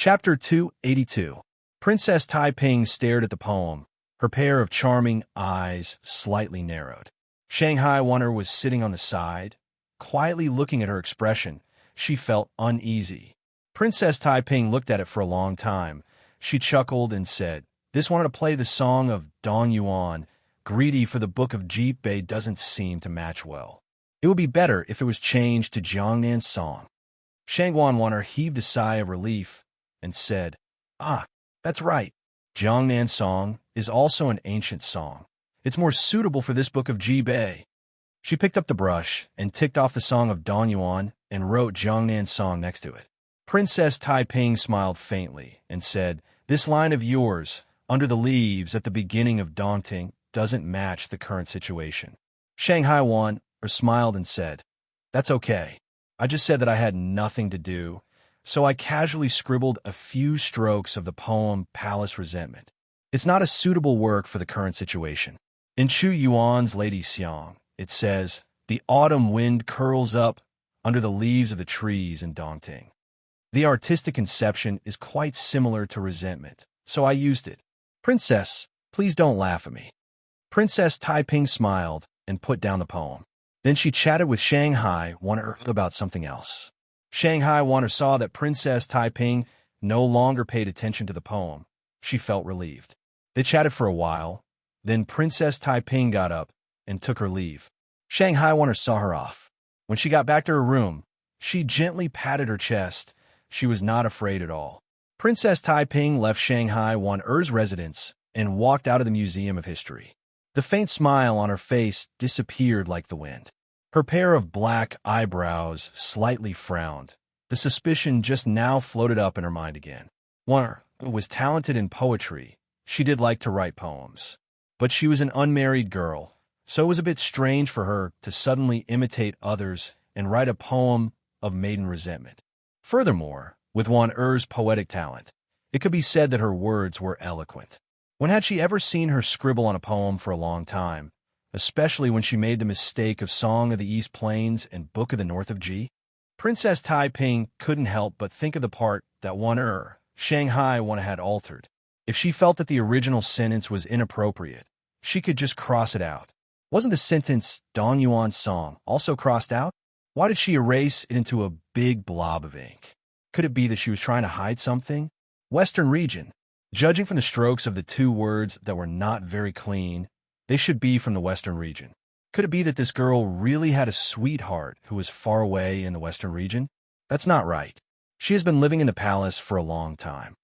Chapter 282. Princess Taiping stared at the poem, her pair of charming eyes slightly narrowed. Shanghai Wonder was sitting on the side, quietly looking at her expression. She felt uneasy. Princess Taiping looked at it for a long time. She chuckled and said, "This wanted to play the song of Dong Yuan. Greedy for the book of Jeep Bay doesn't seem to match well. It would be better if it was changed to Jiangnan's song." Shangguan Wonder heaved a sigh of relief and said, "Ah, that's right. Jiangnan's song is also an ancient song. It's more suitable for this book of Ji Bei." She picked up the brush and ticked off the song of Dong Yuan and wrote Jiangnan's song next to it. Princess Taiping smiled faintly and said, "This line of yours, under the leaves at the beginning of Daunting, doesn't match the current situation." Shanghai Wonder smiled and said, "That's okay. I just said that I had nothing to do, so I casually scribbled a few strokes of the poem Palace Resentment. It's not a suitable work for the current situation. In Chu Yuan's Lady Xiang, it says, 'The autumn wind curls up under the leaves of the trees in Dongting.' The artistic conception is quite similar to resentment, so I used it. Princess, please don't laugh at me." Princess Taiping smiled and put down the poem. Then she chatted with Shanghai Wonder about something else. Shanghai Wonder saw that Princess Taiping no longer paid attention to the poem. She felt relieved. They chatted for a while. Then Princess Taiping got up and took her leave. Shanghai Wonder saw her off. When she got back to her room, she gently patted her chest. She was not afraid at all. Princess Taiping left Shanghai Wonder's residence and walked out of the Museum of History. The faint smile on her face disappeared like the wind. Her pair of black eyebrows slightly frowned. The suspicion just now floated up in her mind again. Wonder was talented in poetry. She did like to write poems. But she was an unmarried girl, so it was a bit strange for her to suddenly imitate others and write a poem of maiden resentment. Furthermore, with Wonder's poetic talent, it could be said that her words were eloquent. When had she ever seen her scribble on a poem for a long time, especially when she made the mistake of Song of the East Plains and Book of the North of Ji? Princess Taiping couldn't help but think of the part that Shanghai Wonder had altered. If she felt that the original sentence was inappropriate, she could just cross it out. Wasn't the sentence Dong Yuan's song also crossed out? Why did she erase it into a big blob of ink? Could it be that she was trying to hide something? Western region. Judging from the strokes of the two words that were not very clean, they should be from the Western region. Could it be that this girl really had a sweetheart who was far away in the Western region? That's not right. She has been living in the palace for a long time.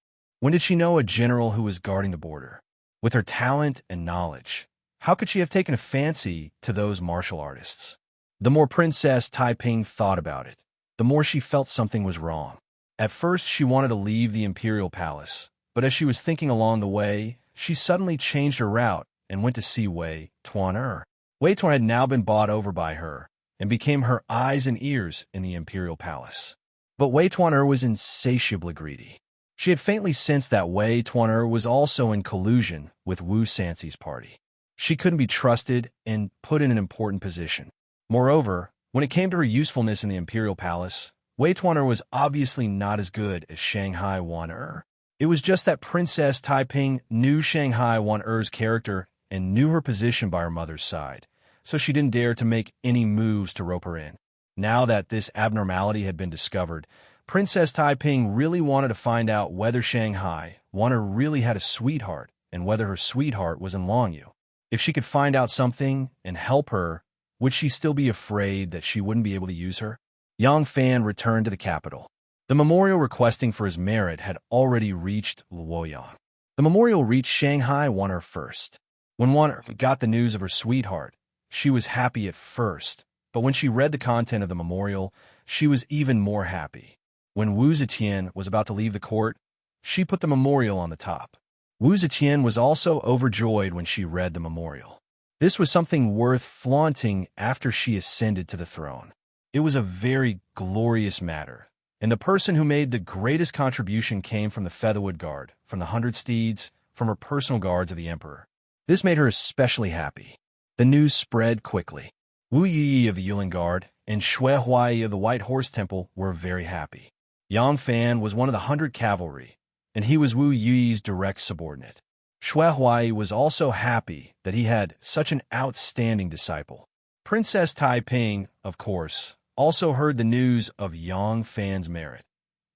When did she know a general who was guarding the border? With her talent and knowledge, how could she have taken a fancy to those martial artists? The more Princess Taiping thought about it, the more she felt something was wrong. At first, she wanted to leave the imperial palace, but as she was thinking along the way, she suddenly changed her route and went to see Wei Tuan. Wei Tuan had now been bought over by her and became her eyes and ears in the imperial palace. But Wei Tuan was insatiably greedy. She had faintly sensed that Wei Tuan was also in collusion with Wu Sanxi's party. She couldn't be trusted and put in an important position. Moreover, when it came to her usefulness in the imperial palace, Wei Tuan was obviously not as good as Shanghai Wonder. It was just that Princess Taiping knew Shanghai Wonder's character and knew her position by her mother's side, so she didn't dare to make any moves to rope her in. Now that this abnormality had been discovered, Princess Taiping really wanted to find out whether Shanghai Wonder really had a sweetheart and whether her sweetheart was in Longyu. If she could find out something and help her, would she still be afraid that she wouldn't be able to use her? Yang Fan returned to the capital. The memorial requesting for his merit had already reached Luoyang. The memorial reached Shanghai Wonder first. When Wonder got the news of her sweetheart, she was happy at first, but when she read the content of the memorial, she was even more happy. When Wu Zetian was about to leave the court, she put the memorial on the top. Wu Zetian was also overjoyed when she read the memorial. This was something worth flaunting after she ascended to the throne. It was a very glorious matter, and the person who made the greatest contribution came from the Featherwood Guard, from the 100 Steeds, from her personal guards of the Emperor. This made her especially happy. The news spread quickly. Wu Yi of the Yulin Guard and Shui Huai of the White Horse Temple were very happy. Yang Fan was one of the 100 Cavalry, and he was Wu Yi's direct subordinate. Shui Huai was also happy that he had such an outstanding disciple. Princess Taiping, of course, also heard the news of Yang Fan's merit.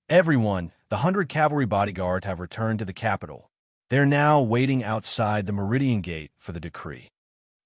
Everyone, the 100 Cavalry bodyguard, have returned to the capital. They are now waiting outside the Meridian Gate for the decree.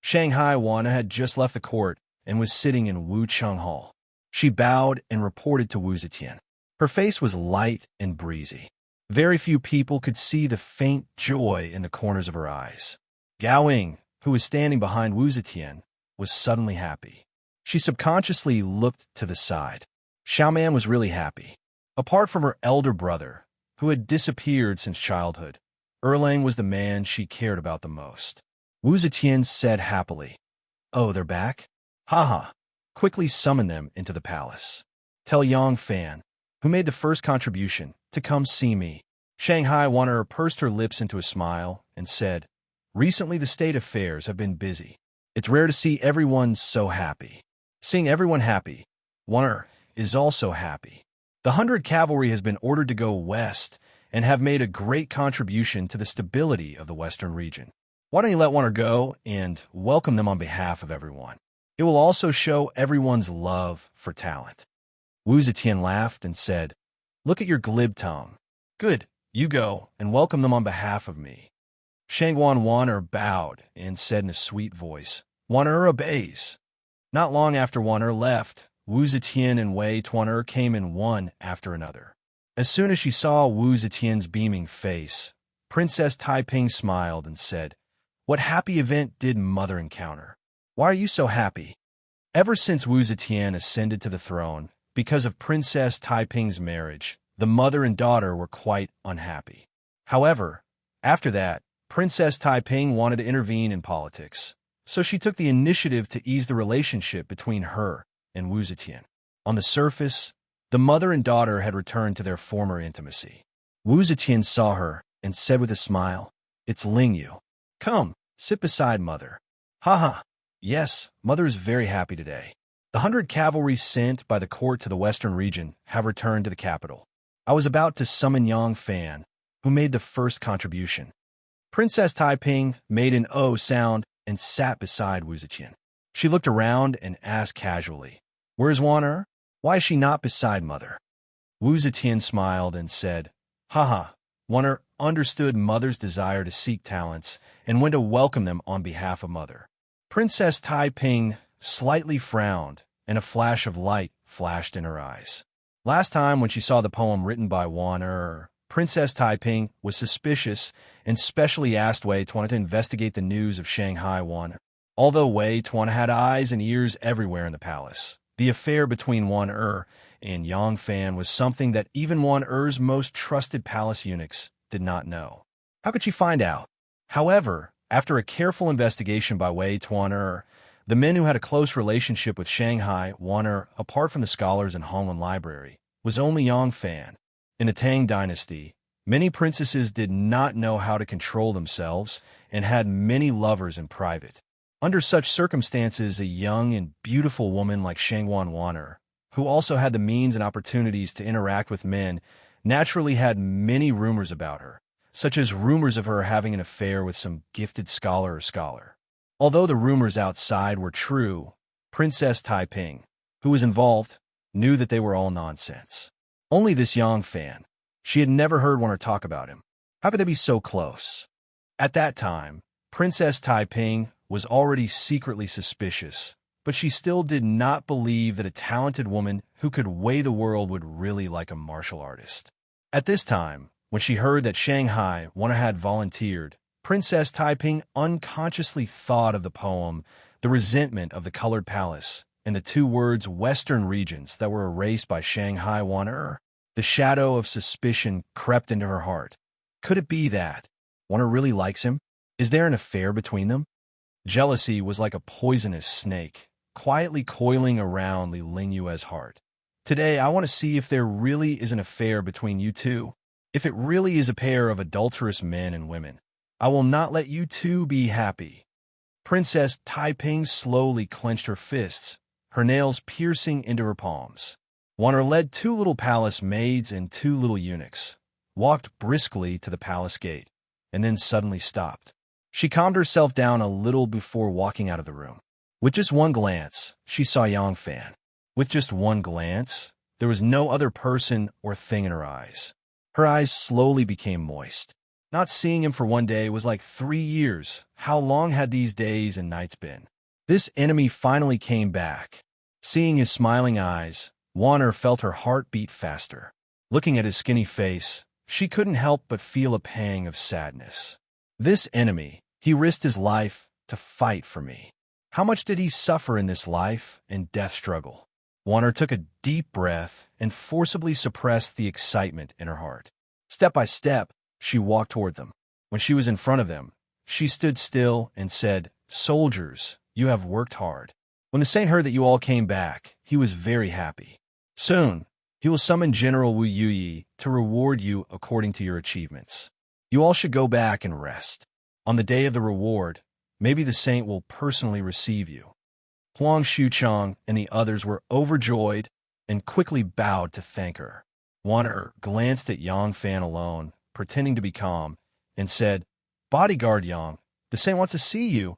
Shanghai Wana had just left the court and was sitting in Wu Cheng Hall. She bowed and reported to Wu Zetian. Her face was light and breezy. Very few people could see the faint joy in the corners of her eyes. Gao Ying, who was standing behind Wu Zetian, was suddenly happy. She subconsciously looked to the side. Xiaoman was really happy. Apart from her elder brother, who had disappeared since childhood, Erlang was the man she cared about the most. Wu Zetian said happily, "Oh, they're back? Haha. Quickly summon them into the palace. Tell Yang Fan, who made the first contribution, to come see me." Shanghai Wanner pursed her lips into a smile and said, "Recently the state affairs have been busy. It's rare to see everyone so happy." Seeing everyone happy, Wanner is also happy. The 100 Cavalry has been ordered to go west and have made a great contribution to the stability of the western region. Why don't you let Wanner go and welcome them on behalf of everyone? It will also show everyone's love for talent. Wu Zetian laughed and said, "Look at your glib tongue. Good, you go and welcome them on behalf of me." Shangguan Wanner bowed and said in a sweet voice, "Wanner obeys." Not long after Wanner left, Wu Zetian and Wei Tuaner came in one after another. As soon as she saw Wu Zetian's beaming face, Princess Taiping smiled and said, "What happy event did Mother encounter? Why are you so happy?" Ever since Wu Zetian ascended to the throne, because of Princess Taiping's marriage, the mother and daughter were quite unhappy. However, after that, Princess Taiping wanted to intervene in politics, so she took the initiative to ease the relationship between her and Wu Zetian. On the surface, the mother and daughter had returned to their former intimacy. Wu Zetian saw her and said with a smile, "It's Ling Yu. Come, sit beside Mother." "Haha. Yes, Mother is very happy today. The 100 Cavalry sent by the court to the western region have returned to the capital. I was about to summon Yang Fan, who made the first contribution." Princess Taiping made an "oh" sound and sat beside Wu Zetian. She looked around and asked casually, "Where's Wanner? Why is she not beside Mother?" Wu Zetian smiled and said, "Haha, Wanner understood Mother's desire to seek talents and went to welcome them on behalf of Mother." Princess Taiping slightly frowned, and a flash of light flashed in her eyes. Last time when she saw the poem written by Wanner, Princess Taiping was suspicious and specially asked Wei Tuan to investigate the news of Shanghai Wanner. Although Wei Tuan had eyes and ears everywhere in the palace, the affair between Wanner and Yang Fan was something that even Wanner's most trusted palace eunuchs did not know. How could she find out? However, after a careful investigation by Wei Tuaner, the men who had a close relationship with Shanghai Wanner, apart from the scholars in Honglan Library, was only Yang Fan. In the Tang dynasty, many princesses did not know how to control themselves and had many lovers in private. Under such circumstances, a young and beautiful woman like Shangguan Wanner, who also had the means and opportunities to interact with men, naturally had many rumors about her, such as rumors of her having an affair with some gifted scholar or scholar. Although the rumors outside were true, Princess Taiping, who was involved, knew that they were all nonsense. Only this Yang Fan. She had never heard Wanner talk about him. How could they be so close? At that time, Princess Taiping was already secretly suspicious, but she still did not believe that a talented woman who could weigh the world would really like a martial artist. At this time, when she heard that Shanghai Wanner had volunteered, Princess Taiping unconsciously thought of the poem, The Resentment of the Colored Palace, and the two words Western regions that were erased by Shanghai Wanner. The shadow of suspicion crept into her heart. Could it be that Wanner really likes him? Is there an affair between them? Jealousy was like a poisonous snake, quietly coiling around Li Lingyue's heart. Today, I want to see if there really is an affair between you two. If it really is a pair of adulterous men and women, I will not let you two be happy. Princess Taiping slowly clenched her fists, her nails piercing into her palms. Wanner led 2 little palace maids and 2 little eunuchs, walked briskly to the palace gate, and then suddenly stopped. She calmed herself down a little before walking out of the room. With just one glance, she saw Yang Fan. With just one glance, there was no other person or thing in her eyes. Her eyes slowly became moist. Not seeing him for one day was like 3 years. How long had these days and nights been? This enemy finally came back. Seeing his smiling eyes, Wanner felt her heart beat faster. Looking at his skinny face, she couldn't help but feel a pang of sadness. This enemy, he risked his life to fight for me. How much did he suffer in this life and death struggle? Wanner took a deep breath and forcibly suppressed the excitement in her heart. Step by step, she walked toward them. When she was in front of them, she stood still and said, "Soldiers, you have worked hard." When the saint heard that you all came back, he was very happy. Soon, he will summon General Wu Yuyi to reward you according to your achievements. You all should go back and rest. On the day of the reward, maybe the saint will personally receive you. Huang Xuchang and the others were overjoyed and quickly bowed to thank her. Wanner glanced at Yang Fan alone, pretending to be calm, and said, "Bodyguard Yang, the saint wants to see you.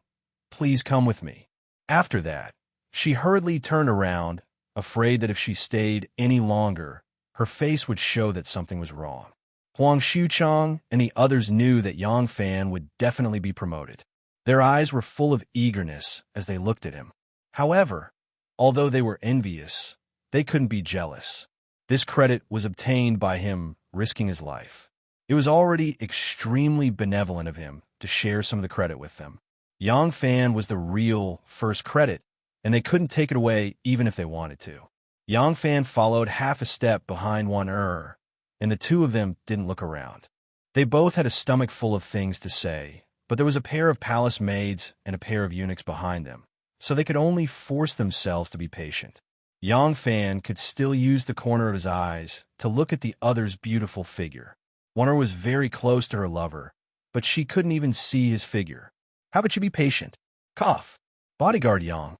Please come with me." After that, she hurriedly turned around, afraid that if she stayed any longer, her face would show that something was wrong. Huang Xuchang and the others knew that Yang Fan would definitely be promoted. Their eyes were full of eagerness as they looked at him. However, although they were envious, they couldn't be jealous. This credit was obtained by him risking his life. It was already extremely benevolent of him to share some of the credit with them. Yang Fan was the real first credit, and they couldn't take it away even if they wanted to. Yang Fan followed half a step behind Wanner, and the 2 of them didn't look around. They both had a stomach full of things to say, but there was a pair of palace maids and a pair of eunuchs behind them, so they could only force themselves to be patient. Yang Fan could still use the corner of his eyes to look at the other's beautiful figure. Wanner was very close to her lover, but she couldn't even see his figure. How could she be patient? Cough. Bodyguard Yang.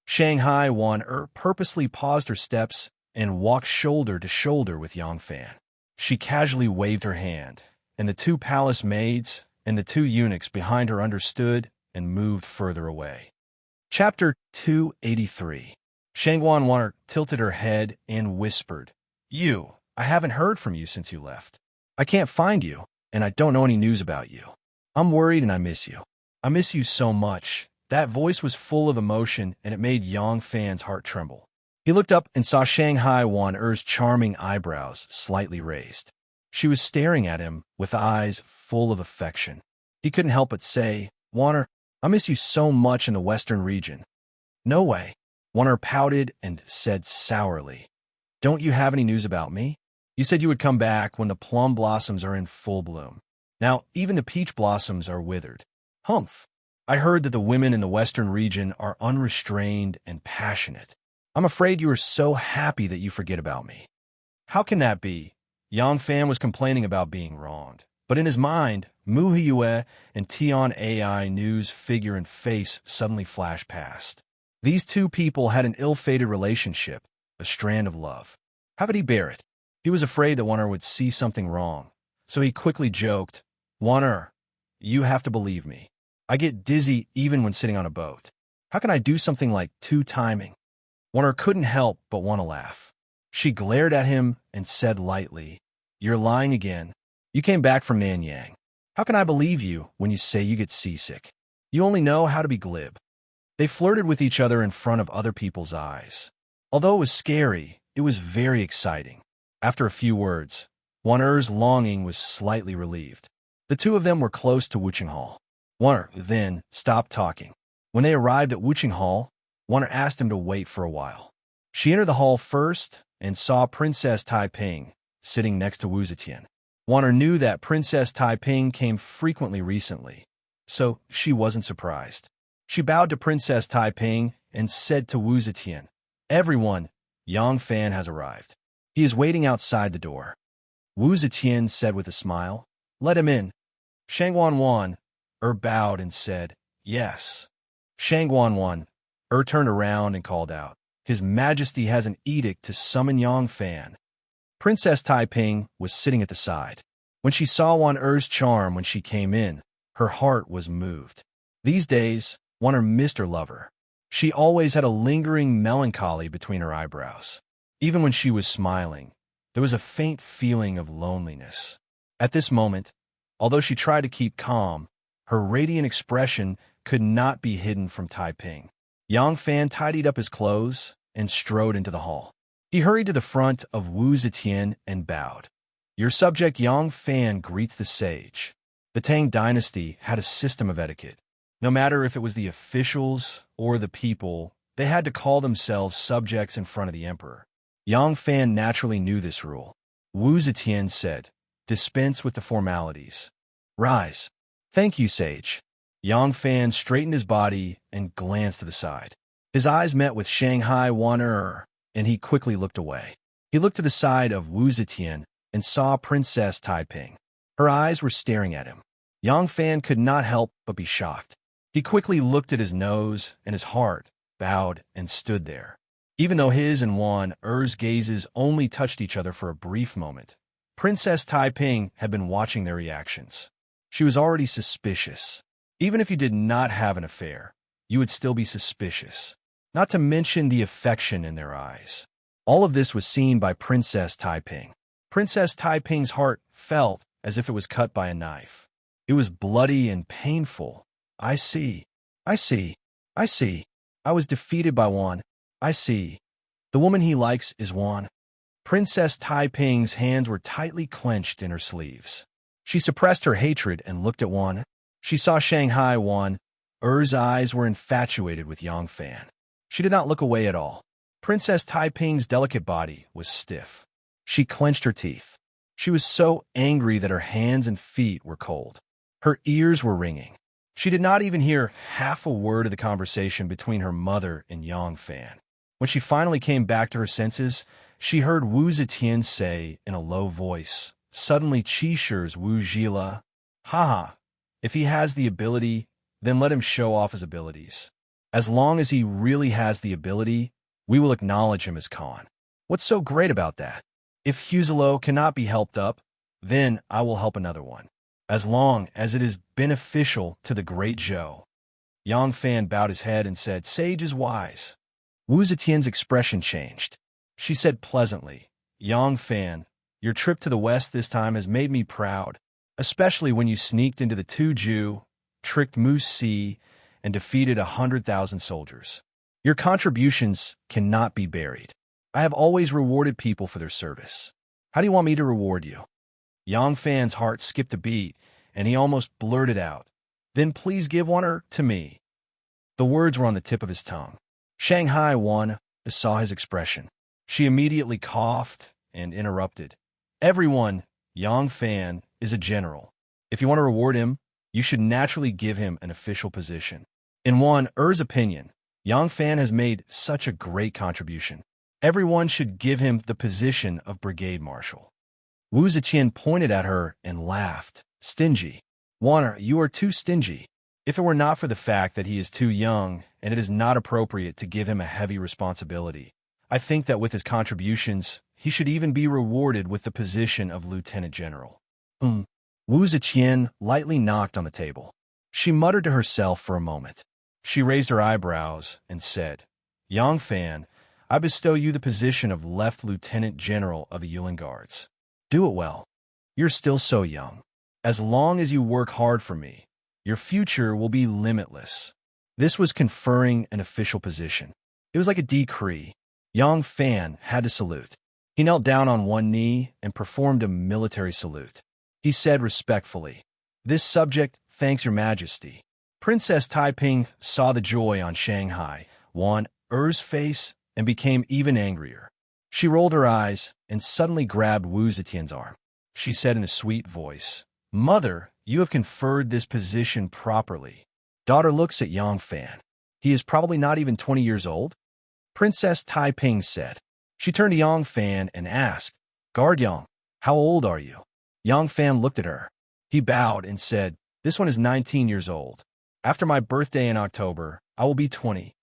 Shanghai Wanner purposely paused her steps and walked shoulder to shoulder with Yang Fan. She casually waved her hand, and the 2 palace maids and the 2 eunuchs behind her understood and moved further away. Chapter 283. Shangguan Wanner tilted her head and whispered, I haven't heard from you since you left. I can't find you, and I don't know any news about you. I'm worried and I miss you. I miss you so much." That voice was full of emotion, and it made Yang Fan's heart tremble. He looked up and saw Shanghai Wanner's charming eyebrows slightly raised. She was staring at him with eyes full of affection. He couldn't help but say, "Wanner, I miss you so much in the western region." "No way." Wanner pouted and said sourly, "Don't you have any news about me? You said you would come back when the plum blossoms are in full bloom. Now, even the peach blossoms are withered." "Humph. I heard that the women in the western region are unrestrained and passionate. I'm afraid you are so happy that you forget about me." "How can that be?" Yang Fan was complaining about being wronged, but in his mind, Mu Hiyue and Tian Ai Nu's figure and face suddenly flashed past. These 2 people had an ill-fated relationship, a strand of love. How could he bear it? He was afraid that Wanner would see something wrong, so he quickly joked, "Wanner, you have to believe me. I get dizzy even when sitting on a boat. How can I do something like 2 timing?" Wanner couldn't help but want to laugh. She glared at him and said lightly, "You're lying again. You came back from Nanyang. How can I believe you when you say you get seasick? You only know how to be glib." They flirted with each other in front of other people's eyes. Although it was scary, it was very exciting. After a few words, Wanner's longing was slightly relieved. The 2 of them were close to Wuching Hall. Wanner then stopped talking. When they arrived at Wuching Hall, Wanner asked him to wait for a while. She entered the hall first and saw Princess Taiping sitting next to Wu Zetian. Wanner knew that Princess Taiping came frequently recently, so she wasn't surprised. She bowed to Princess Taiping and said to Wu Zetian, "Everyone, Yang Fan has arrived. He is waiting outside the door." Wu Zetian said with a smile, "Let him in." Shangguan Wan bowed and said, "Yes." Shangguan Wan turned around and called out, His Majesty has an edict to summon Yang Fan. Princess Taiping was sitting at the side. When she saw Wan Er's charm when she came in, her heart was moved. These days, Wan Er missed her lover. She always had a lingering melancholy between her eyebrows. Even when she was smiling, there was a faint feeling of loneliness. At this moment, although she tried to keep calm, her radiant expression could not be hidden from Taiping. Yang Fan tidied up his clothes and strode into the hall. He hurried to the front of Wu Zetian and bowed. Your subject Yang Fan greets the sage. The Tang dynasty had a system of etiquette. No matter if it was the officials or the people, they had to call themselves subjects in front of the emperor. Yang Fan naturally knew this rule. Wu Zetian said, dispense with the formalities. Rise. Thank you, sage. Yang Fan straightened his body and glanced to the side. His eyes met with Shanghai Wan Er, and he quickly looked away. He looked to the side of Wu Zetian and saw Princess Taiping. Her eyes were staring at him. Yang Fan could not help but be shocked. He quickly looked at his nose, and his heart bowed and stood there. Even though his and Wan Er's gazes only touched each other for a brief moment, Princess Taiping had been watching their reactions. She was already suspicious. Even if you did not have an affair, you would still be suspicious, not to mention the affection in their eyes. All of this was seen by Princess Taiping. Princess Taiping's heart felt as if it was cut by a knife. It was bloody and painful. I see. I see. I see. I was defeated by Wan. I see. The woman he likes is Wan. Princess Taiping's hands were tightly clenched in her sleeves. She suppressed her hatred and looked at Wan. She saw Shanghai Wan Er's eyes were infatuated with Yang Fan. She did not look away at all. Princess Taiping's delicate body was stiff. She clenched her teeth. She was so angry that her hands and feet were cold. Her ears were ringing. She did not even hear half a word of the conversation between her mother and Yang Fan. When she finally came back to her senses, she heard Wu Zetian say in a low voice, suddenly Qishir's Wu Zhila, haha, if he has the ability, then let him show off his abilities. As long as he really has the ability, we will acknowledge him as Khan. What's so great about that? If Huzalo cannot be helped up, then I will help another one, as long as it is beneficial to the great Zhou. Yang Fan bowed his head and said, sage is wise. Wu Zetian's expression changed. She said pleasantly, Yang Fan, your trip to the west this time has made me proud, especially when you sneaked into the Tuju, tricked Moose Sea, and defeated 100,000 soldiers. Your contributions cannot be buried. I have always rewarded people for their service. How do you want me to reward you? Yang Fan's heart skipped a beat, and he almost blurted out, then please give one to me. The words were on the tip of his tongue. Shanghai Wan saw his expression. She immediately coughed and interrupted. Everyone, Yang Fan, is a general. If you want to reward him, you should naturally give him an official position. In Wan Er's opinion, Yang Fan has made such a great contribution. Everyone should give him the position of brigade marshal. Wu Zetian pointed at her and laughed. Stingy. Wan Er, you are too stingy. If it were not for the fact that he is too young and it is not appropriate to give him a heavy responsibility, I think that with his contributions, he should even be rewarded with the position of lieutenant general. Wu Zetian lightly knocked on the table. She muttered to herself for a moment. She raised her eyebrows and said, Yang Fan, I bestow you the position of left lieutenant general of the Yulin Guards. Do it well. You're still so young. As long as you work hard for me, your future will be limitless. This was conferring an official position. It was like a decree. Yang Fan had to salute. He knelt down on one knee and performed a military salute. He said respectfully, This subject thanks your majesty. Princess Taiping saw the joy on Shanghai Wan Er's face and became even angrier. She rolled her eyes and suddenly grabbed Wu Zetian's arm. She said in a sweet voice, Mother, you have conferred this position properly. Daughter looks at Yang Fan. He is probably not even 20 years old. Princess Taiping said. She turned to Yang Fan and asked, Guard Yang, how old are you? Yang Fan looked at her. He bowed and said, This one is 19 years old. After my birthday in October, I will be 20.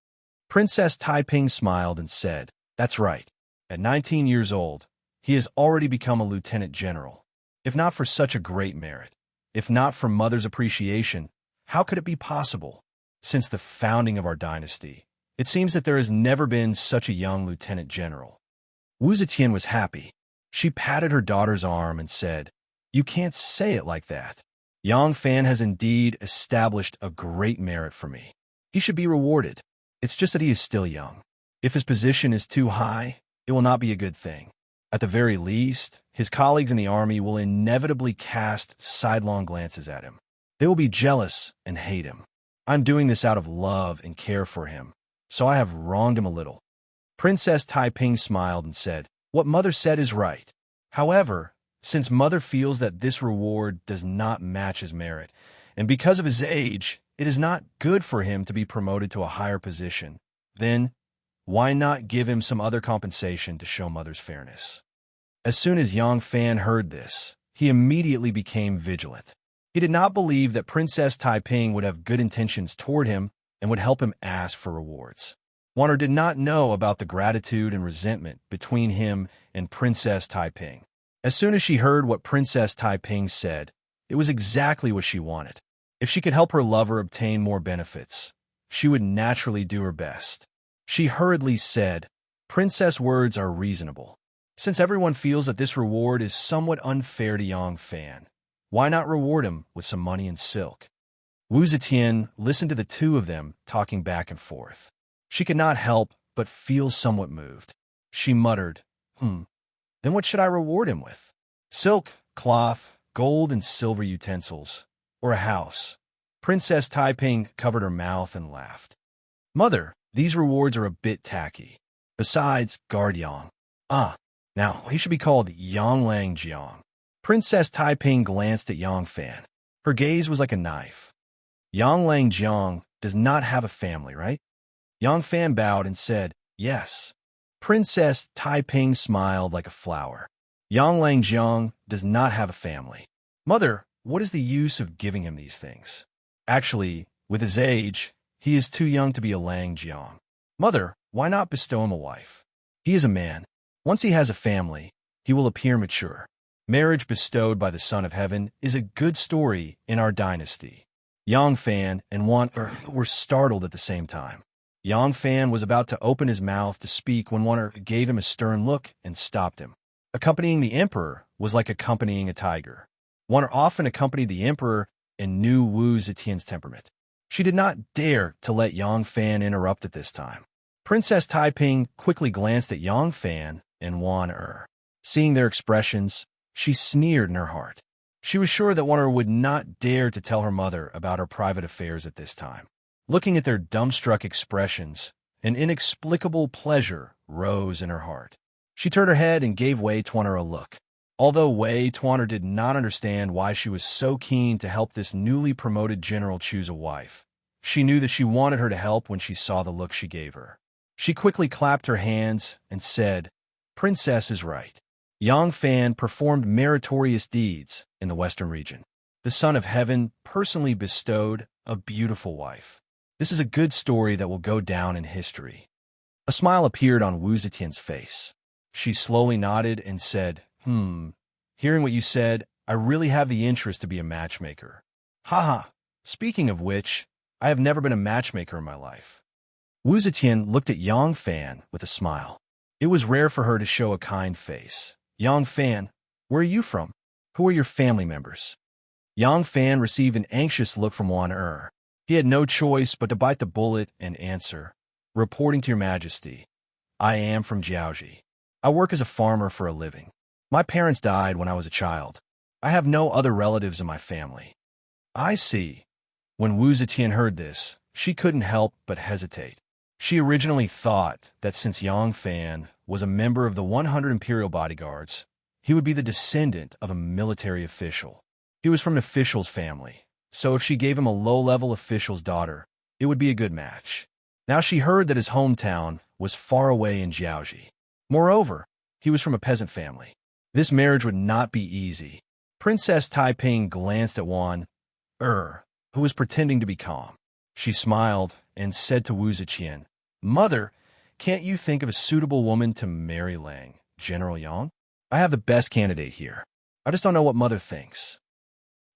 Princess Taiping smiled and said, "That's right. At 19 years old, he has already become a lieutenant general. If not for such a great merit, if not for mother's appreciation, how could it be possible? Since the founding of our dynasty, it seems that there has never been such a young lieutenant general." Wu Zetian was happy. She patted her daughter's arm and said, "You can't say it like that. Yang Fan has indeed established a great merit for me. He should be rewarded. It's just that he is still young. If his position is too high, it will not be a good thing. At the very least, his colleagues in the army will inevitably cast sidelong glances at him. They will be jealous and hate him. I'm doing this out of love and care for him, so I have wronged him a little." Princess Taiping smiled and said, "What mother said is right. However, since mother feels that this reward does not match his merit, and because of his age, it is not good for him to be promoted to a higher position, then why not give him some other compensation to show mother's fairness?" As soon as Yang Fan heard this, he immediately became vigilant. He did not believe that Princess Taiping would have good intentions toward him and would help him ask for rewards. Wanner did not know about the gratitude and resentment between him and Princess Taiping. As soon as she heard what Princess Taiping said, it was exactly what she wanted. If she could help her lover obtain more benefits, she would naturally do her best. She hurriedly said, "Princess words are reasonable. Since everyone feels that this reward is somewhat unfair to Yang Fan, why not reward him with some money and silk?" Wu Zetian listened to the two of them talking back and forth. She could not help but feel somewhat moved. She muttered, Then what should I reward him with? Silk, cloth, gold and silver utensils, or a house?" Princess Taiping covered her mouth and laughed. "Mother, these rewards are a bit tacky. Besides, guard Yang. Now he should be called Yang Lang Jiang." Princess Taiping glanced at Yang Fan. Her gaze was like a knife. "Yang Lang Jiang does not have a family, right?" Yang Fan bowed and said, "Yes." Princess Taiping smiled like a flower. "Yang Lang Jiang does not have a family. Mother, what is the use of giving him these things? Actually, with his age, he is too young to be a Lang Jiang. Mother, why not bestow him a wife? He is a man. Once he has a family, he will appear mature. Marriage bestowed by the Son of Heaven is a good story in our dynasty." Yang Fan and Wanner were startled at the same time. Yang Fan was about to open his mouth to speak when Wanner gave him a stern look and stopped him. Accompanying the emperor was like accompanying a tiger. Wanner often accompanied the emperor and knew Wu Zetian's temperament. She did not dare to let Yang Fan interrupt at this time. Princess Taiping quickly glanced at Yang Fan and Wanner. Seeing their expressions, she sneered in her heart. She was sure that Wanner would not dare to tell her mother about her private affairs at this time. Looking at their dumbstruck expressions, an inexplicable pleasure rose in her heart. She turned her head and gave Wei Tuaner a look. Although Wei Tuaner did not understand why she was so keen to help this newly promoted general choose a wife, she knew that she wanted her to help when she saw the look she gave her. She quickly clapped her hands and said, "Princess is right. Yang Fan performed meritorious deeds in the Western region. The Son of Heaven personally bestowed a beautiful wife. This is a good story that will go down in history." A smile appeared on Wu Zetian's face. She slowly nodded and said, Hearing what you said, I really have the interest to be a matchmaker. Haha, speaking of which, I have never been a matchmaker in my life." Wu Zetian looked at Yang Fan with a smile. It was rare for her to show a kind face. "Yang Fan, where are you from? Who are your family members?" Yang Fan received an anxious look from Wanner. He had no choice but to bite the bullet and answer, "Reporting to your majesty, I am from Jiaoji. I work as a farmer for a living. My parents died when I was a child. I have no other relatives in my family." "I see." When Wu Zetian heard this, she couldn't help but hesitate. She originally thought that since Yang Fan was a member of the 100 imperial bodyguards, he would be the descendant of a military official. He was from an official's family, so if she gave him a low-level official's daughter, it would be a good match. Now she heard that his hometown was far away in Jiaoji. Moreover, he was from a peasant family. This marriage would not be easy. Princess Taiping glanced at Wanner, who was pretending to be calm. She smiled and said to Wu Zetian, Mother, can't you think of a suitable woman to marry Lang, General Yang? I have the best candidate here. I just don't know what Mother thinks.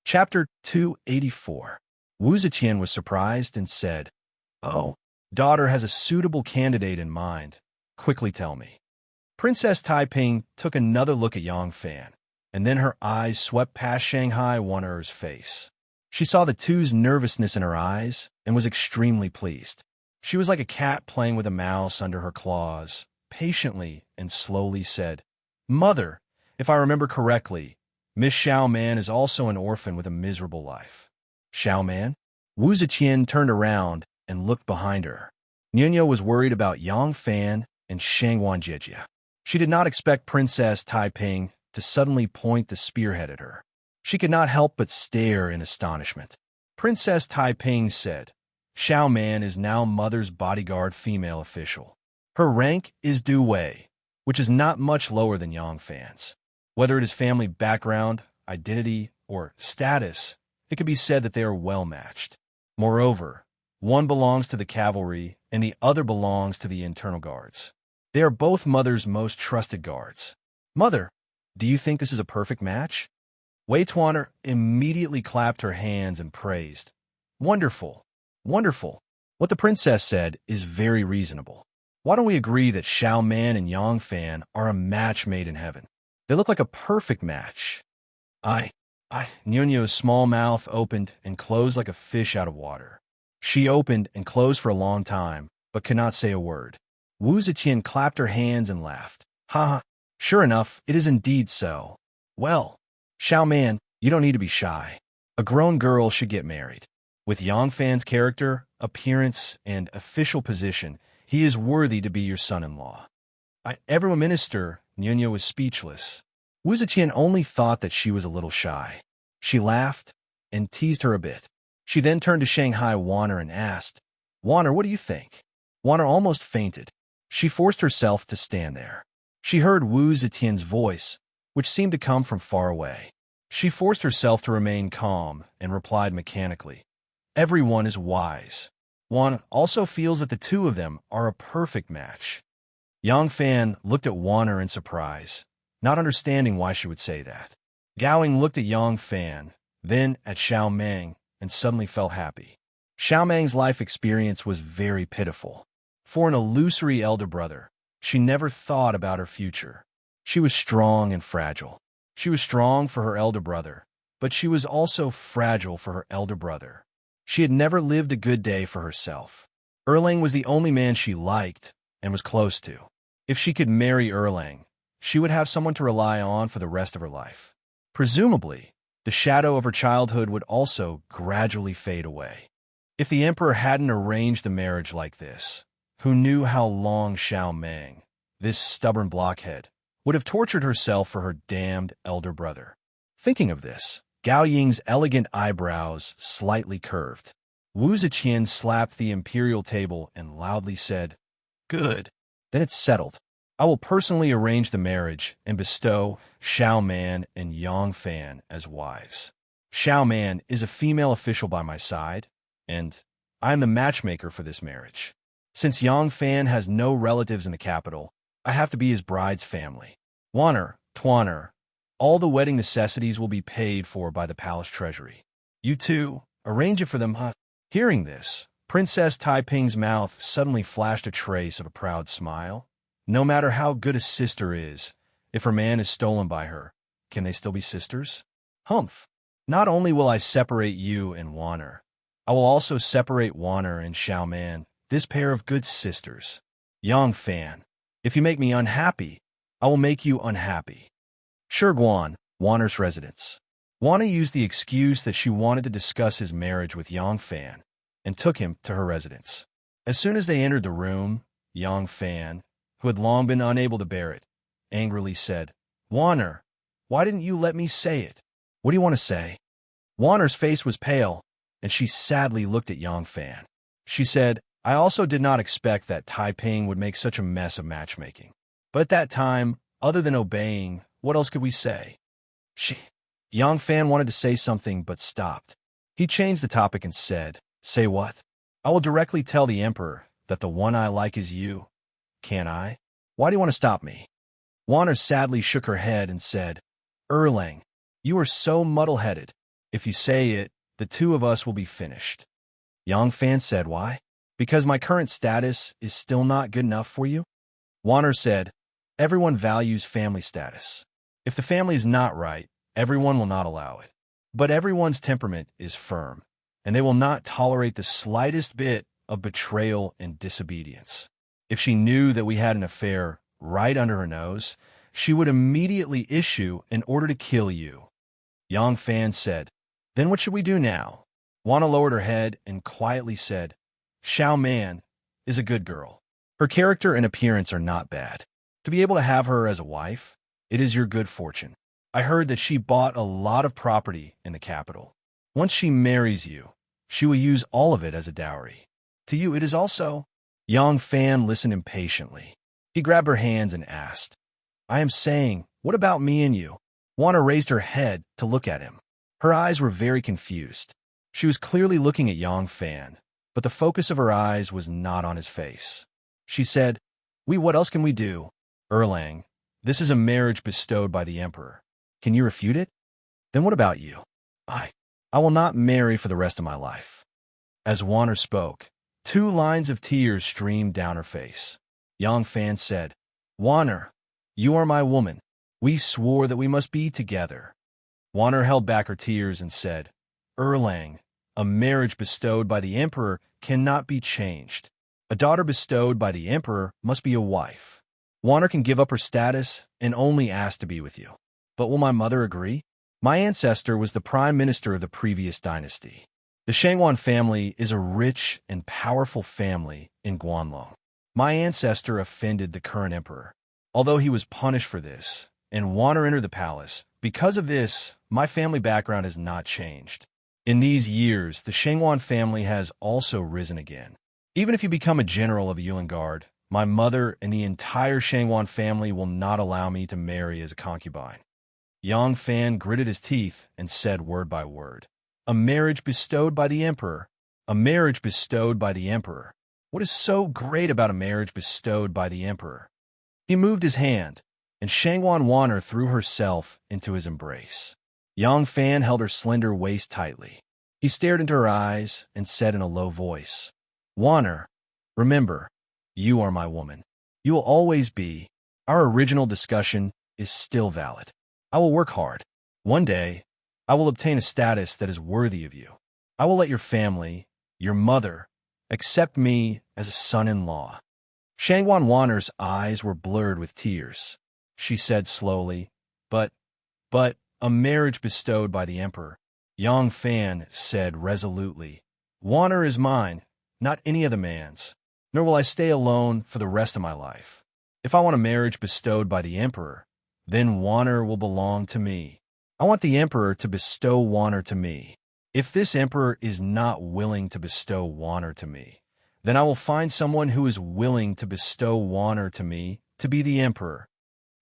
Chapter 284. Wu Zetian was surprised and said, "Oh, daughter has a suitable candidate in mind. Quickly tell me." Princess Taiping took another look at Yang Fan, and then her eyes swept past Shanghai Wanner's face. She saw the two's nervousness in her eyes and was extremely pleased. She was like a cat playing with a mouse under her claws, patiently and slowly said, "Mother, if I remember correctly, Miss Xiaoman is also an orphan with a miserable life." Xiaoman? Wu Zetian turned around and looked behind her. Nianyo was worried about Yang Fan and Shang Wanjie. She did not expect Princess Taiping to suddenly point the spearhead at her. She could not help but stare in astonishment. Princess Taiping said, "Xiaoman is now Mother's bodyguard female official. Her rank is Du Wei, which is not much lower than Yang Fan's. Whether it is family background, identity, or status, it could be said that they are well matched. Moreover, one belongs to the cavalry and the other belongs to the internal guards. They are both Mother's most trusted guards. Mother, do you think this is a perfect match?" Wei Tuaner immediately clapped her hands and praised. "Wonderful, wonderful. What the princess said is very reasonable. Why don't we agree that Xiaoman and Yang Fan are a match made in heaven? They look like a perfect match." Nianyo's small mouth opened and closed like a fish out of water. She opened and closed for a long time, but could not say a word. Wu Zetian clapped her hands and laughed. "Ha ha, sure enough, it is indeed so. Well, Xiaoman, you don't need to be shy. A grown girl should get married. With Yang Fan's character, appearance, and official position, he is worthy to be your son-in-law." Everyone minister, Nianyo was speechless. Wu Zetian only thought that she was a little shy. She laughed and teased her a bit. She then turned to Shanghai Wanner and asked, "Wanner, what do you think?" Wanner almost fainted. She forced herself to stand there. She heard Wu Zetian's voice, which seemed to come from far away. She forced herself to remain calm and replied mechanically, "Everyone is wise. One also feels that the two of them are a perfect match." Yang Fan looked at Wanner in surprise, not understanding why she would say that. Gowing looked at Yang Fan, then at Xiao Meng, and suddenly felt happy. Xiao Meng's life experience was very pitiful. For an illusory elder brother, she never thought about her future. She was strong and fragile. She was strong for her elder brother, but she was also fragile for her elder brother. She had never lived a good day for herself. Erlang was the only man she liked and was close to. If she could marry Erlang, she would have someone to rely on for the rest of her life. Presumably, the shadow of her childhood would also gradually fade away. If the emperor hadn't arranged the marriage like this, who knew how long Xiao Meng, this stubborn blockhead, would have tortured herself for her damned elder brother? Thinking of this, Gao Ying's elegant eyebrows slightly curved. Wu Zetian slapped the imperial table and loudly said, "Good. Then it's settled. I will personally arrange the marriage and bestow Xiao Man and Yang Fan as wives. Xiao Man is a female official by my side, and I am the matchmaker for this marriage. Since Yang Fan has no relatives in the capital, I have to be his bride's family. Wanner, Tuaner, all the wedding necessities will be paid for by the palace treasury. You two, arrange it for them, huh?" Hearing this, Princess Taiping's mouth suddenly flashed a trace of a proud smile. No matter how good a sister is, if her man is stolen by her, can they still be sisters? Humph! Not only will I separate you and Wanner, I will also separate Wanner and Xiao Man, this pair of good sisters. Yang Fan, if you make me unhappy, I will make you unhappy." Shiguan, Wanner's residence. Wanner used the excuse that she wanted to discuss his marriage with Yang Fan and took him to her residence. As soon as they entered the room, Yang Fan, who had long been unable to bear it, angrily said, "Wanner, why didn't you let me say it? What do you want to say?" Wanner's face was pale, and she sadly looked at Yang Fan. She said, "I also did not expect that Taiping would make such a mess of matchmaking. But at that time, other than obeying, what else could we say?" Yang Fan wanted to say something but stopped. He changed the topic and said, "Say what? I will directly tell the emperor that the one I like is you. Can't I? Why do you want to stop me? Wanner sadly shook her head and said, Erlang, you are so muddle-headed. If you say it, the two of us will be finished. Yang Fan said, why? Because my current status is still not good enough for you? Wanner said, everyone values family status. If the family is not right, everyone will not allow it. But everyone's temperament is firm, and they will not tolerate the slightest bit of betrayal and disobedience. If she knew that we had an affair right under her nose, she would immediately issue an order to kill you. Yang Fan said, then what should we do now? Wana lowered her head and quietly said, Xiao Man is a good girl. Her character and appearance are not bad. To be able to have her as a wife, it is your good fortune. I heard that she bought a lot of property in the capital. Once she marries you, she will use all of it as a dowry. To you, it is also. Yang Fan listened impatiently. He grabbed her hands and asked, I am saying, what about me and you? Wana raised her head to look at him. Her eyes were very confused. She was clearly looking at Yang Fan, but the focus of her eyes was not on his face. She said, what else can we do? Erlang, this is a marriage bestowed by the Emperor. Can you refute it? Then what about you? I will not marry for the rest of my life. As Wanner spoke, 2 lines of tears streamed down her face. Yang Fan said, Wanner, you are my woman. We swore that we must be together. Wanner held back her tears and said, Erlang, a marriage bestowed by the Emperor cannot be changed. A daughter bestowed by the Emperor must be a wife. Wanner can give up her status and only ask to be with you. But will my mother agree? My ancestor was the prime minister of the previous dynasty. The Shangwan family is a rich and powerful family in Guanlong. My ancestor offended the current emperor. Although he was punished for this, and Wanner entered the palace, because of this, my family background has not changed. In these years, the Shangwan family has also risen again. Even if you become a general of the Yuan Guard, my mother and the entire Shangwan family will not allow me to marry as a concubine. Yang Fan gritted his teeth and said word by word, a marriage bestowed by the Emperor. A marriage bestowed by the Emperor. What is so great about a marriage bestowed by the Emperor? He moved his hand, and Shangwan Wanner threw herself into his embrace. Yang Fan held her slender waist tightly. He stared into her eyes and said in a low voice, Wanner, remember, you are my woman. You will always be. Our original discussion is still valid. I will work hard. One day, I will obtain a status that is worthy of you. I will let your family, your mother, accept me as a son-in-law. Shangwan Wanner's eyes were blurred with tears. She said slowly, but, a marriage bestowed by the Emperor. Yang Fan said resolutely, Wanner is mine, not any other man's, nor will I stay alone for the rest of my life. If I want a marriage bestowed by the Emperor, then Wanner will belong to me. I want the Emperor to bestow Wanner to me. If this Emperor is not willing to bestow Wanner to me, then I will find someone who is willing to bestow Wanner to me to be the Emperor.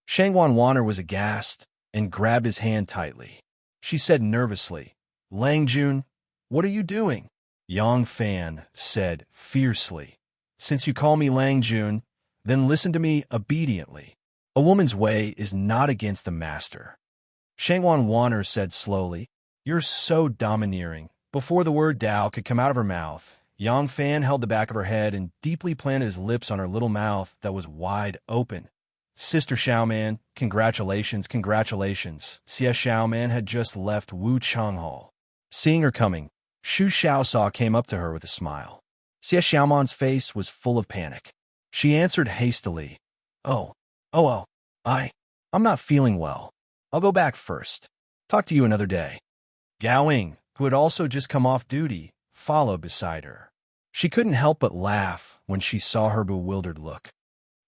Shangwan Wanner was aghast and grabbed his hand tightly. She said nervously, Langjun, what are you doing? Yang Fan said fiercely, since you call me Langjun, then listen to me obediently. A woman's way is not against the master. Shangwan Wanner said slowly, you're so domineering. Before the word Dao could come out of her mouth, Yang Fan held the back of her head and deeply planted his lips on her little mouth that was wide open. Sister Xiaoman, congratulations, congratulations. Xie Xiaoman had just left Wu Chang Hall. Seeing her coming, Xu Xiaosao came up to her with a smile. Xie Xiaoman's face was full of panic. She answered hastily, I'm not feeling well. I'll go back first. Talk to you another day. Gao Ying, who had also just come off duty, followed beside her. She couldn't help but laugh when she saw her bewildered look.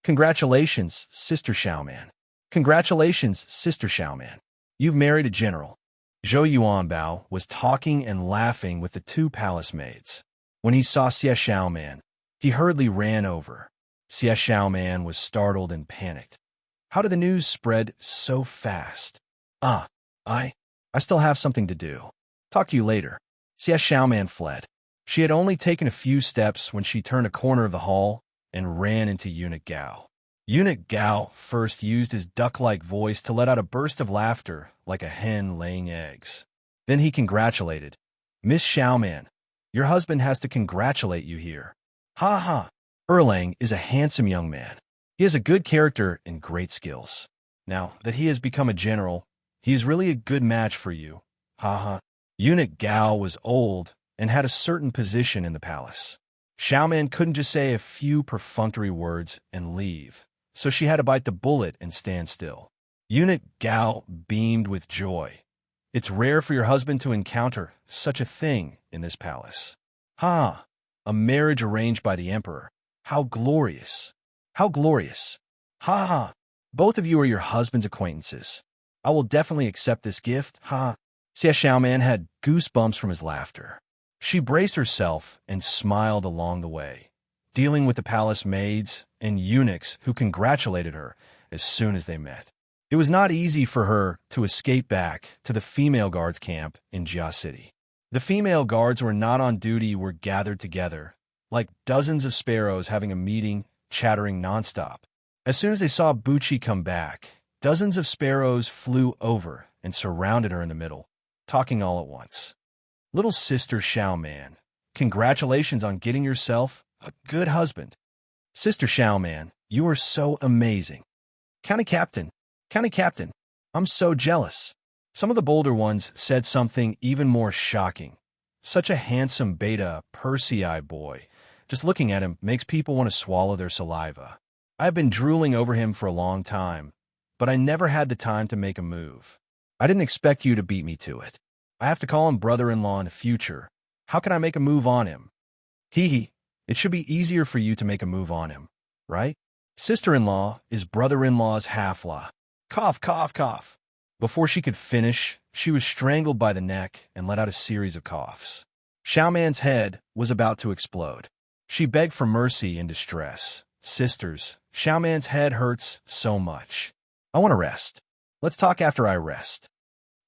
Congratulations, Sister Xiaoman. Congratulations, Sister Xiaoman. You've married a general. Zhou Yuanbao was talking and laughing with the 2 palace maids. When he saw Xie Xiaoman, he hurriedly ran over. Xie Xiaoman was startled and panicked. How did the news spread so fast? I still have something to do. Talk to you later. Xie Xiaoman fled. She had only taken a few steps when she turned a corner of the hall and ran into Eunuch Gao. Eunuch Gao first used his duck-like voice to let out a burst of laughter like a hen laying eggs. Then he congratulated, "Miss Xiaoman, your husband has to congratulate you here. Ha ha! Erlang is a handsome young man. He has a good character and great skills. Now that he has become a general, he is really a good match for you. Ha ha." Eunuch Gao was old and had a certain position in the palace. Xiaoman couldn't just say a few perfunctory words and leave, so she had to bite the bullet and stand still. Eunuch Gao beamed with joy. "It's rare for your husband to encounter such a thing in this palace. Ha! A marriage arranged by the emperor. How glorious! How glorious! Ha ha! Both of you are your husband's acquaintances. I will definitely accept this gift, ha!" Xie Xiaoman had goosebumps from his laughter. She braced herself and smiled along the way, dealing with the palace maids and eunuchs who congratulated her as soon as they met. It was not easy for her to escape back to the female guards camp in Jia City. The female guards who were not on duty were gathered together, like dozens of sparrows having a meeting, chattering nonstop. As soon as they saw Bucci come back, dozens of sparrows flew over and surrounded her in the middle, talking all at once. "Little Sister Xiaoman, congratulations on getting yourself a good husband. Sister Xiaoman, you are so amazing. County Captain, I'm so jealous." Some of the bolder ones said something even more shocking. "Such a handsome beta Persei boy. Just looking at him makes people want to swallow their saliva. I've been drooling over him for a long time, but I never had the time to make a move. I didn't expect you to beat me to it. I have to call him brother-in-law in the future. How can I make a move on him?" "Hee. It should be easier for you to make a move on him, right? Sister-in-law is brother-in-law's half-law." Cough, cough, cough. Before she could finish, she was strangled by the neck and let out a series of coughs. Xiaoman's head was about to explode. She begged for mercy in distress. "Sisters, Xiaoman's head hurts so much. I want to rest. Let's talk after I rest."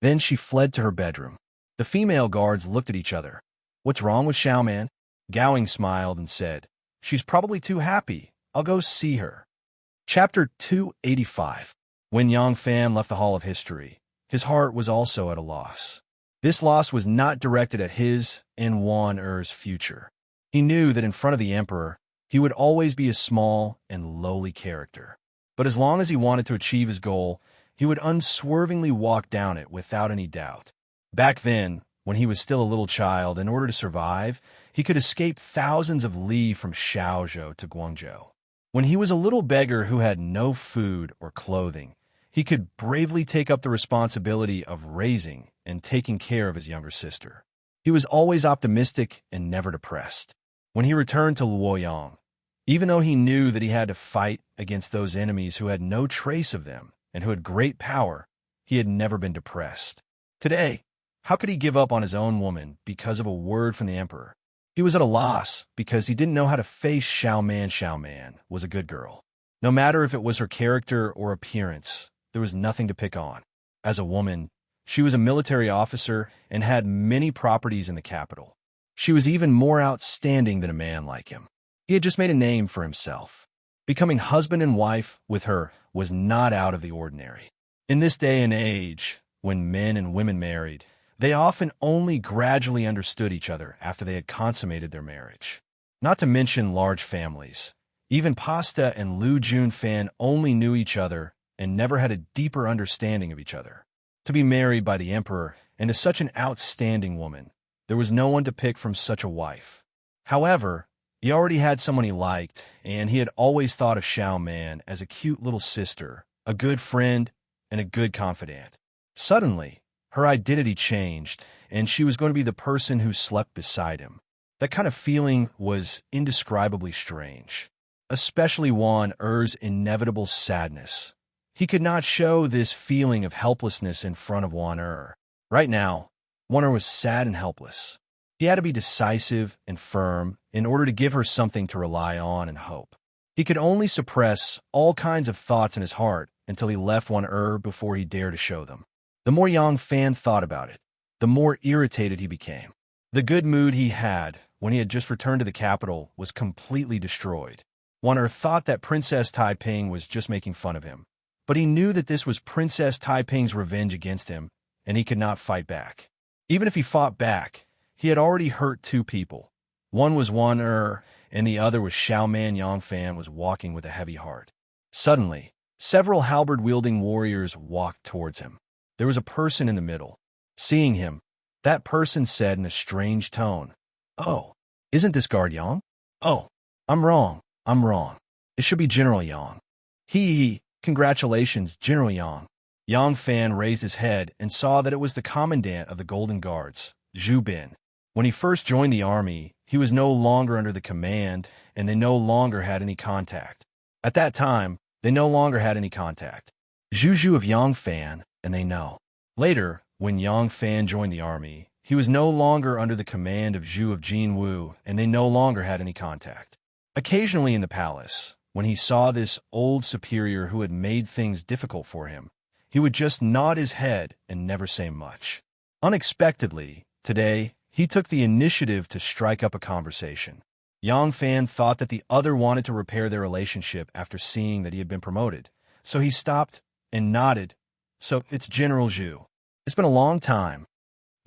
Then she fled to her bedroom. The female guards looked at each other. "What's wrong with Xiaoman?" Gowing smiled and said, "She's probably too happy. I'll go see her." Chapter 285. When Yang Fan left the Hall of History, his heart was also at a loss. This loss was not directed at his and Wan Er's future. He knew that in front of the Emperor, he would always be a small and lowly character. But as long as he wanted to achieve his goal, he would unswervingly walk down it without any doubt. Back then, when he was still a little child, in order to survive, he could escape thousands of li from Shaozhou to Guangzhou. When he was a little beggar who had no food or clothing, he could bravely take up the responsibility of raising and taking care of his younger sister. He was always optimistic and never depressed. When he returned to Luoyang, even though he knew that he had to fight against those enemies who had no trace of them and who had great power, he had never been depressed. Today, how could he give up on his own woman because of a word from the Emperor? He was at a loss because he didn't know how to face Xiaoman was a good girl. No matter if it was her character or appearance, there was nothing to pick on. As a woman, she was a military officer and had many properties in the capital. She was even more outstanding than a man like him. He had just made a name for himself. Becoming husband and wife with her was not out of the ordinary. In this day and age, when men and women married, they often only gradually understood each other after they had consummated their marriage. Not to mention large families. Even Pasta and Lu Junfan only knew each other and never had a deeper understanding of each other. To be married by the Emperor and to such an outstanding woman, there was no one to pick from such a wife. However, he already had someone he liked, and he had always thought of Xiaoman as a cute little sister, a good friend, and a good confidant. Suddenly, her identity changed, and she was going to be the person who slept beside him. That kind of feeling was indescribably strange, especially Wan Er's inevitable sadness. He could not show this feeling of helplessness in front of Wan Er. Right now, Wan Er was sad and helpless. He had to be decisive and firm in order to give her something to rely on and hope. He could only suppress all kinds of thoughts in his heart until he left Wan Er before he dared to show them. The more Yang Fan thought about it, the more irritated he became. The good mood he had when he had just returned to the capital, was completely destroyed. Wanner thought that Princess Taiping was just making fun of him, but he knew that this was Princess Taiping's revenge against him, and he could not fight back. Even if he fought back, he had already hurt two people. One was Wanner, and the other was Xiaoman Yangfan was walking with a heavy heart. Suddenly, several halberd-wielding warriors walked towards him. There was a person in the middle. Seeing him, that person said in a strange tone, "Oh, isn't this Guard Yang? Oh, I'm wrong. I'm wrong. It should be General Yang." Congratulations, General Yang." Yang Fan raised his head and saw that it was the commandant of the Golden Guards, Zhu Bin. When he first joined the army, he was no longer under the command, and they no longer had any contact. At that time, they no longer had any contact. Zhu of Yang Fan, and they know. Later, when Yang Fan joined the army, he was no longer under the command of Zhu of Jinwu, and they no longer had any contact. Occasionally in the palace, when he saw this old superior who had made things difficult for him, he would just nod his head and never say much. Unexpectedly, today, he took the initiative to strike up a conversation. Yang Fan thought that the other wanted to repair their relationship after seeing that he had been promoted, so he stopped and nodded. "So, it's General Zhu. It's been a long time."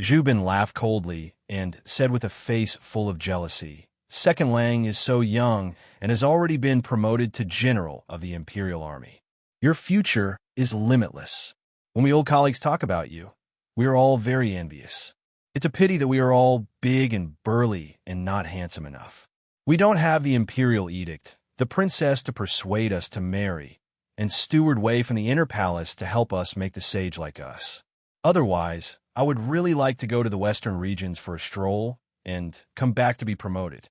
Zhu Bin laughed coldly and said with a face full of jealousy, "Second Lang is so young and has already been promoted to General of the Imperial Army. Your future is limitless. When we old colleagues talk about you, we are all very envious. It's a pity that we are all big and burly and not handsome enough. We don't have the Imperial Edict, the princess to persuade us to marry, and steward Wei from the inner palace to help us make the sage like us. Otherwise, I would really like to go to the western regions for a stroll and come back to be promoted."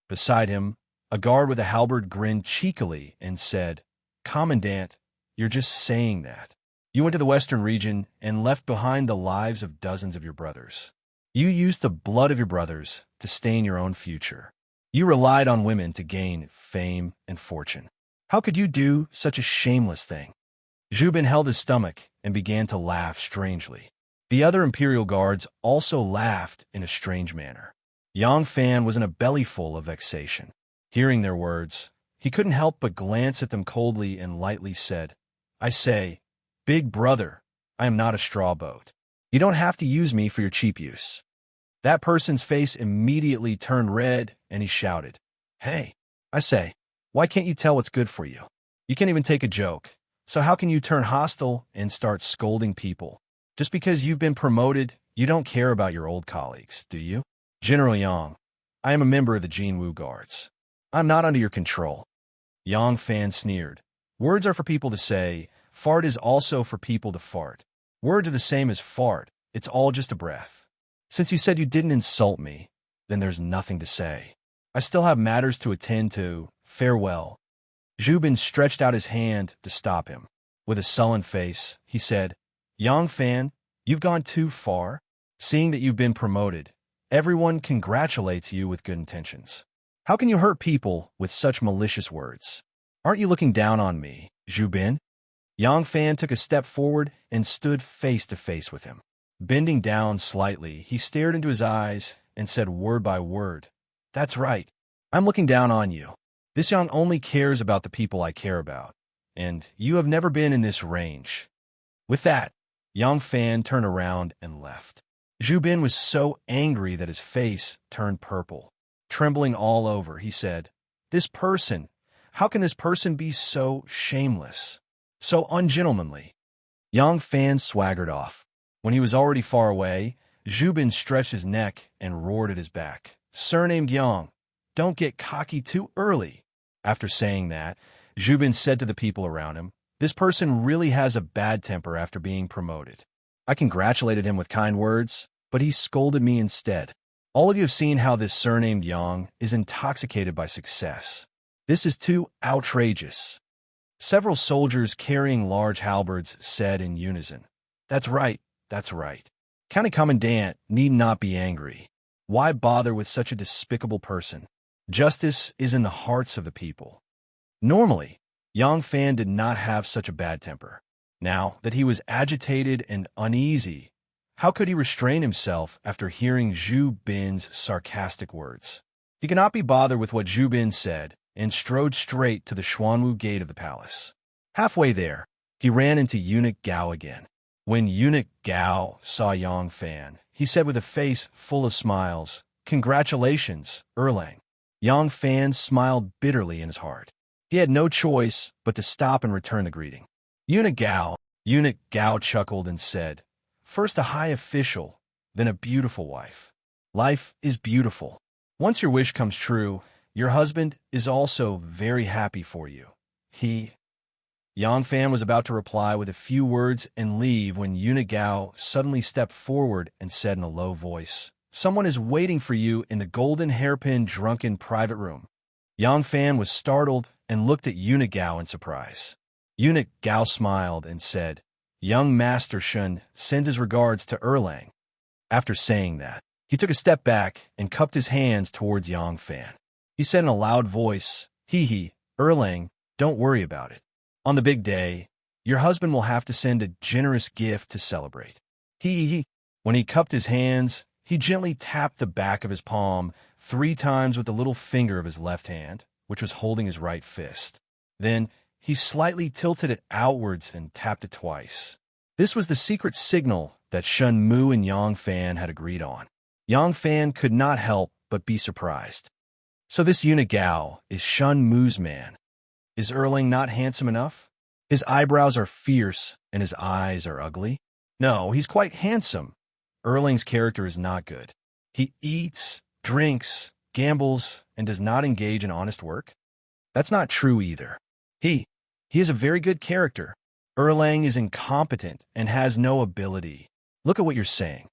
Beside him, a guard with a halberd grinned cheekily and said, "Commandant, you're just saying that. You went to the western region and left behind the lives of dozens of your brothers. You used the blood of your brothers to stain your own future. You relied on women to gain fame and fortune. How could you do such a shameless thing?" Zhu Bin held his stomach and began to laugh strangely. The other Imperial guards also laughed in a strange manner. Yang Fan was in a bellyful of vexation. Hearing their words, he couldn't help but glance at them coldly and lightly said, "I say, big brother, I am not a straw boat. You don't have to use me for your cheap use." That person's face immediately turned red, and he shouted, "Hey, I say, why can't you tell what's good for you? You can't even take a joke. So how can you turn hostile and start scolding people? Just because you've been promoted, you don't care about your old colleagues, do you? General Yang, I am a member of the Jinwu Guards. I'm not under your control." Yang Fan sneered. "Words are for people to say. Fart is also for people to fart. Words are the same as fart. It's all just a breath. Since you said you didn't insult me, then there's nothing to say. I still have matters to attend to. Farewell." Zhu Bin stretched out his hand to stop him. With a sullen face, he said, "Yang Fan, you've gone too far. Seeing that you've been promoted, everyone congratulates you with good intentions. How can you hurt people with such malicious words? Aren't you looking down on me, Zhu Bin?" Yang Fan took a step forward and stood face to face with him. Bending down slightly, he stared into his eyes and said word by word, "That's right. I'm looking down on you. This Yang only cares about the people I care about, and you have never been in this range." With that, Yang Fan turned around and left. Zhu Bin was so angry that his face turned purple. Trembling all over, he said, how can this person be so shameless, so ungentlemanly?" Yang Fan swaggered off. When he was already far away, Zhu Bin stretched his neck and roared at his back, "Surnamed Yang, don't get cocky too early." After saying that, Zhu Bin said to the people around him, "This person really has a bad temper after being promoted. I congratulated him with kind words, but he scolded me instead. All of you have seen how this surnamed Yang is intoxicated by success. This is too outrageous." Several soldiers carrying large halberds said in unison, "That's right, that's right. County Commandant need not be angry. Why bother with such a despicable person? Justice is in the hearts of the people." Normally, Yang Fan did not have such a bad temper. Now that he was agitated and uneasy, How could he restrain himself after hearing Zhu Bin's sarcastic words? He could not be bothered with what Zhu Bin said and strode straight to the Xuanwu gate of the palace. Halfway there, he ran into Eunuch Gao again. When Eunuch Gao saw Yang Fan, he said with a face full of smiles, "Congratulations, Erlang." Yang Fan smiled bitterly in his heart. He had no choice but to stop and return the greeting. Eunuch Gao chuckled and said, "First a high official, then a beautiful wife. Life is beautiful. Once your wish comes true, your husband is also very happy for you. Yang Fan was about to reply with a few words and leave when Eunuch Gao suddenly stepped forward and said in a low voice, "Someone is waiting for you in the golden hairpin Drunken private room." Yang Fan was startled and looked at Eunuch Gao in surprise. Eunuch Gao smiled and said, "Young Master Shun sends his regards to Erlang." After saying that, he took a step back and cupped his hands towards Yang Fan. He said in a loud voice, Erlang, don't worry about it. On the big day, your husband will have to send a generous gift to celebrate. When he cupped his hands, he gently tapped the back of his palm 3 times with the little finger of his left hand, which was holding his right fist. Then he slightly tilted it outwards and tapped it twice. This was the secret signal that Shun Mu and Yang Fan had agreed on. Yang Fan could not help but be surprised. So this Eunuch Gao is Shun Mu's man. Is Erlang not handsome enough? His eyebrows are fierce and his eyes are ugly. No, he's quite handsome. Erlang's character is not good. He eats, drinks, gambles, and does not engage in honest work. That's not true either. He is a very good character. Erlang is incompetent and has no ability. Look at what you're saying.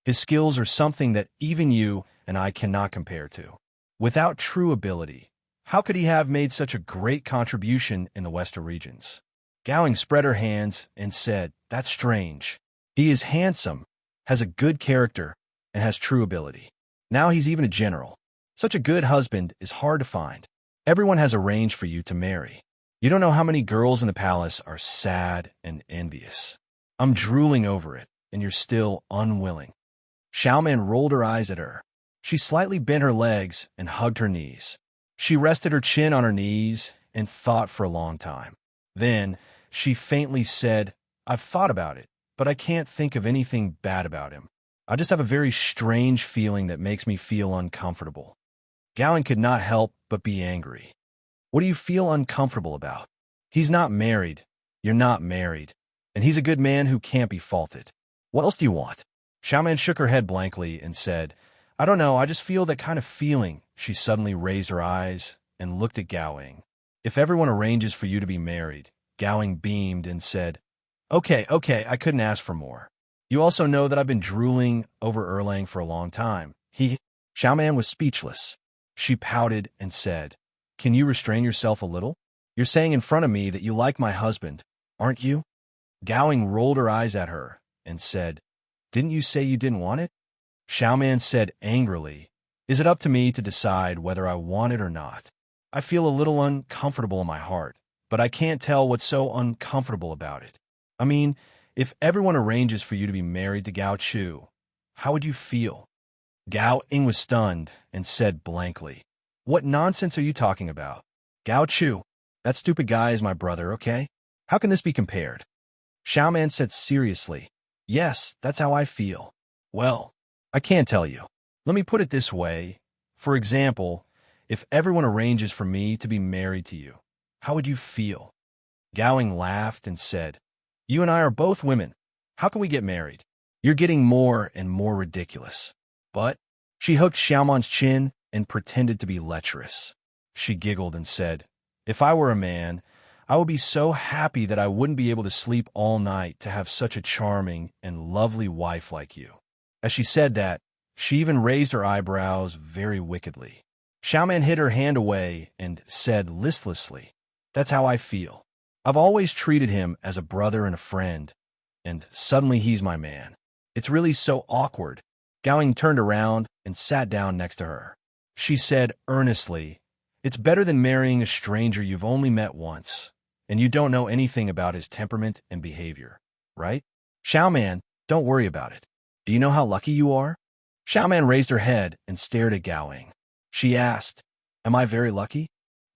His skills are something that even you and I cannot compare to. Without true ability, how could he have made such a great contribution in the Western regions? Gowing spread her hands and said, "That's strange. He is handsome, has a good character, and has true ability. Now he's even a general. Such a good husband is hard to find. Everyone has arranged for you to marry. You don't know how many girls in the palace are sad and envious. I'm drooling over it, and you're still unwilling." Xiaoman rolled her eyes at her. She slightly bent her legs and hugged her knees. She rested her chin on her knees and thought for a long time. Then she faintly said, "I've thought about it, but I can't think of anything bad about him. I just have a very strange feeling that makes me feel uncomfortable." Gowing could not help but be angry. "What do you feel uncomfortable about? He's not married, you're not married, and he's a good man who can't be faulted. What else do you want?" Xiaoman shook her head blankly and said, "I don't know, I just feel that kind of feeling." She suddenly raised her eyes and looked at Gowing. "If everyone arranges for you to be married," Gowing beamed and said, Okay, I couldn't ask for more. You also know that I've been drooling over Erlang for a long time." Xiaoman was speechless. She pouted and said, "Can you restrain yourself a little? You're saying in front of me that you like my husband, aren't you?" Gowing rolled her eyes at her and said, "Didn't you say you didn't want it?" Xiaoman said angrily, "Is it up to me to decide whether I want it or not? I feel a little uncomfortable in my heart, but I can't tell what's so uncomfortable about it. I mean, if everyone arranges for you to be married to Gao Chu, how would you feel?" Gao Ying was stunned and said blankly, "What nonsense are you talking about? Gao Chu, that stupid guy is my brother, okay? How can this be compared?" Xiaoman said seriously, "Yes, that's how I feel." "Well, I can't tell you. Let me put it this way. For example, if everyone arranges for me to be married to you, how would you feel?" Gowing laughed and said, "You and I are both women. How can we get married? You're getting more and more ridiculous." But she hooked Xiaoman's chin and pretended to be lecherous. She giggled and said, "If I were a man, I would be so happy that I wouldn't be able to sleep all night to have such a charming and lovely wife like you." As she said that, she even raised her eyebrows very wickedly. Xiaoman hid her hand away and said listlessly, "That's how I feel. I've always treated him as a brother and a friend, and suddenly he's my man. It's really so awkward." Gowing turned around and sat down next to her. She said earnestly, "It's better than marrying a stranger you've only met once, and you don't know anything about his temperament and behavior, right? Xiaoman, don't worry about it. Do you know how lucky you are? Xiaoman raised her head and stared at Gowing. She asked, Am I very lucky?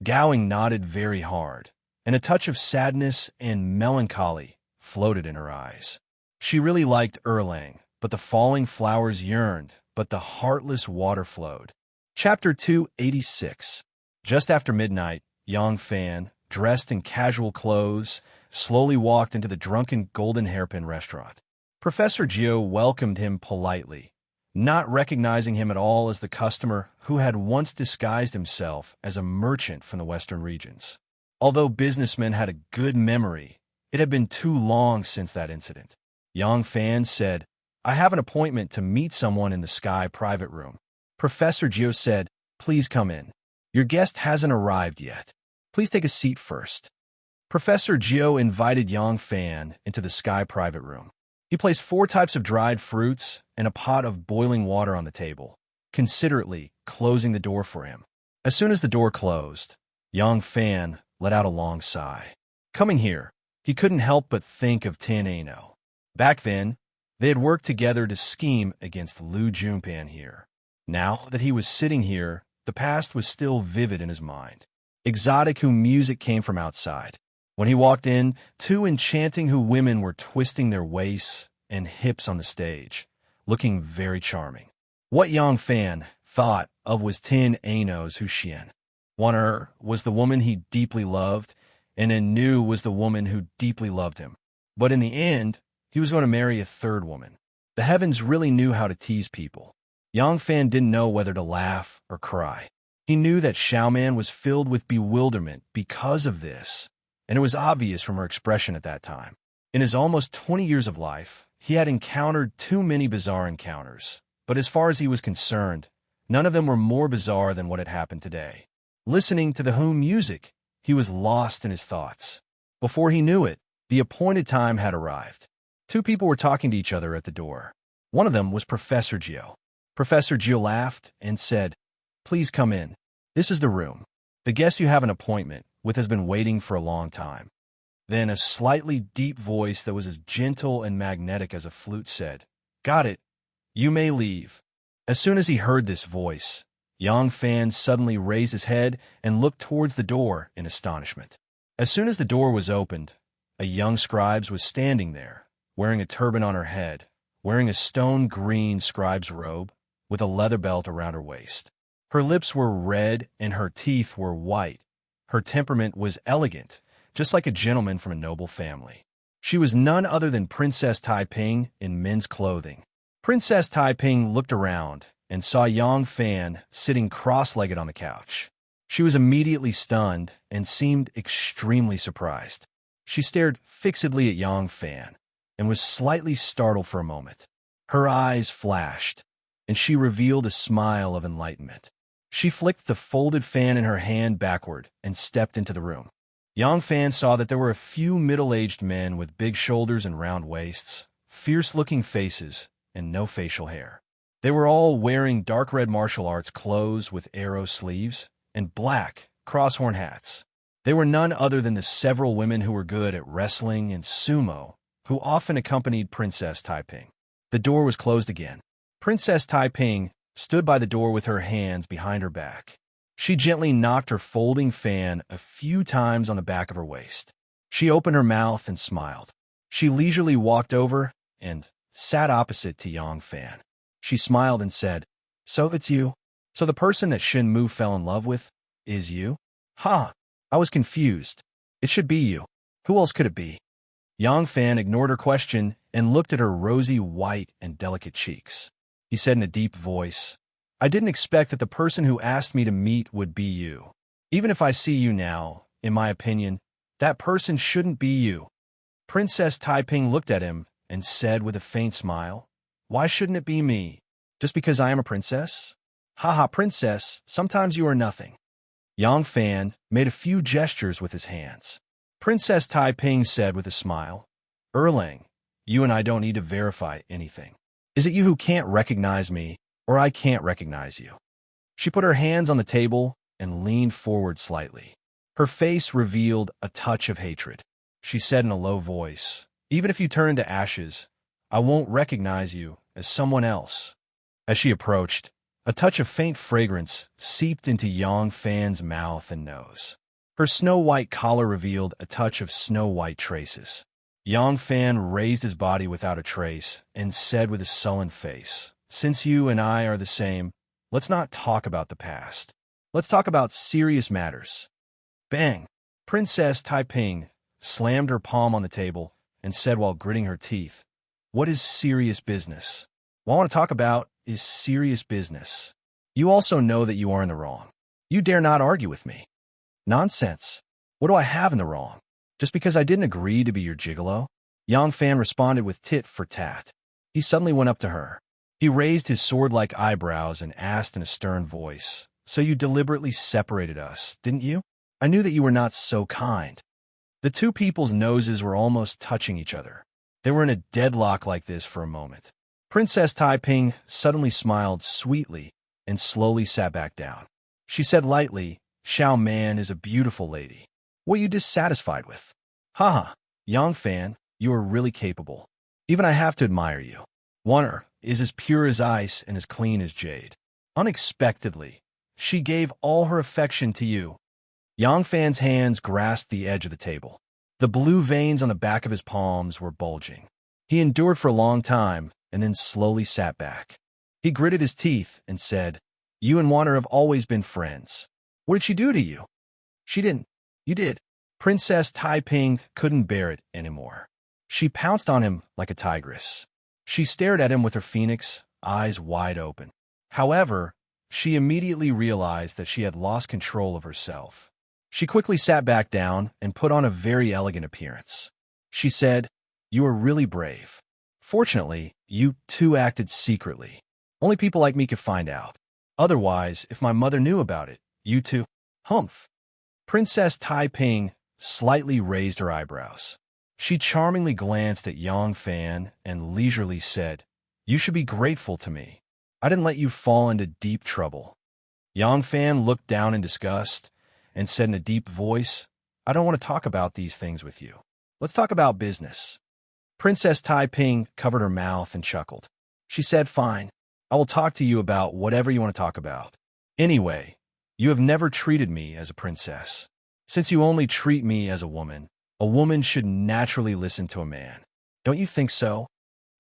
Gowing nodded very hard, and a touch of sadness and melancholy floated in her eyes. She really liked Erlang, but the falling flowers yearned, but the heartless water flowed. Chapter 286. Just after midnight, Yang Fan, dressed in casual clothes, slowly walked into the Drunken Golden Hairpin restaurant. Professor Gio welcomed him politely, not recognizing him at all as the customer who had once disguised himself as a merchant from the western regions. Although businessmen had a good memory, it had been too long since that incident. Yang Fan said, I have an appointment to meet someone in the Sky private room. Professor Gio said, Please come in. Your guest hasn't arrived yet. Please take a seat first. Professor Gio invited Yang Fan into the Sky private room. He placed 4 types of dried fruits and a pot of boiling water on the table, considerately closing the door for him. As soon as the door closed, Yang Fan let out a long sigh. Coming here, he couldn't help but think of Tin Ano. Back then, they had worked together to scheme against Lu Junpan here. Now that he was sitting here, the past was still vivid in his mind. Exotic who music came from outside. When he walked in, 2 enchanting who women were twisting their waists and hips on the stage, looking very charming. What Yang Fan thought of was Tin Ano's Huxian. One was the woman he deeply loved, and Anu was the woman who deeply loved him. But in the end, he was going to marry a 3rd woman. The heavens really knew how to tease people. Yang Fan didn't know whether to laugh or cry. He knew that Xiaoman was filled with bewilderment because of this, and it was obvious from her expression at that time. In his almost 20 years of life, he had encountered too many bizarre encounters, but as far as he was concerned, none of them were more bizarre than what had happened today. Listening to the Who music, he was lost in his thoughts. Before he knew it, the appointed time had arrived. 2 people were talking to each other at the door. One of them was Professor Gio. Professor Gio laughed and said, Please come in. This is the room. The guest you have an appointment with has been waiting for a long time. Then a slightly deep voice that was as gentle and magnetic as a flute said, Got it. You may leave. As soon as he heard this voice, Yang Fan suddenly raised his head and looked towards the door in astonishment. As soon as the door was opened, a young scribe was standing there, wearing a turban on her head, wearing a stone-green scribe's robe, with a leather belt around her waist. Her lips were red and her teeth were white. Her temperament was elegant, just like a gentleman from a noble family. She was none other than Princess Taiping in men's clothing. Princess Taiping looked around and saw Yang Fan sitting cross-legged on the couch. She was immediately stunned and seemed extremely surprised. She stared fixedly at Yang Fan and was slightly startled for a moment. Her eyes flashed, and she revealed a smile of enlightenment. She flicked the folded fan in her hand backward and stepped into the room. Yang Fan saw that there were a few middle-aged men with big shoulders and round waists, fierce-looking faces, and no facial hair. They were all wearing dark red martial arts clothes with arrow sleeves and black crosshorn hats. They were none other than the several women who were good at wrestling and sumo, who often accompanied Princess Taiping. The door was closed again. Princess Taiping stood by the door with her hands behind her back. She gently knocked her folding fan a few times on the back of her waist. She opened her mouth and smiled. She leisurely walked over and sat opposite to Yang Fan. She smiled and said, So it's you? So the person that Shin Mu fell in love with is you? Ha! I was confused. It should be you. Who else could it be? Yang Fan ignored her question and looked at her rosy white and delicate cheeks. He said in a deep voice, I didn't expect that the person who asked me to meet would be you. Even if I see you now, in my opinion, that person shouldn't be you. Princess Taiping looked at him and said with a faint smile, Why shouldn't it be me? Just because I am a princess? Haha, princess, sometimes you are nothing. Yang Fan made a few gestures with his hands. Princess Taiping said with a smile, Erlang, you and I don't need to verify anything. Is it you who can't recognize me, or I can't recognize you? She put her hands on the table and leaned forward slightly. Her face revealed a touch of hatred. She said in a low voice, Even if you turn into ashes, I won't recognize you as someone else. As she approached, a touch of faint fragrance seeped into Yang Fan's mouth and nose. Her snow-white collar revealed a touch of snow-white traces. Yang Fan raised his body without a trace and said with a sullen face, "Since you and I are the same, let's not talk about the past. Let's talk about serious matters." Bang! Princess Taiping slammed her palm on the table and said while gritting her teeth, "What is serious business? What I want to talk about is serious business. You also know that you are in the wrong. You dare not argue with me." "Nonsense. What do I have in the wrong? Just because I didn't agree to be your gigolo?" Yang Fan responded with tit for tat. He suddenly went up to her. He raised his sword-like eyebrows and asked in a stern voice, "So you deliberately separated us, didn't you? I knew that you were not so kind." The two people's noses were almost touching each other. They were in a deadlock like this for a moment. Princess Taiping suddenly smiled sweetly and slowly sat back down. She said lightly, "Xiao Man is a beautiful lady. What are you dissatisfied with?" "Haha, Yang Fan, you are really capable. Even I have to admire you. Wonder is as pure as ice and as clean as jade." Unexpectedly, she gave all her affection to you. Yang Fan's hands grasped the edge of the table. The blue veins on the back of his palms were bulging. He endured for a long time and then slowly sat back. He gritted his teeth and said, "You and Water have always been friends. What did she do to you?" "She didn't. You did." Princess Taiping couldn't bear it anymore. She pounced on him like a tigress. She stared at him with her phoenix eyes wide open. However, she immediately realized that she had lost control of herself. She quickly sat back down and put on a very elegant appearance. She said, "You are really brave. Fortunately, you two acted secretly. Only people like me could find out. Otherwise, if my mother knew about it, you two..." "Humph." Princess Taiping slightly raised her eyebrows. She charmingly glanced at Yang Fan and leisurely said, "You should be grateful to me. I didn't let you fall into deep trouble." Yang Fan looked down in disgust and said in a deep voice, "I don't want to talk about these things with you. Let's talk about business." Princess Taiping covered her mouth and chuckled. She said, "Fine, I will talk to you about whatever you want to talk about. Anyway, you have never treated me as a princess. Since you only treat me as a woman should naturally listen to a man. Don't you think so?"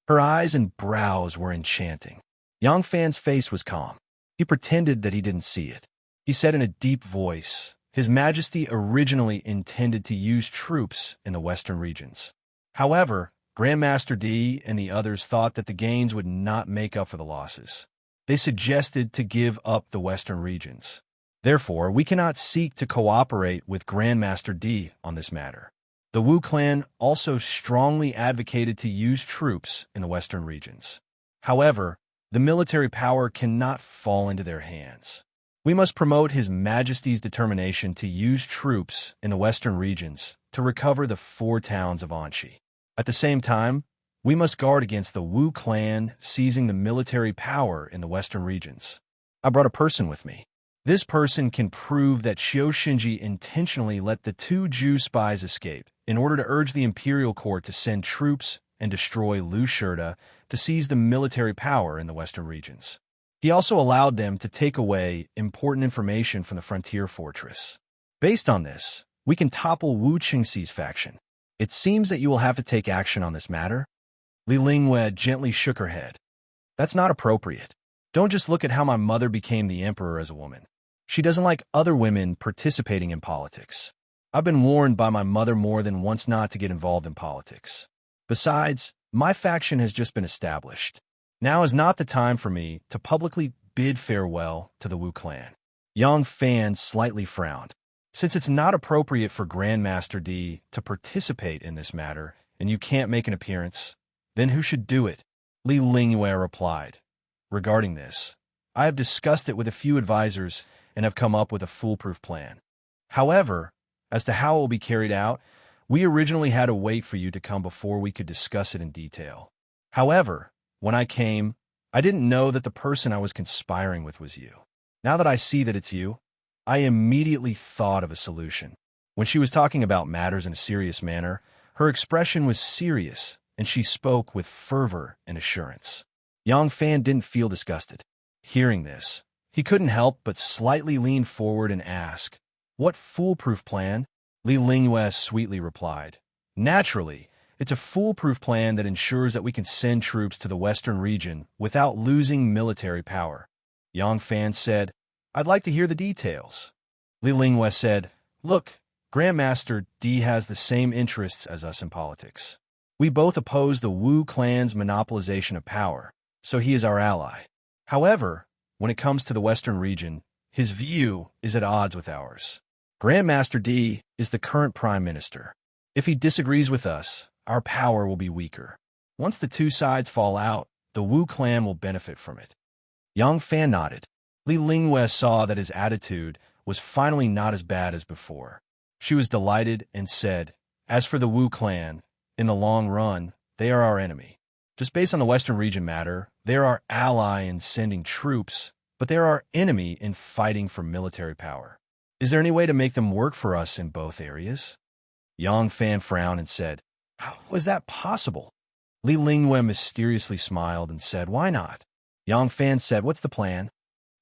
Her eyes and brows were enchanting. Yang Fan's face was calm. He pretended that he didn't see it. He said in a deep voice, "His Majesty originally intended to use troops in the western regions. However, Grandmaster D and the others thought that the gains would not make up for the losses. They suggested to give up the western regions. Therefore, we cannot seek to cooperate with Grandmaster D on this matter. The Wu clan also strongly advocated to use troops in the western regions. However, the military power cannot fall into their hands. We must promote His Majesty's determination to use troops in the western regions to recover the 4 towns of Anxi. At the same time, we must guard against the Wu clan seizing the military power in the western regions. I brought a person with me. This person can prove that Xiao Shinji intentionally let the 2 Jew spies escape in order to urge the imperial court to send troops and destroy Lu Shirda to seize the military power in the western regions. He also allowed them to take away important information from the frontier fortress. Based on this, we can topple Wu Qingxi's faction. It seems that you will have to take action on this matter." Li Lingwei gently shook her head. "That's not appropriate. Don't just look at how my mother became the emperor as a woman. She doesn't like other women participating in politics. I've been warned by my mother more than once not to get involved in politics. Besides, my faction has just been established. Now is not the time for me to publicly bid farewell to the Wu clan." Yang Fan slightly frowned. "Since it's not appropriate for Grandmaster D to participate in this matter, and you can't make an appearance, then who should do it?" Li Lingwei replied. "Regarding this, I have discussed it with a few advisors and have come up with a foolproof plan. However, as to how it will be carried out, we originally had to wait for you to come before we could discuss it in detail. However, when I came, I didn't know that the person I was conspiring with was you. Now that I see that it's you, I immediately thought of a solution." When she was talking about matters in a serious manner, her expression was serious, and she spoke with fervor and assurance. Yang Fan didn't feel disgusted. Hearing this, he couldn't help but slightly lean forward and ask, "What foolproof plan?" Li Lingyue sweetly replied, "Naturally, it's a foolproof plan that ensures that we can send troops to the western region without losing military power." Yang Fan said, "I'd like to hear the details." Li Lingyue said, "Look, Grandmaster D has the same interests as us in politics. We both oppose the Wu clan's monopolization of power, so he is our ally. However, when it comes to the western region, his view is at odds with ours. Grandmaster D is the current prime minister. If he disagrees with us, our power will be weaker. Once the two sides fall out, the Wu clan will benefit from it." Yang Fan nodded. Li Lingyue saw that his attitude was finally not as bad as before. She was delighted and said, "As for the Wu clan, in the long run, they are our enemy. Just based on the western region matter, they are our ally in sending troops, but they are our enemy in fighting for military power. Is there any way to make them work for us in both areas?" Yang Fan frowned and said, "How is that possible?" Li Lingyue mysteriously smiled and said, "Why not?" Yang Fan said, "What's the plan?"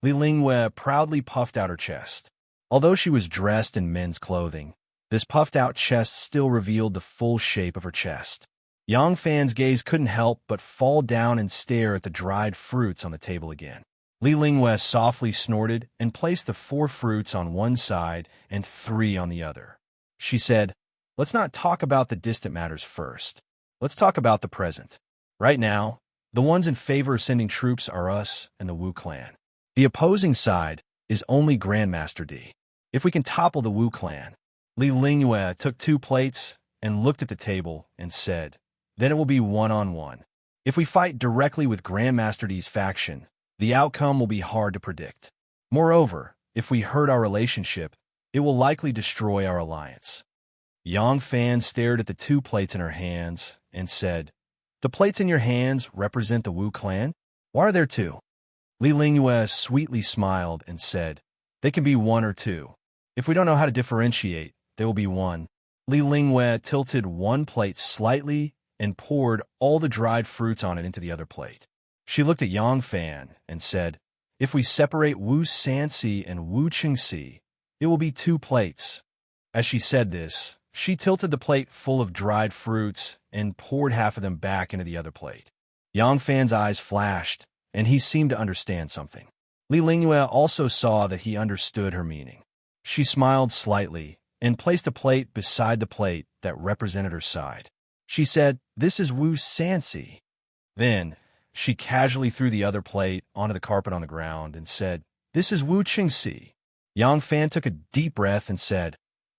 Li Lingyue proudly puffed out her chest. Although she was dressed in men's clothing, this puffed-out chest still revealed the full shape of her chest. Yang Fan's gaze couldn't help but fall down and stare at the dried fruits on the table again. Li Lingyue softly snorted and placed the 4 fruits on one side and 3 on the other. She said, "Let's not talk about the distant matters first. Let's talk about the present. Right now, the ones in favor of sending troops are us and the Wu clan. The opposing side is only Grandmaster D. If we can topple the Wu clan..." Li Lingyue took 2 plates and looked at the table and said, "Then it will be 1-on-1. If we fight directly with Grandmaster D's faction, the outcome will be hard to predict. Moreover, if we hurt our relationship, it will likely destroy our alliance." Yang Fan stared at the 2 plates in her hands and said, "The plates in your hands represent the Wu clan? Why are there 2? Li Lingyue sweetly smiled and said, "They can be 1 or 2. If we don't know how to differentiate, they will be 1. Li Lingyue tilted 1 plate slightly and poured all the dried fruits on it into the other plate. She looked at Yang Fan and said, "If we separate Wu Sanxi and Wu Qingxi, it will be 2 plates." As she said this, she tilted the plate full of dried fruits and poured half of them back into the other plate. Yang Fan's eyes flashed, and he seemed to understand something. Li Lingyue also saw that he understood her meaning. She smiled slightly and placed a plate beside the plate that represented her side. She said, "This is Wu Sanxi." Then, she casually threw the other plate onto the carpet on the ground and said, "This is Wu Qingxi." Yang Fan took a deep breath and said,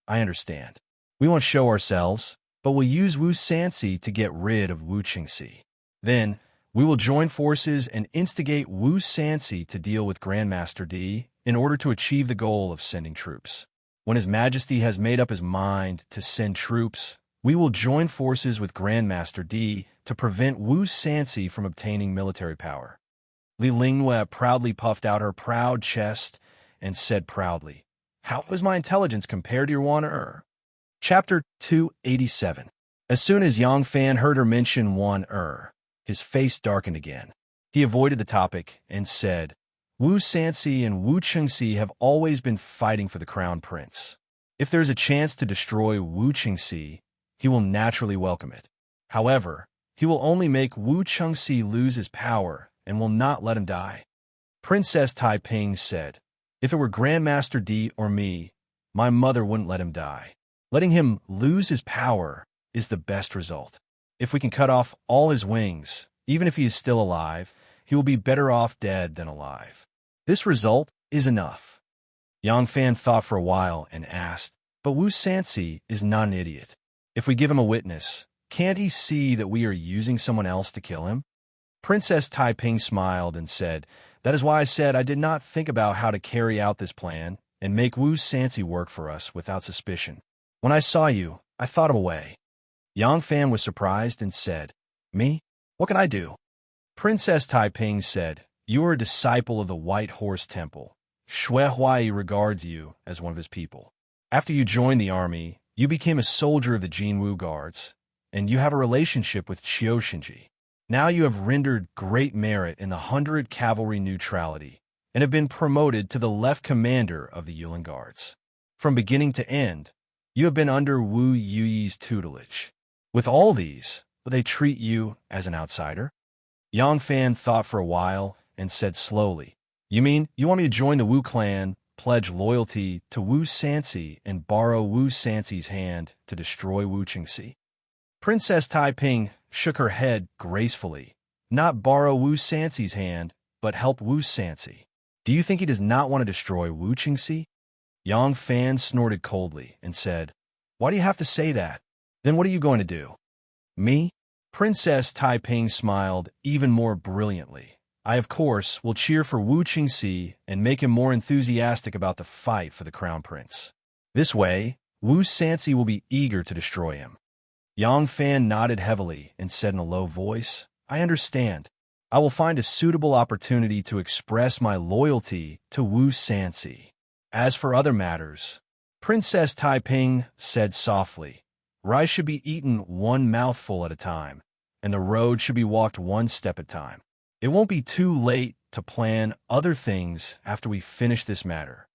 "I understand. We won't show ourselves, but we'll use Wu Sanxi to get rid of Wu Qingxi. Then, we will join forces and instigate Wu Sanxi to deal with Grandmaster D in order to achieve the goal of sending troops. When His Majesty has made up his mind to send troops, we will join forces with Grandmaster D to prevent Wu Sanxi from obtaining military power." Li Lingyue proudly puffed out her proud chest and said proudly, "How is my intelligence compared to your one-er?" Chapter 287. As soon as Yang Fan heard her mention one-er, his face darkened again. He avoided the topic and said, "Wu Sanxi and Wu Qingxi have always been fighting for the crown prince. If there is a chance to destroy Wu Qingxi, he will naturally welcome it. However, he will only make Wu Qingxi lose his power and will not let him die." Princess Taiping said, "If it were Grandmaster D or me, my mother wouldn't let him die. Letting him lose his power is the best result. If we can cut off all his wings, even if he is still alive, he will be better off dead than alive. This result is enough." Yang Fan thought for a while and asked, "But Wu Sanxi is not an idiot. If we give him a witness, can't he see that we are using someone else to kill him?" Princess Taiping smiled and said, "That is why I said I did not think about how to carry out this plan and make Wu Sanxi work for us without suspicion. When I saw you, I thought of a way." Yang Fan was surprised and said, "Me? What can I do?" Princess Taiping said, "You are a disciple of the White Horse Temple. Shui Huai regards you as one of his people. After you joined the army, you became a soldier of the Jinwu Guards, and you have a relationship with Qiu Shinji. Now you have rendered great merit in the 100 Cavalry Neutrality and have been promoted to the Left Commander of the Yulin Guards. From beginning to end, you have been under Wu Yuyi's tutelage. With all these, will they treat you as an outsider? Yang Fan thought for a while and said slowly, "You mean you want me to join the Wu clan, pledge loyalty to Wu Sanxi, and borrow Wu Sanxi's hand to destroy Wu Qingxi?" Princess Taiping shook her head gracefully. "Not borrow Wu Sanxi's hand, but help Wu Sanxi. Do you think he does not want to destroy Wu Qingxi?" Yang Fan snorted coldly and said, "Why do you have to say that? Then what are you going to do?" "Me?" Princess Taiping smiled even more brilliantly. "I, of course, will cheer for Wu Qingxi and make him more enthusiastic about the fight for the crown prince. This way, Wu Sanxi will be eager to destroy him." Yang Fan nodded heavily and said in a low voice, "I understand. I will find a suitable opportunity to express my loyalty to Wu Sanxi. As for other matters," Princess Taiping said softly, "rice should be eaten one mouthful at a time, and the road should be walked one step at a time. It won't be too late to plan other things after we finish this matter."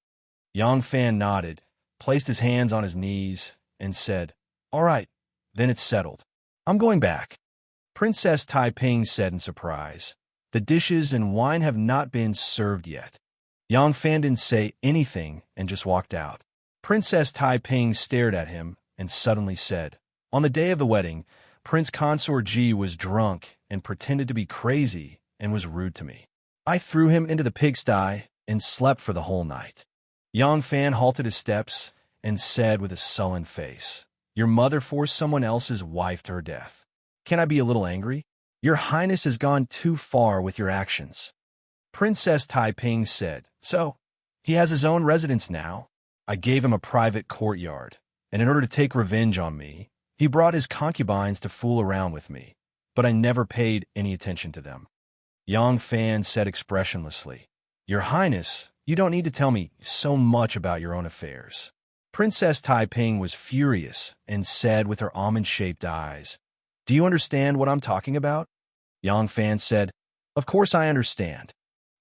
Yang Fan nodded, placed his hands on his knees, and said, "All right, then it's settled. I'm going back." Princess Taiping said in surprise, "The dishes and wine have not been served yet." Yang Fan didn't say anything and just walked out. Princess Taiping stared at him and suddenly said, "On the day of the wedding, Prince Consort Ji was drunk and pretended to be crazy and was rude to me. I threw him into the pigsty and slept for the whole night." Yang Fan halted his steps and said with a sullen face, "Your mother forced someone else's wife to her death. Can I be a little angry? Your Highness has gone too far with your actions." Princess Taiping said, "So, he has his own residence now. I gave him a private courtyard, and in order to take revenge on me, he brought his concubines to fool around with me, but I never paid any attention to them." Yang Fan said expressionlessly, "Your Highness, you don't need to tell me so much about your own affairs." Princess Taiping was furious and said with her almond-shaped eyes, "Do you understand what I'm talking about?" Yang Fan said, "Of course I understand."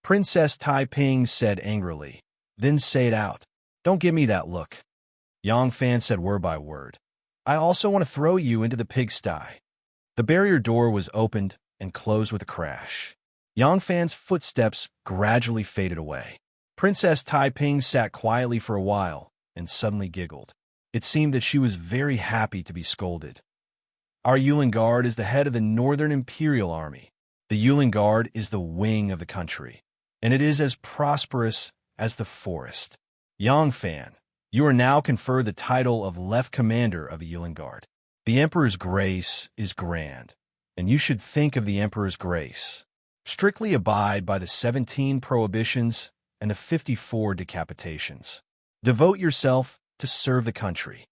Princess Taiping said angrily, "Then say it out. Don't give me that look." Yang Fan said word by word, "I also want to throw you into the pigsty." The barrier door was opened and closed with a crash. Yang Fan's footsteps gradually faded away. Princess Taiping sat quietly for a while and suddenly giggled. It seemed that she was very happy to be scolded. "Our Yulin Guard is the head of the Northern Imperial Army. The Yulin Guard is the wing of the country, and it is as prosperous as the forest. Yang Fan, you are now conferred the title of Left Commander of the Yulin Guard. The Emperor's grace is grand, and you should think of the Emperor's grace. Strictly abide by the 17 prohibitions and the 54 decapitations. Devote yourself to serve the country."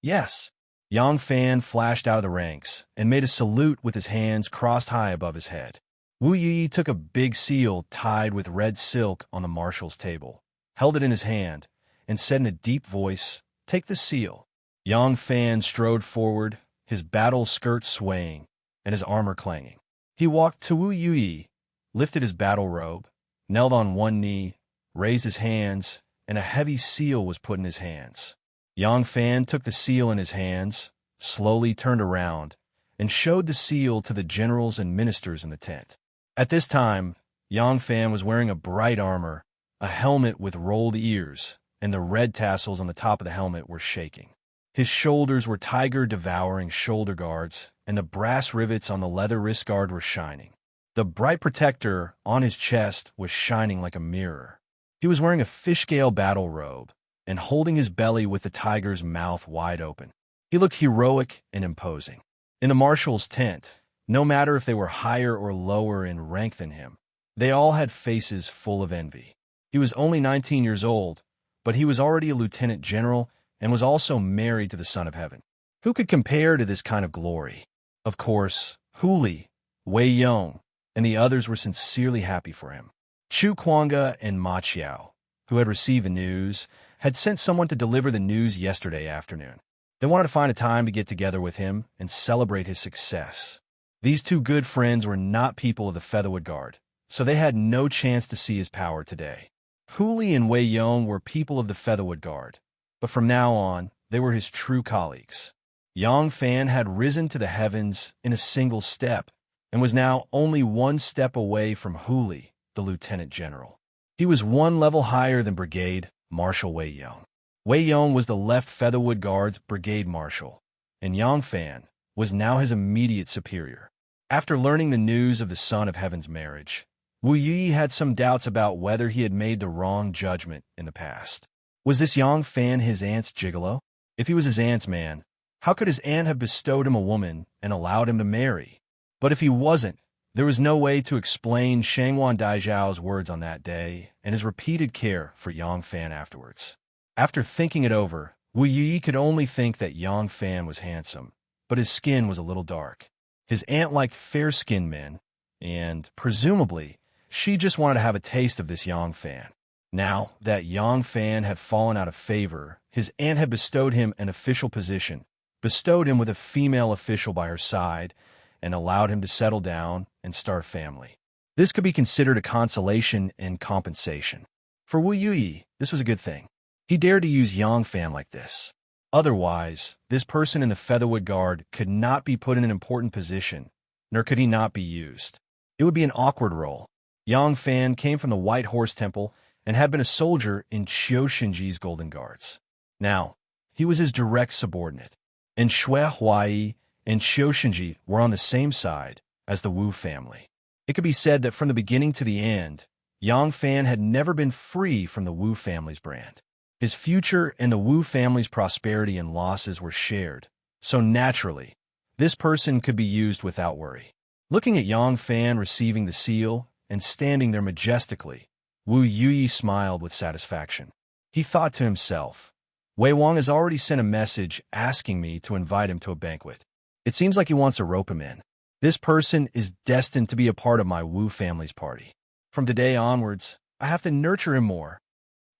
"Yes." Yang Fan flashed out of the ranks and made a salute with his hands crossed high above his head. Wu Yi took a big seal tied with red silk on the marshal's table, held it in his hand, and said in a deep voice, "Take the seal." Yang Fan strode forward, his battle skirt swaying and his armor clanging. He walked to Wu Yi, lifted his battle robe, knelt on one knee, raised his hands, and a heavy seal was put in his hands. Yang Fan took the seal in his hands, slowly turned around, and showed the seal to the generals and ministers in the tent. At this time, Yang Fan was wearing a bright armor, a helmet with rolled ears, and the red tassels on the top of the helmet were shaking. His shoulders were tiger-devouring shoulder guards, and the brass rivets on the leather wrist guard were shining. The bright protector on his chest was shining like a mirror. He was wearing a fish-scale battle robe, and holding his belly with the tiger's mouth wide open. He looked heroic and imposing. In the marshal's tent, no matter if they were higher or lower in rank than him, they all had faces full of envy. He was only 19 years old, but he was already a lieutenant general and was also married to the Son of Heaven. Who could compare to this kind of glory? Of course, Huli, Wei Yong, and the others were sincerely happy for him. Chu Kuanga and Ma Qiao, who had received the news, had sent someone to deliver the news yesterday afternoon. They wanted to find a time to get together with him and celebrate his success. These two good friends were not people of the Featherwood Guard, so they had no chance to see his power today. Huli and Wei Yong were people of the Featherwood Guard, but from now on, they were his true colleagues. Yang Fan had risen to the heavens in a single step, and was now only one step away from Huli, the lieutenant general. He was one level higher than Brigade Marshal Wei Yong. Wei Yong was the left Featherwood Guard's brigade marshal, and Yang Fan was now his immediate superior. After learning the news of the Son of Heaven's marriage, Wu Yi had some doubts about whether he had made the wrong judgment in the past. Was this Yang Fan his aunt's gigolo? If he was his aunt's man, how could his aunt have bestowed him a woman and allowed him to marry? But if he wasn't, there was no way to explain Shangwan Daijiao's words on that day and his repeated care for Yang Fan afterwards. After thinking it over, Wu Yi could only think that Yang Fan was handsome, but his skin was a little dark. His aunt liked fair-skinned men, and, presumably, she just wanted to have a taste of this Yang Fan. Now that Yang Fan had fallen out of favor, his aunt had bestowed him an official position, bestowed him with a female official by her side, and allowed him to settle down and start a family. This could be considered a consolation and compensation. For Wu Yi, this was a good thing. He dared to use Yang Fan like this. Otherwise, this person in the Featherwood Guard could not be put in an important position, nor could he not be used. It would be an awkward role. Yang Fan came from the White Horse Temple and had been a soldier in Qiu Shinji's Golden Guards. Now, he was his direct subordinate, and Shui Huai and Qiu Shinji were on the same side as the Wu family. It could be said that from the beginning to the end, Yang Fan had never been free from the Wu family's brand. His future and the Wu family's prosperity and losses were shared, so naturally, this person could be used without worry. Looking at Yang Fan receiving the seal and standing there majestically, Wu Yi smiled with satisfaction. He thought to himself, Wei Wang has already sent a message asking me to invite him to a banquet. It seems like he wants to rope him in. This person is destined to be a part of my Wu family's party. From today onwards, I have to nurture him more.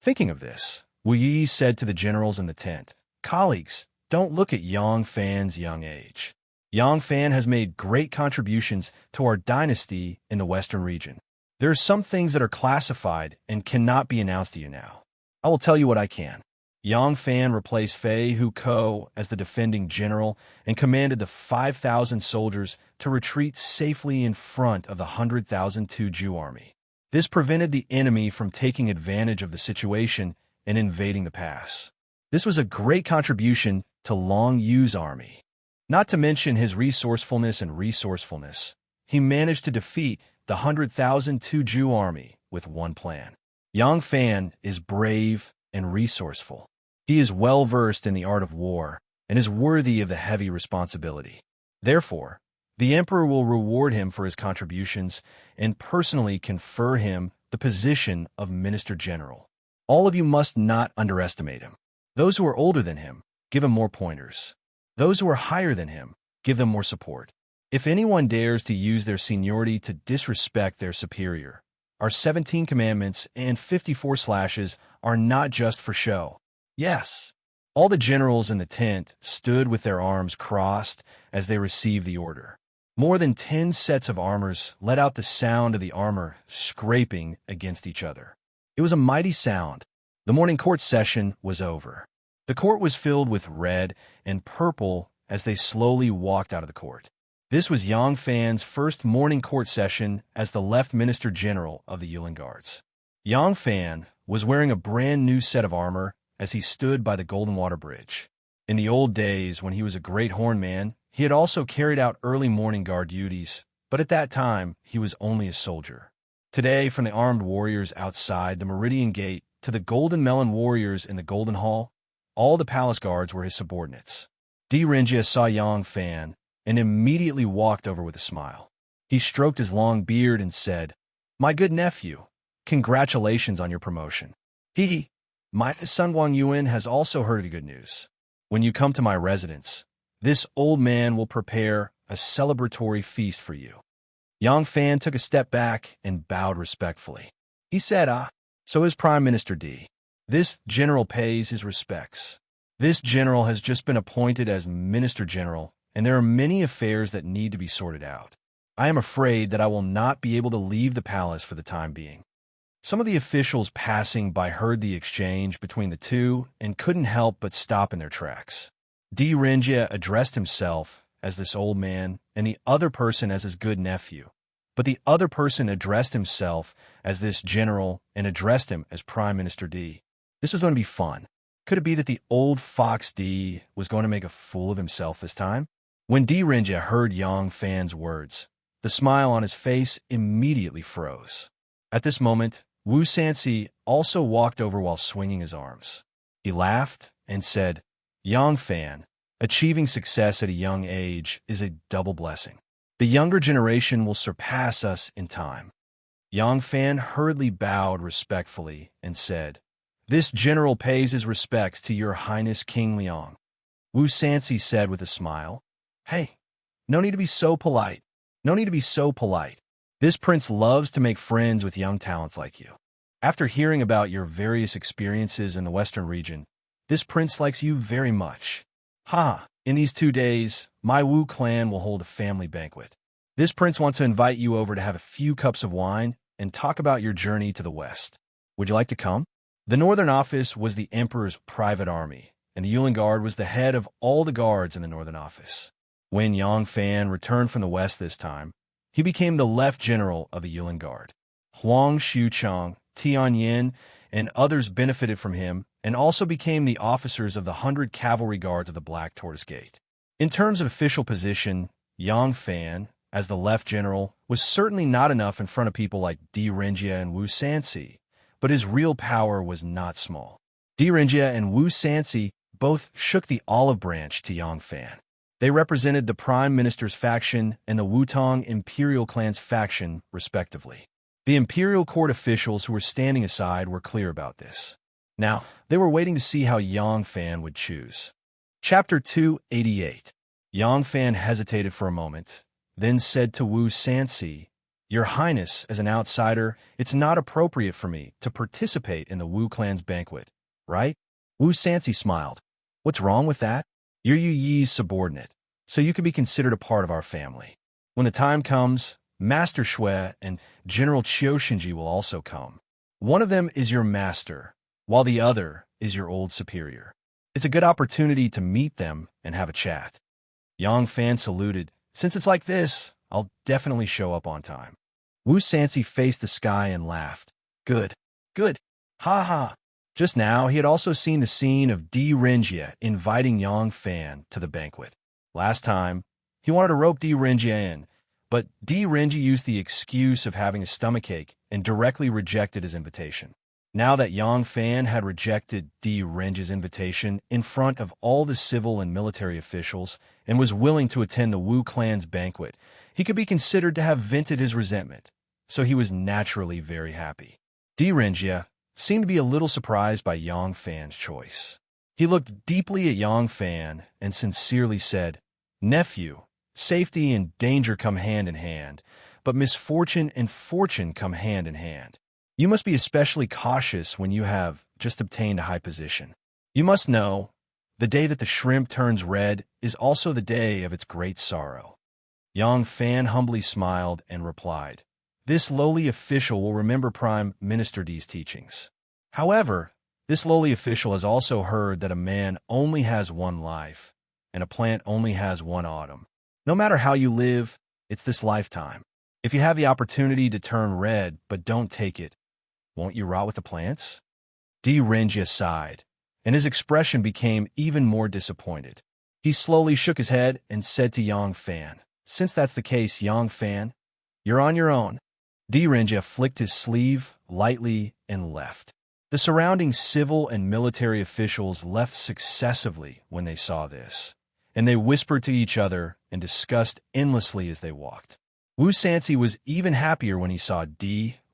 Thinking of this, Wu Yi said to the generals in the tent, Colleagues, don't look at Yang Fan's young age. Yang Fan has made great contributions to our dynasty in the Western region. There are some things that are classified and cannot be announced to you now. I will tell you what I can. Yang Fan replaced Fei Hukou as the defending general and commanded the 5,000 soldiers to retreat safely in front of the 100,000 Tuju army. This prevented the enemy from taking advantage of the situation and invading the pass. This was a great contribution to Long Yu's army. Not to mention his resourcefulness, he managed to defeat the 100,000 Tuju army with one plan. Yang Fan is brave and resourceful. He is well-versed in the art of war and is worthy of the heavy responsibility. Therefore, the emperor will reward him for his contributions and personally confer him the position of Minister General. All of you must not underestimate him. Those who are older than him, give him more pointers. Those who are higher than him, give them more support. If anyone dares to use their seniority to disrespect their superior, our 17 commandments and 54 slashes are not just for show. Yes, all the generals in the tent stood with their arms crossed as they received the order. More than 10 sets of armors let out the sound of the armor scraping against each other. It was a mighty sound. The morning court session was over. The court was filled with red and purple as they slowly walked out of the court. This was Yang Fan's first morning court session as the left Minister General of the Yulin Guards. Yang Fan was wearing a brand new set of armor as he stood by the Golden Water Bridge. In the old days when he was a great horn man, he had also carried out early morning guard duties, but at that time he was only a soldier. Today, from the armed warriors outside the Meridian Gate to the Golden Melon warriors in the Golden Hall, all the palace guards were his subordinates. Di Renjia saw Yang Fan and immediately walked over with a smile. He stroked his long beard and said, My good nephew, congratulations on your promotion. My son Wang Yuan has also heard of the good news. When you come to my residence, this old man will prepare a celebratory feast for you. Yang Fan took a step back and bowed respectfully. He said, so is Prime Minister D. This general pays his respects. This general has just been appointed as Minister General and there are many affairs that need to be sorted out. I am afraid that I will not be able to leave the palace for the time being." Some of the officials passing by heard the exchange between the two and couldn't help but stop in their tracks. Ringia addressed himself as this old man and the other person as his good nephew. But the other person addressed himself as this general and addressed him as Prime Minister D. This was going to be fun. Could it be that the old fox D was going to make a fool of himself this time? When Ringia heard Yang Fan's words, the smile on his face immediately froze. At this moment, Wu Sansi also walked over while swinging his arms. He laughed and said, "Yang Fan, achieving success at a young age is a double blessing. The younger generation will surpass us in time." Yang Fan hurriedly bowed respectfully and said, "This general pays his respects to Your Highness King Liang." Wu Sansi said with a smile, "Hey, no need to be so polite. No need to be so polite. This prince loves to make friends with young talents like you. After hearing about your various experiences in the Western region, this prince likes you very much. In these 2 days, my Wu clan will hold a family banquet. This prince wants to invite you over to have a few cups of wine and talk about your journey to the West. Would you like to come?" The Northern Office was the emperor's private army, and the Yulin Guard was the head of all the guards in the Northern Office. When Yang Fan returned from the West this time, he became the left general of the Yulin Guard. Huang Xuchang, Tian Yin, and others benefited from him and also became the officers of the 100 Cavalry Guards of the Black Tortoise Gate. In terms of official position, Yang Fan, as the left general, was certainly not enough in front of people like Ringia and Wu Sansi, but his real power was not small. Ringia and Wu Sansi both shook the olive branch to Yang Fan. They represented the Prime Minister's faction and the Wutong Imperial Clan's faction, respectively. The Imperial Court officials who were standing aside were clear about this. Now, they were waiting to see how Yang Fan would choose. Chapter 288. Yang Fan hesitated for a moment, then said to Wu Sansi, "Your Highness, as an outsider, it's not appropriate for me to participate in the Wu clan's banquet, right?" Wu Sansi smiled. "What's wrong with that? You're Yu Yi's subordinate, so you could be considered a part of our family. When the time comes, Master Shui and General Qiu Shinji will also come. One of them is your master, while the other is your old superior. It's a good opportunity to meet them and have a chat." Yang Fan saluted. "Since it's like this, I'll definitely show up on time." Wu Sansi faced the sky and laughed. Good. Ha ha. Just now, he had also seen the scene of Ringia inviting Yang Fan to the banquet. Last time, he wanted to rope Ringia in, but Ringia used the excuse of having a stomachache and directly rejected his invitation. Now that Yang Fan had rejected Ringia's invitation in front of all the civil and military officials and was willing to attend the Wu clan's banquet, he could be considered to have vented his resentment, so he was naturally very happy. Ringia seemed to be a little surprised by Yang Fan's choice. He looked deeply at Yang Fan and sincerely said, "Nephew, safety and danger come hand in hand, but misfortune and fortune come hand in hand. You must be especially cautious when you have just obtained a high position. You must know, the day that the shrimp turns red is also the day of its great sorrow." Yang Fan humbly smiled and replied, "This lowly official will remember Prime Minister D's teachings. However, this lowly official has also heard that a man only has one life, and a plant only has one autumn. No matter how you live, it's this lifetime. If you have the opportunity to turn red but don't take it, won't you rot with the plants?" Ringia sighed, and his expression became even more disappointed. He slowly shook his head and said to Yang Fan, "Since that's the case, Yang Fan, you're on your own." Ringia flicked his sleeve lightly and left. The surrounding civil and military officials left successively when they saw this, and they whispered to each other and discussed endlessly as they walked. Wu Sansi was even happier when he saw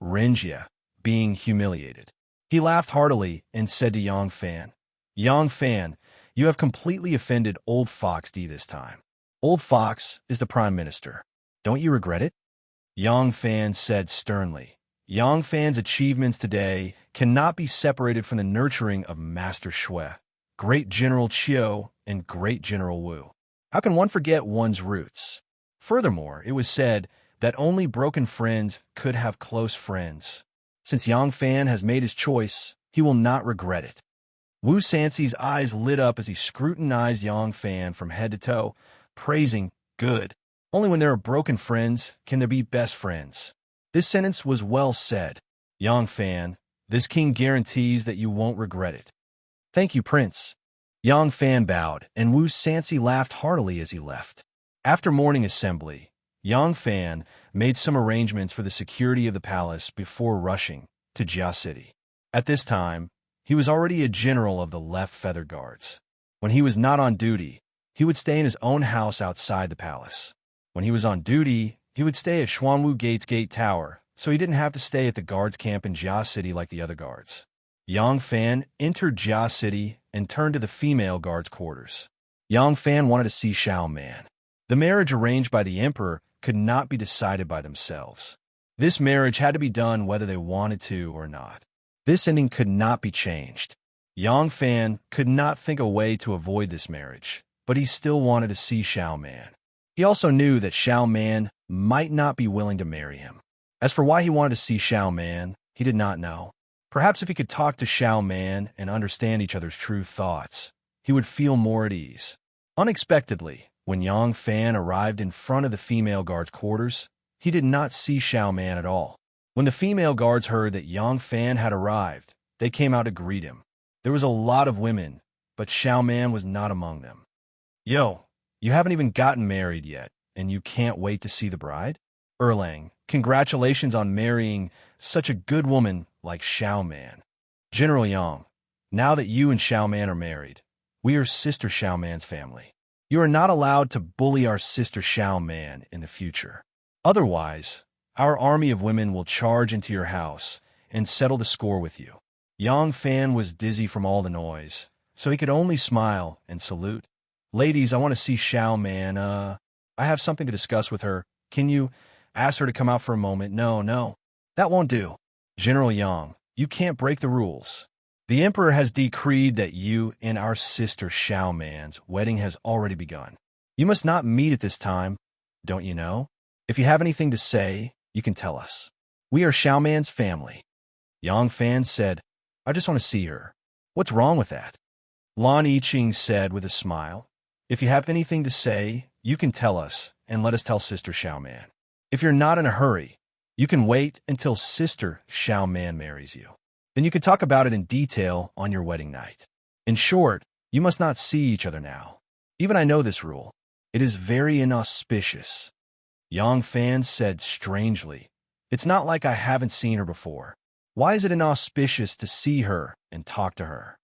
Ringia being humiliated. He laughed heartily and said to Yang Fan, "Yang Fan, you have completely offended Old Fox D this time. Old Fox is the Prime Minister. Don't you regret it?" Yang Fan said sternly, "Yang Fan's achievements today cannot be separated from the nurturing of Master Shui, Great General Qiu, and Great General Wu. How can one forget one's roots? Furthermore, it was said that only broken friends could have close friends. Since Yang Fan has made his choice, he will not regret it. Wu Sanxi's eyes lit up as he scrutinized Yang Fan from head to toe, praising, "Good. Only when there are broken friends can there be best friends." This sentence was well said. Yang Fan, this king guarantees that you won't regret it. Thank you, Prince. Yang Fan bowed, and Wu Sanxi laughed heartily as he left. After morning assembly, Yang Fan made some arrangements for the security of the palace before rushing to Jia City. At this time, he was already a general of the Left Feather Guards. When he was not on duty, he would stay in his own house outside the palace. When he was on duty, he would stay at Xuanwu Gate's Gate Tower, so he didn't have to stay at the guards' camp in Jia City like the other guards. Yang Fan entered Jia City and turned to the female guards' quarters. Yang Fan wanted to see Xiao Man. The marriage arranged by the emperor could not be decided by themselves. This marriage had to be done whether they wanted to or not. This ending could not be changed. Yang Fan could not think a way to avoid this marriage, but he still wanted to see Xiao Man. He also knew that Xiao Man might not be willing to marry him. As for why he wanted to see Xiao Man, he did not know. Perhaps if he could talk to Xiao Man and understand each other's true thoughts, he would feel more at ease. Unexpectedly, when Yang Fan arrived in front of the female guard's quarters, he did not see Xiao Man at all. When the female guards heard that Yang Fan had arrived, they came out to greet him. There was a lot of women, but Xiao Man was not among them. "Yo, you haven't even gotten married yet, and you can't wait to see the bride? Erlang, congratulations on marrying such a good woman like Xiao Man. General Yang, now that you and Xiao Man are married, we are Sister Xiao Man's family. You are not allowed to bully our Sister Xiao Man in the future. Otherwise, our army of women will charge into your house and settle the score with you." Yang Fan was dizzy from all the noise, so he could only smile and salute. "Ladies, I want to see Xiao Man. I have something to discuss with her. Can you ask her to come out for a moment?" No, that won't do. General Yang, you can't break the rules. The emperor has decreed that you and our sister Xiao Man's wedding has already begun. You must not meet at this time, don't you know? If you have anything to say, you can tell us. We are Xiao Man's family. Yang Fan said, "I just want to see her. What's wrong with that?" Lan Yiqing said with a smile, "If you have anything to say, you can tell us and let us tell Sister Xiao Man. If you're not in a hurry, you can wait until Sister Xiao Man marries you. Then you can talk about it in detail on your wedding night. In short, you must not see each other now. Even I know this rule. It is very inauspicious." Yang Fan said strangely, "It's not like I haven't seen her before. Why is it inauspicious to see her and talk to her?"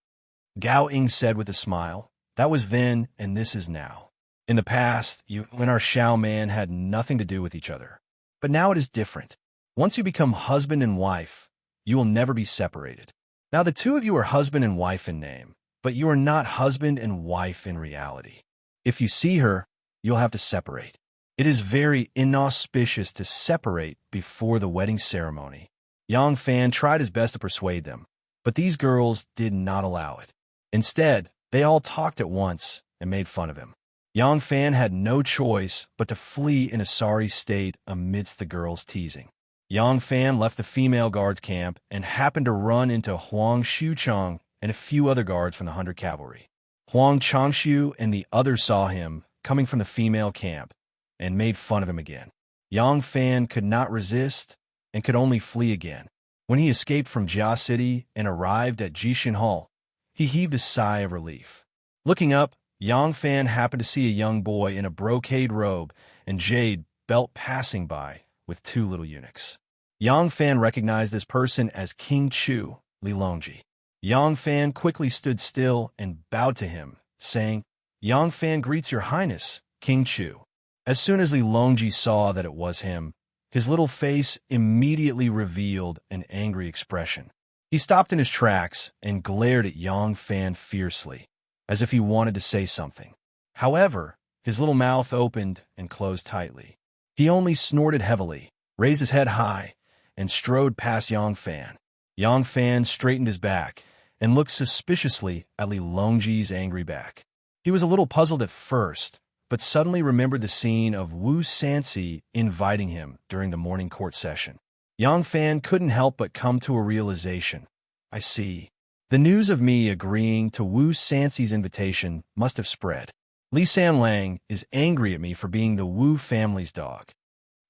Gao Ying said with a smile, "That was then and this is now. In the past, you and our Xiao Man had nothing to do with each other. But now it is different. Once you become husband and wife, you will never be separated. Now the two of you are husband and wife in name, but you are not husband and wife in reality. If you see her, you'll have to separate. It is very inauspicious to separate before the wedding ceremony." Yang Fan tried his best to persuade them, but these girls did not allow it. Instead, they all talked at once and made fun of him. Yang Fan had no choice but to flee in a sorry state amidst the girls' teasing. Yang Fan left the female guards' camp and happened to run into Huang Xuchang and a few other guards from the 100 Cavalry. Huang Changshu and the others saw him coming from the female camp and made fun of him again. Yang Fan could not resist and could only flee again. When he escaped from Jia City and arrived at Jishin Hall, he heaved a sigh of relief. Looking up, Yang Fan happened to see a young boy in a brocade robe and jade belt passing by with two little eunuchs. Yang Fan recognized this person as King Chu, Li Longji. Yang Fan quickly stood still and bowed to him, saying, "Yang Fan greets your highness, King Chu." As soon as Li Longji saw that it was him, his little face immediately revealed an angry expression. He stopped in his tracks and glared at Yang Fan fiercely, as if he wanted to say something. However, his little mouth opened and closed tightly. He only snorted heavily, raised his head high, and strode past Yang Fan. Yang Fan straightened his back and looked suspiciously at Li Longji's angry back. He was a little puzzled at first, but suddenly remembered the scene of Wu Sansi inviting him during the morning court session. Yang Fan couldn't help but come to a realization. I see. The news of me agreeing to Wu Sansi's invitation must have spread. Li Sanlang is angry at me for being the Wu family's dog.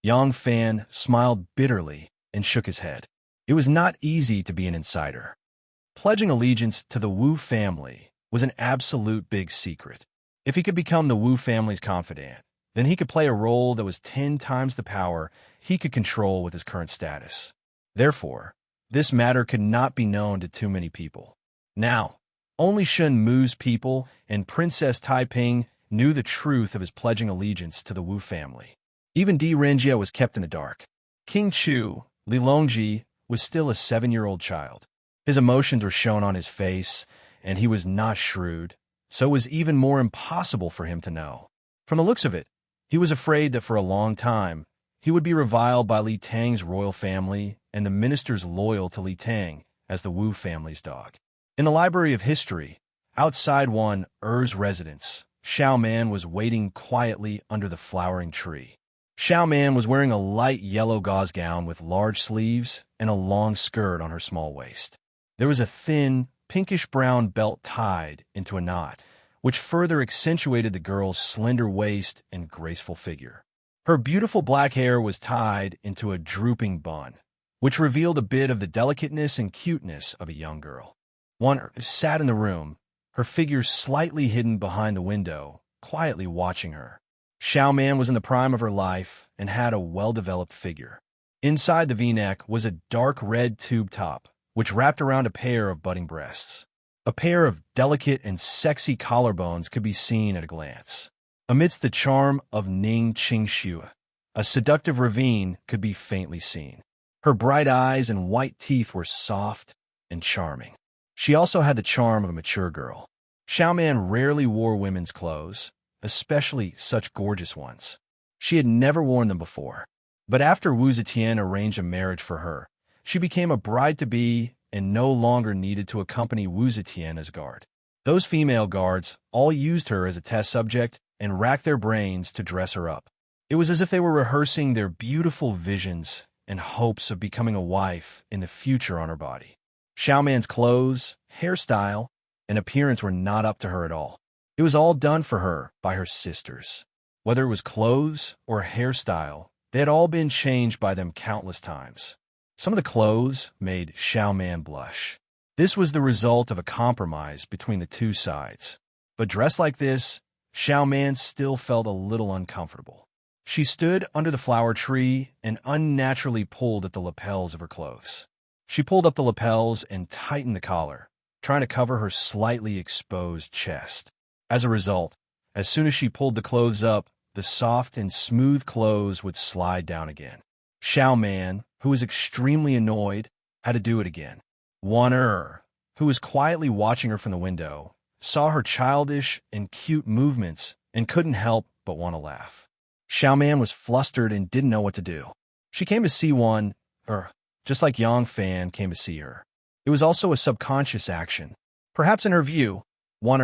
Yang Fan smiled bitterly and shook his head. It was not easy to be an insider. Pledging allegiance to the Wu family was an absolute big secret. If he could become the Wu family's confidant, then he could play a role that was 10 times the power he could control with his current status. Therefore, this matter could not be known to too many people. Now, only Shen Mu's people and Princess Taiping knew the truth of his pledging allegiance to the Wu family. Even Di Renjia was kept in the dark. King Chu, Li Longji, was still a 7-year-old child. His emotions were shown on his face, and he was not shrewd, so it was even more impossible for him to know. From the looks of it, he was afraid that for a long time, he would be reviled by Li Tang's royal family and the ministers loyal to Li Tang as the Wu family's dog. In the Library of History, outside one Er's residence, Xiao Man was waiting quietly under the flowering tree. Xiao Man was wearing a light yellow gauze gown with large sleeves and a long skirt on her small waist. There was a thin, pinkish-brown belt tied into a knot, which further accentuated the girl's slender waist and graceful figure. Her beautiful black hair was tied into a drooping bun, which revealed a bit of the delicateness and cuteness of a young girl. One sat in the room, her figure slightly hidden behind the window, quietly watching her. Xiao Man was in the prime of her life and had a well-developed figure. Inside the V-neck was a dark red tube top, which wrapped around a pair of budding breasts. A pair of delicate and sexy collarbones could be seen at a glance. Amidst the charm of Ning Qingxue, a seductive ravine could be faintly seen. Her bright eyes and white teeth were soft and charming. She also had the charm of a mature girl. Xiao Man rarely wore women's clothes, especially such gorgeous ones. She had never worn them before. But after Wu Zetian arranged a marriage for her, she became a bride-to-be and no longer needed to accompany Wu Zetian as guard. Those female guards all used her as a test subject and racked their brains to dress her up. It was as if they were rehearsing their beautiful visions and hopes of becoming a wife in the future on her body. Xiao Man's clothes, hairstyle, and appearance were not up to her at all. It was all done for her by her sisters. Whether it was clothes or hairstyle, they had all been changed by them countless times. Some of the clothes made Xiao Man blush. This was the result of a compromise between the two sides. But dressed like this, Xiao Man still felt a little uncomfortable. She stood under the flower tree and unnaturally pulled at the lapels of her clothes. She pulled up the lapels and tightened the collar, trying to cover her slightly exposed chest. As a result, as soon as she pulled the clothes up, the soft and smooth clothes would slide down again. Xiao Man, who was extremely annoyed, had to do it again. Wan who was quietly watching her from the window, saw her childish and cute movements and couldn't help but want to laugh. Xiao Man was flustered and didn't know what to do. She came to see just like Yang Fan came to see her. It was also a subconscious action. Perhaps in her view, Wan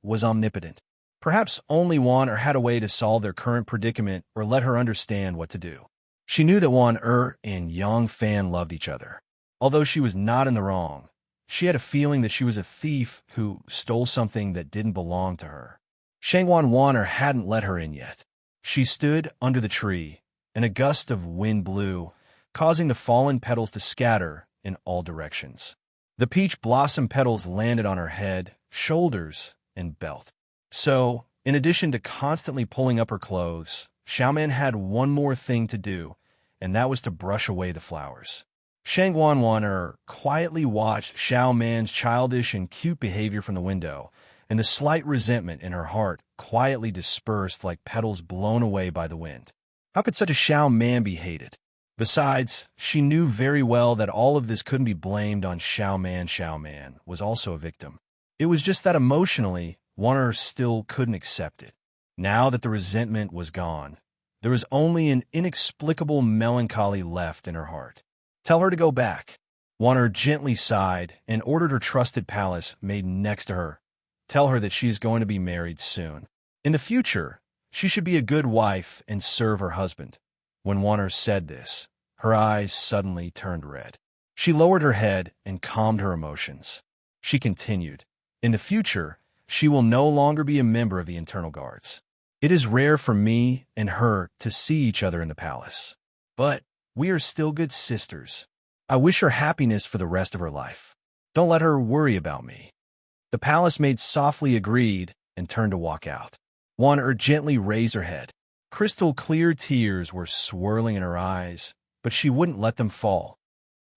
was omnipotent. Perhaps only Wan had a way to solve their current predicament or let her understand what to do. She knew that Wan and Yang Fan loved each other. Although she was not in the wrong, she had a feeling that she was a thief who stole something that didn't belong to her. Shangwan Wan hadn't let her in yet. She stood under the tree, and a gust of wind blew, causing the fallen petals to scatter in all directions. The peach blossom petals landed on her head, shoulders, and belt. So, in addition to constantly pulling up her clothes, Xiao Man had one more thing to do, and that was to brush away the flowers. Shangwan Wan quietly watched Xiao Man's childish and cute behavior from the window, and the slight resentment in her heart quietly dispersed like petals blown away by the wind. How could such a Xiao Man be hated? Besides, she knew very well that all of this couldn't be blamed on Xiao Man. Xiao Man was also a victim. It was just that emotionally, Wan still couldn't accept it. Now that the resentment was gone, there was only an inexplicable melancholy left in her heart. Tell her to go back. Wan gently sighed and ordered her trusted palace maid next to her. Tell her that she is going to be married soon. In the future, She should be a good wife and serve her husband. When Wanner said this, her eyes suddenly turned red. She lowered her head and calmed her emotions. She continued, "In the future, she will no longer be a member of the internal guards. It is rare for me and her to see each other in the palace. But we are still good sisters. I wish her happiness for the rest of her life. Don't let her worry about me." The palace maid softly agreed and turned to walk out. Wanner gently raised her head. Crystal clear tears were swirling in her eyes, but she wouldn't let them fall.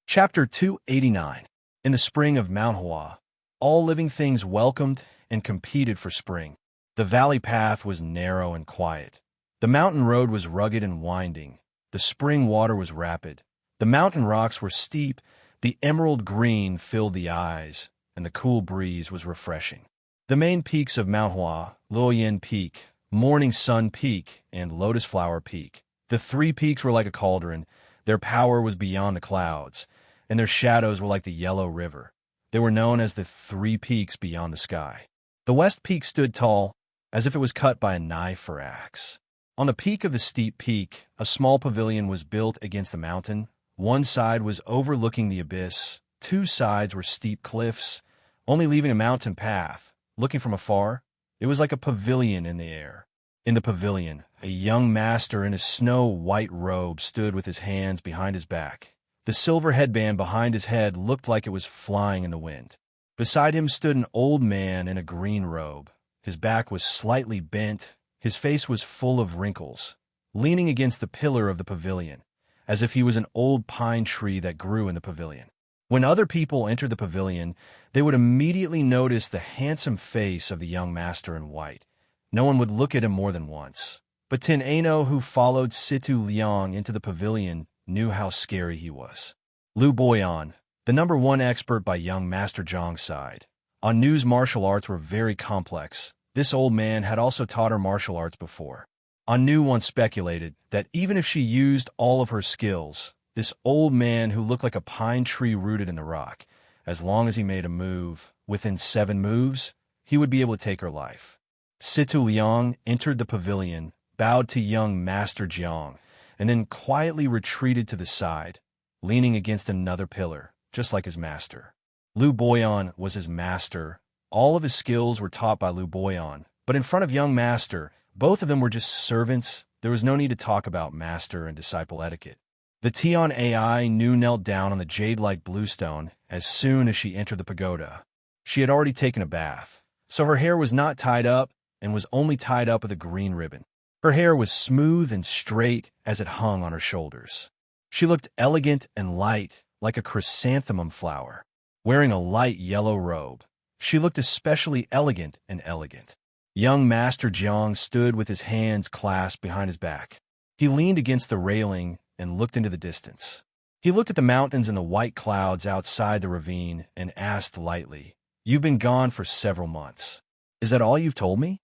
Chapter 289. In the spring of Mount Hua, all living things welcomed and competed for spring. The valley path was narrow and quiet. The mountain road was rugged and winding. The spring water was rapid. The mountain rocks were steep. The emerald green filled the eyes, and the cool breeze was refreshing. The main peaks of Mount Hua, Luoyan Peak, Morning Sun Peak, and Lotus Flower Peak. The three peaks were like a cauldron. Their power was beyond the clouds, and their shadows were like the yellow river. They were known as the three peaks beyond the sky. The west peak stood tall, as if it was cut by a knife or axe. On the peak of the steep peak, a small pavilion was built against the mountain. One side was overlooking the abyss. Two sides were steep cliffs, only leaving a mountain path. Looking from afar, it was like a pavilion in the air. In the pavilion, a young master in a snow-white robe stood with his hands behind his back. The silver headband behind his head looked like it was flying in the wind. Beside him stood an old man in a green robe. His back was slightly bent. His face was full of wrinkles, leaning against the pillar of the pavilion, as if he was an old pine tree that grew in the pavilion. When other people entered the pavilion, they would immediately notice the handsome face of the young master in white. No one would look at him more than once. But Tin Ano, who followed Situ Liang into the pavilion, knew how scary he was. Liu Boyan, the #1 expert by young Master Zhang's side. Anu's martial arts were very complex. This old man had also taught her martial arts before. Anu once speculated that even if she used all of her skills, this old man who looked like a pine tree rooted in the rock, as long as he made a move, within 7 moves, he would be able to take her life. Situ Liang entered the pavilion, bowed to young Master Jiang, and then quietly retreated to the side, leaning against another pillar, just like his master. Liu Boyan was his master. All of his skills were taught by Liu Boyan, but in front of young master, both of them were just servants. There was no need to talk about master and disciple etiquette. The Tian AI knelt down on the jade-like bluestone as soon as she entered the pagoda. She had already taken a bath, so her hair was not tied up and was only tied up with a green ribbon. Her hair was smooth and straight as it hung on her shoulders. She looked elegant and light, like a chrysanthemum flower. Wearing a light yellow robe, she looked especially elegant and elegant. Young Master Jiang stood with his hands clasped behind his back. He leaned against the railing and looked into the distance. He looked at the mountains and the white clouds outside the ravine and asked lightly, "You've been gone for several months. Is that all you've told me?"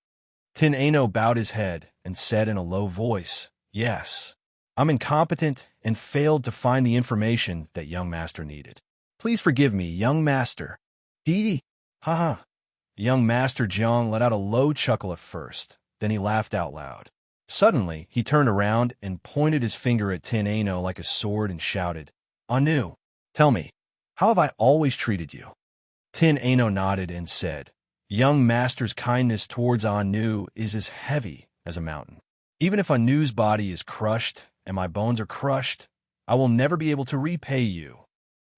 Tin Ano bowed his head and said in a low voice, "Yes. I'm incompetent and failed to find the information that young master needed. Please forgive me, young master." "Hee, ha ha." Young Master Jiang let out a low chuckle at first, then he laughed out loud. Suddenly, he turned around and pointed his finger at Tin Ano like a sword and shouted, "Anu, tell me, how have I always treated you?" Tin Ano nodded and said, "Young Master's kindness towards Anu is as heavy as a mountain. Even if Anu's body is crushed and my bones are crushed, I will never be able to repay you."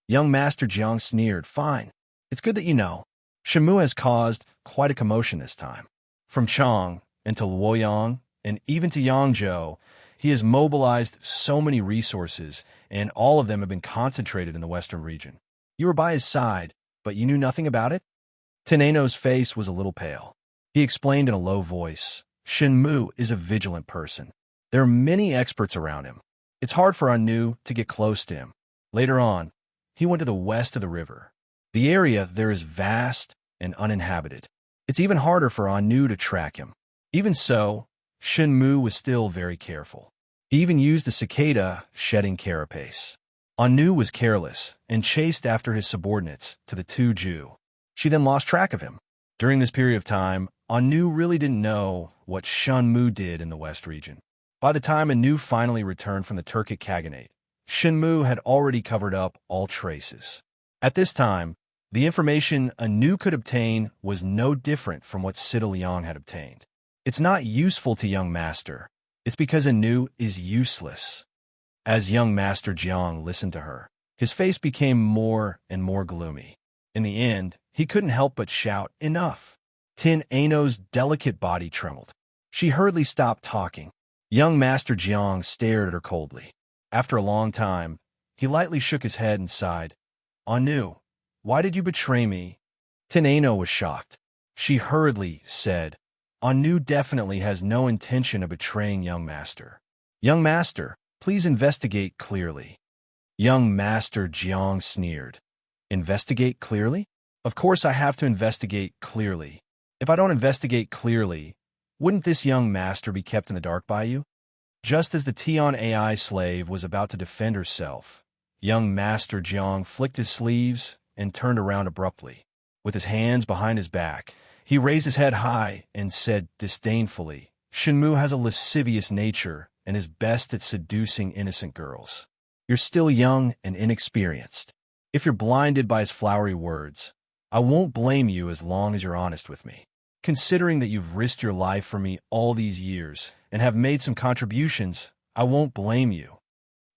Young Master Jiang sneered, "Fine. It's good that you know. Shimu has caused quite a commotion this time. From Chang and to Luoyang and even to Yangzhou, he has mobilized so many resources, and all of them have been concentrated in the western region. You were by his side, but you knew nothing about it?" Tin Ano's face was a little pale. He explained in a low voice, "Shinmu is a vigilant person. There are many experts around him. It's hard for Anu to get close to him. Later on, he went to the west of the river. The area there is vast and uninhabited. It's even harder for Anu to track him. Even so, Shinmu was still very careful. He even used the cicada shedding carapace. Anu was careless and chased after his subordinates to the Tu Ju. She then lost track of him. During this period of time, Anu really didn't know what Shunmu did in the West region. By the time Anu finally returned from the Turkic Khaganate, Shunmu had already covered up all traces. At this time, the information Anu could obtain was no different from what Sita Liang had obtained. It's not useful to young master. It's because Anu is useless. As young master Jiang listened to her, his face became more and more gloomy. In the end, he couldn't help but shout, "Enough!" Tin Ano's delicate body trembled. She hurriedly stopped talking. Young master Jiang stared at her coldly. After a long time, he lightly shook his head and sighed. "Anu, why did you betray me?" Tin Ano was shocked. She hurriedly said, "Anu definitely has no intention of betraying young master. Young master, please investigate clearly." Young master Jiang sneered. "Investigate clearly? Of course I have to investigate clearly. If I don't investigate clearly, wouldn't this young master be kept in the dark by you?" Just as the Tian AI slave was about to defend herself, young master Jiang flicked his sleeves and turned around abruptly. With his hands behind his back, he raised his head high and said disdainfully, "Shunmu has a lascivious nature and is best at seducing innocent girls. You're still young and inexperienced. If you're blinded by his flowery words, I won't blame you as long as you're honest with me. Considering that you've risked your life for me all these years and have made some contributions, I won't blame you."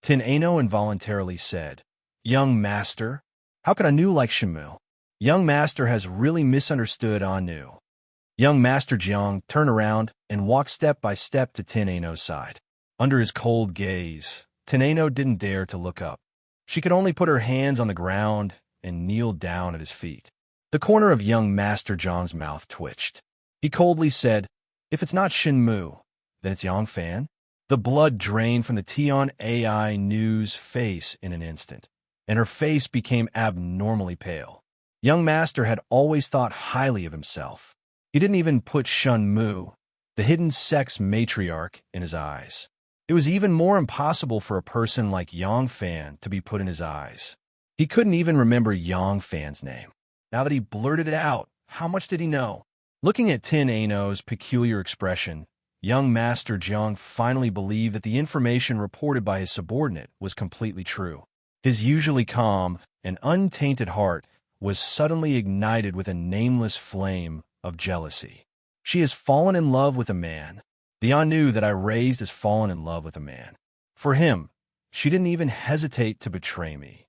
Tin Ano involuntarily said, "Young master, how could Anu like Shunmu? Young master has really misunderstood Anu." Young master Jiang turned around and walked step by step to Tin Ano's side. Under his cold gaze, Tin Ano didn't dare to look up. She could only put her hands on the ground and kneel down at his feet. The corner of young master Jiang's mouth twitched. He coldly said, "If it's not Shunmu, then it's Yang Fan." The blood drained from the Tian AI Nu's face in an instant, and her face became abnormally pale. Young master had always thought highly of himself. He didn't even put Shunmu, the hidden sex matriarch, in his eyes. It was even more impossible for a person like Yang Fan to be put in his eyes. He couldn't even remember Yang Fan's name. Now that he blurted it out, how much did he know? Looking at Tin Ano's peculiar expression, young master Jiang finally believed that the information reported by his subordinate was completely true. His usually calm and untainted heart was suddenly ignited with a nameless flame of jealousy. She has fallen in love with a man. The Anu that I raised has fallen in love with a man. For him, she didn't even hesitate to betray me.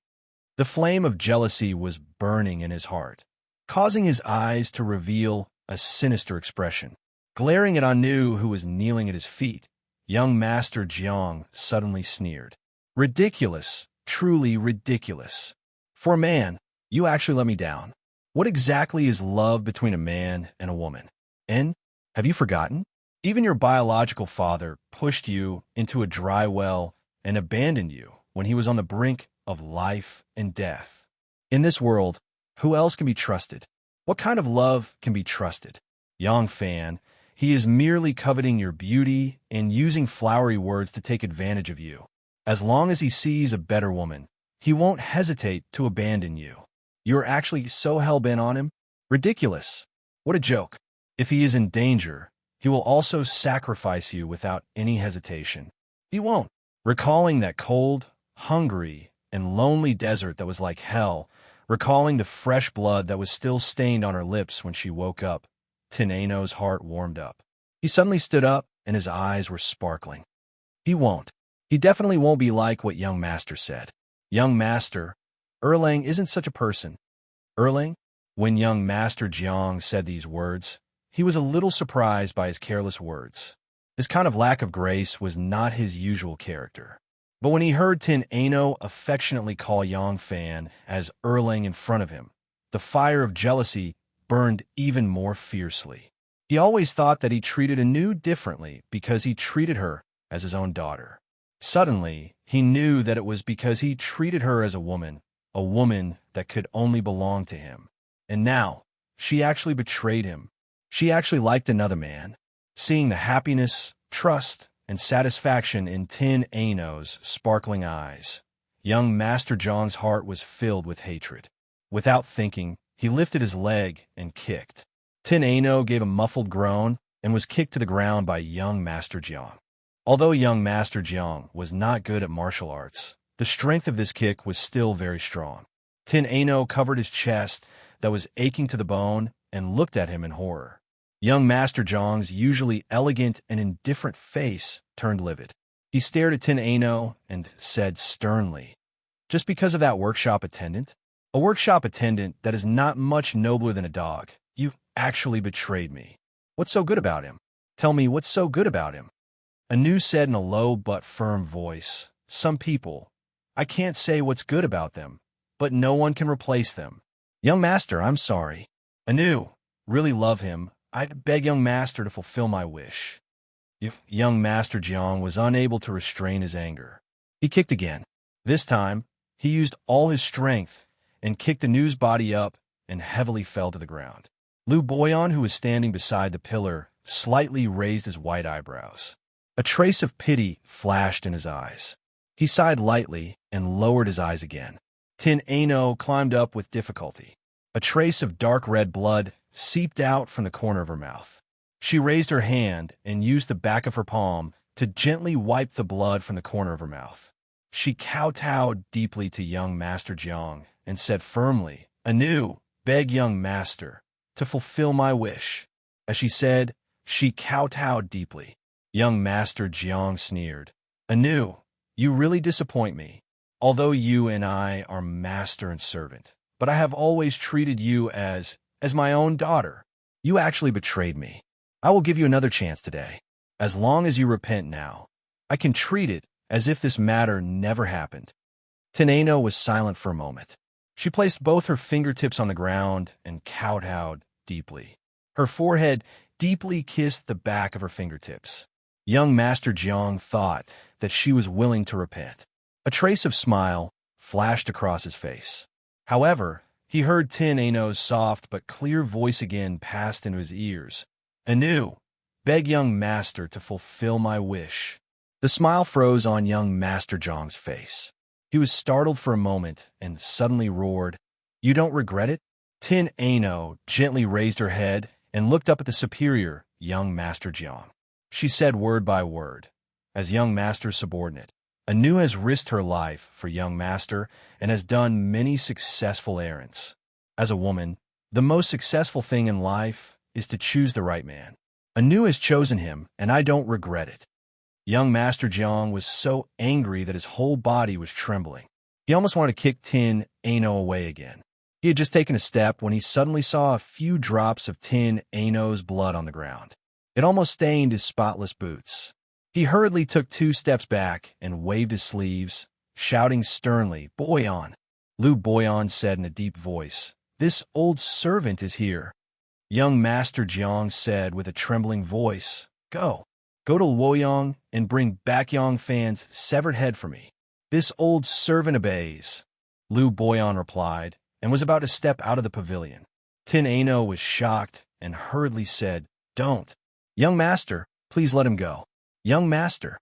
The flame of jealousy was burning in his heart, causing his eyes to reveal a sinister expression. Glaring at Anu, who was kneeling at his feet, young master Jiang suddenly sneered. "Ridiculous, truly ridiculous. For a man, you actually let me down. What exactly is love between a man and a woman? And have you forgotten? Even your biological father pushed you into a dry well and abandoned you when he was on the brink of life and death. In this world, who else can be trusted? What kind of love can be trusted? Yang Fan, he is merely coveting your beauty and using flowery words to take advantage of you. As long as he sees a better woman, he won't hesitate to abandon you. You're actually so hell-bent on him? Ridiculous. What a joke. If he is in danger, he will also sacrifice you without any hesitation. He won't." Recalling that cold, hungry, and lonely desert that was like hell, recalling the fresh blood that was still stained on her lips when she woke up, Tin Ano's heart warmed up. He suddenly stood up, and his eyes were sparkling. He won't. He definitely won't be like what young master said. Young master, Erlang isn't such a person. Erlang? When young master Jiang said these words, he was a little surprised by his careless words. This kind of lack of grace was not his usual character. But when he heard Tin Ano affectionately call Yang Fan as Erlang in front of him, the fire of jealousy burned even more fiercely. He always thought that he treated Anu differently because he treated her as his own daughter. Suddenly, he knew that it was because he treated her as a woman that could only belong to him. And now, she actually betrayed him. She actually liked another man. Seeing the happiness, trust, and satisfaction in Tin Ano's sparkling eyes, young Master Jiang's heart was filled with hatred. Without thinking, he lifted his leg and kicked. Tin Ano gave a muffled groan, and was kicked to the ground by young Master Jiang. Although young Master Jiang was not good at martial arts, the strength of this kick was still very strong. Tin Ano covered his chest that was aching to the bone and looked at him in horror. Young Master Jiang's usually elegant and indifferent face turned livid. He stared at Tin Ano and said sternly, "Just because of that workshop attendant? A workshop attendant that is not much nobler than a dog. You actually betrayed me. What's so good about him? Tell me what's so good about him?" Anu said in a low but firm voice, "Some people. I can't say what's good about them, but no one can replace them. Young Master, I'm sorry. Anu, really love him. I'd beg young Master to fulfill my wish." Young Master Jiang was unable to restrain his anger. He kicked again. This time, he used all his strength and kicked Anu's body up and heavily fell to the ground. Lu Boyan, who was standing beside the pillar, slightly raised his white eyebrows. A trace of pity flashed in his eyes. He sighed lightly and lowered his eyes again. Tin Ano climbed up with difficulty. A trace of dark red blood seeped out from the corner of her mouth. She raised her hand and used the back of her palm to gently wipe the blood from the corner of her mouth. She kowtowed deeply to young Master Jiang and said firmly, "Anu, beg young Master to fulfill my wish." As she said, she kowtowed deeply. Young Master Jiang sneered, "Anu, you really disappoint me. Although you and I are master and servant, but I have always treated you as my own daughter. You actually betrayed me. I will give you another chance today. As long as you repent now, I can treat it as if this matter never happened." Tin Ano was silent for a moment. She placed both her fingertips on the ground and kowtowed deeply. Her forehead deeply kissed the back of her fingertips. Young Master Jiang thought that she was willing to repent. A trace of smile flashed across his face. However, he heard Tin Ano's soft but clear voice again passed into his ears. "Anu, beg young Master to fulfill my wish." The smile froze on young Master Jiang's face. He was startled for a moment and suddenly roared, "You don't regret it?" Tin Ano gently raised her head and looked up at the superior, young Master Jiang. She said word by word, "As young Master's subordinate, Anu has risked her life for young Master and has done many successful errands. As a woman, the most successful thing in life is to choose the right man. Anu has chosen him, and I don't regret it." Young Master Jiang was so angry that his whole body was trembling. He almost wanted to kick Tin Ano away again. He had just taken a step when he suddenly saw a few drops of Tin Ano's blood on the ground. It almost stained his spotless boots. He hurriedly took 2 steps back and waved his sleeves, shouting sternly, "Boyan!" Lu Boyan said in a deep voice, "This old servant is here." Young Master Jiang said with a trembling voice, Go to Luoyang and bring back Yang Fan's severed head for me. This old servant obeys." Lu Boyan replied, and was about to step out of the pavilion. Tin Ano was shocked and hurriedly said, "Don't. Young Master, please let him go. Young Master."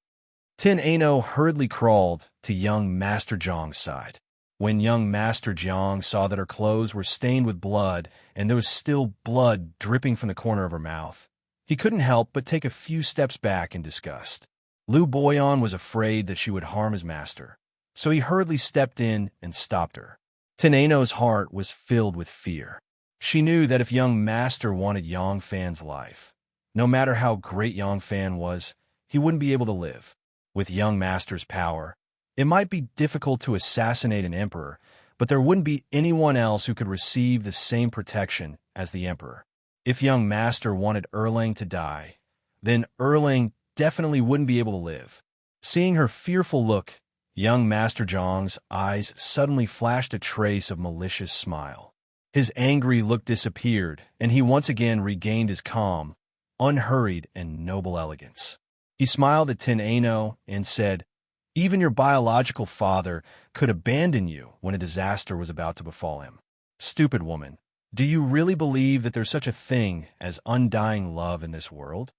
Tin Ano hurriedly crawled to young Master Jiang's side. When young Master Jiang saw that her clothes were stained with blood and there was still blood dripping from the corner of her mouth, he couldn't help but take a few steps back in disgust. Lu Boyan was afraid that she would harm his master, so he hurriedly stepped in and stopped her. Tin Ano's heart was filled with fear. She knew that if young Master wanted Yang Fan's life, no matter how great Yang Fan was, he wouldn't be able to live. With young Master's power, it might be difficult to assassinate an emperor, but there wouldn't be anyone else who could receive the same protection as the emperor. If young Master wanted Erlang to die, then Erlang definitely wouldn't be able to live. Seeing her fearful look, young Master Jiang's eyes suddenly flashed a trace of malicious smile. His angry look disappeared, and he once again regained his calm, unhurried, and noble elegance. He smiled at Tin Ano and said, "Even your biological father could abandon you when a disaster was about to befall him. Stupid woman, do you really believe that there's such a thing as undying love in this world?"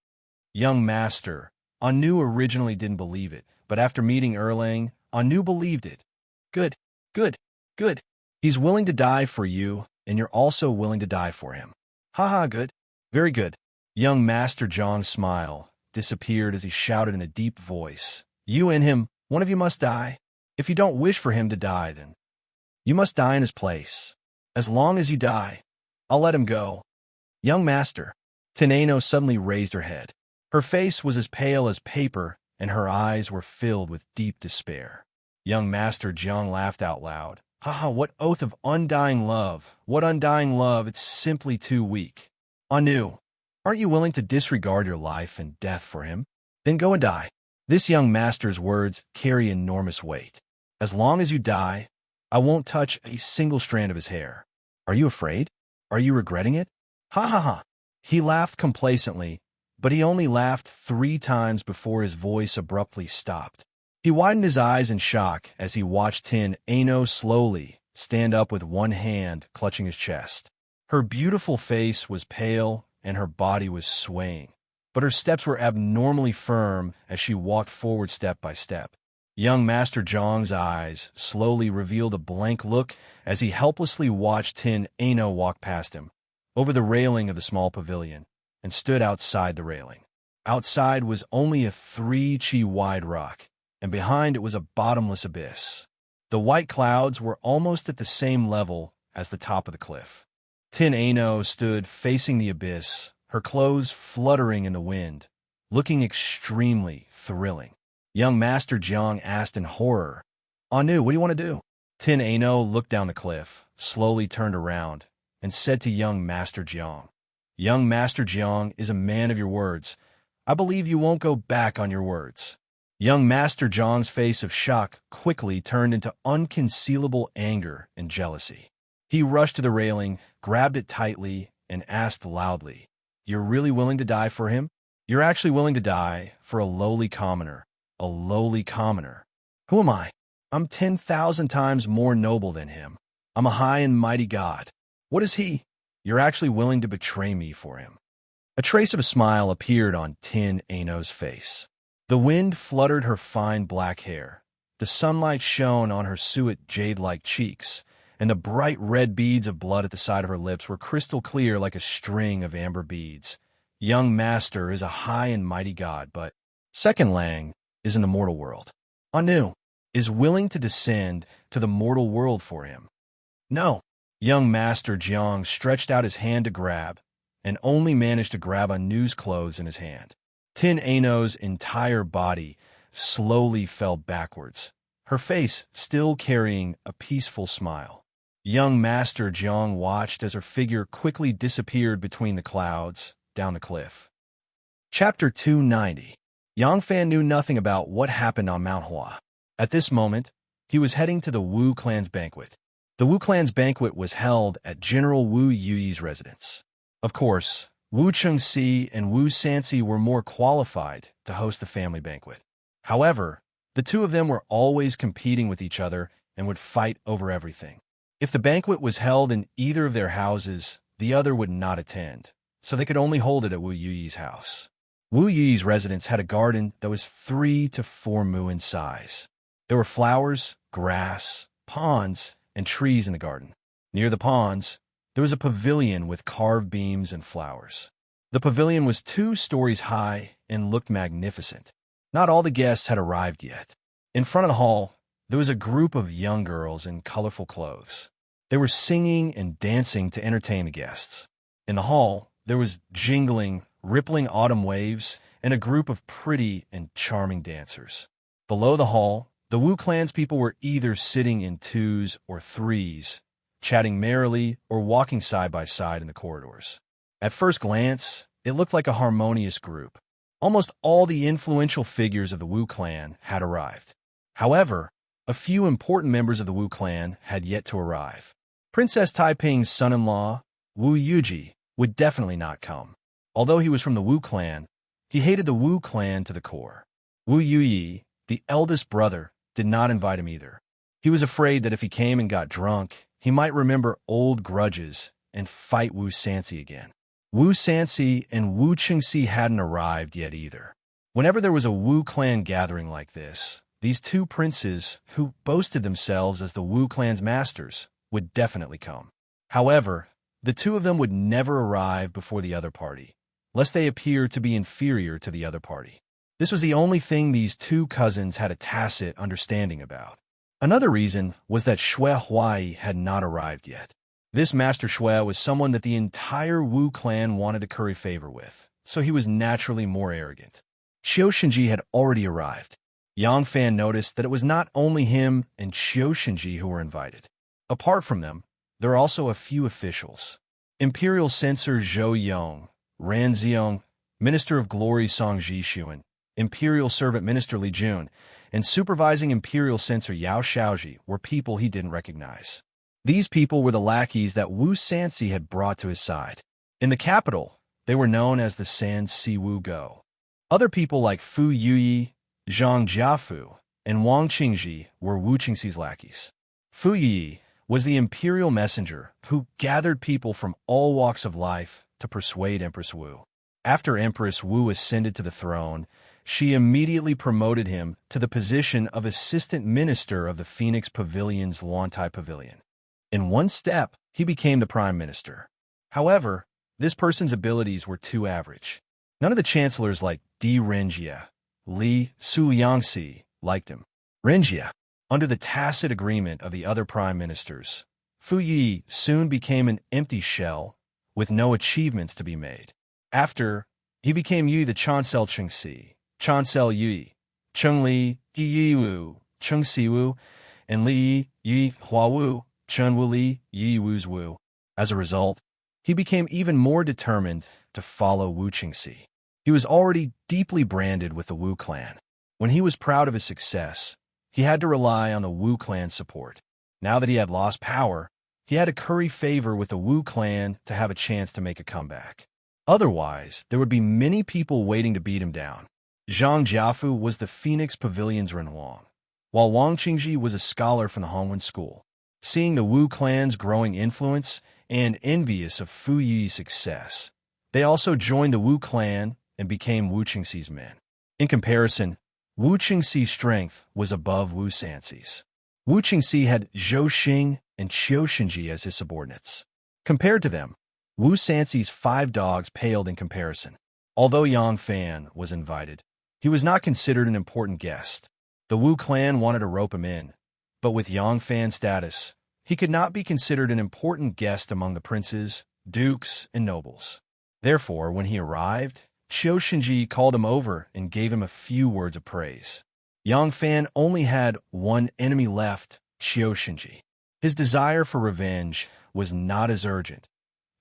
Young Master, Anu originally didn't believe it, but after meeting Erlang, Anu believed it. Good, good, good. He's willing to die for you, and you're also willing to die for him. Haha, good. Very good. Young Master Zhang's smile disappeared as he shouted in a deep voice, "You and him, one of you must die. If you don't wish for him to die, then you must die in his place. As long as you die, I'll let him go." Young Master. Teneno suddenly raised her head. Her face was as pale as paper, and her eyes were filled with deep despair. Young Master Zhang laughed out loud. "Haha, what oath of undying love! What undying love! It's simply too weak. Anu, aren't you willing to disregard your life and death for him? Then go and die." This young master's words carry enormous weight. "As long as you die, I won't touch a single strand of his hair. Are you afraid? Are you regretting it?" Ha ha ha. He laughed complacently, but he only laughed 3 times before his voice abruptly stopped. He widened his eyes in shock as he watched Teneno slowly stand up with one hand clutching his chest. Her beautiful face was pale and her body was swaying, but her steps were abnormally firm as she walked forward step by step. Young Master Zhang's eyes slowly revealed a blank look as he helplessly watched Teneno walk past him, over the railing of the small pavilion, and stood outside the railing. Outside was only a 3 chi wide rock, and behind it was a bottomless abyss. The white clouds were almost at the same level as the top of the cliff. Teneno stood facing the abyss, her clothes fluttering in the wind, looking extremely thrilling. Young Master Zhang asked in horror, "Anu, what do you want to do?" Teneno looked down the cliff, slowly turned around, and said to young Master Zhang, "Young Master Zhang is a man of your words. I believe you won't go back on your words." Young Master Zhang's face of shock quickly turned into unconcealable anger and jealousy. He rushed to the railing, grabbed it tightly, and asked loudly, "You're really willing to die for him? You're actually willing to die for a lowly commoner? A lowly commoner? Who am I? I'm 10,000 times more noble than him. I'm a high and mighty god. What is he? You're actually willing to betray me for him." A trace of a smile appeared on Teneno's face. The wind fluttered her fine black hair. The sunlight shone on her suet jade-like cheeks, and the bright red beads of blood at the side of her lips were crystal clear like a string of amber beads. Young Master is a high and mighty god, but Second Lang is in the mortal world. Anu is willing to descend to the mortal world for him. No. Young Master Zhang stretched out his hand to grab, and only managed to grab Anu's clothes in his hand. Teneno's entire body slowly fell backwards, her face still carrying a peaceful smile. Young Master Zhang watched as her figure quickly disappeared between the clouds down the cliff. Chapter 290. Yang Fan knew nothing about what happened on Mount Hua. At this moment, he was heading to the Wu clan's banquet. The Wu clan's banquet was held at General Wu Yuyi's residence. Of course, Wu Chengxi and Wu Sanxi were more qualified to host the family banquet. However, the two of them were always competing with each other and would fight over everything. If the banquet was held in either of their houses, the other would not attend, so they could only hold it at Wu Yuyi's house. Wu Yuyi's residence had a garden that was 3 to 4 mu in size. There were flowers, grass, ponds, and trees in the garden. Near the ponds, there was a pavilion with carved beams and flowers. The pavilion was 2 stories high and looked magnificent. Not all the guests had arrived yet. In front of the hall, there was a group of young girls in colorful clothes. They were singing and dancing to entertain the guests. In the hall, there was jingling, rippling autumn waves and a group of pretty and charming dancers. Below the hall, the Wu clan's people were either sitting in 2s or 3s, chatting merrily or walking side by side in the corridors. At first glance, it looked like a harmonious group. Almost all the influential figures of the Wu clan had arrived. However, a few important members of the Wu clan had yet to arrive. Princess Taiping's son-in-law, Wu Yuji, would definitely not come. Although he was from the Wu clan, he hated the Wu clan to the core. Wu Yuyi, the eldest brother, did not invite him either. He was afraid that if he came and got drunk, he might remember old grudges and fight Wu Sanxi again. Wu Sanxi and Wu Chengxi hadn't arrived yet either. Whenever there was a Wu clan gathering like this, these 2 princes, who boasted themselves as the Wu clan's masters, would definitely come. However, the 2 of them would never arrive before the other party, lest they appear to be inferior to the other party. This was the only thing these two cousins had a tacit understanding about. Another reason was that Xue Huai had not arrived yet. This Master Xue was someone that the entire Wu clan wanted to curry favor with, so he was naturally more arrogant. Qiu Shenji had already arrived. Yang Fan noticed that it was not only him and Qiu Shenji who were invited. Apart from them, there are also a few officials. Imperial Censor Zhou Yong, Ran Ziong, Minister of Glory Song Jixuan, Imperial Servant Minister Li Jun, and Supervising Imperial Censor Yao Shaoji were people he didn't recognize. These people were the lackeys that Wu Sanxi had brought to his side. In the capital, they were known as the San Si Wu Go. Other people like Fu Yuyi, Zhang Jiafu, and Wang Qingji were Wu Qingxi's lackeys. Fu Yuyi was the imperial messenger who gathered people from all walks of life to persuade Empress Wu. After Empress Wu ascended to the throne, she immediately promoted him to the position of Assistant Minister of the Phoenix Pavilion's Luantai Pavilion. In one step, he became the Prime Minister. However, this person's abilities were too average. None of the chancellors like Di Renjie, Li Suliangxi liked him. Renjie, under the tacit agreement of the other prime ministers, Fu Yi soon became an empty shell with no achievements to be made. After, he became Yu the Chancel Chengxi, Chancel Yu, Chengli Yi Wu, Chengxi Wu, and Li Yi Hua Wu, Chen Wu Li Yi Wu's Wu. As a result, he became even more determined to follow Wu Qingxi. He was already deeply branded with the Wu clan. When he was proud of his success, he had to rely on the Wu clan's support. Now that he had lost power, he had to curry favor with the Wu clan to have a chance to make a comeback. Otherwise, there would be many people waiting to beat him down. Zhang Jiafu was the Phoenix Pavilion's Renwang, while Wang Qingji was a scholar from the Hongwen School. Seeing the Wu clan's growing influence and envious of Fu Yi's success, they also joined the Wu clan and became Wu Qingxi's men. In comparison, Wu Qingxi's strength was above Wu Sanxi's. Wu Qingxi had Zhou Xing and Qiu Shenji as his subordinates. Compared to them, Wu Sanxi's 5 dogs paled in comparison. Although Yang Fan was invited, he was not considered an important guest. The Wu clan wanted to rope him in, but with Yang Fan's status, he could not be considered an important guest among the princes, dukes, and nobles. Therefore, when he arrived, Qiu Shenji called him over and gave him a few words of praise. Yang Fan only had one enemy left, Qiu Shenji. His desire for revenge was not as urgent,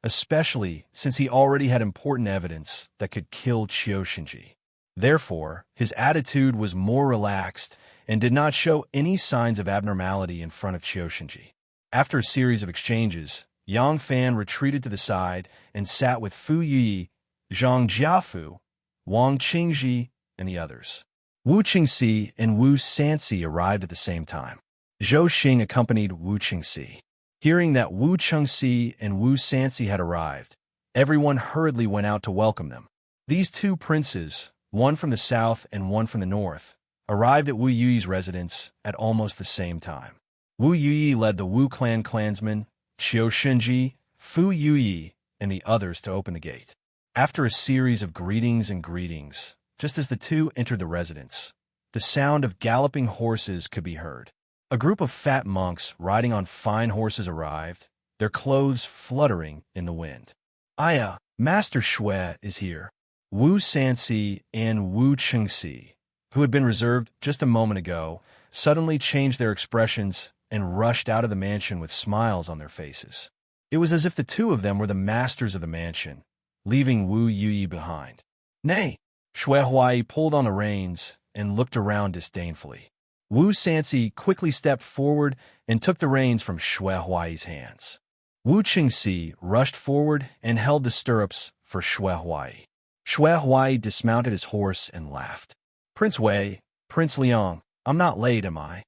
especially since he already had important evidence that could kill Qiu Shenji. Therefore, his attitude was more relaxed and did not show any signs of abnormality in front of Qiu Shenji. After a series of exchanges, Yang Fan retreated to the side and sat with Fu Yi, Zhang Jiafu, Wang Qingji, and the others. Wu Qingxi and Wu Sanxi arrived at the same time. Zhou Xing accompanied Wu Qingxi. Hearing that Wu Qingxi and Wu Sanxi had arrived, everyone hurriedly went out to welcome them. These two princes, one from the south and one from the north, arrived at Wu Yuyi's residence at almost the same time. Wu Yuyi led the Wu clan clansmen, Qiu Shenji, Fu Yuyi, and the others to open the gate. After a series of greetings and greetings, just as the two entered the residence, the sound of galloping horses could be heard. A group of fat monks riding on fine horses arrived, their clothes fluttering in the wind. Aya, Master Xue is here. Wu Sanxi and Wu Qingxi, who had been reserved just a moment ago, suddenly changed their expressions and rushed out of the mansion with smiles on their faces. It was as if the two of them were the masters of the mansion, leaving Wu Yuyi behind. Nay, Xue Huai pulled on the reins and looked around disdainfully. Wu Sanxi quickly stepped forward and took the reins from Xue Huai's hands. Wu Qingxi rushed forward and held the stirrups for Xue Huai. Xue Huai dismounted his horse and laughed. Prince Wei, Prince Liang, I'm not late, am I?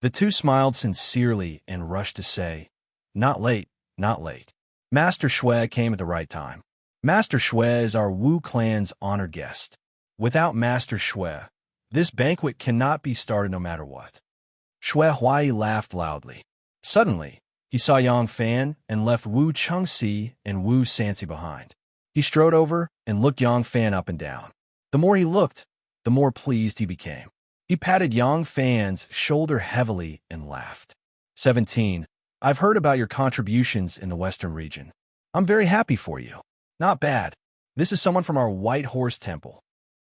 The two smiled sincerely and rushed to say, Not late, not late. Master Xue came at the right time. Master Xue is our Wu clan's honored guest. Without Master Xue, this banquet cannot be started no matter what. Xue Huai laughed loudly. Suddenly, he saw Yang Fan and left Wu Qingxi and Wu Sanxi behind. He strode over and looked Yang Fan up and down. The more he looked, the more pleased he became. He patted Yang Fan's shoulder heavily and laughed. 17. I've heard about your contributions in the Western region. I'm very happy for you. Not bad. This is someone from our White Horse Temple.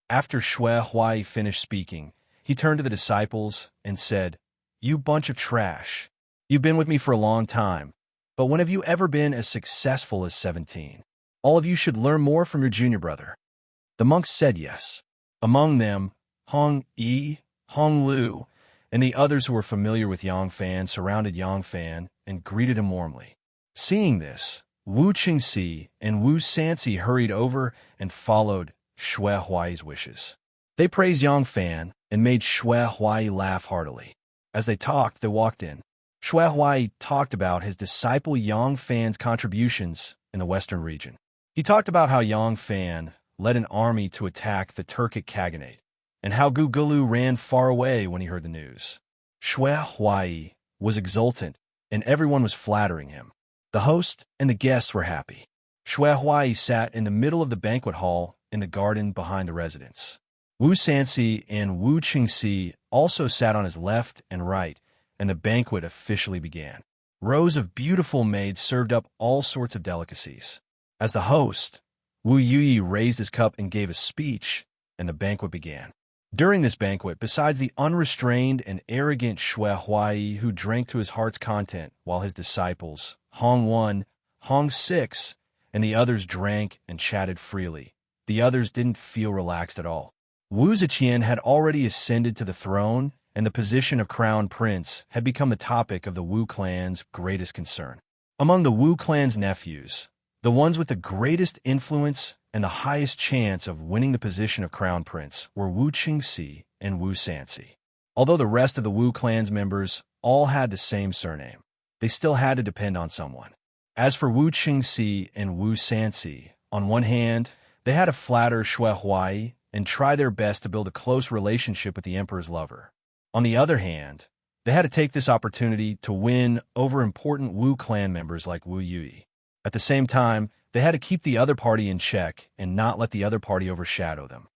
After Shui Huai finished speaking, he turned to the disciples and said, You bunch of trash. You've been with me for a long time, but when have you ever been as successful as 17? All of you should learn more from your junior brother. The monks said yes. Among them, Hong Yi, Hong Lu, and the others who were familiar with Yang Fan surrounded Yang Fan and greeted him warmly. Seeing this, Wu Qingxi and Wu Sanci hurried over and followed Shui Huai's wishes. They praised Yang Fan and made Shui Huai laugh heartily. As they talked, they walked in. Shui Huai talked about his disciple Yang Fan's contributions in the Western region. He talked about how Yang Fan led an army to attack the Turkic Khaganate, and how Gugulu ran far away when he heard the news. Shui Huai was exultant, and everyone was flattering him. The host and the guests were happy. Shui Huai sat in the middle of the banquet hall in the garden behind the residence. Wu Sanci and Wu Qingxi also sat on his left and right, and the banquet officially began. Rows of beautiful maids served up all sorts of delicacies. As the host, Wu Yuyi raised his cup and gave a speech, and the banquet began. During this banquet, besides the unrestrained and arrogant Shui Huai who drank to his heart's content, while his disciples, Hong 1, Hong 6, and the others drank and chatted freely, the others didn't feel relaxed at all. Wu Ziqian had already ascended to the throne, and the position of crown prince had become the topic of the Wu clan's greatest concern. Among the Wu clan's nephews, the ones with the greatest influence and the highest chance of winning the position of crown prince were Wu Qingxi and Wu Sanci. Although the rest of the Wu clan's members all had the same surname, they still had to depend on someone. As for Wu Qingxi and Wu Sanci, on one hand, they had to flatter Shui Huai and try their best to build a close relationship with the emperor's lover. On the other hand, they had to take this opportunity to win over important Wu clan members like Wu Yui. At the same time, they had to keep the other party in check and not let the other party overshadow them.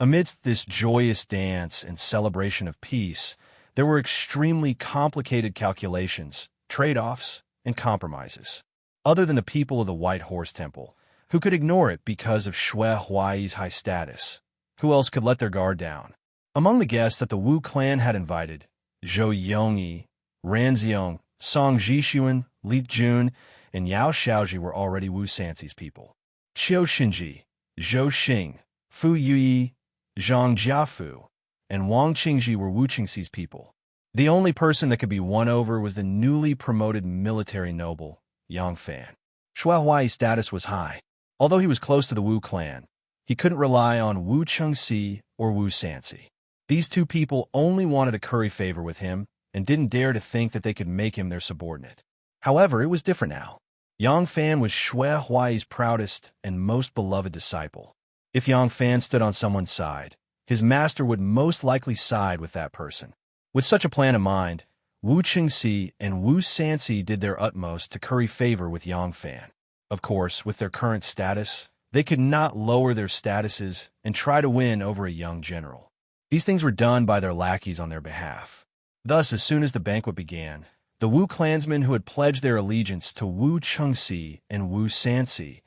Amidst this joyous dance and celebration of peace, there were extremely complicated calculations, trade-offs, and compromises. Other than the people of the White Horse Temple, who could ignore it because of Shui Huai's high status, who else could let their guard down? Among the guests that the Wu clan had invited, Zhou Yongyi, Ran Xiong, Song Jixuan, Li Jun, and Yao Xiaoji were already Wu Sanci's people. Qiu Xinji, Zhou Xing, Fu Yuyi, Zhang Jiafu, and Wang Qingji were Wu Qingxi's people. The only person that could be won over was the newly promoted military noble, Yang Fan. Shui Huai's status was high. Although he was close to the Wu clan, he couldn't rely on Wu Qingxi or Wu Sanci. These two people only wanted to curry favor with him and didn't dare to think that they could make him their subordinate. However, it was different now. Yang Fan was Shui Huai's proudest and most beloved disciple. If Yang Fan stood on someone's side, his master would most likely side with that person. With such a plan in mind, Wu Qingxi and Wu Sanci did their utmost to curry favor with Yang Fan. Of course, with their current status, they could not lower their statuses and try to win over a young general. These things were done by their lackeys on their behalf. Thus, as soon as the banquet began, the Wu clansmen who had pledged their allegiance to Wu Qingxi and Wu Sanci,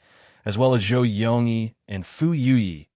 as well as Zhou Yongyi and Fu Yuyi,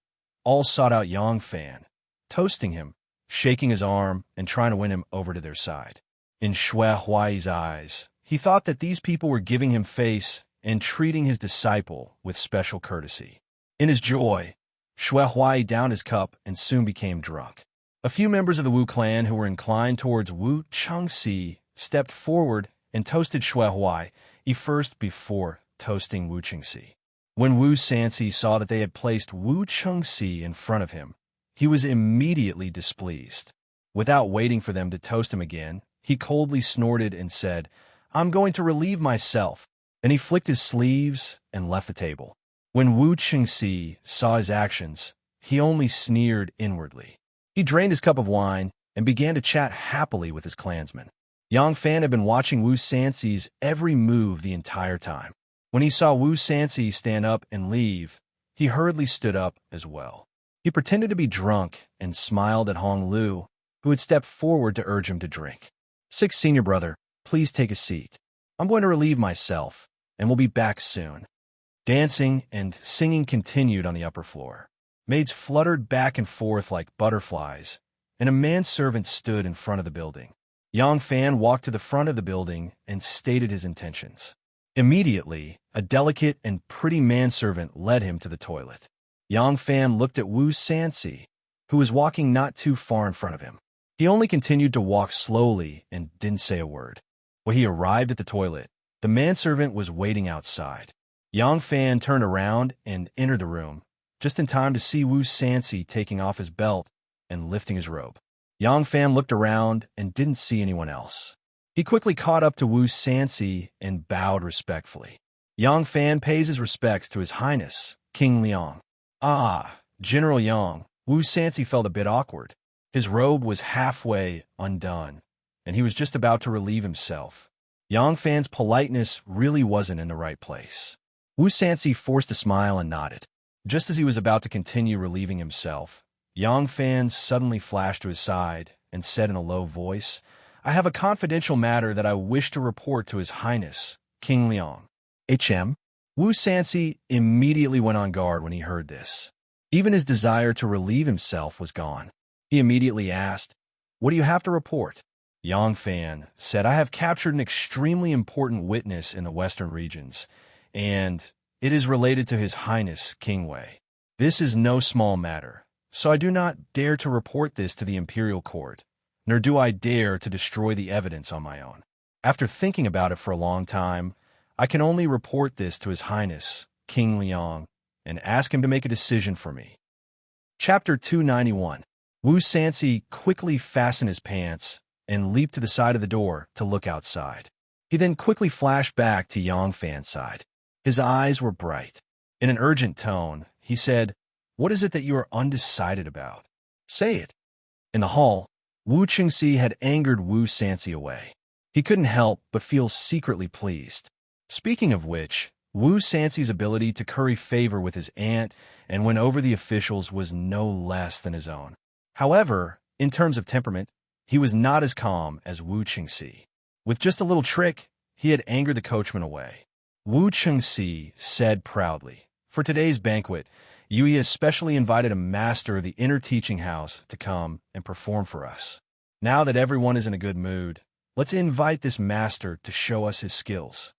all sought out Yang Fan, toasting him, shaking his arm, and trying to win him over to their side. In Shui Huai's eyes, he thought that these people were giving him face and treating his disciple with special courtesy. In his joy, Shui Huai downed his cup and soon became drunk. A few members of the Wu clan who were inclined towards Wu Qingxi stepped forward and toasted Shui Huai first before toasting Wu Qingxi. When Wu Sanci saw that they had placed Wu Qingxi in front of him, he was immediately displeased. Without waiting for them to toast him again, he coldly snorted and said, "I'm going to relieve myself." And he flicked his sleeves and left the table. When Wu Qingxi saw his actions, he only sneered inwardly. He drained his cup of wine and began to chat happily with his clansmen. Yang Fan had been watching Wu Sanci's every move the entire time. When he saw Wu Sanci stand up and leave, he hurriedly stood up as well. He pretended to be drunk and smiled at Hong Lu, who had stepped forward to urge him to drink. "Sixth senior brother, please take a seat. I'm going to relieve myself, and we'll be back soon." Dancing and singing continued on the upper floor. Maids fluttered back and forth like butterflies, and a manservant stood in front of the building. Yang Fan walked to the front of the building and stated his intentions. Immediately, a delicate and pretty manservant led him to the toilet. Yang Fan looked at Wu Sanxi, who was walking not too far in front of him. He only continued to walk slowly and didn't say a word. When he arrived at the toilet, the manservant was waiting outside. Yang Fan turned around and entered the room, just in time to see Wu Sanxi taking off his belt and lifting his robe. Yang Fan looked around and didn't see anyone else. He quickly caught up to Wu Sanxi and bowed respectfully. Yang Fan pays his respects to His Highness, King Liang. "Ah, General Yang." Wu Sanxi felt a bit awkward. His robe was halfway undone, and he was just about to relieve himself. Yang Fan's politeness really wasn't in the right place. Wu Sanxi forced a smile and nodded. Just as he was about to continue relieving himself, Yang Fan suddenly flashed to his side and said in a low voice, "I have a confidential matter that I wish to report to His Highness, King Liang." "HM?" Wu Sanxi immediately went on guard when he heard this. Even his desire to relieve himself was gone. He immediately asked, "What do you have to report?" Yang Fan said, "I have captured an extremely important witness in the western regions, and it is related to His Highness King Wei. This is no small matter, so I do not dare to report this to the imperial court, nor do I dare to destroy the evidence on my own. After thinking about it for a long time, I can only report this to His Highness King Liang and ask him to make a decision for me." Chapter 291. Wu Sanxi quickly fastened his pants and leaped to the side of the door to look outside. He then quickly flashed back to Yang Fan's side. His eyes were bright. In an urgent tone, he said, "What is it that you are undecided about? Say it." In the hall, Wu Qingxi had angered Wu Sanxi away. He couldn't help but feel secretly pleased. Speaking of which, Wu Sanxi's ability to curry favor with his aunt and win over the officials was no less than his own. However, in terms of temperament, he was not as calm as Wu Qingxi. With just a little trick, he had angered the coachman away. Wu Qingxi said proudly, "For today's banquet, Yui has specially invited a master of the inner teaching house to come and perform for us. Now that everyone is in a good mood, let's invite this master to show us his skills."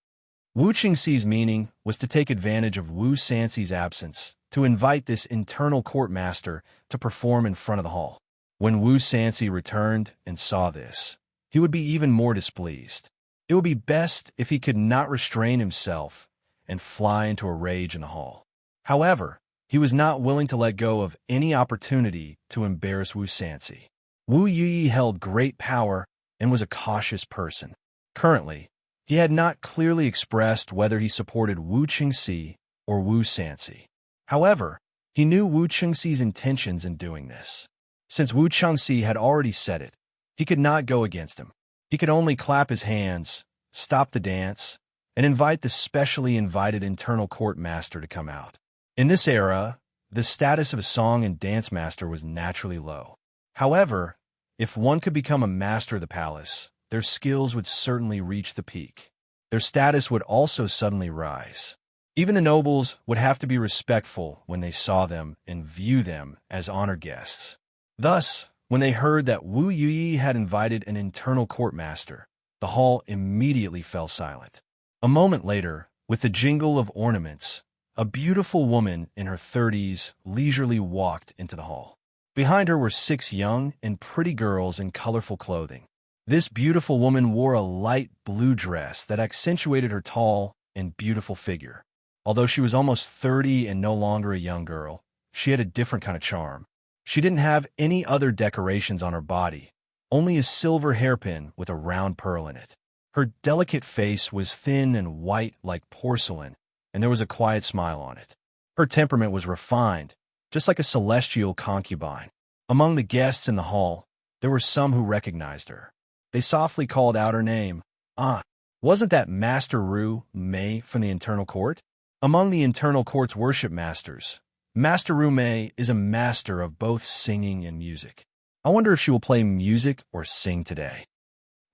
Wu Qingxi's meaning was to take advantage of Wu Sanxi's absence to invite this internal court master to perform in front of the hall. When Wu Sanxi returned and saw this, he would be even more displeased. It would be best if he could not restrain himself and fly into a rage in the hall. However, he was not willing to let go of any opportunity to embarrass Wu Sanxi. Wu Yi held great power and was a cautious person. Currently, he had not clearly expressed whether he supported Wu Qingxi or Wu Sanxi. However, he knew Wu Qingxi's intentions in doing this. Since Wu Qingxi had already said it, he could not go against him. He could only clap his hands, stop the dance, and invite the specially invited internal court master to come out. In this era, the status of a song and dance master was naturally low. However, if one could become a master of the palace, their skills would certainly reach the peak. Their status would also suddenly rise. Even the nobles would have to be respectful when they saw them and view them as honored guests. Thus, when they heard that Wu Yi had invited an internal court master, the hall immediately fell silent. A moment later, with the jingle of ornaments, a beautiful woman in her 30s leisurely walked into the hall. Behind her were 6 young and pretty girls in colorful clothing. This beautiful woman wore a light blue dress that accentuated her tall and beautiful figure. Although she was almost 30 and no longer a young girl, she had a different kind of charm. She didn't have any other decorations on her body, only a silver hairpin with a round pearl in it. Her delicate face was thin and white like porcelain, and there was a quiet smile on it. Her temperament was refined, just like a celestial concubine. Among the guests in the hall, there were some who recognized her. They softly called out her name. "Ah, wasn't that Master Ru Mei from the internal court?" Among the internal court's worship masters, Master Rume is a master of both singing and music. I wonder if she will play music or sing today.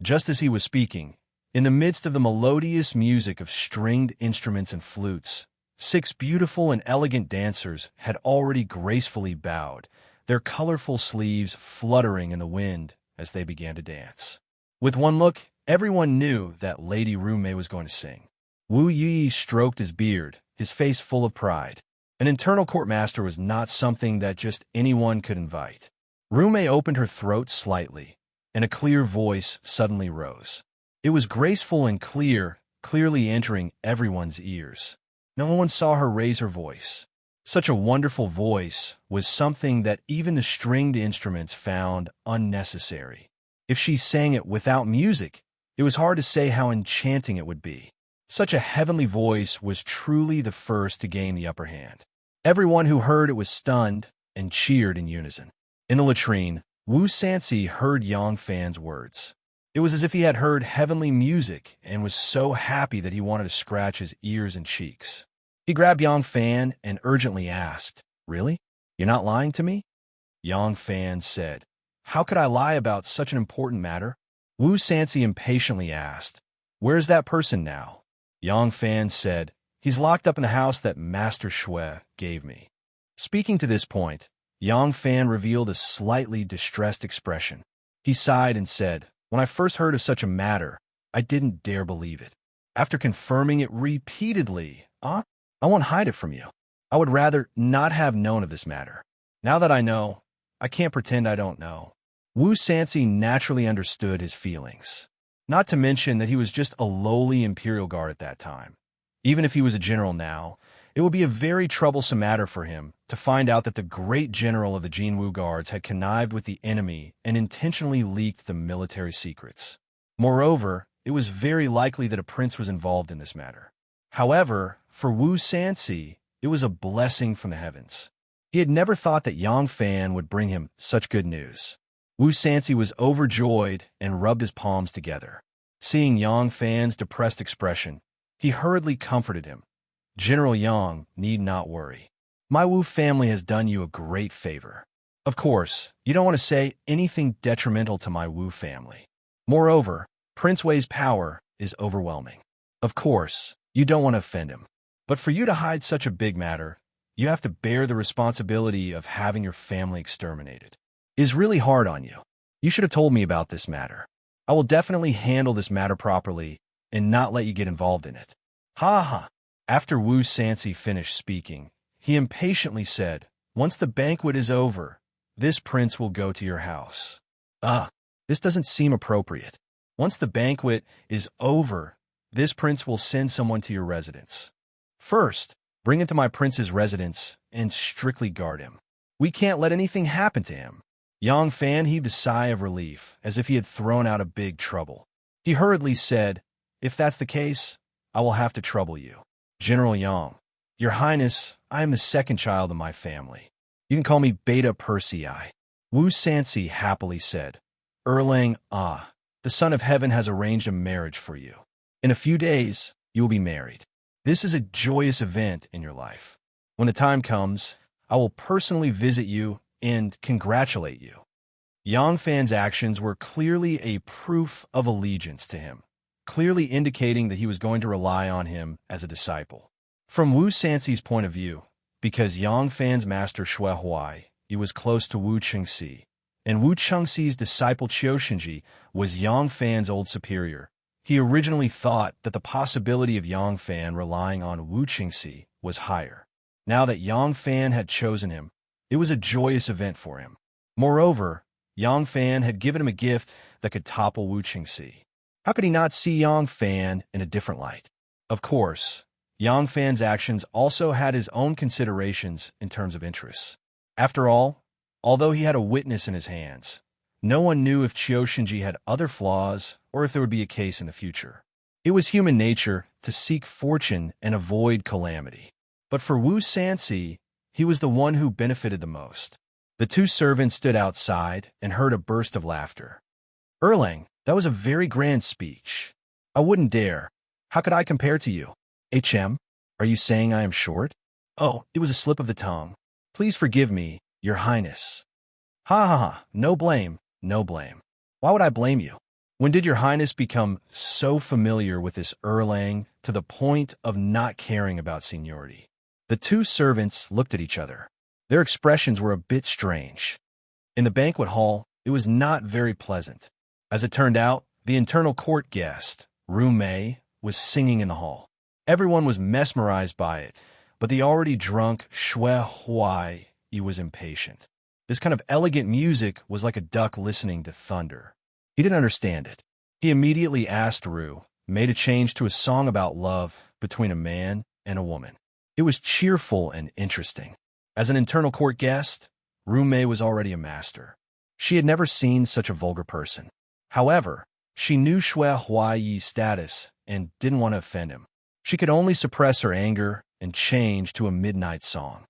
Just as he was speaking, in the midst of the melodious music of stringed instruments and flutes, 6 beautiful and elegant dancers had already gracefully bowed, their colorful sleeves fluttering in the wind as they began to dance. With one look, everyone knew that Lady Rume was going to sing. Wu Yi stroked his beard, his face full of pride. An internal court master was not something that just anyone could invite. Rume opened her throat slightly, and a clear voice suddenly rose. It was graceful and clear, clearly entering everyone's ears. No one saw her raise her voice. Such a wonderful voice was something that even the stringed instruments found unnecessary. If she sang it without music, it was hard to say how enchanting it would be. Such a heavenly voice was truly the first to gain the upper hand. Everyone who heard it was stunned and cheered in unison. In the latrine, Wu Sansi heard Yang Fan's words. It was as if he had heard heavenly music and was so happy that he wanted to scratch his ears and cheeks. He grabbed Yang Fan and urgently asked, "Really? You're not lying to me?" Yang Fan said, "How could I lie about such an important matter?" Wu Sansi impatiently asked, "Where's that person now?" Yang Fan said, "He's locked up in the house that Master Shui gave me." Speaking to this point, Yang Fan revealed a slightly distressed expression. He sighed and said, "When I first heard of such a matter, I didn't dare believe it. After confirming it repeatedly, I won't hide it from you. I would rather not have known of this matter. Now that I know, I can't pretend I don't know." Wu Sansi naturally understood his feelings. Not to mention that he was just a lowly imperial guard at that time. Even if he was a general now, it would be a very troublesome matter for him to find out that the great general of the Jinwu guards had connived with the enemy and intentionally leaked the military secrets. Moreover, it was very likely that a prince was involved in this matter. However, for Wu Sansi, it was a blessing from the heavens. He had never thought that Yang Fan would bring him such good news. Wu Sansi was overjoyed and rubbed his palms together. Seeing Yang Fan's depressed expression, he hurriedly comforted him. "General Yang need not worry. My Wu family has done you a great favor. Of course, you don't want to say anything detrimental to my Wu family. Moreover, Prince Wei's power is overwhelming. Of course, you don't want to offend him. But for you to hide such a big matter, you have to bear the responsibility of having your family exterminated. It is really hard on you. You should have told me about this matter. I will definitely handle this matter properly and not let you get involved in it." Ha ha. After Wu Sansi finished speaking, he impatiently said, "Once the banquet is over, this prince will go to your house." This doesn't seem appropriate. Once the banquet is over, this prince will send someone to your residence. First, bring him to my prince's residence and strictly guard him. We can't let anything happen to him." Yang Fan heaved a sigh of relief, as if he had thrown out a big trouble. He hurriedly said, "If that's the case, I will have to trouble you. General Yang, Your Highness, I am the second child in my family. You can call me Beta Persei." Wu Sansi happily said, "Erlang, the Son of Heaven has arranged a marriage for you. In a few days, you will be married. This is a joyous event in your life. When the time comes, I will personally visit you and congratulate you." Yang Fan's actions were clearly a proof of allegiance to him, clearly indicating that he was going to rely on him as a disciple. From Wu Sansi's point of view, because Yang Fan's master Shui Huai, he was close to Wu Chengxi, and Wu Chengxi's disciple Qiushenji was Yang Fan's old superior, he originally thought that the possibility of Yang Fan relying on Wu Chengxi was higher. Now that Yang Fan had chosen him, it was a joyous event for him. Moreover, Yang Fan had given him a gift that could topple Wu Chengxi. How could he not see Yang Fan in a different light? Of course, Yang Fan's actions also had his own considerations in terms of interests. After all, although he had a witness in his hands, no one knew if Qiushenji had other flaws or if there would be a case in the future. It was human nature to seek fortune and avoid calamity. But for Wu Sansi, he was the one who benefited the most. The two servants stood outside and heard a burst of laughter. "Erlang, that was a very grand speech. I wouldn't dare. How could I compare to you? HM? Are you saying I am short? Oh, it was a slip of the tongue. Please forgive me, Your Highness. Ha ha ha, no blame, no blame. Why would I blame you? When did Your Highness become so familiar with this Erlang to the point of not caring about seniority? The two servants looked at each other. Their expressions were a bit strange. In the banquet hall, it was not very pleasant. As it turned out, the internal court guest, Rume, was singing in the hall. Everyone was mesmerized by it, but the already drunk Shui Huai was impatient. This kind of elegant music was like a duck listening to thunder. He didn't understand it. He immediately asked Ru, made a change to a song about love between a man and a woman. It was cheerful and interesting. As an internal court guest, Rume was already a master. She had never seen such a vulgar person. However, she knew Shui Huai's status and didn't want to offend him. She could only suppress her anger and change to a midnight song.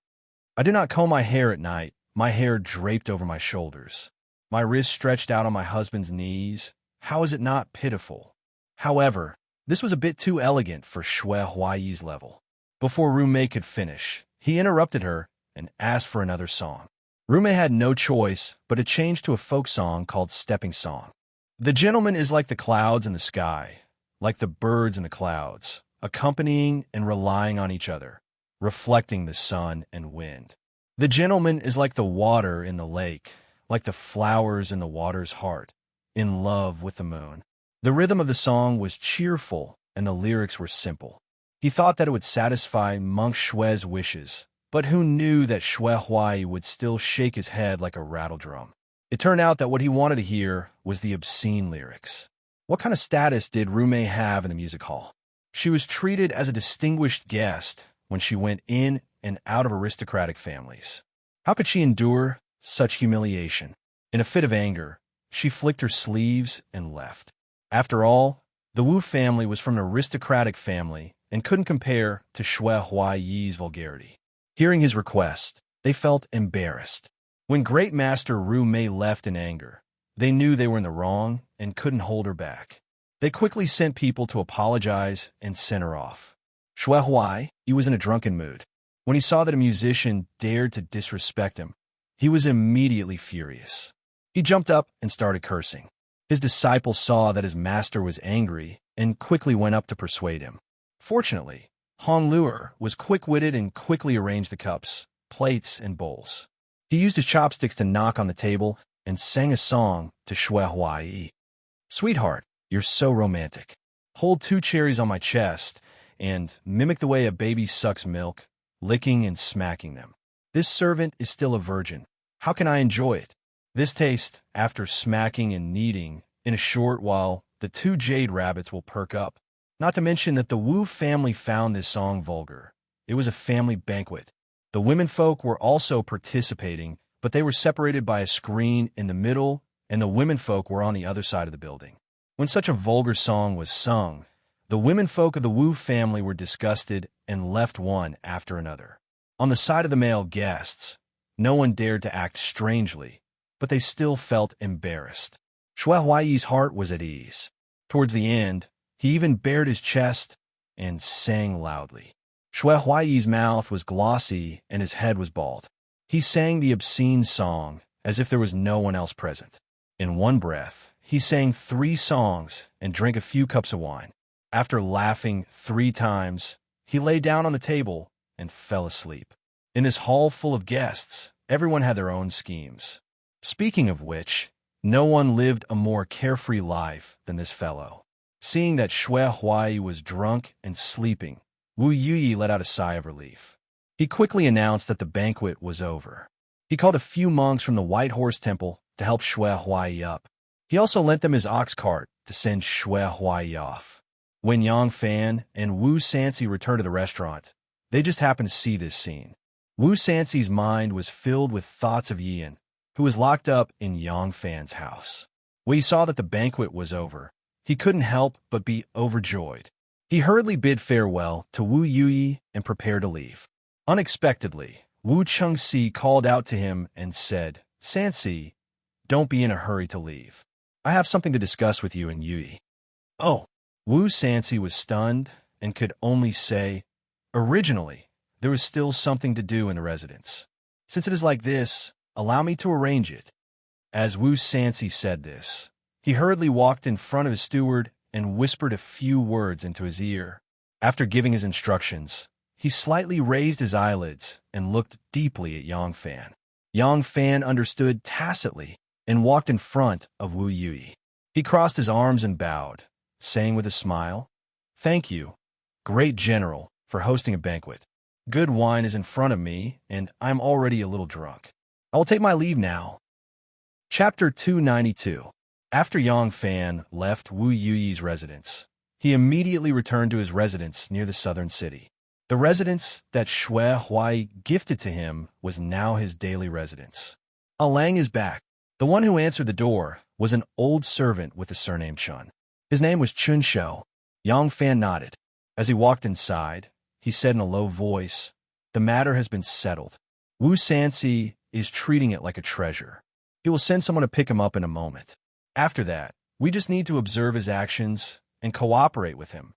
I do not comb my hair at night, my hair draped over my shoulders. My wrists stretched out on my husband's knees. How is it not pitiful? However, this was a bit too elegant for Shui Huai's level. Before Rume could finish, he interrupted her and asked for another song. Rume had no choice but to change to a folk song called Stepping Song. The gentleman is like the clouds in the sky, like the birds in the clouds, accompanying and relying on each other, reflecting the sun and wind. The gentleman is like the water in the lake, like the flowers in the water's heart, in love with the moon. The rhythm of the song was cheerful and the lyrics were simple. He thought that it would satisfy Monk Shui's wishes, but who knew that Shui Huai would still shake his head like a rattledrum? It turned out that what he wanted to hear was the obscene lyrics. What kind of status did Rume have in the music hall? She was treated as a distinguished guest when she went in and out of aristocratic families. How could she endure such humiliation? In a fit of anger, she flicked her sleeves and left. After all, the Wu family was from an aristocratic family and couldn't compare to Shui Huai's vulgarity. Hearing his request, they felt embarrassed. When Great Master Ru Mei left in anger, they knew they were in the wrong and couldn't hold her back. They quickly sent people to apologize and sent her off. Shui Huai, he was in a drunken mood. When he saw that a musician dared to disrespect him, he was immediately furious. He jumped up and started cursing. His disciple saw that his master was angry and quickly went up to persuade him. Fortunately, Hong Luer was quick-witted and quickly arranged the cups, plates, and bowls. He used his chopsticks to knock on the table and sang a song to Shui Huai. Sweetheart, you're so romantic. Hold 2 cherries on my chest and mimic the way a baby sucks milk, licking and smacking them. This servant is still a virgin. How can I enjoy it? This taste, after smacking and kneading, in a short while, the 2 jade rabbits will perk up. Not to mention that the Wu family found this song vulgar. It was a family banquet. The womenfolk were also participating, but they were separated by a screen in the middle, and the womenfolk were on the other side of the building. When such a vulgar song was sung, the womenfolk of the Wu family were disgusted and left one after another. On the side of the male guests, no one dared to act strangely, but they still felt embarrassed. Shui Huai's heart was at ease. Towards the end, he even bared his chest and sang loudly. Shui Huai's mouth was glossy and his head was bald. He sang the obscene song as if there was no one else present. In one breath, he sang 3 songs and drank a few cups of wine. After laughing 3 times, he lay down on the table and fell asleep. In this hall full of guests, everyone had their own schemes. Speaking of which, no one lived a more carefree life than this fellow. Seeing that Shui Huai was drunk and sleeping, Wu Yuyi let out a sigh of relief. He quickly announced that the banquet was over. He called a few monks from the White Horse Temple to help Shui Huai up. He also lent them his ox cart to send Shui Huai off. When Yang Fan and Wu Sansi returned to the restaurant, they just happened to see this scene. Wu Sansi's mind was filled with thoughts of Yian, who was locked up in Yang Fan's house. When he saw that the banquet was over, he couldn't help but be overjoyed. He hurriedly bid farewell to Wu Yuyi and prepared to leave. Unexpectedly, Wu Chengxi called out to him and said, "Sansi, don't be in a hurry to leave. I have something to discuss with you and Yuyi." Oh, Wu Sansi was stunned and could only say, Originally, there was still something to do in the residence. Since it is like this, allow me to arrange it. As Wu Sansi said this, he hurriedly walked in front of his steward and whispered a few words into his ear. After giving his instructions, he slightly raised his eyelids and looked deeply at Yang Fan. Yang Fan understood tacitly and walked in front of Wu Yui. He crossed his arms and bowed, saying with a smile, "Thank you, great general, for hosting a banquet. Good wine is in front of me, and I'm already a little drunk. I will take my leave now." Chapter 292. After Yang Fan left Wu Yui's residence, he immediately returned to his residence near the southern city. The residence that Shui Huai gifted to him was now his daily residence. Alang is back. The one who answered the door was an old servant with the surname Chun. His name was Chun Shou. Yang Fan nodded. As he walked inside, he said in a low voice, "The matter has been settled. Wu Sansi is treating it like a treasure. He will send someone to pick him up in a moment. After that, we just need to observe his actions and cooperate with him.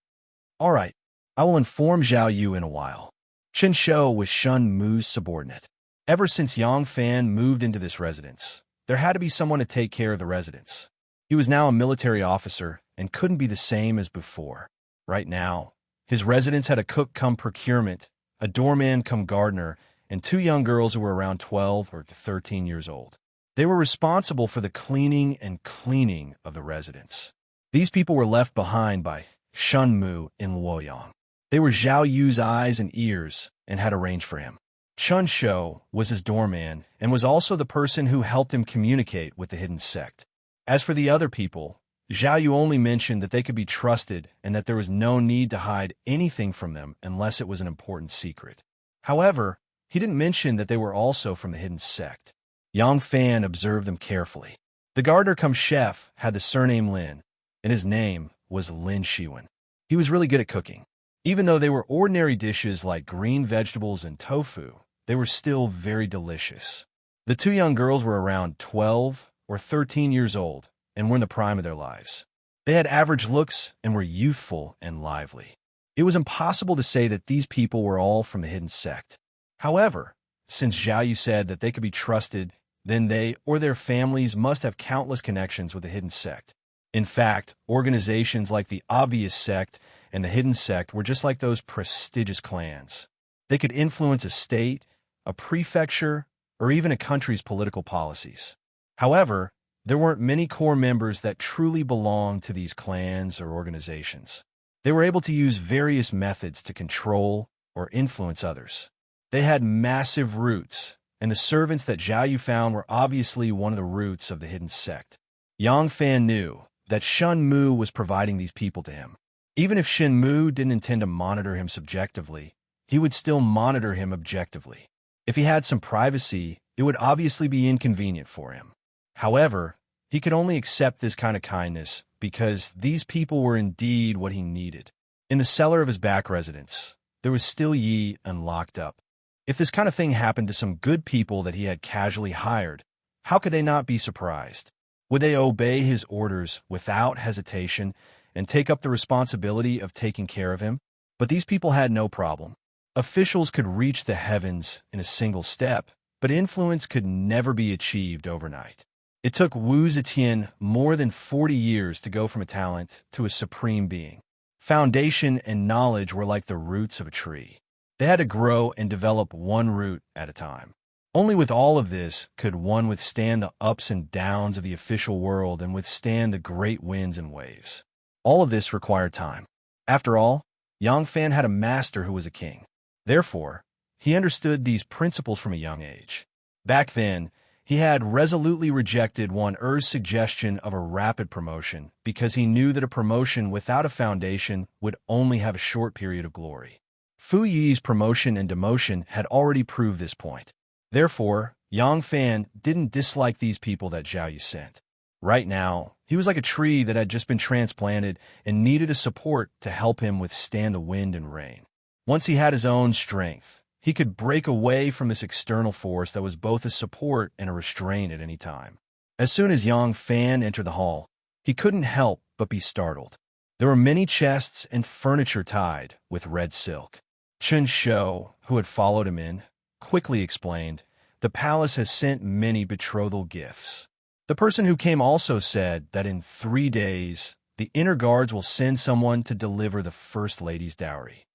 All right, I will inform Zhao Yu in a while." Chen Shou was Shun Mu's subordinate. Ever since Yang Fan moved into this residence, there had to be someone to take care of the residence. He was now a military officer and couldn't be the same as before. Right now, his residence had a cook come procurement, a doorman come gardener, and two young girls who were around 12 or 13 years old. They were responsible for the cleaning and cleaning of the residence. These people were left behind by Shun Mu in Luoyang. They were Zhao Yu's eyes and ears and had arranged for him. Chun Shou was his doorman and was also the person who helped him communicate with the hidden sect. As for the other people, Zhao Yu only mentioned that they could be trusted and that there was no need to hide anything from them unless it was an important secret. However, he didn't mention that they were also from the hidden sect. Yang Fan observed them carefully. The gardener cum chef had the surname Lin, and his name was Lin Shiwen. He was really good at cooking. Even though they were ordinary dishes like green vegetables and tofu, they were still very delicious. The two young girls were around 12 or 13 years old and were in the prime of their lives. They had average looks and were youthful and lively. It was impossible to say that these people were all from the hidden sect. However, since Zhao Yu said that they could be trusted, then they or their families must have countless connections with the hidden sect. In fact, organizations like the obvious sect and the hidden sect were just like those prestigious clans. They could influence a state, a prefecture, or even a country's political policies. However, there weren't many core members that truly belonged to these clans or organizations. They were able to use various methods to control or influence others. They had massive roots, and the servants that Zhao Yu found were obviously one of the roots of the hidden sect. Yang Fan knew that Shun Mu was providing these people to him. Even if Shin Mu didn't intend to monitor him subjectively, he would still monitor him objectively. If he had some privacy, it would obviously be inconvenient for him. However, he could only accept this kind of kindness because these people were indeed what he needed. In the cellar of his back residence, there was still Yi unlocked up. If this kind of thing happened to some good people that he had casually hired, how could they not be surprised? Would they obey his orders without hesitation and take up the responsibility of taking care of him? But these people had no problem. Officials could reach the heavens in a single step, but influence could never be achieved overnight. It took Wu Zetian more than 40 years to go from a talent to a supreme being. Foundation and knowledge were like the roots of a tree. They had to grow and develop one root at a time. Only with all of this could one withstand the ups and downs of the official world and withstand the great winds and waves. All of this required time. After all, Yang Fan had a master who was a king. Therefore, he understood these principles from a young age. Back then, he had resolutely rejected Wan Er's suggestion of a rapid promotion because he knew that a promotion without a foundation would only have a short period of glory. Fu Yi's promotion and demotion had already proved this point. Therefore, Yang Fan didn't dislike these people that Zhao Yu sent. Right now, he was like a tree that had just been transplanted and needed a support to help him withstand the wind and rain. Once he had his own strength, he could break away from this external force that was both a support and a restraint at any time. As soon as Yang Fan entered the hall, he couldn't help but be startled. There were many chests and furniture tied with red silk. Chun Shou, who had followed him in, quickly explained, "The palace has sent many betrothal gifts." The person who came also said that in 3 days, the inner guards will send someone to deliver the first lady's dowry.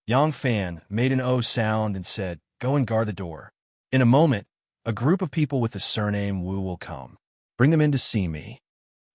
Yang Fan made an O sound and said, "Go and guard the door. In a moment, a group of people with the surname Wu will come. Bring them in to see me."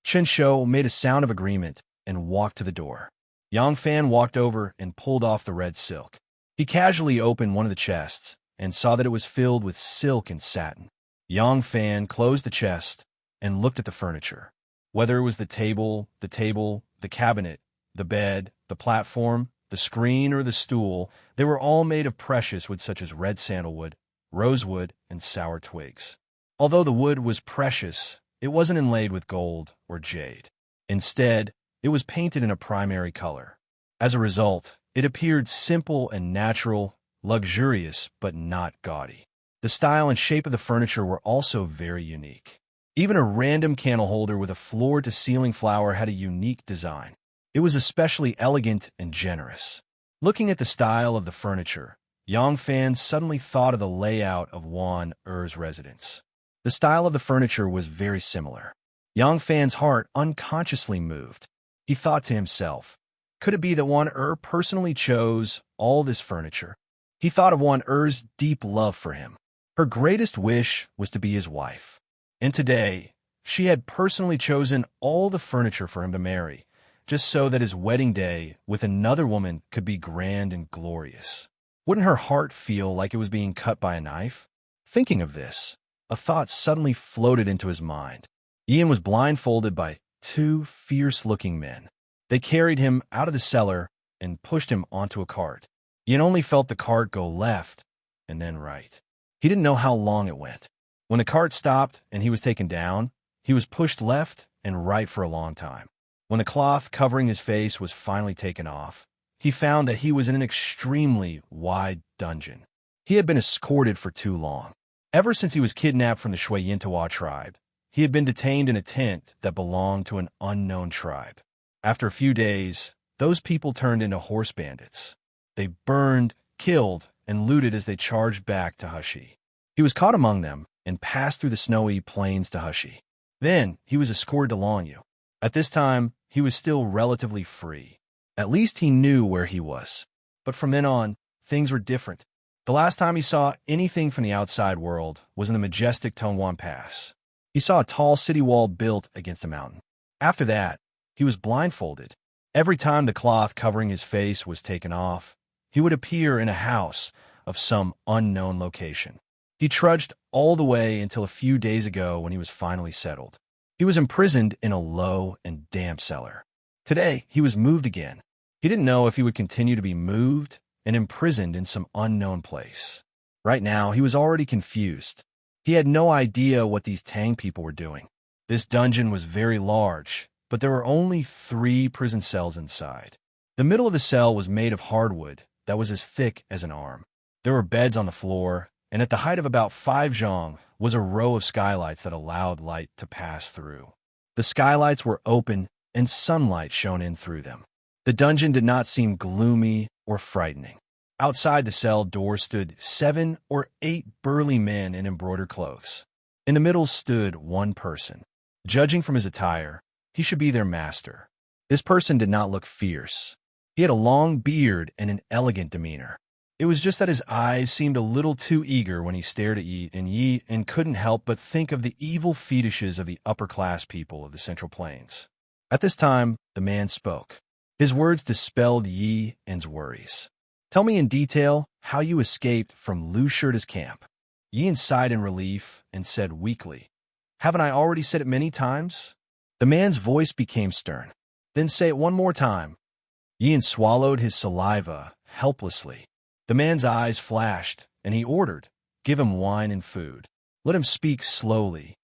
Chen Shou made a sound of agreement and walked to the door. Yang Fan walked over and pulled off the red silk. He casually opened one of the chests and saw that it was filled with silk and satin. Yang Fan closed the chest and looked at the furniture. Whether it was the table, the cabinet, the bed, the platform, the screen, or the stool, they were all made of precious wood such as red sandalwood, rosewood, and sour twigs. Although the wood was precious, it wasn't inlaid with gold or jade. Instead, it was painted in a primary color. As a result, it appeared simple and natural, luxurious, but not gaudy. The style and shape of the furniture were also very unique. Even a random candle holder with a floor-to-ceiling flower had a unique design. It was especially elegant and generous. Looking at the style of the furniture, Yang Fan suddenly thought of the layout of Wan Er's residence. The style of the furniture was very similar. Yang Fan's heart unconsciously moved. He thought to himself, could it be that Wan Er personally chose all this furniture? He thought of Wan Er's deep love for him. Her greatest wish was to be his wife. And today, she had personally chosen all the furniture for him to marry, just so that his wedding day with another woman could be grand and glorious. Wouldn't her heart feel like it was being cut by a knife? Thinking of this, a thought suddenly floated into his mind. Ian was blindfolded by 2 fierce-looking men. They carried him out of the cellar and pushed him onto a cart. Ian only felt the cart go left and then right. He didn't know how long it went. When the cart stopped and he was taken down, he was pushed left and right for a long time. When the cloth covering his face was finally taken off, he found that he was in an extremely wide dungeon. He had been escorted for too long. Ever since he was kidnapped from the Shui Yintawa tribe, he had been detained in a tent that belonged to an unknown tribe. After a few days, those people turned into horse bandits. They burned, killed, and looted as they charged back to Hushi. He was caught among them and passed through the snowy plains to Hushi. Then he was escorted to Longyu. At this time, he was still relatively free. At least he knew where he was. But from then on, things were different. The last time he saw anything from the outside world was in the majestic Tongwan Pass. He saw a tall city wall built against a mountain. After that, he was blindfolded. Every time the cloth covering his face was taken off, he would appear in a house of some unknown location. He trudged all the way until a few days ago when he was finally settled. He was imprisoned in a low and damp cellar. Today, he was moved again. He didn't know if he would continue to be moved and imprisoned in some unknown place. Right now, he was already confused. He had no idea what these Tang people were doing. This dungeon was very large, but there were only 3 prison cells inside. The middle of the cell was made of hardwood that was as thick as an arm. There were beds on the floor, and at the height of about 5 zhang was a row of skylights that allowed light to pass through. The skylights were open, and sunlight shone in through them. The dungeon did not seem gloomy or frightening. Outside the cell door stood 7 or 8 burly men in embroidered clothes. In the middle stood one person. Judging from his attire, he should be their master. This person did not look fierce. He had a long beard and an elegant demeanor. It was just that his eyes seemed a little too eager when he stared at Yi and couldn't help but think of the evil fetishes of the upper-class people of the Central Plains. At this time, the man spoke. His words dispelled Yi En's worries. Tell me in detail how you escaped from Lu Shirta's camp. Yi En sighed in relief and said weakly, Haven't I already said it many times? The man's voice became stern. Then say it one more time. Yi En swallowed his saliva helplessly. The man's eyes flashed, and he ordered, Give him wine and food. Let him speak slowly.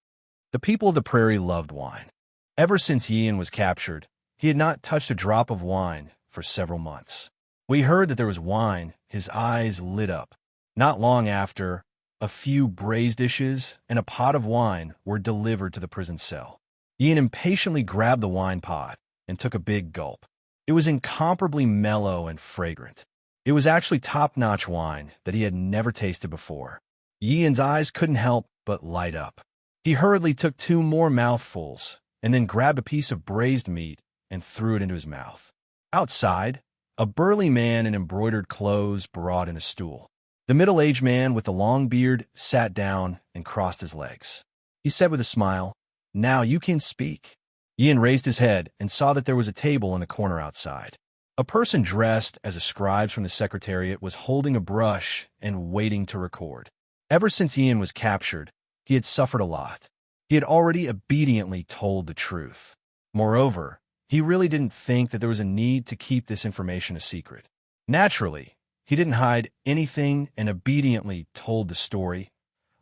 The people of the prairie loved wine. Ever since Yi En was captured, he had not touched a drop of wine for several months. When he heard that there was wine, his eyes lit up. Not long after, a few braised dishes and a pot of wine were delivered to the prison cell. Yi En impatiently grabbed the wine pot and took a big gulp. It was incomparably mellow and fragrant. It was actually top-notch wine that he had never tasted before. Yian's eyes couldn't help but light up. He hurriedly took 2 more mouthfuls and then grabbed a piece of braised meat and threw it into his mouth. Outside, a burly man in embroidered clothes brought in a stool. The middle-aged man with the long beard sat down and crossed his legs. He said with a smile, "Now you can speak." Yian raised his head and saw that there was a table in the corner outside. A person dressed as a scribe from the secretariat was holding a brush and waiting to record. Ever since Yian was captured, he had suffered a lot. He had already obediently told the truth. Moreover, he really didn't think that there was a need to keep this information a secret. Naturally, he didn't hide anything and obediently told the story.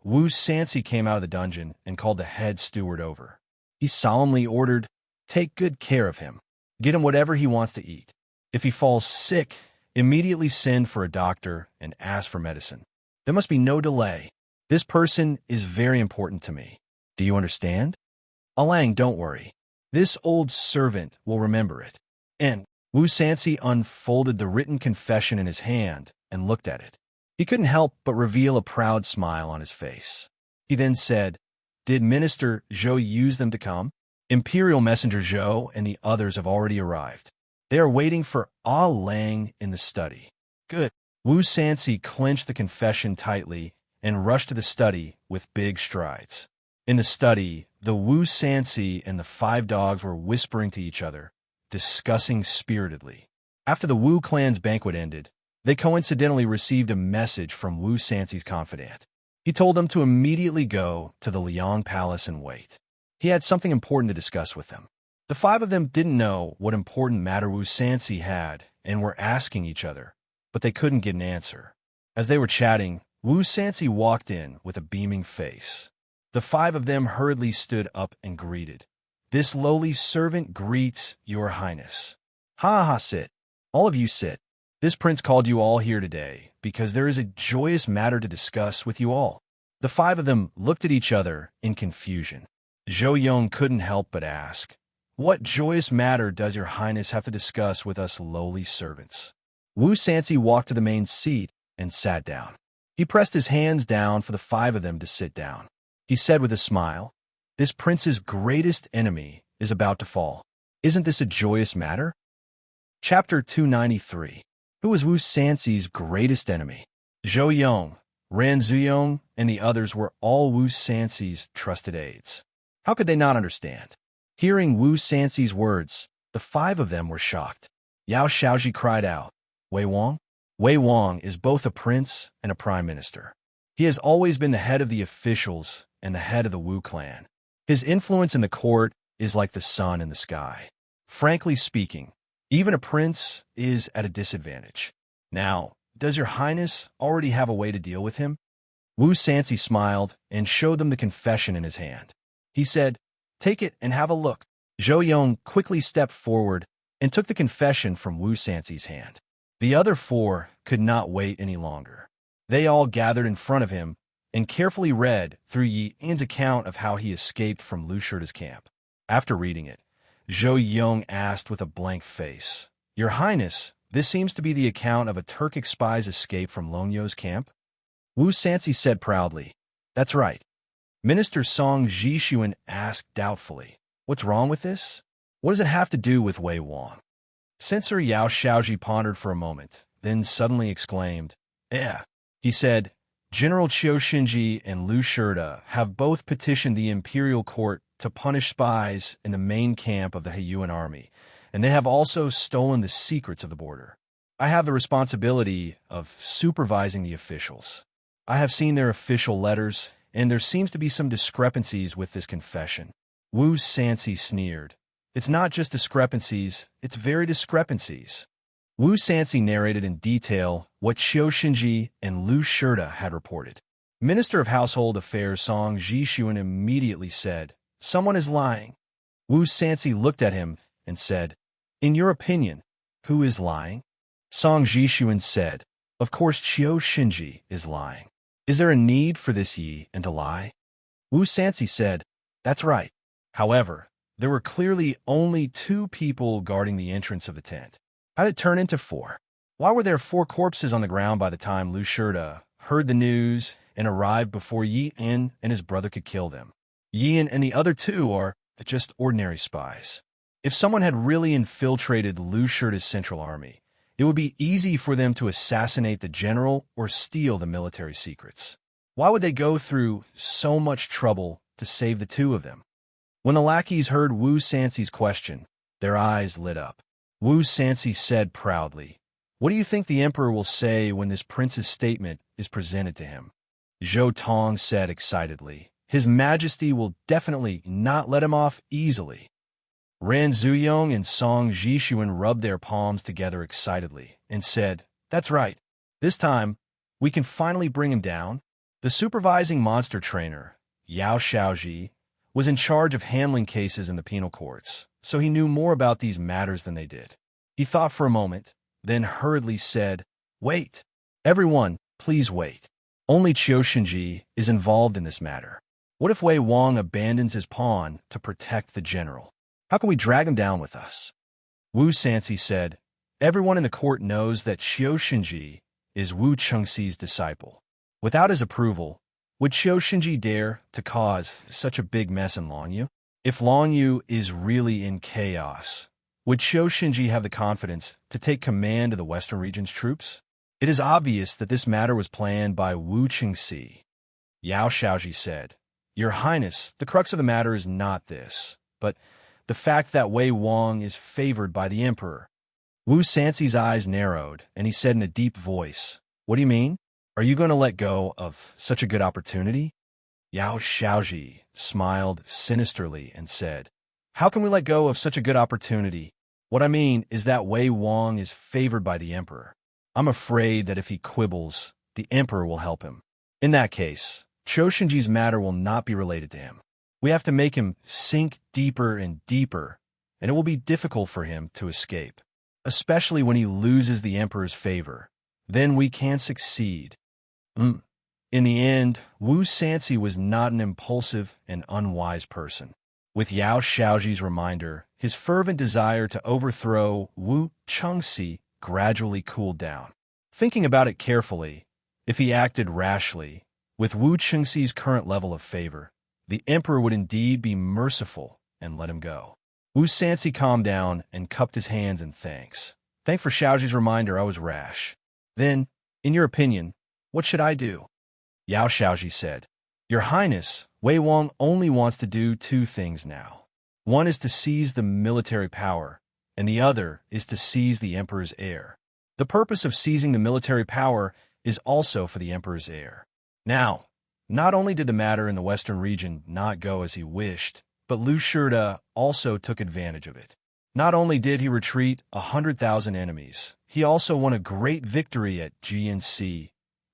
Wu Sansi came out of the dungeon and called the head steward over. He solemnly ordered, "Take good care of him. Get him whatever he wants to eat. If he falls sick, immediately send for a doctor and ask for medicine. There must be no delay. This person is very important to me. Do you understand? Alang, don't worry. This old servant will remember it." And Wu Sansi unfolded the written confession in his hand and looked at it. He couldn't help but reveal a proud smile on his face. He then said, "Did Minister Zhou use them to come? Imperial Messenger Zhou and the others have already arrived. They are waiting for Ah Lang in the study." "Good." Wu Sansi clenched the confession tightly and rushed to the study with big strides. In the study, the Wu Sansi and the 5 dogs were whispering to each other, discussing spiritedly. After the Wu clan's banquet ended, they coincidentally received a message from Wu Sansi's confidant. He told them to immediately go to the Liang Palace and wait. He had something important to discuss with them. The 5 of them didn't know what important matter Wu Sansi had and were asking each other, but they couldn't get an answer. As they were chatting, Wu Sansi walked in with a beaming face. The 5 of them hurriedly stood up and greeted. "This lowly servant greets your highness." "Ha ha, sit. All of you sit. This prince called you all here today because there is a joyous matter to discuss with you all." The 5 of them looked at each other in confusion. Zhou Yong couldn't help but ask, "What joyous matter does your highness have to discuss with us lowly servants?" Wu Sansi walked to the main seat and sat down. He pressed his hands down for the 5 of them to sit down. He said with a smile, "This prince's greatest enemy is about to fall. Isn't this a joyous matter?" Chapter 293. Who was Wu Sansi's greatest enemy? Zhou Yong, Ran Zuyong, and the others were all Wu Sansi's trusted aides. How could they not understand? Hearing Wu Sansi's words, the 5 of them were shocked. Yao Shaoji cried out, "Wei Wang?" Wei Wang is both a prince and a prime minister. He has always been the head of the officials and the head of the Wu clan. His influence in the court is like the sun in the sky. Frankly speaking, even a prince is at a disadvantage. Now, does your highness already have a way to deal with him? Wu Sansi smiled and showed them the confession in his hand. He said, "Take it and have a look." Zhou Yong quickly stepped forward and took the confession from Wu Sansi's hand. The other 4 could not wait any longer. They all gathered in front of him and carefully read through Yi An's account of how he escaped from Lu Shirta's camp. After reading it, Zhou Yong asked with a blank face, "Your Highness, this seems to be the account of a Turkic spy's escape from Long Yo's camp?" Wu Sansi said proudly, "That's right." Minister Song Jishuan asked doubtfully, "What's wrong with this? What does it have to do with Wei Wang?" Censor Yao Shaoji pondered for a moment, then suddenly exclaimed, He said, "General Qiu Shinji and Lu Shirta have both petitioned the imperial court to punish spies in the main camp of the Heiyuan army, and they have also stolen the secrets of the border. I have the responsibility of supervising the officials. I have seen their official letters, and there seems to be some discrepancies with this confession." Wu Sansi sneered. "It's not just discrepancies, it's very discrepancies." Wu Sansi narrated in detail what Qiu Shinji and Lu Shirta had reported. Minister of Household Affairs Song Jishuan immediately said, "Someone is lying." Wu Sansi looked at him and said, "In your opinion, who is lying?" Song Jishuan said, "Of course Qiu Shinji is lying. Is there a need for this Yi and to lie?" Wu Sansi said, "That's right. However, there were clearly only 2 people guarding the entrance of the tent. How did it turn into 4? Why were there 4 corpses on the ground by the time Lu Shirda heard the news and arrived before Yi-En and his brother could kill them? Yi-En and the other 2 are just ordinary spies. If someone had really infiltrated Lu Shirda's central army, it would be easy for them to assassinate the general or steal the military secrets. Why would they go through so much trouble to save the 2 of them? When the lackeys heard Wu Sanxi's question, their eyes lit up. Wu Sanxi said proudly, "What do you think the emperor will say when this prince's statement is presented to him?" Zhou Tong said excitedly, "His Majesty will definitely not let him off easily." Ran Zuyong and Song Jishuan rubbed their palms together excitedly and said, "That's right. This time, we can finally bring him down." The supervising monster trainer, Yao Xiaoji, was in charge of handling cases in the penal courts, so he knew more about these matters than they did. He thought for a moment, then hurriedly said, "Wait. Everyone, please wait. Only Qiu is involved in this matter. What if Wei Wang abandons his pawn to protect the general? How can we drag him down with us?" Wu Sanxi said, "Everyone in the court knows that Qiu is Wu Chengxi's disciple. Without his approval, would Qiu dare to cause such a big mess in Longyu? If Longyu is really in chaos, would Qiu have the confidence to take command of the Western region's troops? It is obvious that this matter was planned by Wu Chengxi." Yao Xiaoji said, "Your Highness, the crux of the matter is not this, but the fact that Wei Wang is favored by the emperor." Wu Sanxi's eyes narrowed, and he said in a deep voice, "What do you mean? Are you going to let go of such a good opportunity?" Yao Xiaoji smiled sinisterly and said, "How can we let go of such a good opportunity? What I mean is that Wei Wang is favored by the emperor. I'm afraid that if he quibbles, the emperor will help him. In that case, Qiu matter will not be related to him. We have to make him sink deeper and deeper, and it will be difficult for him to escape, especially when he loses the emperor's favor. Then we can succeed." In the end, Wu Sanxi was not an impulsive and unwise person. With Yao Xiaoji's reminder, his fervent desire to overthrow Wu Chengxi gradually cooled down. Thinking about it carefully, if he acted rashly, with Wu Chengxi's current level of favor, the emperor would indeed be merciful and let him go. Wu Sanxi calmed down and cupped his hands in thanks. "Thanks for Xiaoji's reminder, I was rash. Then, in your opinion, what should I do?" Yao Xiaoji said, "Your Highness, Wei Wang only wants to do 2 things now. One is to seize the military power, and the other is to seize the emperor's heir. The purpose of seizing the military power is also for the emperor's heir." Now, not only did the matter in the western region not go as he wished, but Lu Shirda also took advantage of it. Not only did he retreat 100,000 enemies, he also won a great victory at GNC,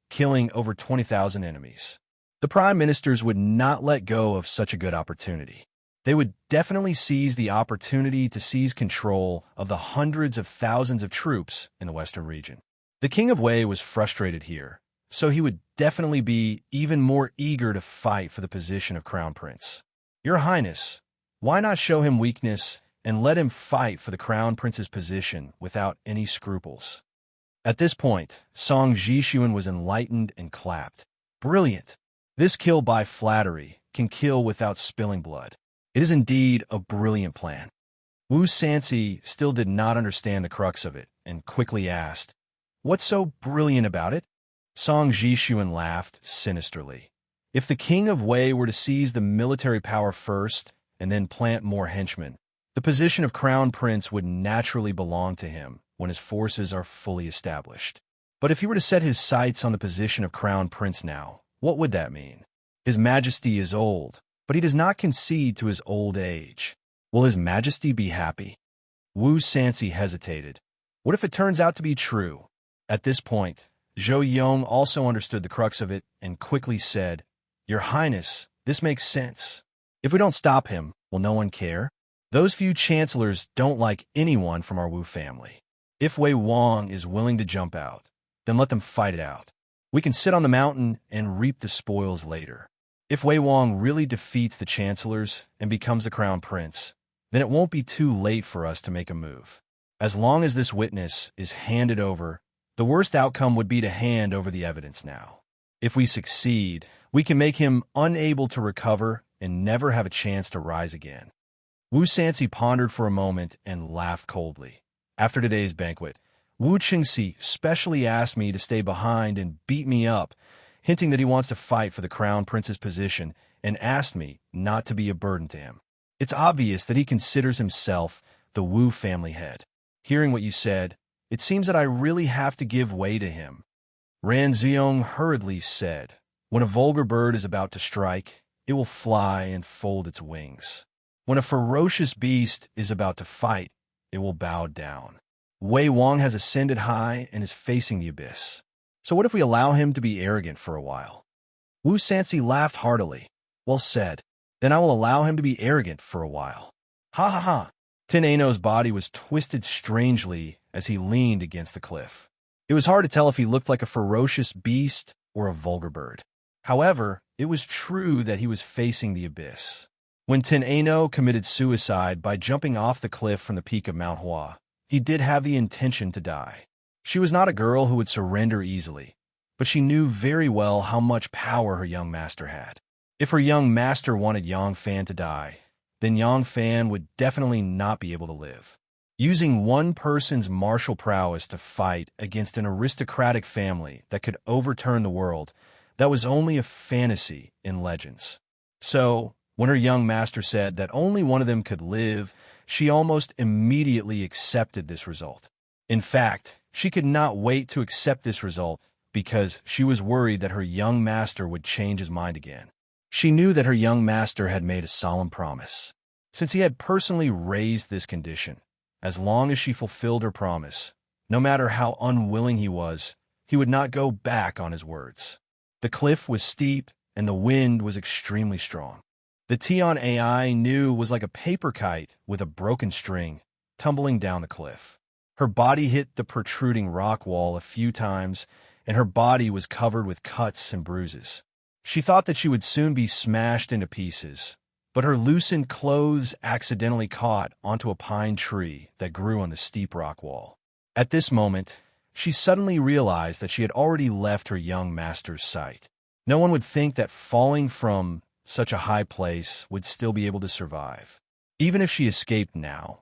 killing over 20,000 enemies. The prime ministers would not let go of such a good opportunity. They would definitely seize the opportunity to seize control of the hundreds of thousands of troops in the western region. The king of Wei was frustrated here, so he would definitely be even more eager to fight for the position of crown prince. "Your Highness, why not show him weakness and let him fight for the crown prince's position without any scruples?" At this point, Song Jishuan was enlightened and clapped. "Brilliant! This kill by flattery can kill without spilling blood. It is indeed a brilliant plan." Wu Sanxi still did not understand the crux of it and quickly asked, "What's so brilliant about it?" Song Jishuan laughed sinisterly. "If the king of Wei were to seize the military power first and then plant more henchmen, the position of crown prince would naturally belong to him when his forces are fully established. But if he were to set his sights on the position of crown prince now, what would that mean? His Majesty is old, but he does not concede to his old age. Will his Majesty be happy?" Wu Sanxi hesitated. What if it turns out to be true? At this point, Zhou Yong also understood the crux of it and quickly said, "Your Highness, this makes sense. If we don't stop him, will no one care? Those few chancellors don't like anyone from our Wu family. If Wei Wang is willing to jump out, then let them fight it out. We can sit on the mountain and reap the spoils later. If Wei Wang really defeats the chancellors and becomes the crown prince, then it won't be too late for us to make a move. As long as this witness is handed over The worst outcome would be to hand over the evidence now. If we succeed, we can make him unable to recover and never have a chance to rise again. Wu Sanxi pondered for a moment and laughed coldly. After today's banquet, Wu Qingxi specially asked me to stay behind and beat me up, hinting that he wants to fight for the crown prince's position and asked me not to be a burden to him. It's obvious that he considers himself the Wu family head. Hearing what you said, it seems that I really have to give way to him. Ran Xiong hurriedly said, when a vulgar bird is about to strike, it will fly and fold its wings. When a ferocious beast is about to fight, it will bow down. Wei Wang has ascended high and is facing the abyss. So what if we allow him to be arrogant for a while? Wu Sanxi laughed heartily. Well said. Then I will allow him to be arrogant for a while. Ha ha ha. Tin Ano's body was twisted strangely as he leaned against the cliff. It was hard to tell if he looked like a ferocious beast or a vulgar bird. However, it was true that he was facing the abyss. When Tin Ano committed suicide by jumping off the cliff from the peak of Mount Hua, he did have the intention to die. She was not a girl who would surrender easily, but she knew very well how much power her young master had. If her young master wanted Yang Fan to die, then Yang Fan would definitely not be able to live. Using one person's martial prowess to fight against an aristocratic family that could overturn the world, that was only a fantasy in legends. So, when her young master said that only one of them could live, she almost immediately accepted this result. In fact, she could not wait to accept this result because she was worried that her young master would change his mind again. She knew that her young master had made a solemn promise. Since he had personally raised this condition, as long as she fulfilled her promise, no matter how unwilling he would not go back on his words. The cliff was steep and the wind was extremely strong. The Tian AI knew was like a paper kite with a broken string, tumbling down the cliff. Her body hit the protruding rock wall a few times, and her body was covered with cuts and bruises. She thought that she would soon be smashed into pieces, but her loosened clothes accidentally caught onto a pine tree that grew on the steep rock wall. At this moment, she suddenly realized that she had already left her young master's sight. No one would think that falling from such a high place would still be able to survive. Even if she escaped now,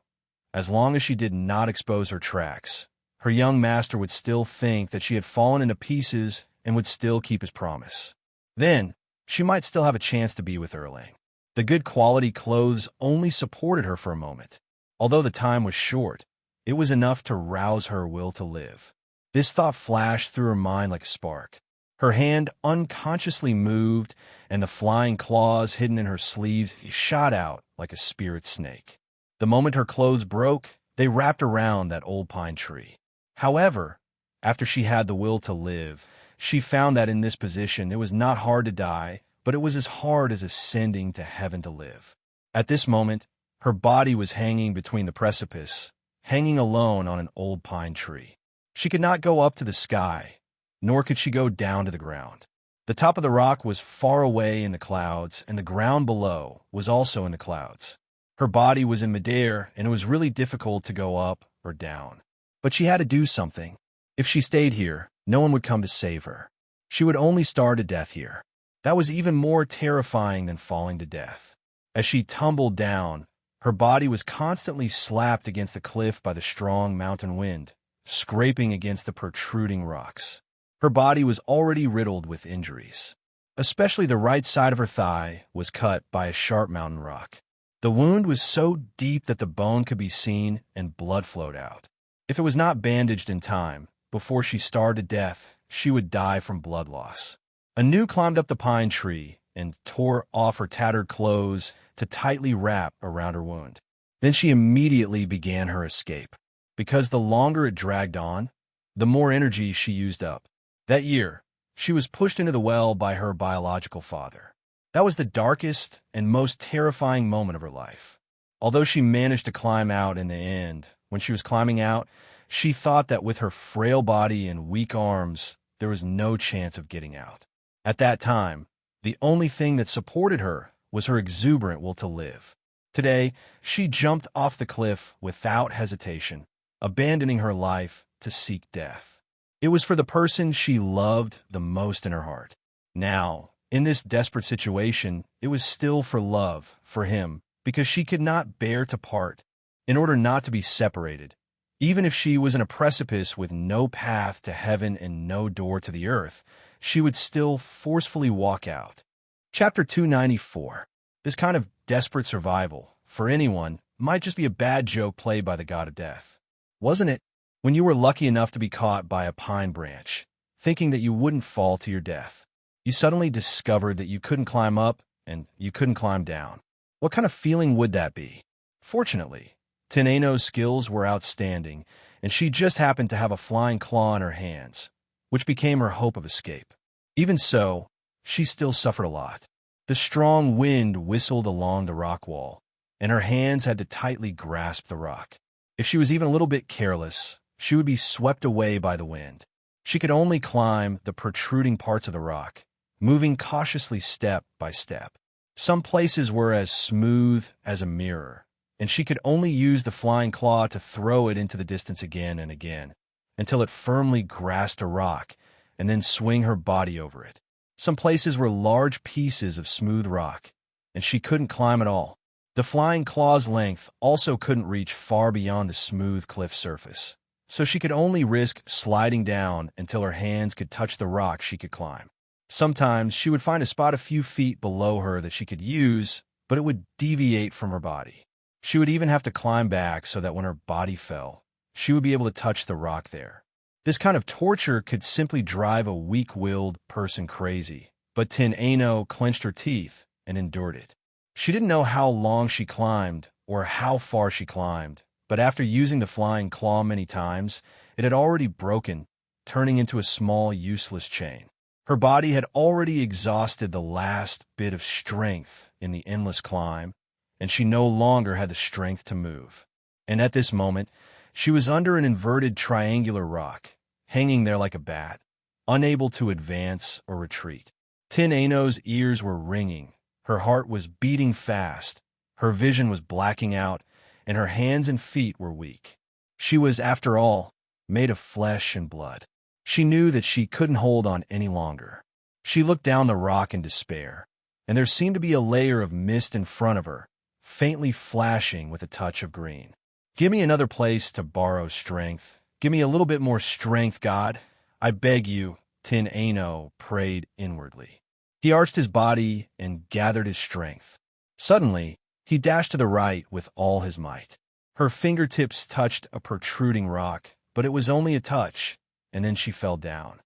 as long as she did not expose her tracks, her young master would still think that she had fallen into pieces and would still keep his promise. Then, she might still have a chance to be with Erlang. The good quality clothes only supported her for a moment. Although the time was short, it was enough to rouse her will to live. This thought flashed through her mind like a spark. Her hand unconsciously moved, and the flying claws hidden in her sleeves shot out like a spirit snake. The moment her clothes broke, they wrapped around that old pine tree. However, after she had the will to live, she found that in this position it was not hard to die, but it was as hard as ascending to heaven to live. At this moment, her body was hanging between the precipice, hanging alone on an old pine tree. She could not go up to the sky, nor could she go down to the ground. The top of the rock was far away in the clouds, and the ground below was also in the clouds. Her body was in midair, and it was really difficult to go up or down. But she had to do something. If she stayed here, no one would come to save her. She would only starve to death here. That was even more terrifying than falling to death. As she tumbled down, her body was constantly slapped against the cliff by the strong mountain wind, scraping against the protruding rocks. Her body was already riddled with injuries. Especially the right side of her thigh was cut by a sharp mountain rock. The wound was so deep that the bone could be seen and blood flowed out. If it was not bandaged in time, before she starved to death, she would die from blood loss. Anu climbed up the pine tree and tore off her tattered clothes to tightly wrap around her wound. Then she immediately began her escape. Because the longer it dragged on, the more energy she used up. That year, she was pushed into the well by her biological father. That was the darkest and most terrifying moment of her life. Although she managed to climb out in the end, when she was climbing out, she thought that with her frail body and weak arms, there was no chance of getting out. At that time, the only thing that supported her was her exuberant will to live. Today, she jumped off the cliff without hesitation, abandoning her life to seek death. It was for the person she loved the most in her heart. Now, in this desperate situation, it was still for love, for him, because she could not bear to part, in order not to be separated. Even if she was in a precipice with no path to heaven and no door to the earth, she would still forcefully walk out. Chapter 294. This kind of desperate survival, for anyone, might just be a bad joke played by the god of death. Wasn't it? When you were lucky enough to be caught by a pine branch, thinking that you wouldn't fall to your death, you suddenly discovered that you couldn't climb up and you couldn't climb down. What kind of feeling would that be? Fortunately, Teneno's skills were outstanding, and she just happened to have a flying claw in her hands, which became her hope of escape. Even so, she still suffered a lot. The strong wind whistled along the rock wall, and her hands had to tightly grasp the rock. If she was even a little bit careless, she would be swept away by the wind. She could only climb the protruding parts of the rock, moving cautiously step by step. Some places were as smooth as a mirror, and she could only use the flying claw to throw it into the distance again and again, until it firmly grasped a rock, and then swing her body over it. Some places were large pieces of smooth rock, and she couldn't climb at all. The flying claw's length also couldn't reach far beyond the smooth cliff surface, so she could only risk sliding down until her hands could touch the rock she could climb. Sometimes she would find a spot a few feet below her that she could use, but it would deviate from her body. She would even have to climb back so that when her body fell, she would be able to touch the rock there. This kind of torture could simply drive a weak-willed person crazy, but Teneno clenched her teeth and endured it. She didn't know how long she climbed or how far she climbed, but after using the flying claw many times, it had already broken, turning into a small, useless chain. Her body had already exhausted the last bit of strength in the endless climb, and she no longer had the strength to move. And at this moment, she was under an inverted triangular rock, hanging there like a bat, unable to advance or retreat. Teneno's ears were ringing, her heart was beating fast, her vision was blacking out, and her hands and feet were weak. She was, after all, made of flesh and blood. She knew that she couldn't hold on any longer. She looked down the rock in despair, and there seemed to be a layer of mist in front of her, faintly flashing with a touch of green. Give me another place to borrow strength. Give me a little bit more strength, God. I beg you, Teneno prayed inwardly. He arched his body and gathered his strength. Suddenly, he dashed to the right with all his might. Her fingertips touched a protruding rock, but it was only a touch, and then she fell down.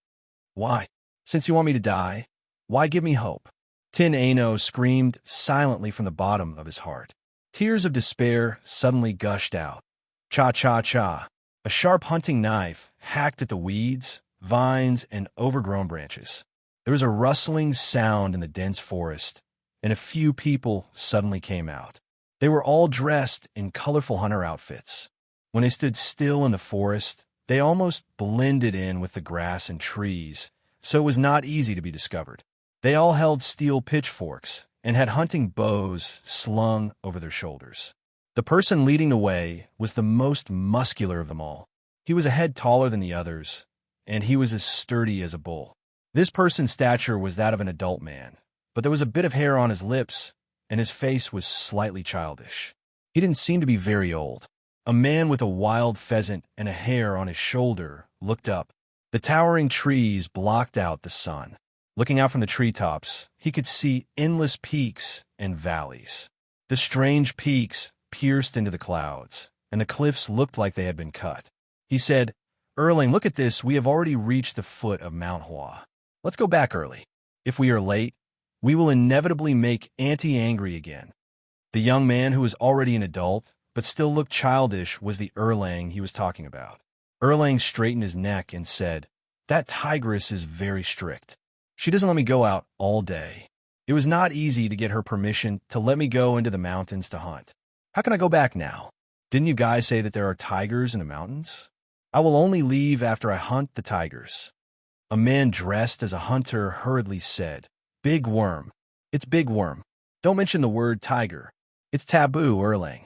Why? Since you want me to die, why give me hope? Teneno screamed silently from the bottom of his heart. Tears of despair suddenly gushed out. Cha-cha-cha. A sharp hunting knife hacked at the weeds, vines, and overgrown branches. There was a rustling sound in the dense forest, and a few people suddenly came out. They were all dressed in colorful hunter outfits. When they stood still in the forest, they almost blended in with the grass and trees, so it was not easy to be discovered. They all held steel pitchforks and had hunting bows slung over their shoulders. The person leading the way was the most muscular of them all. He was a head taller than the others, and he was as sturdy as a bull. This person's stature was that of an adult man, but there was a bit of hair on his lips, and his face was slightly childish. He didn't seem to be very old. A man with a wild pheasant and a hare on his shoulder looked up. The towering trees blocked out the sun. Looking out from the treetops, he could see endless peaks and valleys. The strange peaks pierced into the clouds, and the cliffs looked like they had been cut. He said, "Erling, look at this. We have already reached the foot of Mount Hua. Let's go back early. If we are late, we will inevitably make Auntie angry again." The young man, who was already an adult, but still looked childish, was the Erlang he was talking about. Erlang straightened his neck and said, "That tigress is very strict. She doesn't let me go out all day. It was not easy to get her permission to let me go into the mountains to hunt. How can I go back now? Didn't you guys say that there are tigers in the mountains? I will only leave after I hunt the tigers." A man dressed as a hunter hurriedly said, "Big worm. It's big worm. Don't mention the word tiger. It's taboo, Erlang."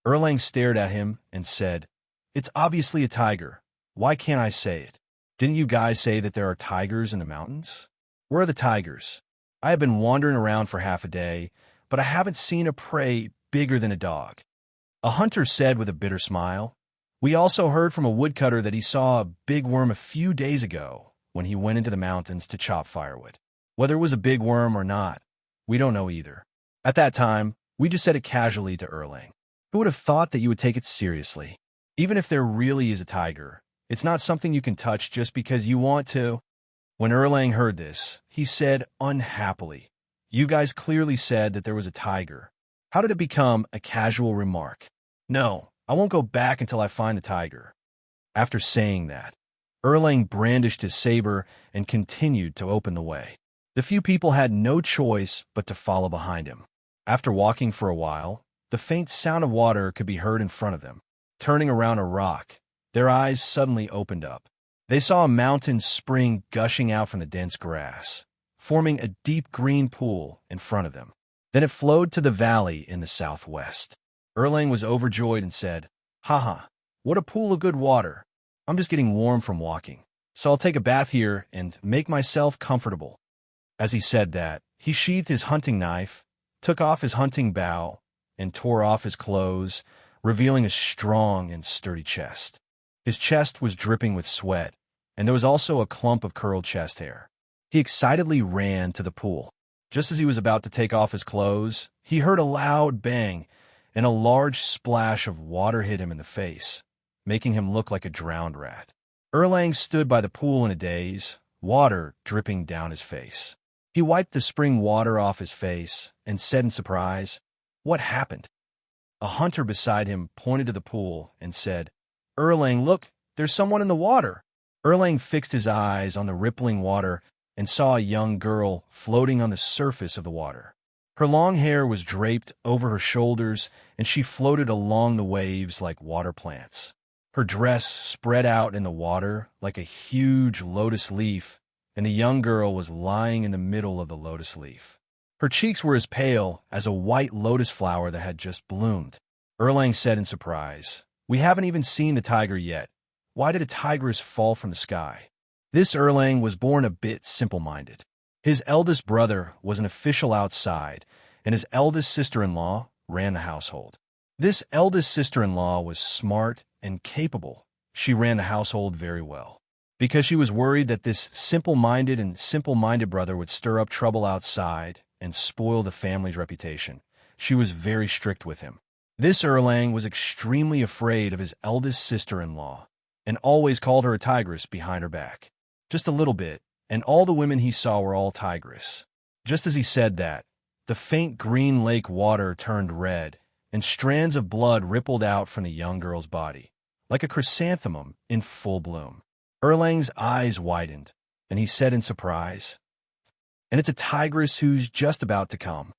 Erlang stared at him and said, "It's obviously a tiger. Why can't I say it? Didn't you guys say that there are tigers in the mountains? Where are the tigers? I have been wandering around for half a day, but I haven't seen a prey bigger than a dog. A hunter said with a bitter smile. We also heard from a woodcutter that he saw a big worm a few days ago when he went into the mountains to chop firewood. Whether it was a big worm or not, we don't know either. At that time, we just said it casually to Erlang. Who would have thought that you would take it seriously? Even if there really is a tiger, it's not something you can touch just because you want to. When Erlang heard this, he said unhappily, You guys clearly said that there was a tiger. How did it become a casual remark? No, I won't go back until I find the tiger. After saying that, Erlang brandished his saber and continued to open the way. The few people had no choice but to follow behind him. After walking for a while, the faint sound of water could be heard in front of them. Turning around a rock, their eyes suddenly opened up. They saw a mountain spring gushing out from the dense grass, forming a deep green pool in front of them. Then it flowed to the valley in the southwest. Erlang was overjoyed and said, Haha, what a pool of good water. I'm just getting warm from walking, so I'll take a bath here and make myself comfortable. As he said that, he sheathed his hunting knife, took off his hunting bow, and tore off his clothes, revealing a strong and sturdy chest. His chest was dripping with sweat, and there was also a clump of curled chest hair. He excitedly ran to the pool. Just as he was about to take off his clothes, he heard a loud bang, and a large splash of water hit him in the face, making him look like a drowned rat. Erlang stood by the pool in a daze, water dripping down his face. He wiped the spring water off his face and said in surprise, What happened? A hunter beside him pointed to the pool and said, Erlang, look, there's someone in the water. Erlang fixed his eyes on the rippling water and saw a young girl floating on the surface of the water. Her long hair was draped over her shoulders, and she floated along the waves like water plants. Her dress spread out in the water like a huge lotus leaf, and the young girl was lying in the middle of the lotus leaf. Her cheeks were as pale as a white lotus flower that had just bloomed. Erlang said in surprise, We haven't even seen the tiger yet. Why did a tigress fall from the sky? This Erlang was born a bit simple-minded. His eldest brother was an official outside, and his eldest sister-in-law ran the household. This eldest sister-in-law was smart and capable. She ran the household very well. Because she was worried that this simple-minded brother would stir up trouble outside and spoil the family's reputation, she was very strict with him. This Erlang was extremely afraid of his eldest sister-in-law and always called her a tigress behind her back. Just a little bit, and all the women he saw were all tigress. Just as he said that, the faint green lake water turned red, and strands of blood rippled out from the young girl's body, like a chrysanthemum in full bloom. Erlang's eyes widened, and he said in surprise, And it's a tigress who's just about to come.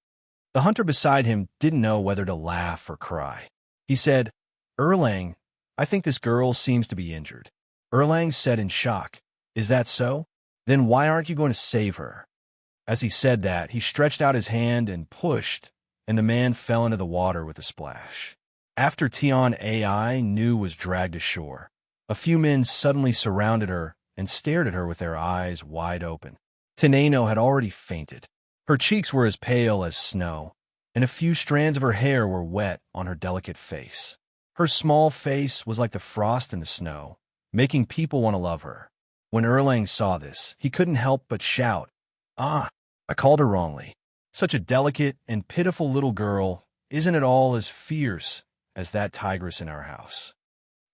The hunter beside him didn't know whether to laugh or cry. He said, Erlang, I think this girl seems to be injured. Erlang said in shock, Is that so? Then why aren't you going to save her? As he said that, he stretched out his hand and pushed, and the man fell into the water with a splash. After Tion Ai Nu was dragged ashore, a few men suddenly surrounded her and stared at her with their eyes wide open. Teneno had already fainted. Her cheeks were as pale as snow, and a few strands of her hair were wet on her delicate face. Her small face was like the frost in the snow, making people want to love her. When Erlang saw this, he couldn't help but shout, Ah, I called her wrongly. Such a delicate and pitiful little girl isn't at all as fierce as that tigress in our house.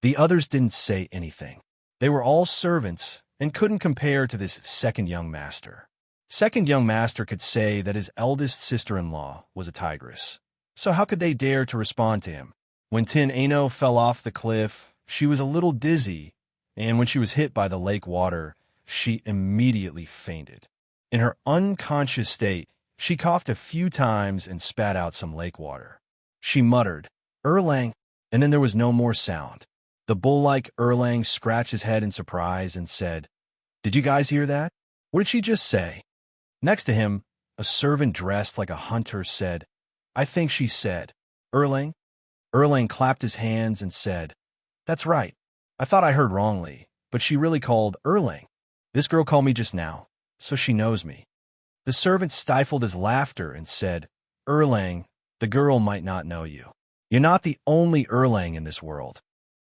The others didn't say anything. They were all servants and couldn't compare to this second young master. Second young master could say that his eldest sister-in-law was a tigress. So how could they dare to respond to him? When Tin Ano fell off the cliff, she was a little dizzy, and when she was hit by the lake water, she immediately fainted. In her unconscious state, she coughed a few times and spat out some lake water. She muttered, Erlang, and then there was no more sound. The bull-like Erlang scratched his head in surprise and said, Did you guys hear that? What did she just say? Next to him, a servant dressed like a hunter said, I think she said, Erlang? Erlang clapped his hands and said, That's right. I thought I heard wrongly. but she really called Erlang. This girl called me just now, so she knows me. The servant stifled his laughter and said, Erlang, the girl might not know you. You're not the only Erlang in this world.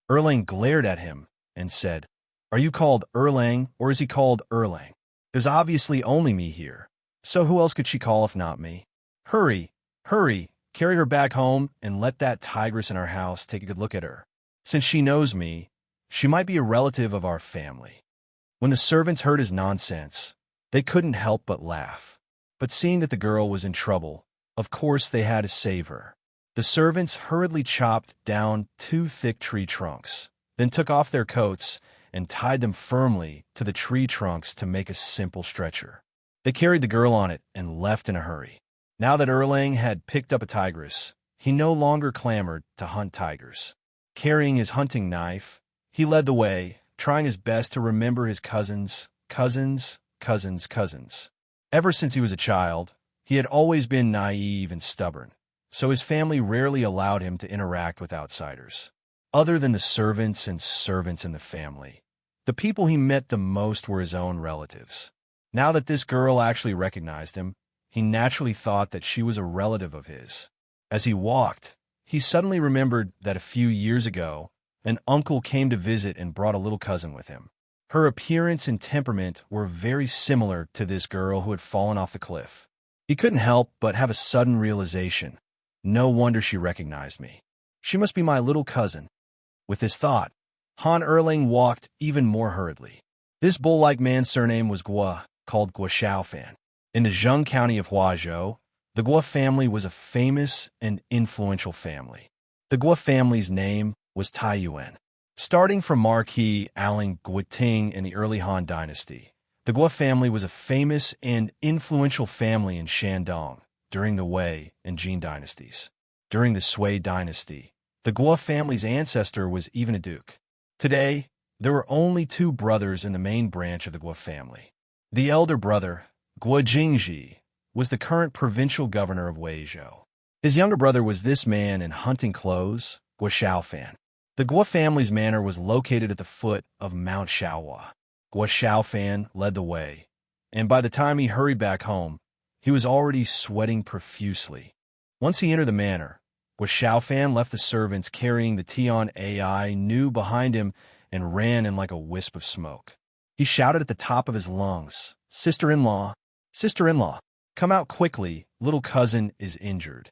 Erlang glared at him and said, Are you called Erlang or is he called Erlang? There's obviously only me here, so who else could she call if not me? Hurry, hurry, carry her back home and let that tigress in our house take a good look at her. Since she knows me, she might be a relative of our family. When the servants heard his nonsense, they couldn't help but laugh. But seeing that the girl was in trouble, of course they had to save her. The servants hurriedly chopped down 2 thick tree trunks, then took off their coats and tied them firmly to the tree trunks to make a simple stretcher. They carried the girl on it and left in a hurry. Now that Erlang had picked up a tigress, he no longer clamored to hunt tigers. Carrying his hunting knife, he led the way, trying his best to remember his cousins. Ever since he was a child, he had always been naive and stubborn, so his family rarely allowed him to interact with outsiders. Other than the servants and servants in the family, the people he met the most were his own relatives. Now that this girl actually recognized him, he naturally thought that she was a relative of his. As he walked, he suddenly remembered that a few years ago, an uncle came to visit and brought a little cousin with him. Her appearance and temperament were very similar to this girl who had fallen off the cliff. He couldn't help but have a sudden realization. No wonder she recognized me. She must be my little cousin. With this thought, Han Erlang walked even more hurriedly. This bull-like man's surname was Guo, called Guo Xiaofan. In the Zheng County of Huazhou, the Guo family was a famous and influential family. The Guo family's name was Taiyuan. Starting from Marquis Aling Guoting in the early Han dynasty, the Guo family was a famous and influential family in Shandong during the Wei and Jin dynasties. During the Sui dynasty, the Guo family's ancestor was even a duke. Today, there were only 2 brothers in the main branch of the Guo family. The elder brother, Guo Jingji, was the current provincial governor of Huizhou. His younger brother was this man in hunting clothes, Guo Xiaofan. The Guo family's manor was located at the foot of Mount Shaohua. Guo Xiaofan led the way, and by the time he hurried back home, he was already sweating profusely. Once he entered the manor, Guo Xiaofan left the servants carrying the Tian Ai Nu behind him and ran in like a wisp of smoke. He shouted at the top of his lungs, Sister-in-law, sister-in-law, come out quickly, little cousin is injured.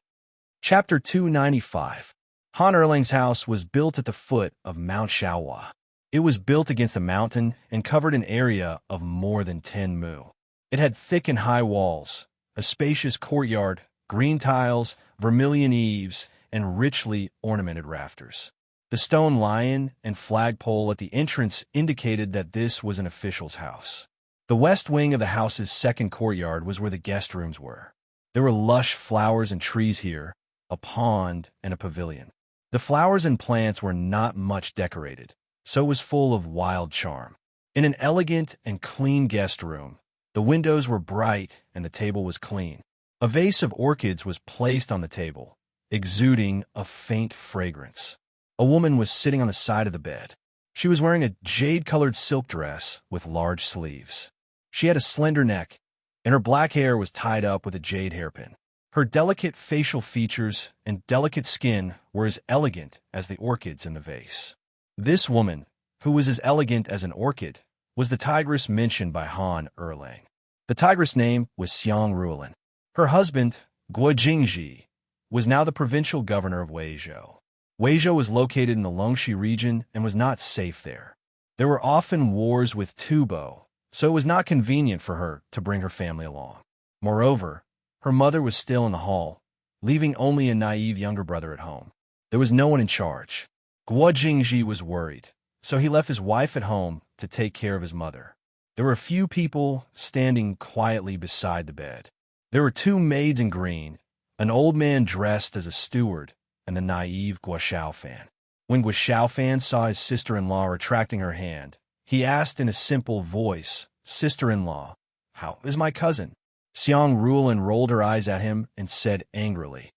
Chapter 295. Han Erlang's house was built at the foot of Mount Shaohua. It was built against a mountain and covered an area of more than 10 mu. It had thick and high walls, a spacious courtyard, green tiles, vermilion eaves, and richly ornamented rafters. The stone lion and flagpole at the entrance indicated that this was an official's house. The west wing of the house's second courtyard was where the guest rooms were. There were lush flowers and trees here, a pond, and a pavilion. The flowers and plants were not much decorated, so it was full of wild charm. In an elegant and clean guest room, the windows were bright and the table was clean. A vase of orchids was placed on the table, exuding a faint fragrance. A woman was sitting on the side of the bed. She was wearing a jade-colored silk dress with large sleeves. She had a slender neck, and her black hair was tied up with a jade hairpin. Her delicate facial features and delicate skin were as elegant as the orchids in the vase. This woman, who was as elegant as an orchid, was the tigress mentioned by Han Erlang. The tigress' name was Xiang Ruolin. Her husband, Guo Jingji, was now the provincial governor of Huizhou. Huizhou was located in the Longxi region and was not safe there. There were often wars with Tubo, so it was not convenient for her to bring her family along. Moreover, her mother was still in the hall, leaving only a naive younger brother at home. There was no one in charge. Guo Jingji was worried, so he left his wife at home to take care of his mother. There were a few people standing quietly beside the bed. There were 2 maids in green, an old man dressed as a steward, and the naive Guo Xiaofan. When Guo Xiaofan saw his sister-in-law retracting her hand, he asked in a simple voice, Sister-in-law, how is my cousin? Xiang Ruolin rolled her eyes at him and said angrily,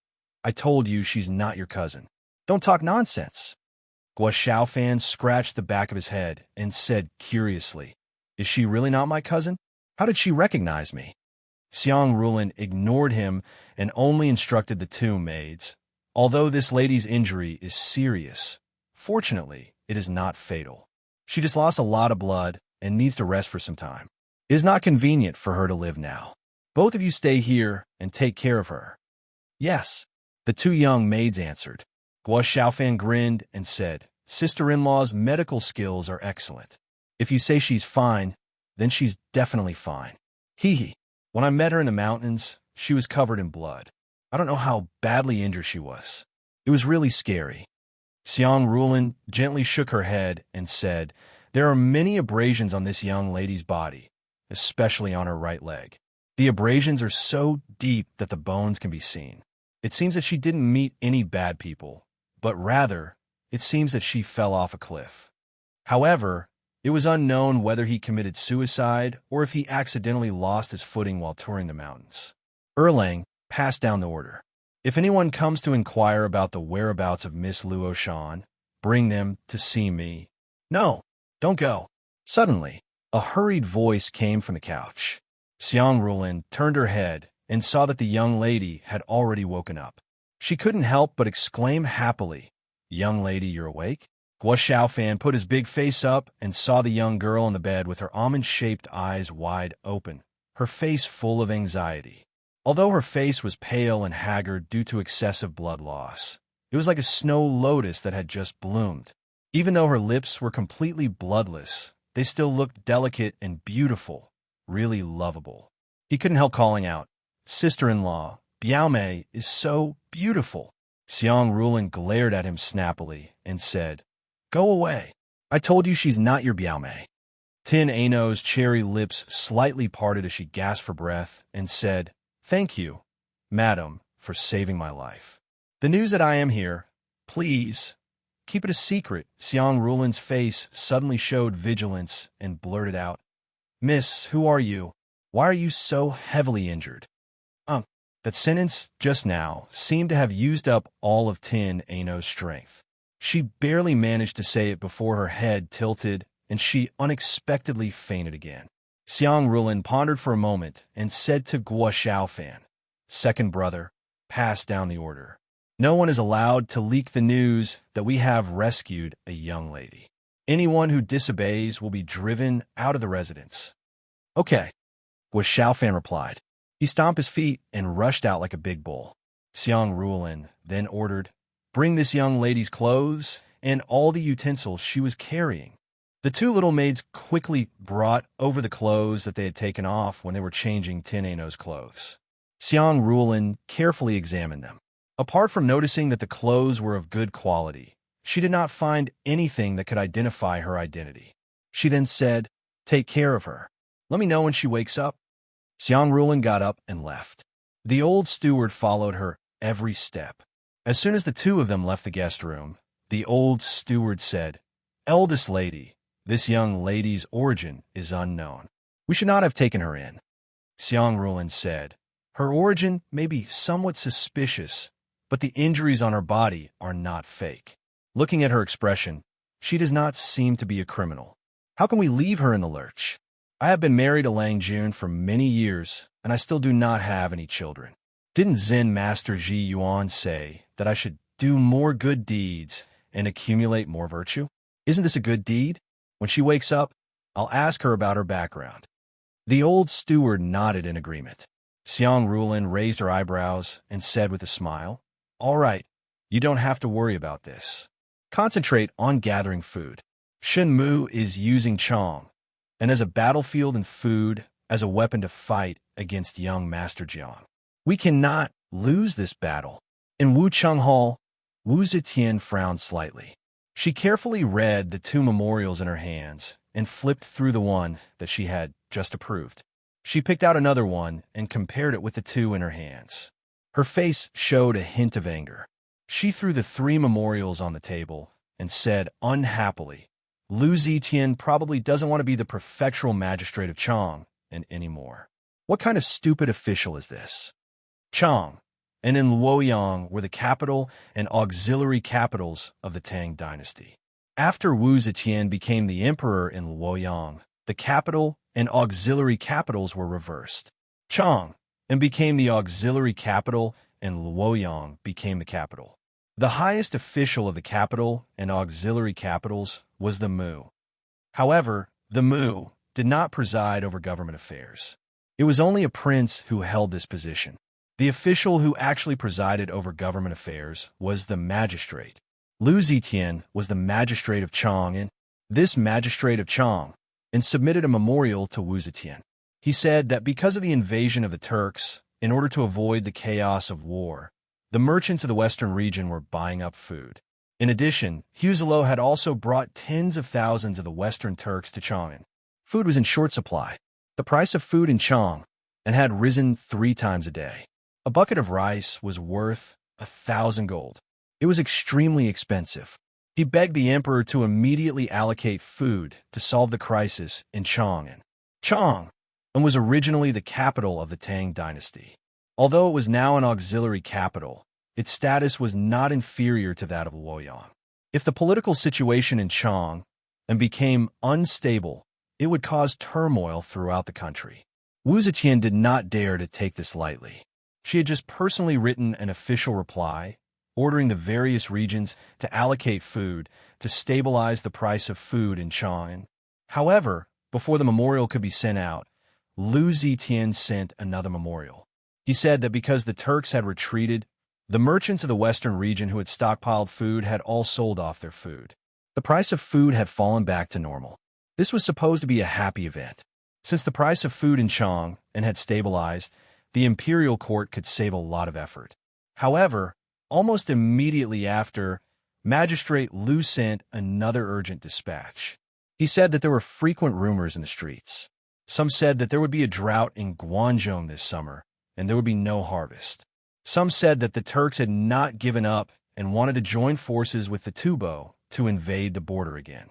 I told you she's not your cousin. Don't talk nonsense. Guo Xiaofan scratched the back of his head and said curiously, "Is she really not my cousin? How did she recognize me?" Xiang Rulin ignored him and only instructed the two maids. "Although this lady's injury is serious, fortunately, it is not fatal. She just lost a lot of blood and needs to rest for some time. It is not convenient for her to live now. Both of you stay here and take care of her." "Yes," the two young maids answered. Guo Xiaofan grinned and said, "Sister-in-law's medical skills are excellent. If you say she's fine, then she's definitely fine. Hee hee. When I met her in the mountains, she was covered in blood. I don't know how badly injured she was. It was really scary." Xiang Rulin gently shook her head and said, "There are many abrasions on this young lady's body, especially on her right leg. The abrasions are so deep that the bones can be seen. It seems that she didn't meet any bad people, but rather, it seems that she fell off a cliff. However, it was unknown whether he committed suicide or if he accidentally lost his footing while touring the mountains." Erlang passed down the order. "If anyone comes to inquire about the whereabouts of Miss Luo Shan, bring them to see me." "No, don't go." Suddenly, a hurried voice came from the couch. Xiang Rulin turned her head and saw that the young lady had already woken up. She couldn't help but exclaim happily, "Young lady, you're awake?" Guo Xiaofan put his big face up and saw the young girl on the bed with her almond-shaped eyes wide open, her face full of anxiety. Although her face was pale and haggard due to excessive blood loss, it was like a snow lotus that had just bloomed. Even though her lips were completely bloodless, they still looked delicate and beautiful, really lovable. He couldn't help calling out, "Sister-in-law, Biaomei is so beautiful." Xiang Rulin glared at him snappily and said, "Go away. I told you she's not your Biaomei." Tin Ano's cherry lips slightly parted as she gasped for breath and said, "Thank you, madam, for saving my life. The news that I am here, please, keep it a secret." Xiang Rulin's face suddenly showed vigilance and blurted out, "Miss, who are you? Why are you so heavily injured?" That sentence just now seemed to have used up all of Tin Ano's strength. She barely managed to say it before her head tilted and she unexpectedly fainted again. Xiang Rulin pondered for a moment and said to Guo Xiaofan, "Second brother, pass down the order. No one is allowed to leak the news that we have rescued a young lady. Anyone who disobeys will be driven out of the residence." "Okay," Guo Xiaofan replied. He stomped his feet and rushed out like a big bull. Xiang Rulin then ordered, "Bring this young lady's clothes and all the utensils she was carrying." The two little maids quickly brought over the clothes that they had taken off when they were changing Tin Ano's clothes. Xiang Rulin carefully examined them. Apart from noticing that the clothes were of good quality, she did not find anything that could identify her identity. She then said, "Take care of her. Let me know when she wakes up." Xiang Rulin got up and left. The old steward followed her every step. As soon as the two of them left the guest room, the old steward said, "Eldest lady, this young lady's origin is unknown. We should not have taken her in." Xiang Rulin said, "Her origin may be somewhat suspicious, but the injuries on her body are not fake. Looking at her expression, she does not seem to be a criminal. How can we leave her in the lurch? I have been married to Lang Jun for many years, and I still do not have any children. Didn't Zen Master Ji Yuan say that I should do more good deeds and accumulate more virtue? Isn't this a good deed? When she wakes up, I'll ask her about her background." The old steward nodded in agreement. Xiang Rulin raised her eyebrows and said with a smile, "All right, you don't have to worry about this. Concentrate on gathering food. Shen Mu is using Chong, and as a battlefield and food, as a weapon to fight against young Master Jiang. We cannot lose this battle." In Wucheng Hall, Wu Zetian frowned slightly. She carefully read the two memorials in her hands and flipped through the one that she had just approved. She picked out another one and compared it with the two in her hands. Her face showed a hint of anger. She threw the three memorials on the table and said unhappily, "Lu Zetian probably doesn't want to be the prefectural magistrate of Chong anymore. What kind of stupid official is this?" Chong and in Luoyang were the capital and auxiliary capitals of the Tang dynasty. After Wu Zetian became the emperor in Luoyang, the capital and auxiliary capitals were reversed. Chang and became the auxiliary capital, and Luoyang became the capital. The highest official of the capital and auxiliary capitals was the Mu. However, the Mu did not preside over government affairs. It was only a prince who held this position. The official who actually presided over government affairs was the magistrate. Lu Zetian was the magistrate of Chang, and this magistrate of Chang and submitted a memorial to Wu Zetian. He said that because of the invasion of the Turks, in order to avoid the chaos of war, the merchants of the western region were buying up food. In addition, Huzalo had also brought tens of thousands of the western Turks to Chang'an. Food was in short supply. The price of food in Chang and had risen 3 times a day. A bucket of rice was worth 1,000 gold. It was extremely expensive. He begged the emperor to immediately allocate food to solve the crisis in Chang'an. Chang'an was originally the capital of the Tang dynasty. Although it was now an auxiliary capital, its status was not inferior to that of Luoyang. If the political situation in Chang'an became unstable, it would cause turmoil throughout the country. Wu Zetian did not dare to take this lightly. She had just personally written an official reply, ordering the various regions to allocate food to stabilize the price of food in Chang'an. However, before the memorial could be sent out, Lu Zetian sent another memorial. He said that because the Turks had retreated, the merchants of the western region who had stockpiled food had all sold off their food. The price of food had fallen back to normal. This was supposed to be a happy event. Since the price of food in Chang'an had stabilized, the imperial court could save a lot of effort. However, almost immediately after, Magistrate Lu sent another urgent dispatch. He said that there were frequent rumors in the streets. Some said that there would be a drought in Guangzhou this summer, and there would be no harvest. Some said that the Turks had not given up and wanted to join forces with the Tubo to invade the border again.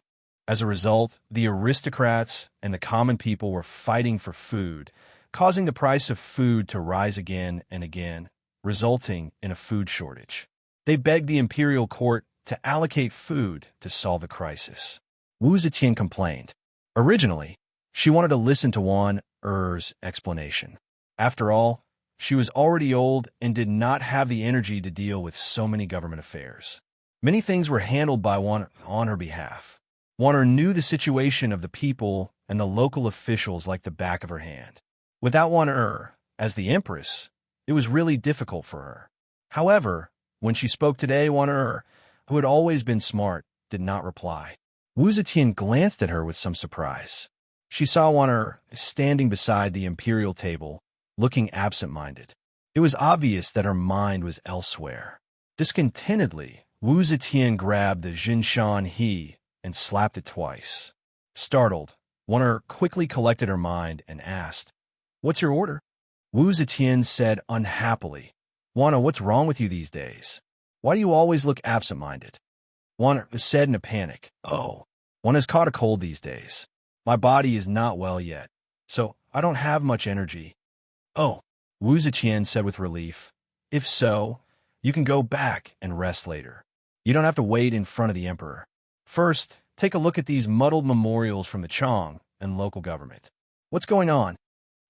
As a result, the aristocrats and the common people were fighting for food, causing the price of food to rise again and again, resulting in a food shortage. They begged the imperial court to allocate food to solve the crisis. Wu Zetian complained. Originally, she wanted to listen to Wan Er's explanation. After all, she was already old and did not have the energy to deal with so many government affairs. Many things were handled by Wan on her behalf. Wan Er knew the situation of the people and the local officials like the back of her hand. Without Wan Er, as the empress, it was really difficult for her. However, when she spoke today, Wan Er, who had always been smart, did not reply. Wu Zetian glanced at her with some surprise. She saw Wan Er standing beside the imperial table, looking absent-minded. It was obvious that her mind was elsewhere. Discontentedly, Wu Zetian grabbed the Jinshan He and slapped it twice. Startled, Wan Er quickly collected her mind and asked, "What's your order?" Wu Zetian said unhappily, "Wan, what's wrong with you these days? Why do you always look absent-minded?" Wan said in a panic, "Oh, Wan has caught a cold these days. My body is not well yet, so I don't have much energy." "Oh," Wu Zetian said with relief, "if so, you can go back and rest later. You don't have to wait in front of the emperor. First, take a look at these muddled memorials from the Chang and local government. What's going on?"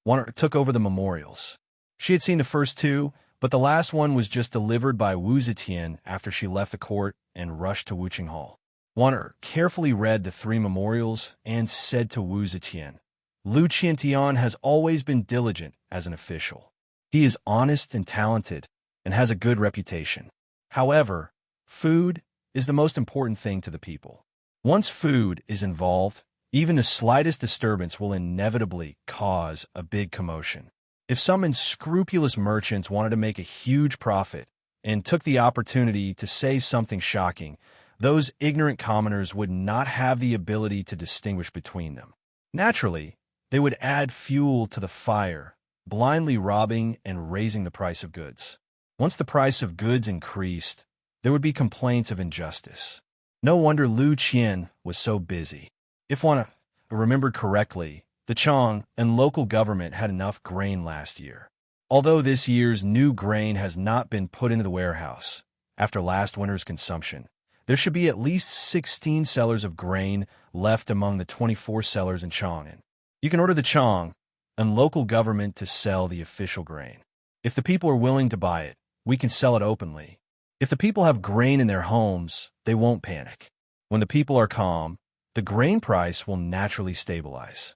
Wan took over the memorials. She had seen the first 2, but the last one was just delivered by Wu Zetian after she left the court and rushed to Wuqing Hall. Wan carefully read the 3 memorials and said to Wu Zetian, "Lu Qiantian has always been diligent as an official. He is honest and talented and has a good reputation. However, food is the most important thing to the people. Once food is involved, even the slightest disturbance will inevitably cause a big commotion. If some unscrupulous merchants wanted to make a huge profit and took the opportunity to say something shocking, those ignorant commoners would not have the ability to distinguish between them. Naturally, they would add fuel to the fire, blindly robbing and raising the price of goods. Once the price of goods increased, there would be complaints of injustice. No wonder Lu Qian was so busy. If one remembered correctly, the Chang and local government had enough grain last year. Although this year's new grain has not been put into the warehouse after last winter's consumption, There should be at least 16 sellers of grain left among the 24 sellers in Chang'an. You can order the Chang and local government to sell the official grain. If the people are willing to buy it, we can sell it openly. If the people have grain in their homes, they won't panic. When the people are calm, the grain price will naturally stabilize.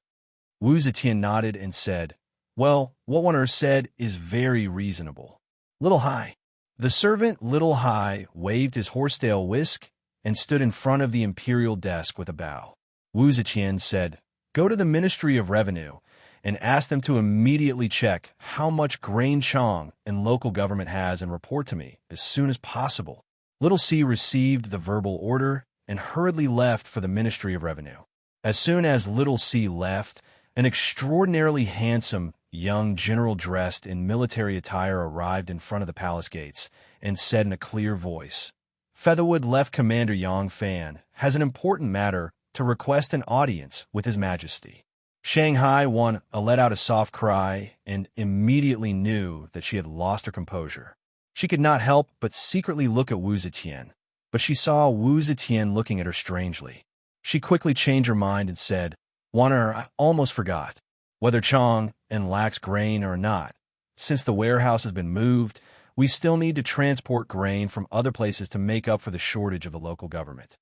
Wu Zetian nodded and said, "Well, what one said is very reasonable. Little Hai." The servant Little Hai waved his horsetail whisk and stood in front of the imperial desk with a bow. Wu Zetian said, "Go to the Ministry of Revenue and ask them to immediately check how much grain Chang and local government has and report to me as soon as possible." Little C received the verbal order and hurriedly left for the Ministry of Revenue. As soon as Little C left, an extraordinarily handsome young general dressed in military attire arrived in front of the palace gates and said in a clear voice, "Featherwood Left Commander Yang Fan has an important matter to request an audience with His Majesty." Shanghai Wan let out a soft cry and immediately knew that she had lost her composure. She could not help but secretly look at Wu Zetian, but she saw Wu Zetian looking at her strangely. She quickly changed her mind and said, "Waner, I almost forgot. Whether Chang and lacks grain or not, since the warehouse has been moved, we still need to transport grain from other places to make up for the shortage of the local government."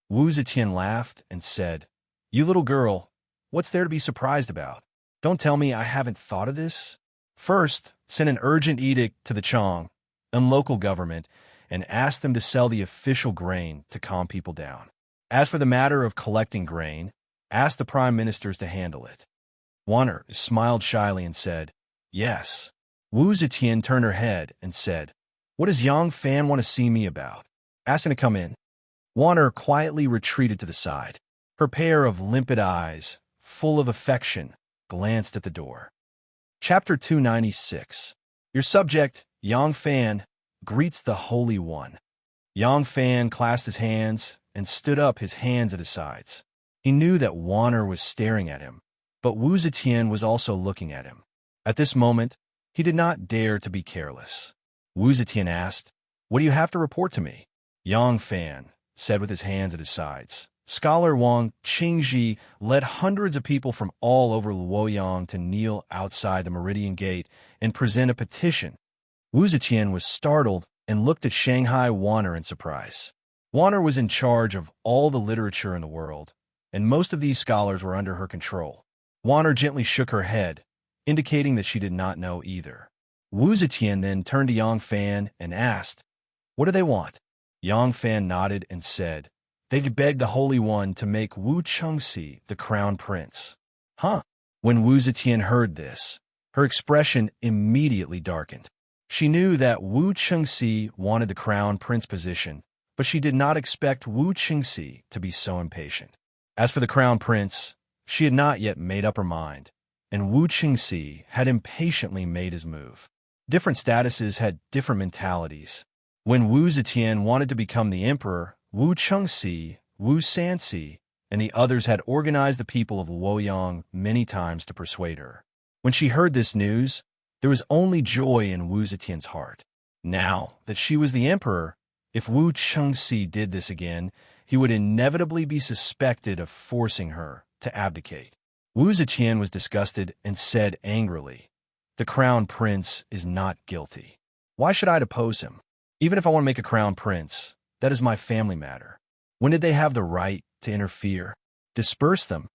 Wu Zetian laughed and said, "You little girl, what's there to be surprised about? Don't tell me I haven't thought of this. First, send an urgent edict to the Chang and local government and ask them to sell the official grain to calm people down. As for the matter of collecting grain, ask the prime ministers to handle it." Waner smiled shyly and said, "Yes." Wu Zetian turned her head and said, "What does Yang Fan want to see me about? Ask him to come in." Waner quietly retreated to the side. Her pair of limpid eyes, full of affection, glanced at the door. Chapter 296. Your subject, Yang Fan, greets the Holy One. Yang Fan clasped his hands and stood up, his hands at his sides. He knew that Waner was staring at him, but Wu Zetian was also looking at him. At this moment, he did not dare to be careless. Wu Zetian asked, "What do you have to report to me?" Yang Fan said with his hands at his sides, "Scholar Wang Qingji led hundreds of people from all over Luoyang to kneel outside the Meridian Gate and present a petition." Wu Zetian was startled and looked at Shanghai Waner in surprise. Waner was in charge of all the literature in the world, and most of these scholars were under her control. Waner gently shook her head, indicating that she did not know either. Wu Zetian then turned to Yang Fan and asked, "What do they want?" Yang Fan nodded and said, "They begged the Holy One to make Wu Chengxi the crown prince." Huh? When Wu Zetian heard this, her expression immediately darkened. She knew that Wu Chengxi wanted the crown prince position, but she did not expect Wu Chengxi to be so impatient. As for the crown prince, she had not yet made up her mind, and Wu Chengxi had impatiently made his move. Different statuses had different mentalities. When Wu Zetian wanted to become the emperor, Wu Chengxi, Wu Sanxi, and the others had organized the people of Luoyang many times to persuade her. When she heard this news, there was only joy in Wu Zetian's heart. Now that she was the emperor, if Wu Chengxi did this again, he would inevitably be suspected of forcing her to abdicate. Wu Zetian was disgusted and said angrily, "The crown prince is not guilty. Why should I depose him? Even if I want to make a crown prince, that is my family matter. When did they have the right to interfere? Disperse them."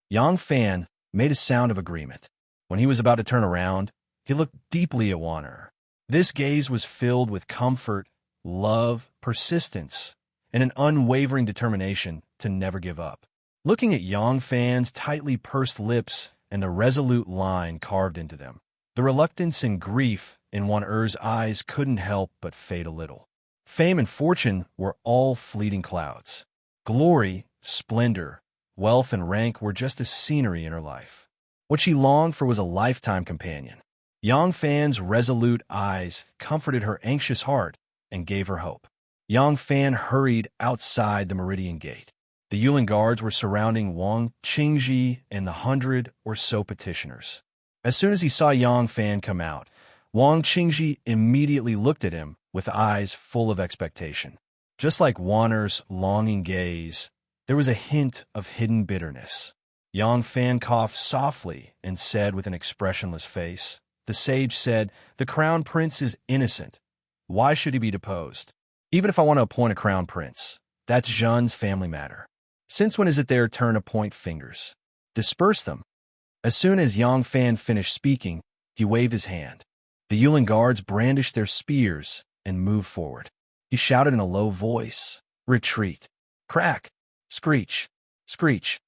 Yang Fan made a sound of agreement. When he was about to turn around, he looked deeply at Waner. This gaze was filled with comfort, love, persistence, and an unwavering determination to never give up. Looking at Yang Fan's tightly pursed lips and the resolute line carved into them, the reluctance and grief in Waner's eyes couldn't help but fade a little. Fame and fortune were all fleeting clouds. Glory, splendor, wealth, and rank were just a scenery in her life. What she longed for was a lifetime companion. Yang Fan's resolute eyes comforted her anxious heart and gave her hope. Yang Fan hurried outside the Meridian Gate. The Yulin guards were surrounding Wang Qingji and the 100 or so petitioners. As soon as he saw Yang Fan come out, Wang Qingji immediately looked at him with eyes full of expectation. Just like Wanner's longing gaze, there was a hint of hidden bitterness. Yang Fan coughed softly and said with an expressionless face, "The sage said, the crown prince is innocent. Why should he be deposed? Even if I want to appoint a crown prince, that's Zhen's family matter. Since when is it their turn to point fingers? Disperse them." As soon as Yang Fan finished speaking, he waved his hand. The Yulin guards brandished their spears and moved forward. He shouted in a low voice, "Retreat!" Crack! Screech! Screech!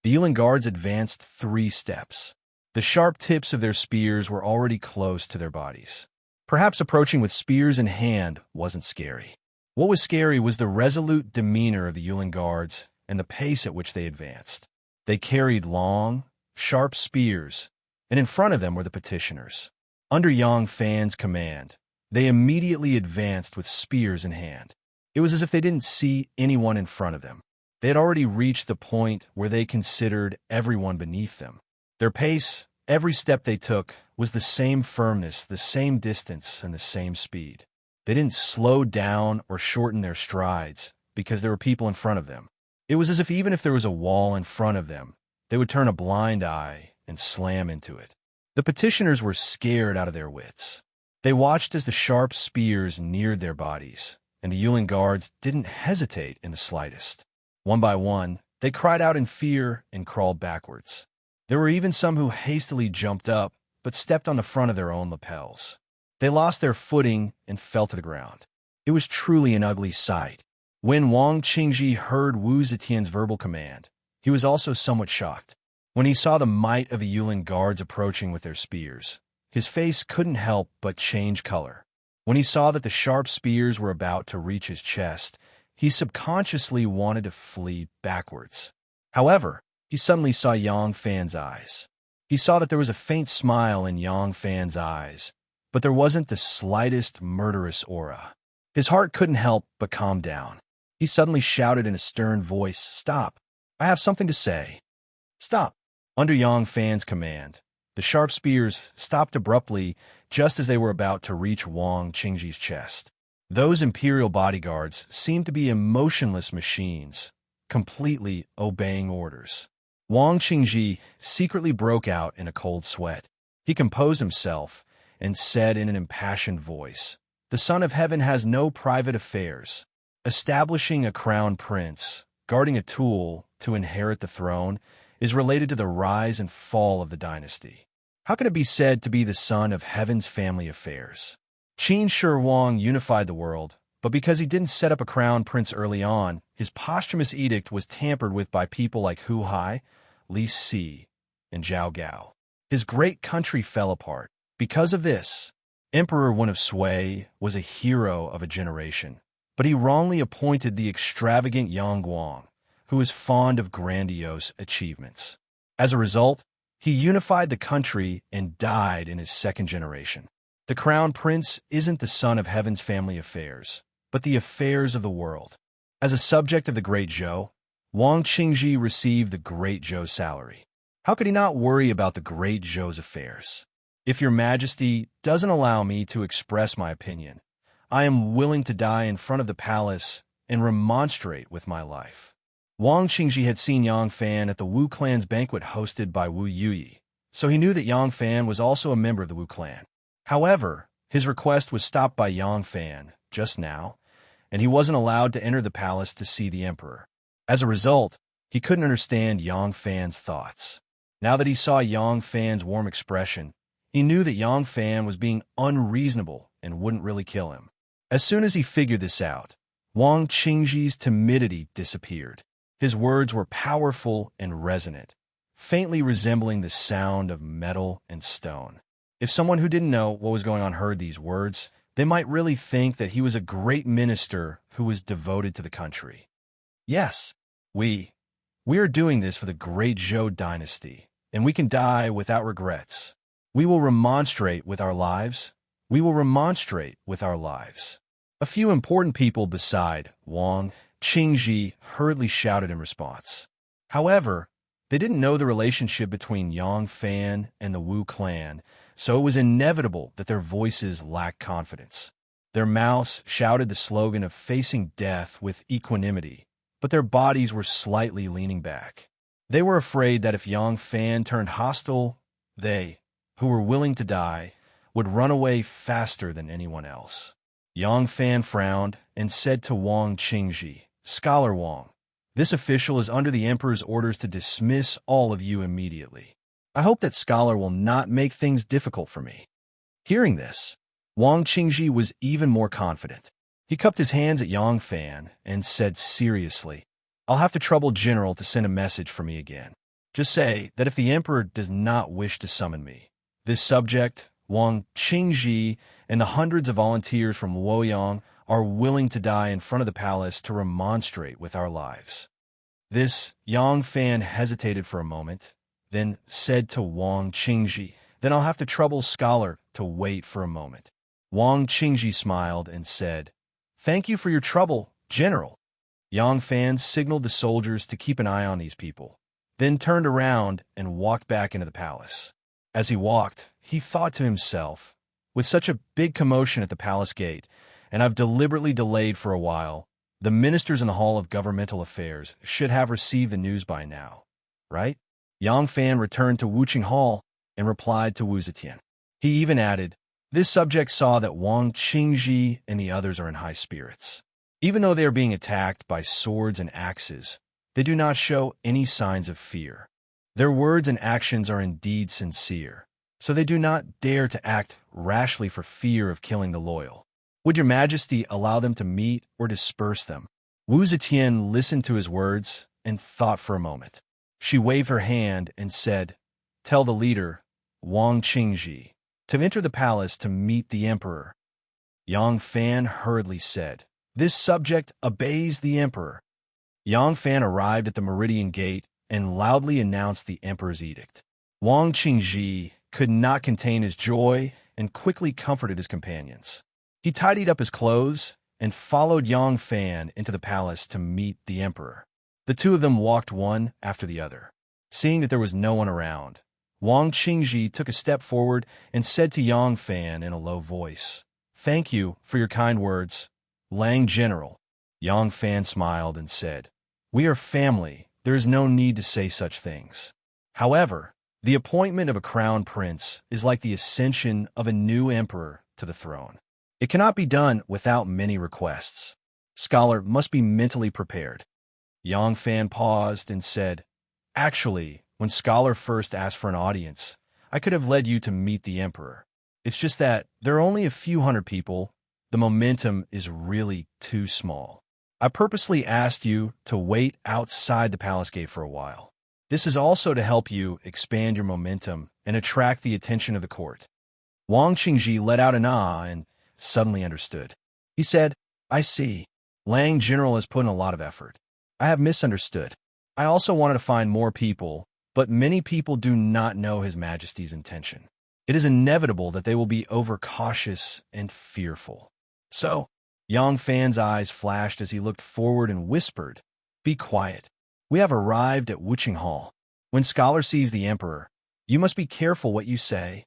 The Yulin guards advanced 3 steps. The sharp tips of their spears were already close to their bodies. Perhaps approaching with spears in hand wasn't scary. What was scary was the resolute demeanor of the Yulin guards and the pace at which they advanced. They carried long, sharp spears, and in front of them were the petitioners. Under Yang Fan's command, they immediately advanced with spears in hand. It was as if they didn't see anyone in front of them. They had already reached the point where they considered everyone beneath them. Their pace, every step they took, was the same firmness, the same distance, and the same speed. They didn't slow down or shorten their strides because there were people in front of them. It was as if even if there was a wall in front of them, they would turn a blind eye and slam into it. The petitioners were scared out of their wits. They watched as the sharp spears neared their bodies, and the Yulin guards didn't hesitate in the slightest. One by one, they cried out in fear and crawled backwards. There were even some who hastily jumped up, but stepped on the front of their own lapels. They lost their footing and fell to the ground. It was truly an ugly sight. When Wang Qingji heard Wu Zetian's verbal command, he was also somewhat shocked. When he saw the might of the Yulin guards approaching with their spears, his face couldn't help but change color. When he saw that the sharp spears were about to reach his chest, he subconsciously wanted to flee backwards. However, he suddenly saw Yang Fan's eyes. He saw that there was a faint smile in Yang Fan's eyes, but there wasn't the slightest murderous aura. His heart couldn't help but calm down. He suddenly shouted in a stern voice, "Stop! I have something to say. Stop!" Under Yang Fan's command, the sharp spears stopped abruptly just as they were about to reach Wang Qingji's chest. Those imperial bodyguards seemed to be emotionless machines, completely obeying orders. Wang Qingji secretly broke out in a cold sweat. He composed himself and said in an impassioned voice, "The Son of Heaven has no private affairs. Establishing a crown prince, guarding a tool to inherit the throne, is related to the rise and fall of the dynasty. How can it be said to be the Son of Heaven's family affairs?" Qin Shi Huang unified the world, but because he didn't set up a crown prince early on, his posthumous edict was tampered with by people like Hu Hai, Li Si, and Zhao Gao. His great country fell apart. Because of this, Emperor Wen of Sui was a hero of a generation, but he wrongly appointed the extravagant Yang Guang, who was fond of grandiose achievements. As a result, he unified the country and died in his 2nd generation. The crown prince isn't the son of Heaven's family affairs, but the affairs of the world. As a subject of the Great Zhou, Wang Qingji received the Great Zhou's salary. How could he not worry about the Great Zhou's affairs? "If your majesty doesn't allow me to express my opinion, I am willing to die in front of the palace and remonstrate with my life." Wang Qingji had seen Yang Fan at the Wu clan's banquet hosted by Wu Yuyi, so he knew that Yang Fan was also a member of the Wu clan. However, his request was stopped by Yang Fan just now, and he wasn't allowed to enter the palace to see the emperor. As a result, he couldn't understand Yang Fan's thoughts. Now that he saw Yang Fan's warm expression, he knew that Yang Fan was being unreasonable and wouldn't really kill him. As soon as he figured this out, Wang Qingji's timidity disappeared. His words were powerful and resonant, faintly resembling the sound of metal and stone. If someone who didn't know what was going on heard these words, they might really think that he was a great minister who was devoted to the country. "Yes, we are doing this for the Great Zhou dynasty, and we can die without regrets. We will remonstrate with our lives. We will remonstrate with our lives." A few important people beside Wang Qingji hurriedly shouted in response. However, they didn't know the relationship between Yang Fan and the Wu clan, so it was inevitable that their voices lacked confidence. Their mouths shouted the slogan of facing death with equanimity, but their bodies were slightly leaning back. They were afraid that if Yang Fan turned hostile, they, who were willing to die, would run away faster than anyone else. Yang Fan frowned and said to Wang Qingji, "Scholar Wang, this official is under the Emperor's orders to dismiss all of you immediately. I hope that Scholar will not make things difficult for me." Hearing this, Wang Qingji was even more confident. He cupped his hands at Yang Fan and said seriously, "I'll have to trouble General to send a message for me again. Just say that if the Emperor does not wish to summon me, this subject, Wang Qingji, and the hundreds of volunteers from Luoyang are willing to die in front of the palace to remonstrate with our lives." This Yang Fan hesitated for a moment, then said to Wang Qingji, "Then I'll have to trouble Scholar to wait for a moment." Wang Qingji smiled and said, "Thank you for your trouble, General." Yang Fan signaled the soldiers to keep an eye on these people, then turned around and walked back into the palace. As he walked, he thought to himself, "With such a big commotion at the palace gate, and I've deliberately delayed for a while, the ministers in the Hall of Governmental Affairs should have received the news by now, right?" Yang Fan returned to Wuqing Hall and replied to Wu Zetian. He even added, "This subject saw that Wang Qingji and the others are in high spirits. Even though they are being attacked by swords and axes, they do not show any signs of fear. Their words and actions are indeed sincere, so they do not dare to act rashly for fear of killing the loyal. Would your Majesty allow them to meet or disperse them?" Wu Zetian listened to his words and thought for a moment. She waved her hand and said, "Tell the leader, Wang Qingji, to enter the palace to meet the Emperor." Yang Fan hurriedly said, "This subject obeys the Emperor." Yang Fan arrived at the Meridian Gate and loudly announced the Emperor's edict. Wang Qingji could not contain his joy and quickly comforted his companions. He tidied up his clothes and followed Yang Fan into the palace to meet the Emperor. The two of them walked one after the other. Seeing that there was no one around, Wang Qingji took a step forward and said to Yang Fan in a low voice, "Thank you for your kind words, Lang General." Yang Fan smiled and said, "We are family. There is no need to say such things. However, the appointment of a crown prince is like the ascension of a new emperor to the throne. It cannot be done without many requests. Scholar must be mentally prepared." Yang Fan paused and said, "Actually, when Scholar first asked for an audience, I could have led you to meet the Emperor. It's just that there are only a few hundred people. The momentum is really too small. I purposely asked you to wait outside the palace gate for a while. This is also to help you expand your momentum and attract the attention of the court." Wang Qingji let out an ah and suddenly understood. He said, "I see. Lang General has put in a lot of effort. I have misunderstood. I also wanted to find more people, but many people do not know His Majesty's intention. It is inevitable that they will be overcautious and fearful." So, Yang Fan's eyes flashed as he looked forward and whispered, "Be quiet. We have arrived at Wuqing Hall. When Scholar sees the Emperor, you must be careful what you say."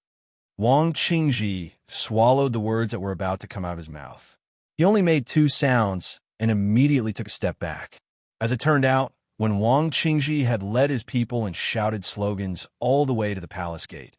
Wang Qingji swallowed the words that were about to come out of his mouth. He only made two sounds and immediately took a step back. As it turned out, when Wang Qingji had led his people and shouted slogans all the way to the palace gate,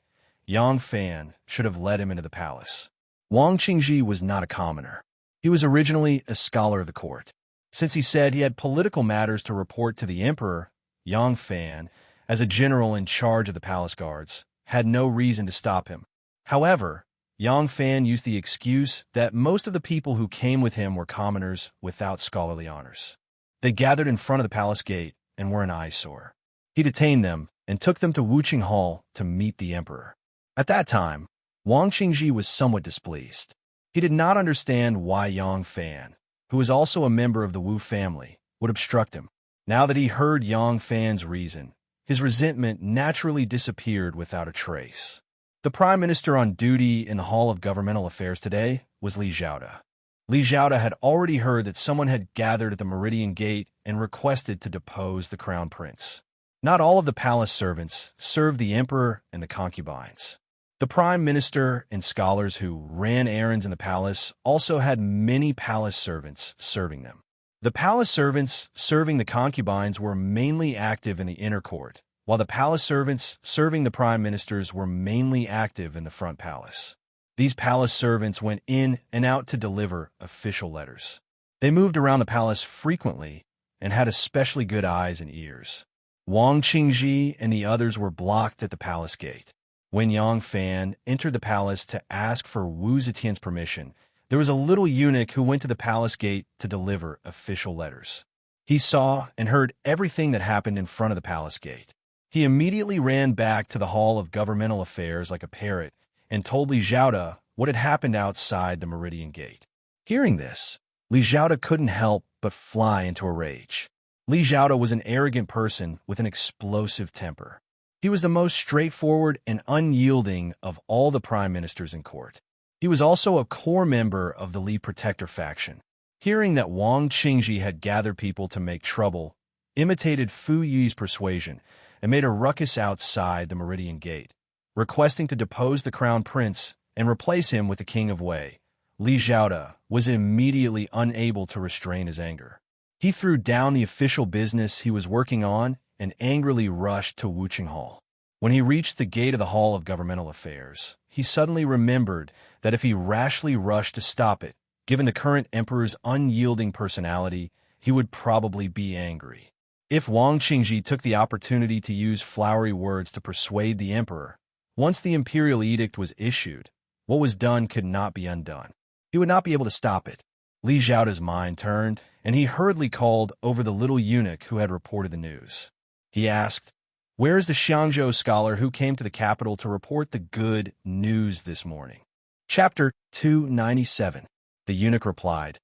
Yang Fan should have led him into the palace. Wang Qingji was not a commoner. He was originally a scholar of the court. Since he said he had political matters to report to the Emperor, Yang Fan, as a general in charge of the palace guards, had no reason to stop him. However, Yang Fan used the excuse that most of the people who came with him were commoners without scholarly honors. They gathered in front of the palace gate and were an eyesore. He detained them and took them to Wuqing Hall to meet the Emperor. At that time, Wang Qingji was somewhat displeased. He did not understand why Yang Fan, who was also a member of the Wu family, would obstruct him. Now that he heard Yang Fan's reason, his resentment naturally disappeared without a trace. The Prime Minister on duty in the Hall of Governmental Affairs today was Li Zhaoda. Li Zhaoda had already heard that someone had gathered at the Meridian Gate and requested to depose the Crown Prince. Not all of the palace servants served the Emperor and the concubines. The prime minister and scholars who ran errands in the palace also had many palace servants serving them. The palace servants serving the concubines were mainly active in the inner court, while the palace servants serving the prime ministers were mainly active in the front palace. These palace servants went in and out to deliver official letters. They moved around the palace frequently and had especially good eyes and ears. Wang Qingji and the others were blocked at the palace gate. When Yang Fan entered the palace to ask for Wu Zetian's permission, there was a little eunuch who went to the palace gate to deliver official letters. He saw and heard everything that happened in front of the palace gate. He immediately ran back to the Hall of Governmental Affairs like a parrot and told Li Zhaoda what had happened outside the Meridian Gate. Hearing this, Li Zhaoda couldn't help but fly into a rage. Li Zhaoda was an arrogant person with an explosive temper. He was the most straightforward and unyielding of all the prime ministers in court. He was also a core member of the Li Protector faction. Hearing that Wang Qingji had gathered people to make trouble, imitated Fu Yi's persuasion, and made a ruckus outside the Meridian Gate, requesting to depose the crown prince and replace him with the king of Wei, Li Zhaoda was immediately unable to restrain his anger. He threw down the official business he was working on and angrily rushed to Wuqing Hall. When he reached the gate of the Hall of Governmental Affairs, he suddenly remembered that if he rashly rushed to stop it, given the current emperor's unyielding personality, he would probably be angry. If Wang Qingji took the opportunity to use flowery words to persuade the emperor, once the imperial edict was issued, what was done could not be undone. He would not be able to stop it. Li Zhaoda's mind turned, and he hurriedly called over the little eunuch who had reported the news. He asked, "Where is the Xiangzhou scholar who came to the capital to report the good news this morning?" Chapter 297. The eunuch replied,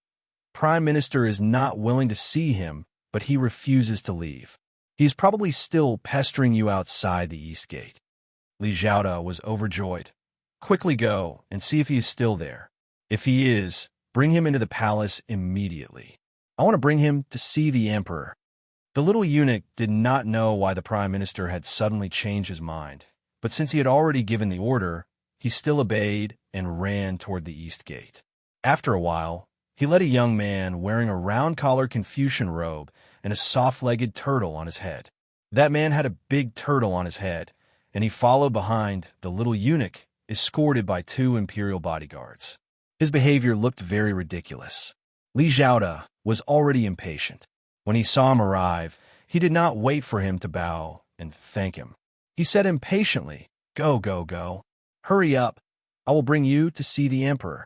"Prime Minister is not willing to see him, but he refuses to leave. He's probably still pestering you outside the East Gate." Li Zhaoda was overjoyed. "Quickly go and see if he is still there. If he is, bring him into the palace immediately. I want to bring him to see the emperor." The little eunuch did not know why the prime minister had suddenly changed his mind, but since he had already given the order, he still obeyed and ran toward the East Gate. After a while, he led a young man wearing a round-collared Confucian robe and a soft-legged turtle on his head. That man had a big turtle on his head, and he followed behind the little eunuch, escorted by 2 imperial bodyguards. His behavior looked very ridiculous. Li Zhaoda was already impatient. When he saw him arrive, he did not wait for him to bow and thank him. He said impatiently, "Go, go, go. Hurry up. I will bring you to see the emperor."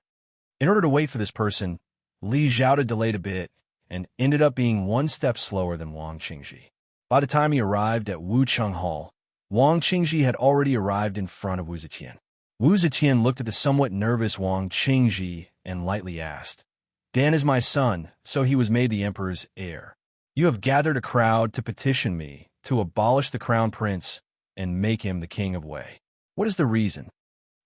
In order to wait for this person, Li Zhaoda delayed a bit and ended up being 1 step slower than Wang Qingji. By the time he arrived at Wuqing Hall, Wang Qingji had already arrived in front of Wu Zetian. Wu Zetian looked at the somewhat nervous Wang Qingji and lightly asked, "Dan is my son, so he was made the emperor's heir. You have gathered a crowd to petition me to abolish the crown prince and make him the king of Wei. What is the reason?"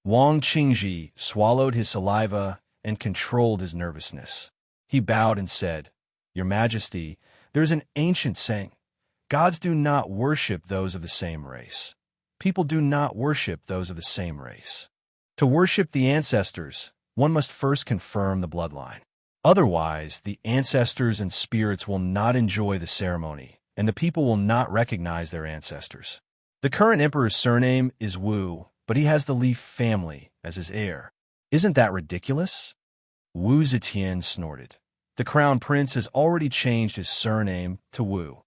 Wang Qingji swallowed his saliva and controlled his nervousness. He bowed and said, "Your Majesty, there is an ancient saying, gods do not worship those of the same race. People do not worship those of the same race. To worship the ancestors, one must first confirm the bloodline. Otherwise, the ancestors and spirits will not enjoy the ceremony, and the people will not recognize their ancestors. The current emperor's surname is Wu, but he has the Li family as his heir. Isn't that ridiculous?" Wu Zetian snorted. "The crown prince has already changed his surname to Wu."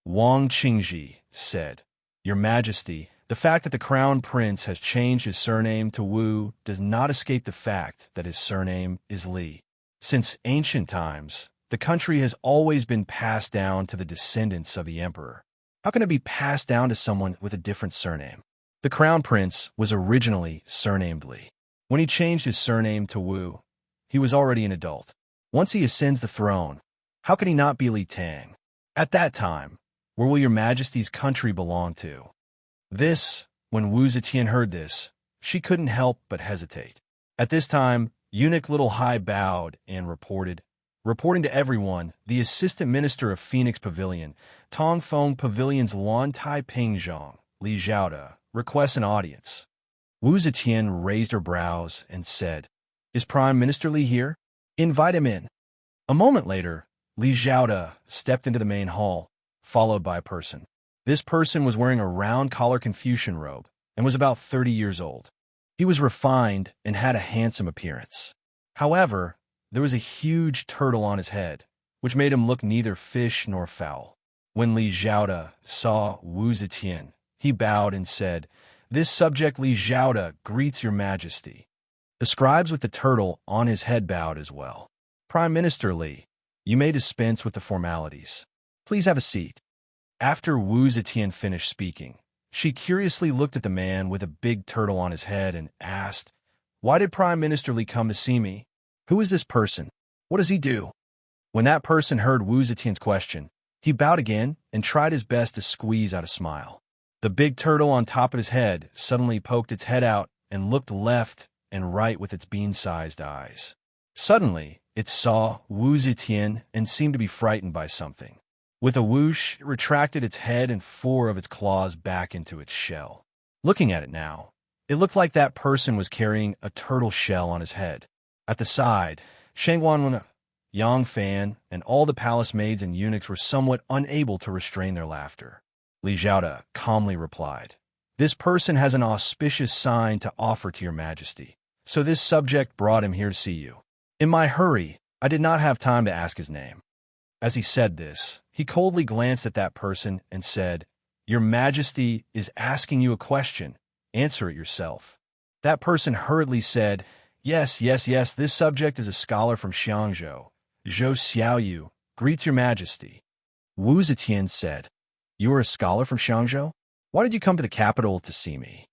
Wang Qingji said, "Your Majesty, the fact that the crown prince has changed his surname to Wu does not escape the fact that his surname is Li. Since ancient times, the country has always been passed down to the descendants of the emperor. How can it be passed down to someone with a different surname? The crown prince was originally surnamed Li. When he changed his surname to Wu, he was already an adult. Once he ascends the throne, how can he not be Li Tang? At that time, where will your Majesty's country belong to?" When Wu Zetian heard this, she couldn't help but hesitate. At this time, Eunuch Little Hai bowed and reporting to everyone, the Assistant Minister of Phoenix Pavilion, Tongfeng Pavilion's Luan Tai Pingzhong, Li Zhaoda, requests an audience. Wu Zetian raised her brows and said, "Is Prime Minister Li here? Invite him in." A moment later, Li Zhaoda stepped into the main hall, followed by a person. This person was wearing a round collar Confucian robe and was about 30 years old. He was refined and had a handsome appearance. However, there was a huge turtle on his head, which made him look neither fish nor fowl. When Li Zhaoda saw Wu Zetian, he bowed and said, "This subject Li Zhaoda greets your majesty." The scribes with the turtle on his head bowed as well. "Prime Minister Li, you may dispense with the formalities. Please have a seat." After Wu Zetian finished speaking, she curiously looked at the man with a big turtle on his head and asked, "Why did Prime Minister Li come to see me? Who is this person? What does he do?" When that person heard Wu Zetian's question, he bowed again and tried his best to squeeze out a smile. The big turtle on top of his head suddenly poked its head out and looked left and right with its bean-sized eyes. Suddenly, it saw Wu Zetian and seemed to be frightened by something. With a whoosh, it retracted its head and 4 of its claws back into its shell. Looking at it now, it looked like that person was carrying a turtle shell on his head. At the side, Shangguan, Yang Fan, and all the palace maids and eunuchs were somewhat unable to restrain their laughter. Li Zhaoda calmly replied, "This person has an auspicious sign to offer to your majesty, so this subject brought him here to see you. In my hurry, I did not have time to ask his name." As he said this, he coldly glanced at that person and said, "Your majesty is asking you a question. Answer it yourself." That person hurriedly said, Yes, this subject is a scholar from Xiangzhou. Zhou Xiaoyu greets your majesty." Wu Zetian said, "You are a scholar from Xiangzhou? Why did you come to the capital to see me?"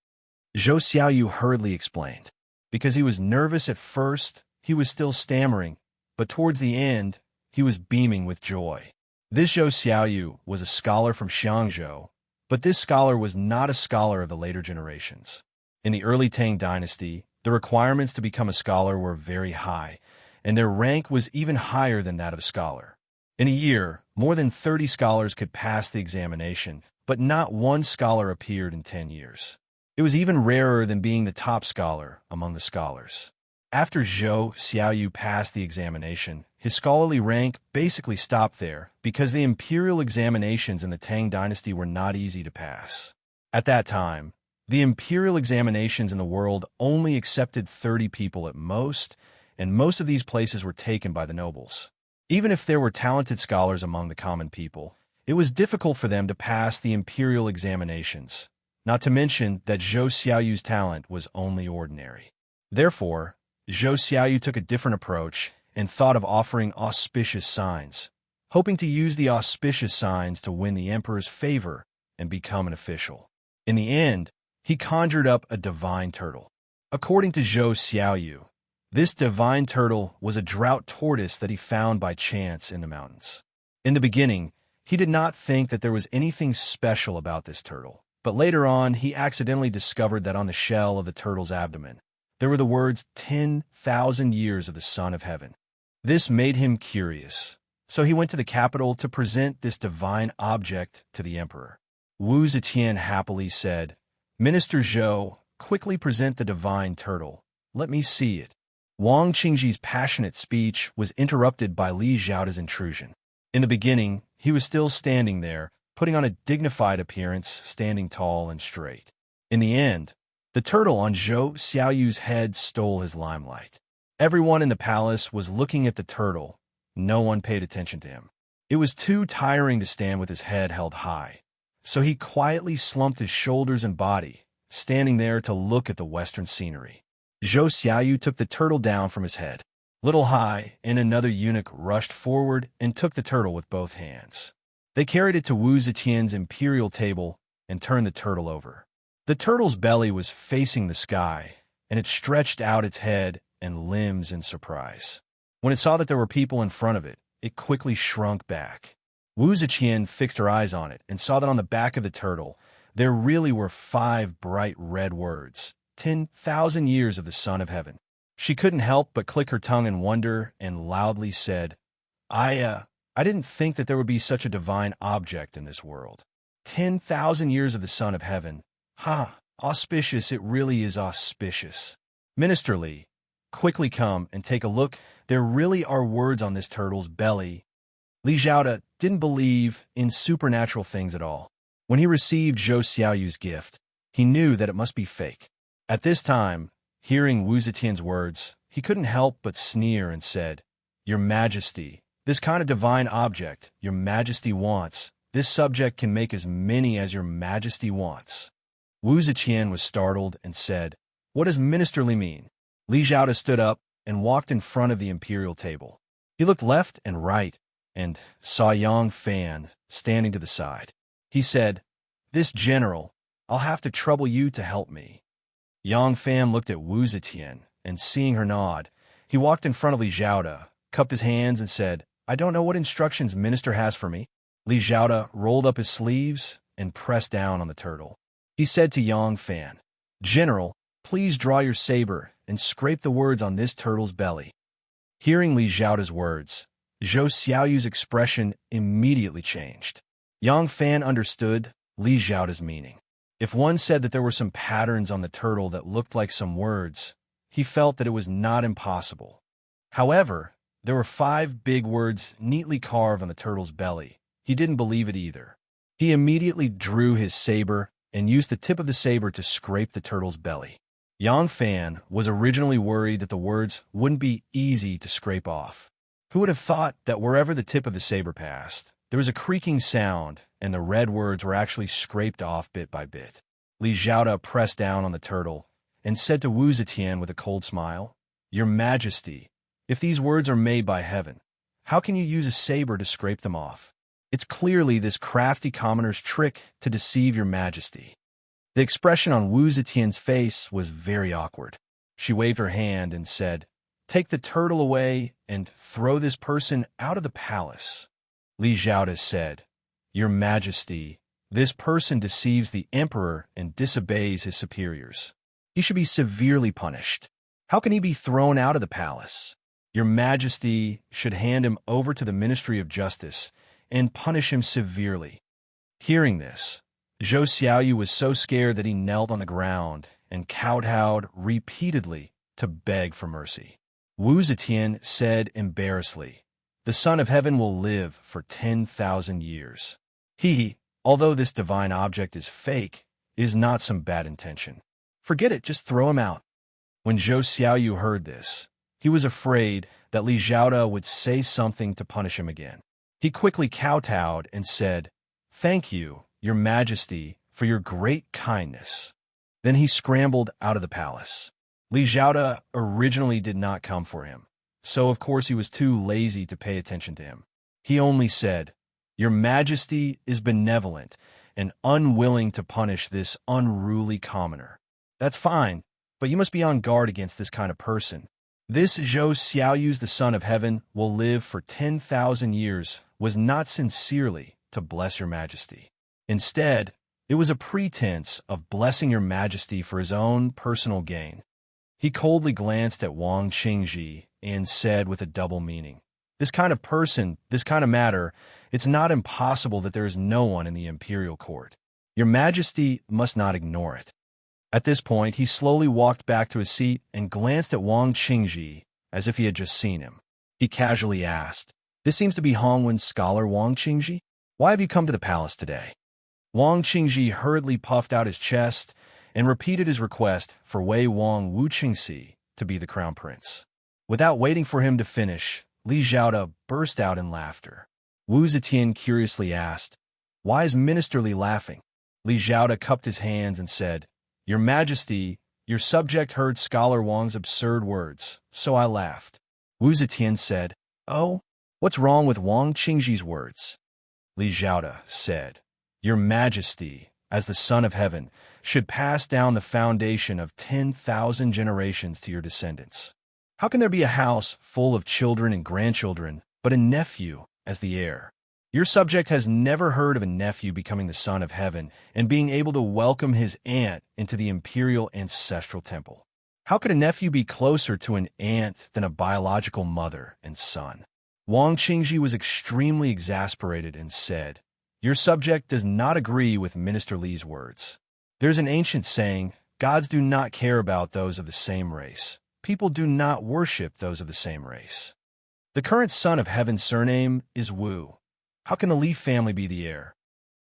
Zhou Xiaoyu hurriedly explained. Because he was nervous at first, he was still stammering, but towards the end, he was beaming with joy. This Zhou Xiaoyu was a scholar from Xiangzhou, but this scholar was not a scholar of the later generations. In the early Tang dynasty, the requirements to become a scholar were very high, and their rank was even higher than that of a scholar. In a year, more than 30 scholars could pass the examination, but not one scholar appeared in 10 years. It was even rarer than being the top scholar among the scholars. After Zhou Xiaoyu passed the examination, his scholarly rank basically stopped there because the imperial examinations in the Tang dynasty were not easy to pass. At that time, the imperial examinations in the world only accepted 30 people at most, and most of these places were taken by the nobles. Even if there were talented scholars among the common people, it was difficult for them to pass the imperial examinations, not to mention that Zhou Xiaoyu's talent was only ordinary. Therefore, Zhou Xiaoyu took a different approach and thought of offering auspicious signs, hoping to use the auspicious signs to win the emperor's favor and become an official. In the end, he conjured up a divine turtle. According to Zhou Xiaoyu, this divine turtle was a drought tortoise that he found by chance in the mountains. In the beginning, he did not think that there was anything special about this turtle, but later on he accidentally discovered that on the shell of the turtle's abdomen, there were the words 10,000 years of the Son of Heaven. This made him curious, so he went to the capital to present this divine object to the emperor. Wu Zetian happily said, "Minister Zhou, quickly present the divine turtle. Let me see it." Wang Qingji's passionate speech was interrupted by Li Zhaoda's intrusion. In the beginning, he was still standing there, putting on a dignified appearance, standing tall and straight. In the end, the turtle on Zhou Xiaoyu's head stole his limelight. Everyone in the palace was looking at the turtle. No one paid attention to him. It was too tiring to stand with his head held high, so he quietly slumped his shoulders and body, standing there to look at the western scenery. Zhou Xiaoyu took the turtle down from his head. Little Hai and another eunuch rushed forward and took the turtle with both hands. They carried it to Wu Zetian's imperial table and turned the turtle over. The turtle's belly was facing the sky, and it stretched out its head and limbs in surprise. When it saw that there were people in front of it, it quickly shrunk back. Wu Zetian fixed her eyes on it and saw that on the back of the turtle, there really were 5 bright red words, 10,000 years of the Son of Heaven. She couldn't help but click her tongue in wonder and loudly said, I didn't think that there would be such a divine object in this world. 10,000 years of the Son of Heaven. Ha! Auspicious, it really is auspicious. Minister Li, quickly come and take a look. There really are words on this turtle's belly. Li Zhaoda didn't believe in supernatural things at all. When he received Zhou Xiaoyu's gift, he knew that it must be fake. At this time, hearing Wu Zetian's words, he couldn't help but sneer and said, "Your Majesty, this kind of divine object Your Majesty wants, this subject can make as many as Your Majesty wants." Wu Zetian was startled and said, "What does Minister Li mean?" Li Zhaoda stood up and walked in front of the imperial table. He looked left and right and saw Yang Fan standing to the side. He said, "This general, I'll have to trouble you to help me." Yang Fan looked at Wu Zetian, and seeing her nod, he walked in front of Li Zhaoda, cupped his hands, and said, "I don't know what instructions Minister has for me." Li Zhaoda rolled up his sleeves and pressed down on the turtle. He said to Yang Fan, "General, please draw your saber and scrape the words on this turtle's belly." Hearing Li Zhaoda's words, Zhou Xiaoyu's expression immediately changed. Yang Fan understood Li Zhaoda's meaning. If one said that there were some patterns on the turtle that looked like some words, he felt that it was not impossible. However, there were 5 big words neatly carved on the turtle's belly. He didn't believe it either. He immediately drew his saber and used the tip of the saber to scrape the turtle's belly. Yang Fan was originally worried that the words wouldn't be easy to scrape off. Who would have thought that wherever the tip of the saber passed, there was a creaking sound, and the red words were actually scraped off bit by bit. Li Zhaoda pressed down on the turtle and said to Wu Zetian with a cold smile, "Your Majesty, if these words are made by heaven, how can you use a saber to scrape them off? It's clearly this crafty commoner's trick to deceive Your Majesty." The expression on Wu Zetian's face was very awkward. She waved her hand and said, "Take the turtle away and throw this person out of the palace." Li Zhaoda said, "Your Majesty, this person deceives the emperor and disobeys his superiors. He should be severely punished. How can he be thrown out of the palace? Your Majesty should hand him over to the Ministry of Justice and punish him severely." Hearing this, Zhou Xiaoyu was so scared that he knelt on the ground and kowtowed repeatedly to beg for mercy. Wu Zetian said embarrassedly, "The Son of Heaven will live for 10,000 years. He, although this divine object is fake, is not some bad intention. Forget it, just throw him out." When Zhou Xiaoyu heard this, he was afraid that Li Zhaoda would say something to punish him again. He quickly kowtowed and said, "Thank you, Your Majesty, for your great kindness." Then he scrambled out of the palace. Li Zhaoda originally did not come for him, so of course he was too lazy to pay attention to him. He only said, "Your Majesty is benevolent and unwilling to punish this unruly commoner. That's fine, but you must be on guard against this kind of person. This Zhou Xiaoyu, the Son of Heaven, will live for 10,000 years, was not sincerely to bless Your Majesty. Instead, it was a pretense of blessing Your Majesty for his own personal gain." He coldly glanced at Wang Qingji and said with a double meaning, "This kind of person, this kind of matter, it's not impossible that there is no one in the imperial court. Your Majesty must not ignore it." At this point, he slowly walked back to his seat and glanced at Wang Qingji as if he had just seen him. He casually asked, "This seems to be Hongwen's scholar Wang Qingji? Why have you come to the palace today?" Wang Qingji hurriedly puffed out his chest and repeated his request for Wei Wang Wu Qingxi to be the crown prince. Without waiting for him to finish, Li Zhaoda burst out in laughter. Wu Zetian curiously asked, "Why is Minister Li laughing?" Li Zhaoda cupped his hands and said, "Your Majesty, your subject heard Scholar Wang's absurd words, so I laughed." Wu Zetian said, "Oh, what's wrong with Wang Qingji's words?" Li Zhaoda said, "Your Majesty, as the Son of Heaven, should pass down the foundation of 10,000 generations to your descendants. How can there be a house full of children and grandchildren, but a nephew as the heir? Your subject has never heard of a nephew becoming the Son of Heaven and being able to welcome his aunt into the imperial ancestral temple. How could a nephew be closer to an aunt than a biological mother and son?" Wang Qingji was extremely exasperated and said, "Your subject does not agree with Minister Li's words. There's an ancient saying, gods do not care about those of the same race. People do not worship those of the same race. The current son of heaven's surname is Wu. How can the Li family be the heir?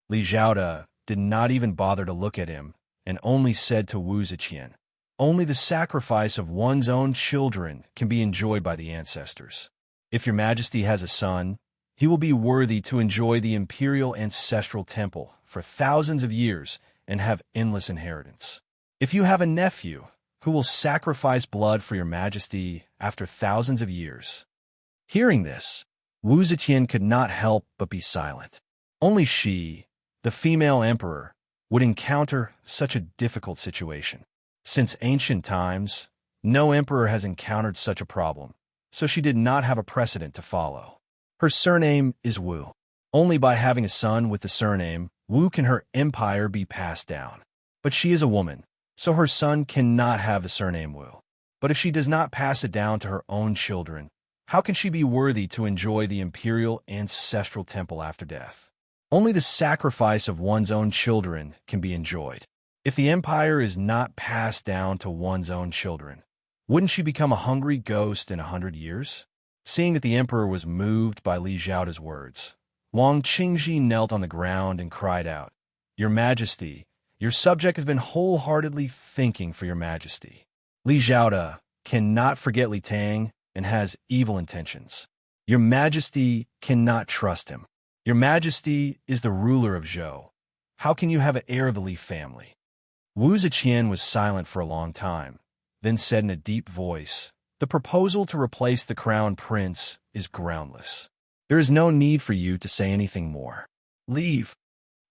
Li Zhaoda did not even bother to look at him and only said to Wu Ziqian, only the sacrifice of one's own children can be enjoyed by the ancestors. If your majesty has a son, he will be worthy to enjoy the imperial ancestral temple for thousands of years and have endless inheritance. If you have a nephew who will sacrifice blood for your majesty after thousands of years. Hearing this, Wu Ziqian could not help but be silent. Only she, the female emperor, would encounter such a difficult situation. Since ancient times, no emperor has encountered such a problem, so she did not have a precedent to follow. Her surname is Wu. Only by having a son with the surname Wu can her empire be passed down. But she is a woman, so her son cannot have the surname Wu. But if she does not pass it down to her own children, how can she be worthy to enjoy the imperial ancestral temple after death? Only the sacrifice of one's own children can be enjoyed. If the empire is not passed down to one's own children, wouldn't she become a hungry ghost in 100 years? Seeing that the emperor was moved by Li Zhaoda's words, Wang Qingji knelt on the ground and cried out, Your Majesty, your subject has been wholeheartedly thinking for your Majesty. Li Zhaoda cannot forget Li Tang and has evil intentions. Your Majesty cannot trust him. Your Majesty is the ruler of Zhou. How can you have an heir of the Li family? Wu Ziqian was silent for a long time, then said in a deep voice, The proposal to replace the crown prince is groundless. There is no need for you to say anything more. Leave.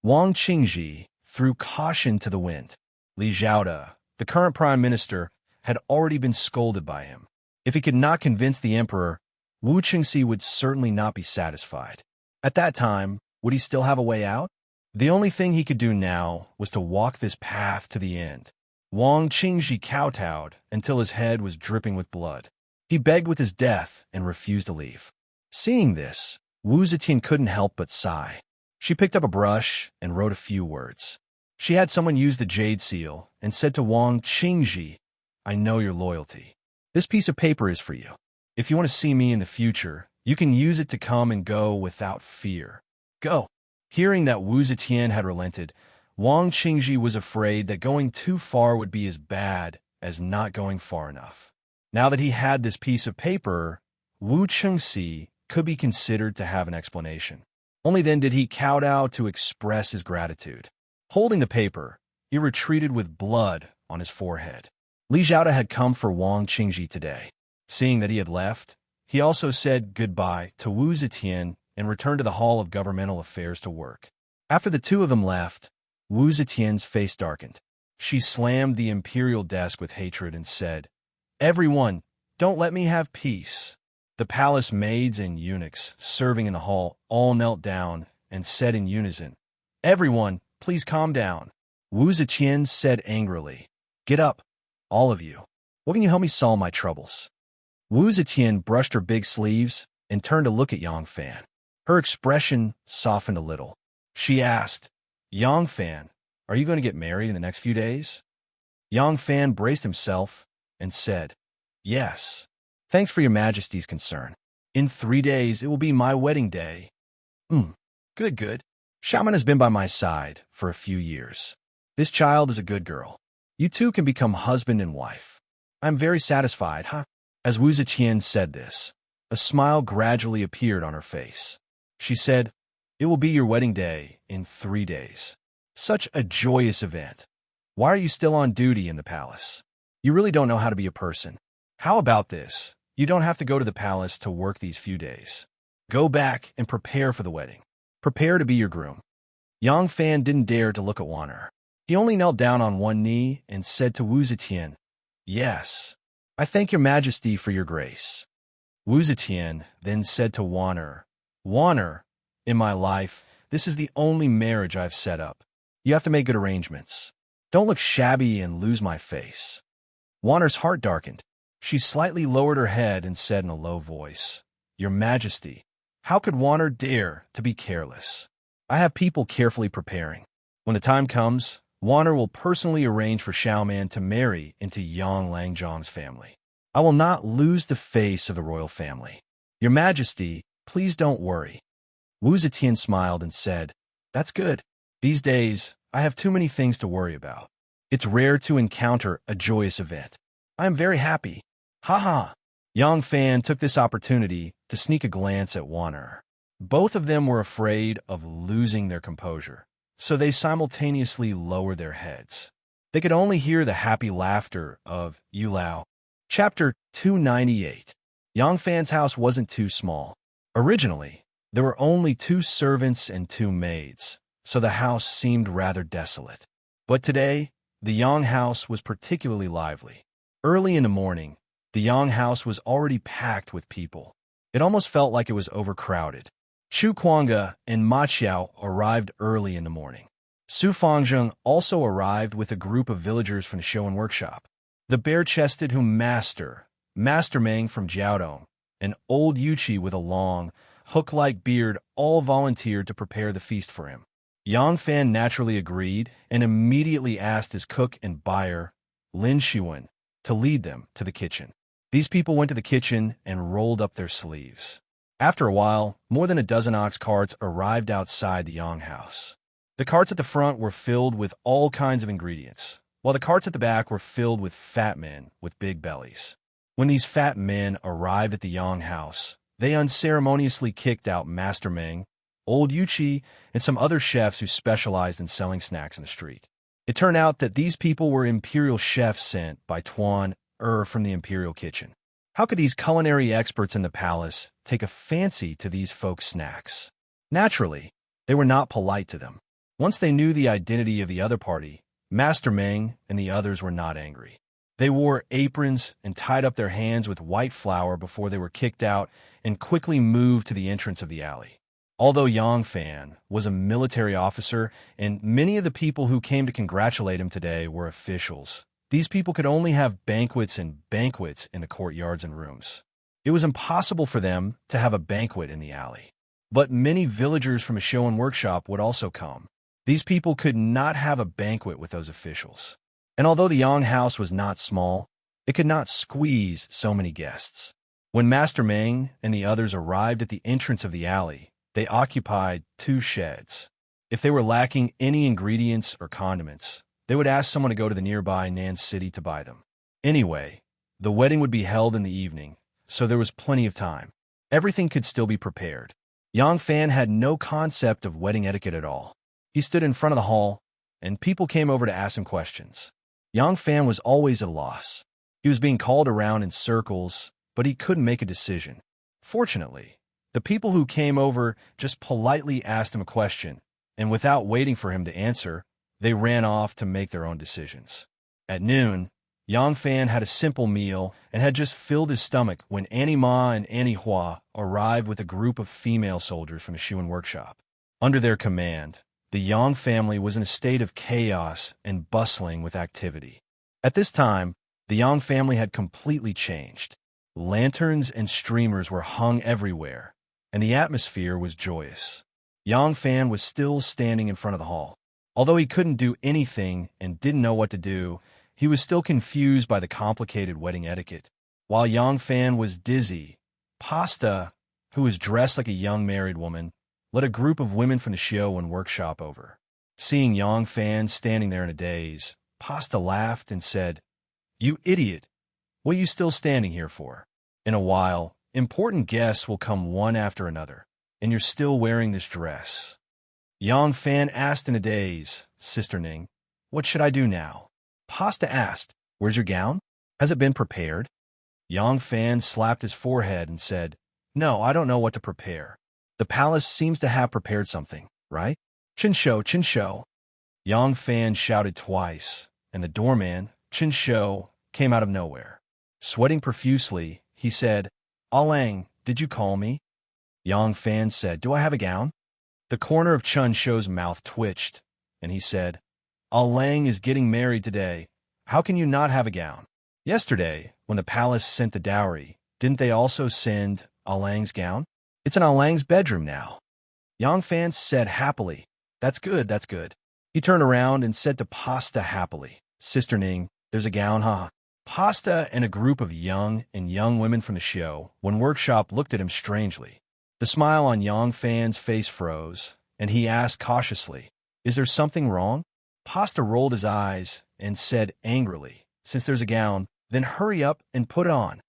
Wang Qingji threw caution to the wind. Li Zhaoda, the current prime minister, had already been scolded by him. If he could not convince the emperor, Wu Qingxi would certainly not be satisfied. At that time, would he still have a way out? The only thing he could do now was to walk this path to the end. Wang Qingji kowtowed until his head was dripping with blood. He begged with his death and refused to leave. Seeing this, Wu Ziqian couldn't help but sigh. She picked up a brush and wrote a few words. She had someone use the jade seal and said to Wang Qingji, I know your loyalty. This piece of paper is for you. If you want to see me in the future, you can use it to come and go without fear. Go. Hearing that Wu Ziqian had relented, Wang Qingji was afraid that going too far would be as bad as not going far enough. Now that he had this piece of paper, Wu Qingxi could be considered to have an explanation. Only then did he kowtow to express his gratitude. Holding the paper, he retreated with blood on his forehead. Li Zhaoda had come for Wang Qingji today. Seeing that he had left, he also said goodbye to Wu Ziqian and returned to the Hall of Governmental Affairs to work. After the two of them left, Wu Ziqian's face darkened. She slammed the imperial desk with hatred and said, Everyone, don't let me have peace. The palace maids and eunuchs serving in the hall all knelt down and said in unison, Everyone, please calm down. Wu Ziqian said angrily, Get up, all of you. What can you help me solve my troubles? Wu Ziqian brushed her big sleeves and turned to look at Yang Fan. Her expression softened a little. She asked, Yang Fan, are you going to get married in the next few days? Yang Fan braced himself and said, Yes. Thanks for your Majesty's concern. In 3 days, it will be my wedding day. Good. Shaman has been by my side for a few years. This child is a good girl. You two can become husband and wife. I'm very satisfied, huh? As Wu Ziqian said this, a smile gradually appeared on her face. She said, It will be your wedding day in 3 days. Such a joyous event. Why are you still on duty in the palace? You really don't know how to be a person. How about this? You don't have to go to the palace to work these few days. Go back and prepare for the wedding. Prepare to be your groom. Yang Fan didn't dare to look at Wan'er. He only knelt down on one knee and said to Wu Ziqian, Yes, I thank your Majesty for your grace. Wu Ziqian then said to Wan'er, Wan'er, in my life, this is the only marriage I've set up. You have to make good arrangements. Don't look shabby and lose my face. Wan'er's heart darkened. She slightly lowered her head and said in a low voice, Your Majesty, how could Wan'er dare to be careless? I have people carefully preparing. When the time comes, Wanner will personally arrange for Xiaoman to marry into Yang Langjong's family. I will not lose the face of the royal family. Your Majesty, please don't worry. Wu Zetian smiled and said, That's good. These days, I have too many things to worry about. It's rare to encounter a joyous event. I am very happy. Ha. Yang Fan took this opportunity to sneak a glance at Wanner. Both of them were afraid of losing their composure, so they simultaneously lowered their heads. They could only hear the happy laughter of Yu Lao. Chapter 298. Yang Fan's house wasn't too small. Originally, there were only 2 servants and 2 maids, so the house seemed rather desolate. But today, the Yang house was particularly lively. Early in the morning, the Yang house was already packed with people. It almost felt like it was overcrowded. Chu Kuanga and Ma Xiao arrived early in the morning. Su Fangzheng also arrived with a group of villagers from the show and workshop. The bare-chested Master Meng from Jiaodong, and old Yuqi with a long, hook-like beard all volunteered to prepare the feast for him. Yang Fan naturally agreed and immediately asked his cook and buyer, Lin Shiwen, to lead them to the kitchen. These people went to the kitchen and rolled up their sleeves. After a while, more than a dozen ox carts arrived outside the Yang house. The carts at the front were filled with all kinds of ingredients, while the carts at the back were filled with fat men with big bellies. When these fat men arrived at the Yang house, they unceremoniously kicked out Master Meng, old Yuqi, and some other chefs who specialized in selling snacks in the street. It turned out that these people were imperial chefs sent by Tuan from the imperial kitchen. How could these culinary experts in the palace take a fancy to these folks' snacks? Naturally, they were not polite to them. Once they knew the identity of the other party, Master Meng and the others were not angry. They wore aprons and tied up their hands with white flour before they were kicked out and quickly moved to the entrance of the alley. Although Yang Fan was a military officer and many of the people who came to congratulate him today were officials, these people could only have banquets and banquets in the courtyards and rooms. It was impossible for them to have a banquet in the alley. But many villagers from a show and workshop would also come. These people could not have a banquet with those officials. And although the Yang house was not small, it could not squeeze so many guests. When Master Meng and the others arrived at the entrance of the alley, they occupied 2 sheds. If they were lacking any ingredients or condiments, they would ask someone to go to the nearby Nan City to buy them. Anyway, the wedding would be held in the evening, so there was plenty of time. Everything could still be prepared. Yang Fan had no concept of wedding etiquette at all. He stood in front of the hall, and people came over to ask him questions. Yang Fan was always at a loss. He was being called around in circles, but he couldn't make a decision. Fortunately, the people who came over just politely asked him a question, and without waiting for him to answer, they ran off to make their own decisions. At noon, Yang Fan had a simple meal and had just filled his stomach when Annie Ma and Annie Hua arrived with a group of female soldiers from the Shuan workshop. Under their command, the Yang family was in a state of chaos and bustling with activity. At this time, the Yang family had completely changed. Lanterns and streamers were hung everywhere, and the atmosphere was joyous. Yang Fan was still standing in front of the hall. Although he couldn't do anything and didn't know what to do, he was still confused by the complicated wedding etiquette. While Yang Fan was dizzy, Pasta, who was dressed like a young married woman, led a group of women from the show and workshop over. Seeing Yang Fan standing there in a daze, Pasta laughed and said, "You idiot! What are you still standing here for? In a while, important guests will come one after another, and you're still wearing this dress." Yang Fan asked in a daze, "Sister Ning, what should I do now?" Pasta asked, "Where's your gown? Has it been prepared?" Yang Fan slapped his forehead and said, "No, I don't know what to prepare. The palace seems to have prepared something, right? Chin Shou, Chin Shou." Yang Fan shouted twice, and the doorman, Chin Shou, came out of nowhere. Sweating profusely, he said, "Alang, did you call me?" Yang Fan said, "Do I have a gown?" The corner of Chun Shou's mouth twitched, and he said, "Alang is getting married today. How can you not have a gown? Yesterday, when the palace sent the dowry, didn't they also send Alang's gown? It's in Alang's bedroom now." Yang Fan said happily, "That's good, that's good." He turned around and said to Pasta happily, "Sister Ning, there's a gown, huh?" Pasta and a group of young women from the show when workshop looked at him strangely. The smile on Yang Fan's face froze, and he asked cautiously, "Is there something wrong?" Pasta rolled his eyes and said angrily, "Since there's a gown, then hurry up and put it on."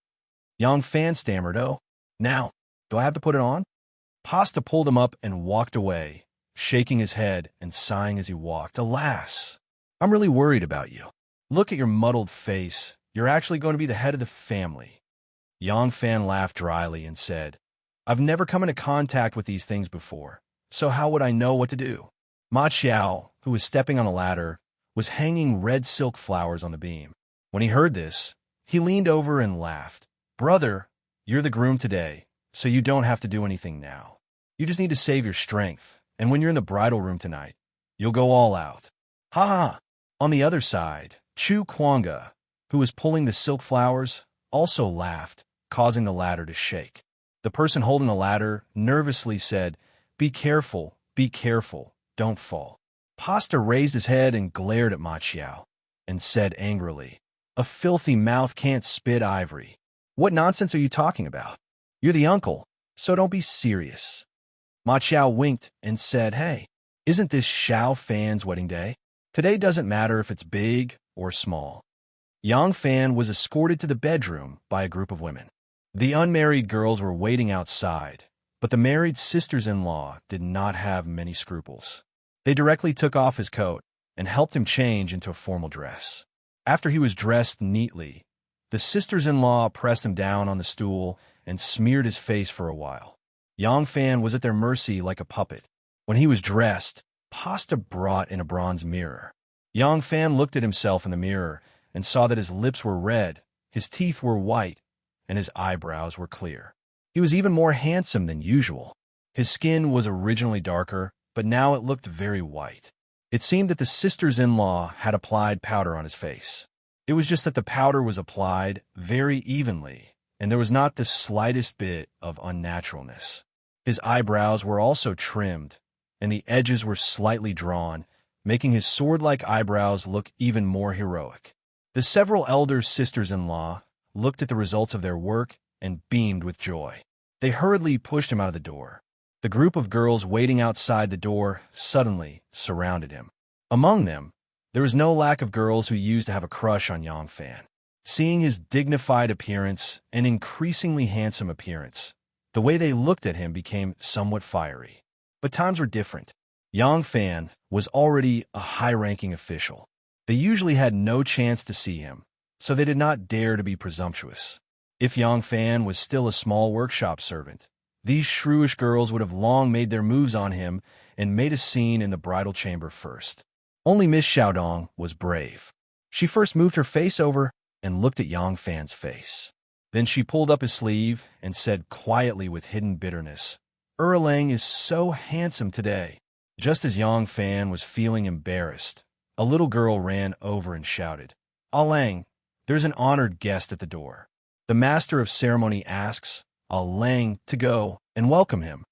Yang Fan stammered, "Oh, now, do I have to put it on?" Pasta pulled him up and walked away, shaking his head and sighing as he walked. "Alas, I'm really worried about you. Look at your muddled face. You're actually going to be the head of the family." Yang Fan laughed dryly and said, "I've never come into contact with these things before, so how would I know what to do?" Ma Xiao, who was stepping on a ladder, was hanging red silk flowers on the beam. When he heard this, he leaned over and laughed. "Brother, you're the groom today, so you don't have to do anything now. You just need to save your strength, and when you're in the bridal room tonight, you'll go all out." Ha ha! On the other side, Chu Kwanga, who was pulling the silk flowers, also laughed, causing the ladder to shake. The person holding the ladder nervously said, be careful, don't fall." Pasta raised his head and glared at Ma Xiao, and said angrily, "A filthy mouth can't spit ivory. What nonsense are you talking about? You're the uncle, so don't be serious." Ma Xiao winked and said, "Hey, isn't this Xiao Fan's wedding day? Today doesn't matter if it's big or small." Yang Fan was escorted to the bedroom by a group of women. The unmarried girls were waiting outside, but the married sisters-in-law did not have many scruples. They directly took off his coat and helped him change into a formal dress. After he was dressed neatly, the sisters-in-law pressed him down on the stool and smeared his face for a while. Yang Fan was at their mercy like a puppet. When he was dressed, Pasta brought in a bronze mirror. Yang Fan looked at himself in the mirror and saw that his lips were red, his teeth were white, and his eyebrows were clear. He was even more handsome than usual. His skin was originally darker, but now it looked very white. It seemed that the sisters-in-law had applied powder on his face. It was just that the powder was applied very evenly, and there was not the slightest bit of unnaturalness. His eyebrows were also trimmed, and the edges were slightly drawn, making his sword-like eyebrows look even more heroic. The several elder sisters-in-law looked at the results of their work and beamed with joy. They hurriedly pushed him out of the door. The group of girls waiting outside the door suddenly surrounded him. Among them, there was no lack of girls who used to have a crush on Yang Fan. Seeing his dignified appearance and increasingly handsome appearance, the way they looked at him became somewhat fiery. But times were different. Yang Fan was already a high-ranking official. They usually had no chance to see him, so they did not dare to be presumptuous. If Yang Fan was still a small workshop servant, these shrewish girls would have long made their moves on him and made a scene in the bridal chamber first. Only Miss Xiaodong was brave. She first moved her face over and looked at Yang Fan's face. Then she pulled up his sleeve and said quietly with hidden bitterness, "Erlang is so handsome today." Just as Yang Fan was feeling embarrassed, a little girl ran over and shouted, "Alang, there's an honored guest at the door. The master of ceremony asks Alang to go and welcome him."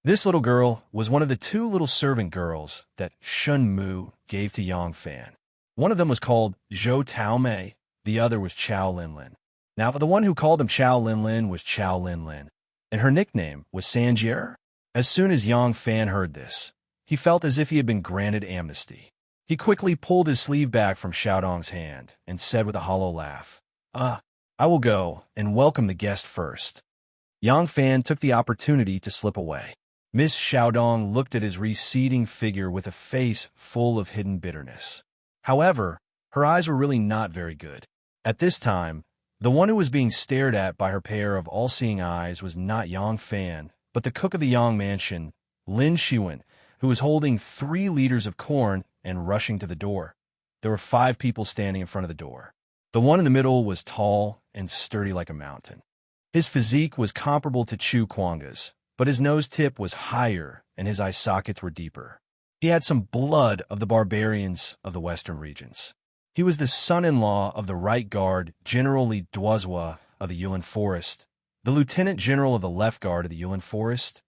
This little girl was one of the two little servant girls that Shun Mu gave to Yang Fan. One of them was called Zhou Tao Mei, the other was Chao Lin Lin. Now, the one who called him Chao Lin Lin was Chao Lin Lin, and her nickname was Sanjier. As soon as Yang Fan heard this, he felt as if he had been granted amnesty. He quickly pulled his sleeve back from Xiaodong's hand and said with a hollow laugh, I will go and welcome the guest first." Yang Fan took the opportunity to slip away. Miss Xiaodong looked at his receding figure with a face full of hidden bitterness. However, her eyes were really not very good. At this time, the one who was being stared at by her pair of all-seeing eyes was not Yang Fan, but the cook of the Yang mansion, Lin Shiwen, who was holding 3 liters of corn and rushing to the door. There were 5 people standing in front of the door. The one in the middle was tall and sturdy like a mountain. His physique was comparable to Chu Kwanga's, but his nose tip was higher and his eye sockets were deeper. He had some blood of the barbarians of the western regions. He was the son-in-law of the Right Guard General Li Duozhua of the Yulin Forest, the Lieutenant General of the Left Guard of the Yulin Forest,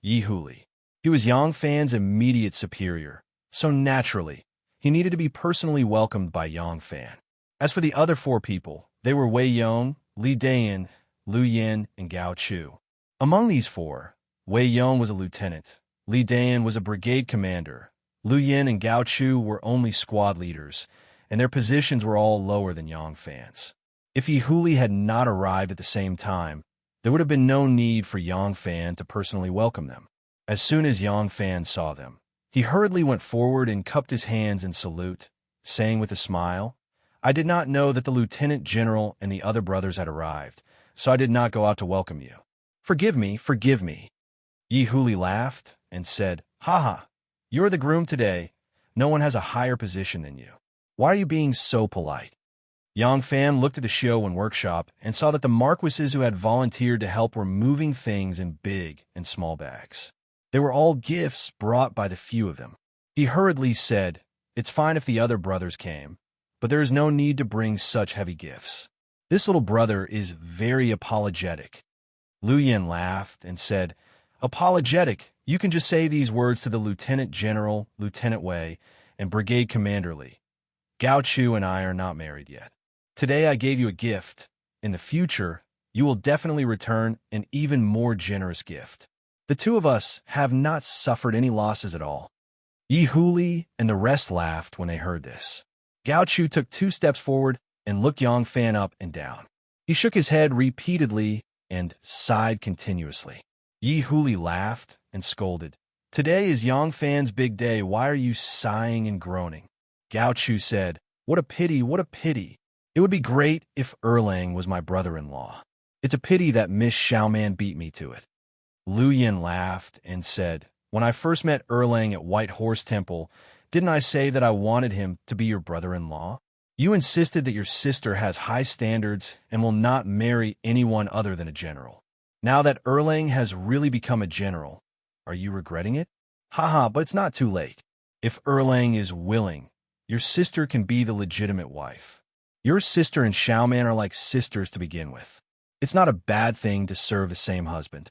Yi Huli. He was Yang Fan's immediate superior, So naturally, he needed to be personally welcomed by Yang Fan. As for the other four people, they were Wei Yong, Li Dayan, Lu Yin, and Gao Chu. Among these four, Wei Yong was a lieutenant, Li Dayan was a brigade commander, Lu Yin and Gao Chu were only squad leaders, and their positions were all lower than Yang Fan's. If Yi Huli had not arrived at the same time, there would have been no need for Yang Fan to personally welcome them. As soon as Yang Fan saw them, he hurriedly went forward and cupped his hands in salute, saying with a smile, "I did not know that the lieutenant general and the other brothers had arrived, so I did not go out to welcome you. Forgive me, forgive me." Yi Huli laughed and said, "Haha, you're the groom today. No one has a higher position than you. Why are you being so polite?" Yang Fan looked at the show and workshop and saw that the marquises who had volunteered to help were moving things in big and small bags. They were all gifts brought by the few of them. He hurriedly said, "It's fine if the other brothers came, but there is no need to bring such heavy gifts. This little brother is very apologetic." Lu Yin laughed and said, "Apologetic? You can just say these words to the Lieutenant General, Lieutenant Wei, and Brigade Commander Li. Gao Chu and I are not married yet. Today I gave you a gift. In the future, you will definitely return an even more generous gift. The two of us have not suffered any losses at all." Yi Huli and the rest laughed when they heard this. Gao Chu took 2 steps forward and looked Yang Fan up and down. He shook his head repeatedly and sighed continuously. Yi Huli laughed and scolded, "Today is Yang Fan's big day. Why are you sighing and groaning?" Gao Chu said, "What a pity, what a pity. It would be great if Erlang was my brother-in-law. It's a pity that Miss Xiaoman beat me to it." Lu Yin laughed and said, "When I first met Erlang at White Horse Temple, didn't I say that I wanted him to be your brother-in-law? You insisted that your sister has high standards and will not marry anyone other than a general. Now that Erlang has really become a general, are you regretting it? Haha, but it's not too late. If Erlang is willing, your sister can be the legitimate wife. Your sister and Xiaoman are like sisters to begin with. It's not a bad thing to serve the same husband."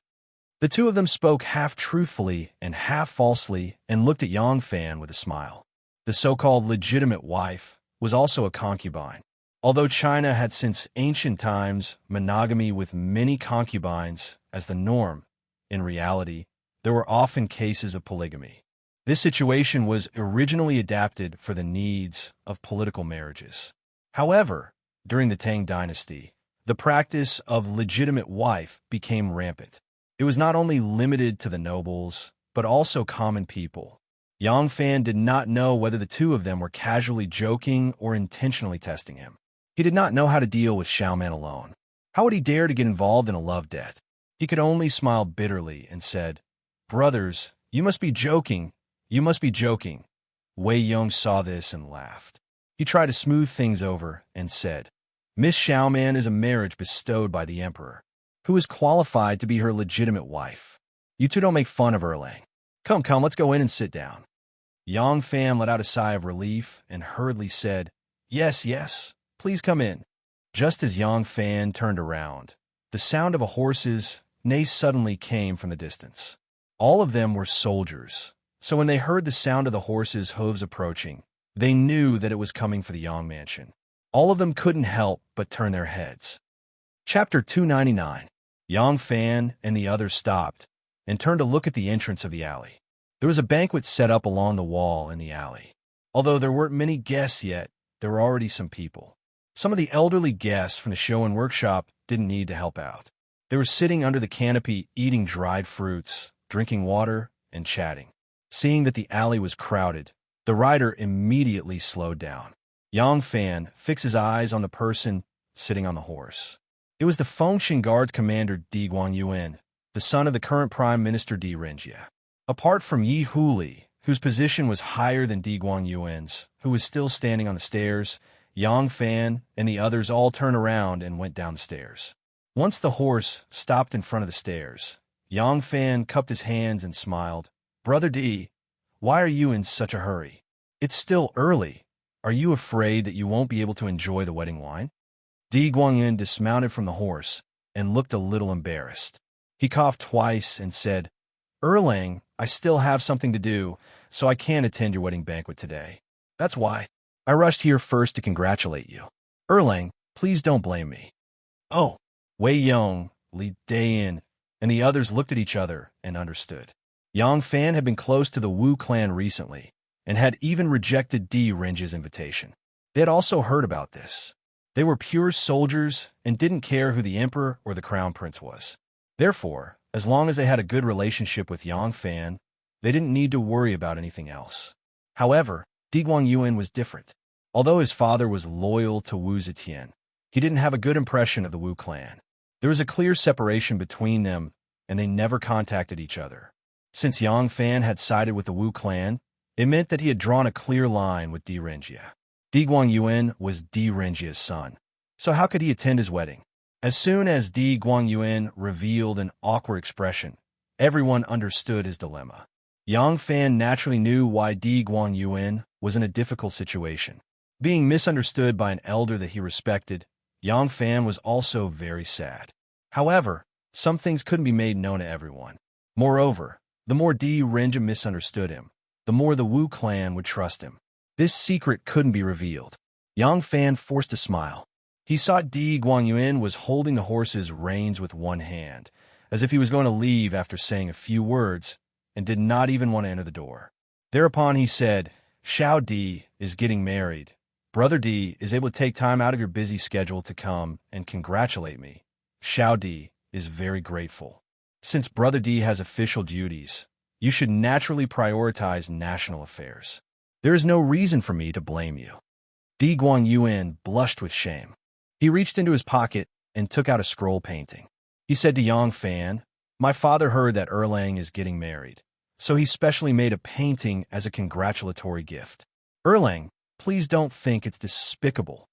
The two of them spoke half truthfully and half falsely and looked at Yang Fan with a smile. The so-called legitimate wife was also a concubine. Although China had since ancient times monogamy with many concubines as the norm, in reality, there were often cases of polygamy. This situation was originally adapted for the needs of political marriages. However, during the Tang Dynasty, the practice of legitimate wife became rampant. It was not only limited to the nobles, but also common people. Yang Fan did not know whether the two of them were casually joking or intentionally testing him. He did not know how to deal with Xiaoman alone. How would he dare to get involved in a love debt? He could only smile bitterly and said, "Brothers, you must be joking. You must be joking." Wei Yong saw this and laughed. He tried to smooth things over and said, "Miss Xiaoman is a marriage bestowed by the emperor, who is qualified to be her legitimate wife. You two don't make fun of Erlang. Come, let's go in and sit down." Yang Fan let out a sigh of relief and hurriedly said, Yes, please come in." Just as Yang Fan turned around, the sound of a horse's neigh suddenly came from the distance. All of them were soldiers, so when they heard the sound of the horse's hooves approaching, they knew that it was coming for the Yang mansion. All of them couldn't help but turn their heads. Chapter 299. Yang Fan and the others stopped and turned to look at the entrance of the alley. There was a banquet set up along the wall in the alley. Although there weren't many guests yet, there were already some people. Some of the elderly guests from the show and workshop didn't need to help out. They were sitting under the canopy eating dried fruits, drinking water, and chatting. Seeing that the alley was crowded, the rider immediately slowed down. Yang Fan fixed his eyes on the person sitting on the horse. It was the Fengshan Guards Commander Di Guangyuan, the son of the current Prime Minister Di Renjie. Apart from Yi Huli, whose position was higher than Di Guangyuan's, who was still standing on the stairs, Yang Fan and the others all turned around and went down the stairs. Once the horse stopped in front of the stairs, Yang Fan cupped his hands and smiled. "Brother Di, why are you in such a hurry? It's still early. Are you afraid that you won't be able to enjoy the wedding wine?" Di Guangyuan dismounted from the horse and looked a little embarrassed. He coughed twice and said, Erlang, I still have something to do, so I can't attend your wedding banquet today. That's why. I rushed here first to congratulate you. Erlang, please don't blame me. Oh, Wei Yong, Li Dayan, and the others looked at each other and understood. Yang Fan had been close to the Wu clan recently, and had even rejected Di Renjia's invitation. They had also heard about this. They were pure soldiers and didn't care who the emperor or the crown prince was. Therefore, as long as they had a good relationship with Yang Fan, they didn't need to worry about anything else. However, Di Guangyuan was different. Although his father was loyal to Wu Zetian, he didn't have a good impression of the Wu clan. There was a clear separation between them, and they never contacted each other. Since Yang Fan had sided with the Wu clan, it meant that he had drawn a clear line with Di Renjia. Di Guangyuan was Di Renjia's son, so how could he attend his wedding? As soon as Di Guangyuan revealed an awkward expression, everyone understood his dilemma. Yang Fan naturally knew why Di Guangyuan was in a difficult situation. Being misunderstood by an elder that he respected, Yang Fan was also very sad. However, some things couldn't be made known to everyone. Moreover, the more Di Renjia misunderstood him, the more the Wu clan would trust him. This secret couldn't be revealed. Yang Fan forced a smile. He saw Di Guangyuan was holding the horse's reins with one hand, as if he was going to leave after saying a few words, and did not even want to enter the door. Thereupon he said, Xiao Di is getting married. Brother Di is able to take time out of your busy schedule to come and congratulate me. Xiao Di is very grateful. Since Brother Di has official duties, you should naturally prioritize national affairs. There is no reason for me to blame you. Di Guangyuan blushed with shame. He reached into his pocket and took out a scroll painting. He said to Yang Fan, My father heard that Erlang is getting married, so he specially made a painting as a congratulatory gift. Erlang, please don't think it's despicable.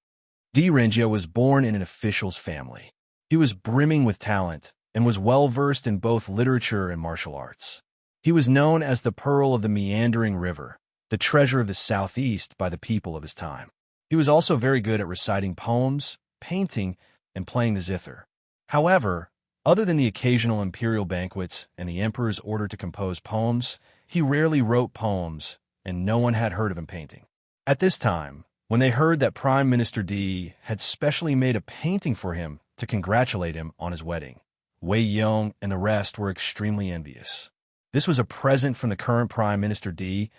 Di Renjia was born in an official's family. He was brimming with talent and was well-versed in both literature and martial arts. He was known as the Pearl of the Meandering River, the treasure of the Southeast by the people of his time. He was also very good at reciting poems, painting, and playing the zither. However, other than the occasional imperial banquets and the emperor's order to compose poems, he rarely wrote poems, and no one had heard of him painting. At this time, when they heard that Prime Minister Di had specially made a painting for him to congratulate him on his wedding, Wei Yong and the rest were extremely envious. This was a present from the current Prime Minister Di,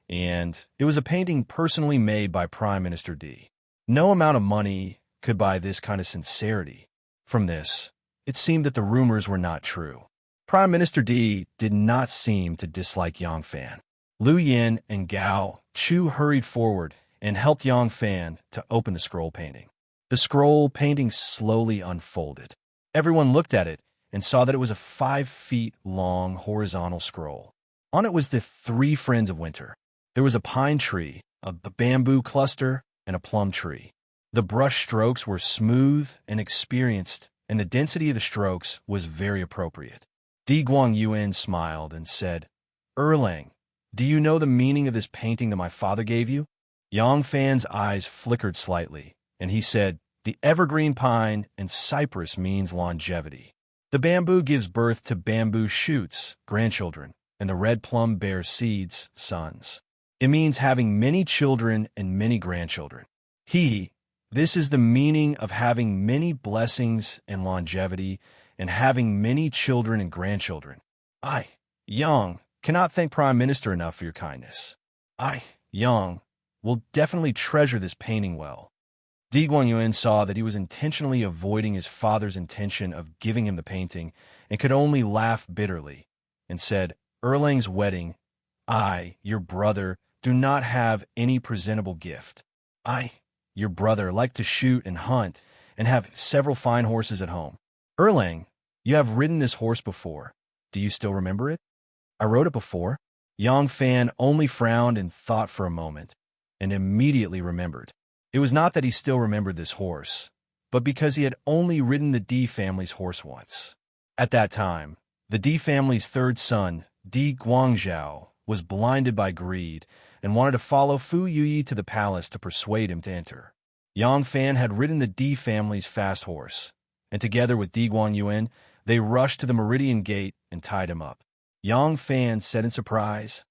and it was a painting personally made by Prime Minister Di. No amount of money could buy this kind of sincerity. From this, it seemed that the rumors were not true. Prime Minister Di did not seem to dislike Yang Fan. Lu Yin and Gao Chu hurried forward and helped Yang Fan to open the scroll painting. The scroll painting slowly unfolded. Everyone looked at it and saw that it was a 5-feet-long horizontal scroll. On it was the 3 friends of winter. There was a pine tree, a bamboo cluster, and a plum tree. The brush strokes were smooth and experienced, and the density of the strokes was very appropriate. Di Guangyuan smiled and said, Erlang, do you know the meaning of this painting that my father gave you? Yang Fan's eyes flickered slightly, and he said, The evergreen pine and cypress means longevity. The bamboo gives birth to bamboo shoots, grandchildren, and the red plum bears seeds, sons. It means having many children and many grandchildren. This is the meaning of having many blessings and longevity and having many children and grandchildren. I, Yang, cannot thank Prime Minister enough for your kindness. I, Yang, will definitely treasure this painting well. Di Guangyuan saw that he was intentionally avoiding his father's intention of giving him the painting and could only laugh bitterly, and said, Erlang's wedding, I, your brother, do not have any presentable gift. I, your brother, like to shoot and hunt and have several fine horses at home. Erlang, you have ridden this horse before. Do you still remember it? I rode it before. Yang Fan only frowned and thought for a moment, and immediately remembered. It was not that he still remembered this horse, but because he had only ridden the Di family's horse once. At that time, the Di family's 3rd son, Di Guangzhou, was blinded by greed and wanted to follow Fu Yuyi to the palace to persuade him to enter. Yang Fan had ridden the Di family's fast horse, and together with Di Guangyuan, they rushed to the Meridian Gate and tied him up. Yang Fan said in surprise.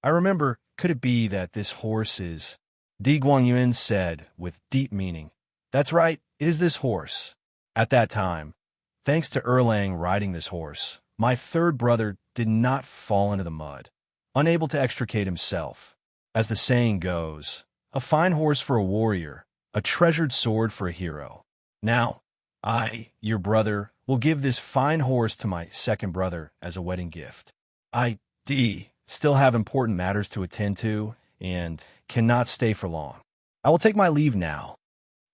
I remember, could it be that this horse is... Di Guangyuan said with deep meaning. That's right, it is this horse. At that time, thanks to Erlang riding this horse, my third brother did not fall into the mud, unable to extricate himself. As the saying goes, a fine horse for a warrior, a treasured sword for a hero. Now, I, your brother, will give this fine horse to my second brother as a wedding gift. I, D, still have important matters to attend to and cannot stay for long. I will take my leave now.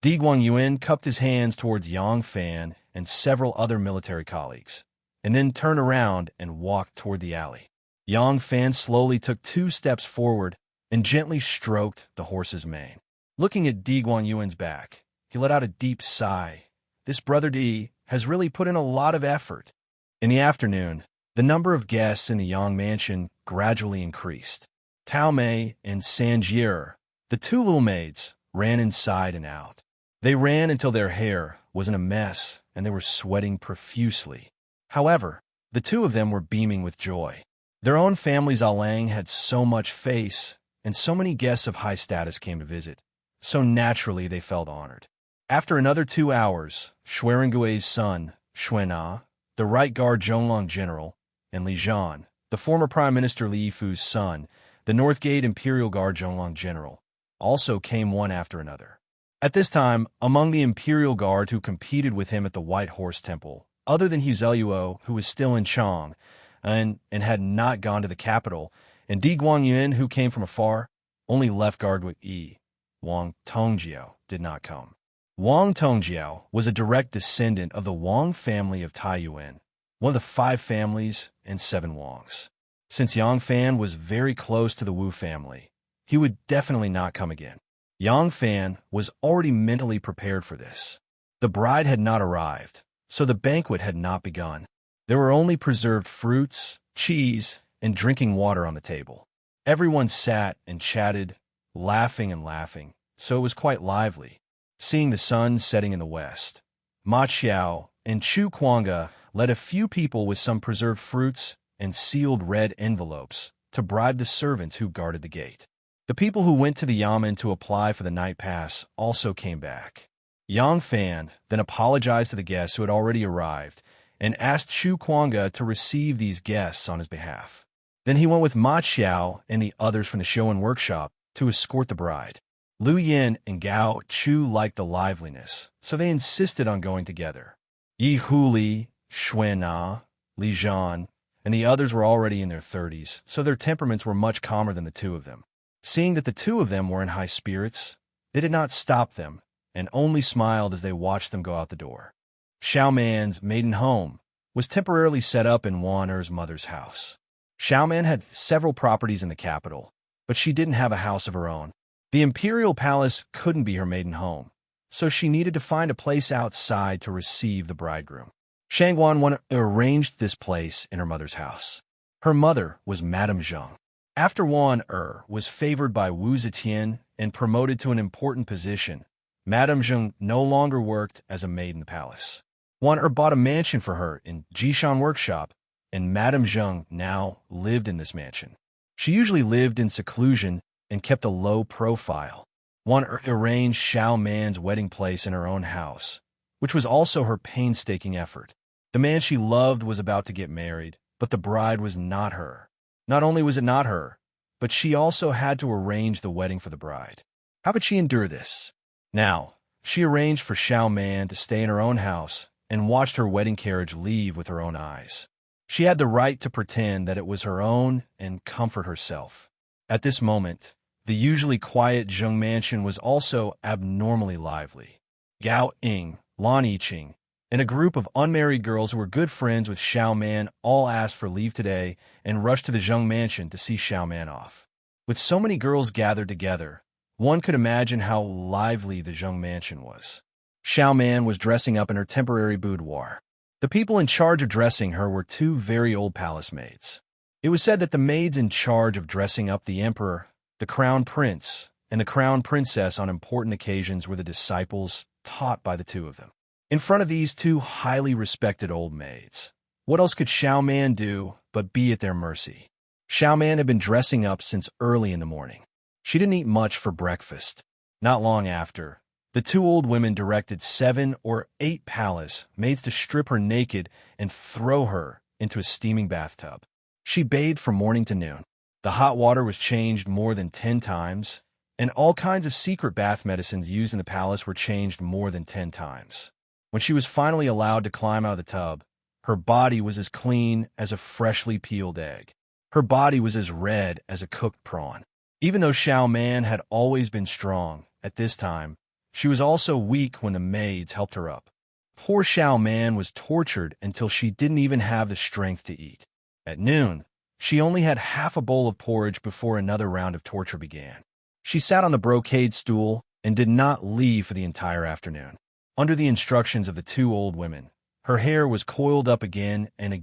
Di Guangyuan cupped his hands towards Yang Fan and several other military colleagues, and then turned around and walked toward the alley. Yang Fan slowly took 2 steps forward and gently stroked the horse's mane. Looking at Di Guangyuan's back, he let out a deep sigh. This brother Di has really put in a lot of effort. In the afternoon, the number of guests in the Yang mansion gradually increased. Tao Mei and Sanjier, the 2 little maids, ran inside and out. They ran until their hair was in a mess and they were sweating profusely. However, the 2 of them were beaming with joy. Their own families Alang had so much face, and so many guests of high status came to visit, so naturally they felt honored. After another 2 hours, Xuerengui's son, Xuena, the right guard Zhonglong general, and Li Zhan, the former Prime Minister Li Yifu's son, the Northgate Imperial Guard Zhonglong general, also came one after another. At this time, among the Imperial Guard who competed with him at the White Horse Temple, other than Huzeluo, who was still in Chang, and had not gone to the capital, and Di Guangyuan, who came from afar, only left guard with Yi, Wang Tongjiao, did not come. Wang Tongjiao was a direct descendant of the Wang family of Taiyuan, one of the 5 families and 7 Wangs. Since Yang Fan was very close to the Wu family, he would definitely not come again. Yang Fan was already mentally prepared for this. The bride had not arrived, so the banquet had not begun. There were only preserved fruits, cheese, and drinking water on the table. Everyone sat and chatted, laughing, so it was quite lively. Seeing the sun setting in the west, Ma Xiao and Chu Kuanga led a few people with some preserved fruits and sealed red envelopes to bribe the servants who guarded the gate. The people who went to the Yamen to apply for the night pass also came back. Yang Fan then apologized to the guests who had already arrived and asked Chu Kuanga to receive these guests on his behalf. Then he went with Ma Xiao and the others from the show and workshop to escort the bride. Lu Yin and Gao Chu liked the liveliness, so they insisted on going together. Yi Huli, Xuena, Li Zhan, and the others were already in their 30s, so their temperaments were much calmer than the 2 of them. Seeing that the 2 of them were in high spirits, they did not stop them, and only smiled as they watched them go out the door. Xiaoman's maiden home was temporarily set up in Wan Er's mother's house. Xiaoman had several properties in the capital, but she didn't have a house of her own. The imperial palace couldn't be her maiden home, so she needed to find a place outside to receive the bridegroom. Shangguan arranged this place in her mother's house. Her mother was Madame Zheng. After Wan was favored by Wu Zetian and promoted to an important position, Madame Zheng no longer worked as a maid in the palace. Wan bought a mansion for her in Jishan Workshop, and Madame Zheng now lived in this mansion. She usually lived in seclusion and kept a low profile. Wan arranged Xiao Man's wedding place in her own house, which was also her painstaking effort. The man she loved was about to get married, but the bride was not her. Not only was it not her, but she also had to arrange the wedding for the bride. How could she endure this? Now, she arranged for Xiao Man to stay in her own house and watched her wedding carriage leave with her own eyes. She had the right to pretend that it was her own and comfort herself. At this moment, the usually quiet Zheng mansion was also abnormally lively. Gao Ying, Lan Yiqing, and a group of unmarried girls who were good friends with Xiao Man all asked for leave today and rushed to the Zheng mansion to see Xiao Man off. With so many girls gathered together, one could imagine how lively the Zheng mansion was. Xiao Man was dressing up in her temporary boudoir. The people in charge of dressing her were 2 very old palace maids. It was said that the maids in charge of dressing up the emperor, the crown prince, and the crown princess on important occasions were the disciples taught by the 2 of them. In front of these 2 highly respected old maids, What else could Xiao Man do but be at their mercy? Xiao Man had been dressing up since early in the morning. She didn't eat much for breakfast. Not long after, the two old women directed 7 or 8 palace maids to strip her naked and throw her into a steaming bathtub. She bathed from morning to noon. The hot water was changed more than 10 times, and all kinds of secret bath medicines used in the palace were changed more than 10 times. When she was finally allowed to climb out of the tub, her body was as clean as a freshly peeled egg. Her body was as red as a cooked prawn. Even though Xiao Man had always been strong, at this time, she was also weak when the maids helped her up. Poor Xiao Man was tortured until she didn't even have the strength to eat. At noon, she only had half a bowl of porridge before another round of torture began. She sat on the brocade stool and did not leave for the entire afternoon. Under the instructions of the two old women, her hair was coiled up again, and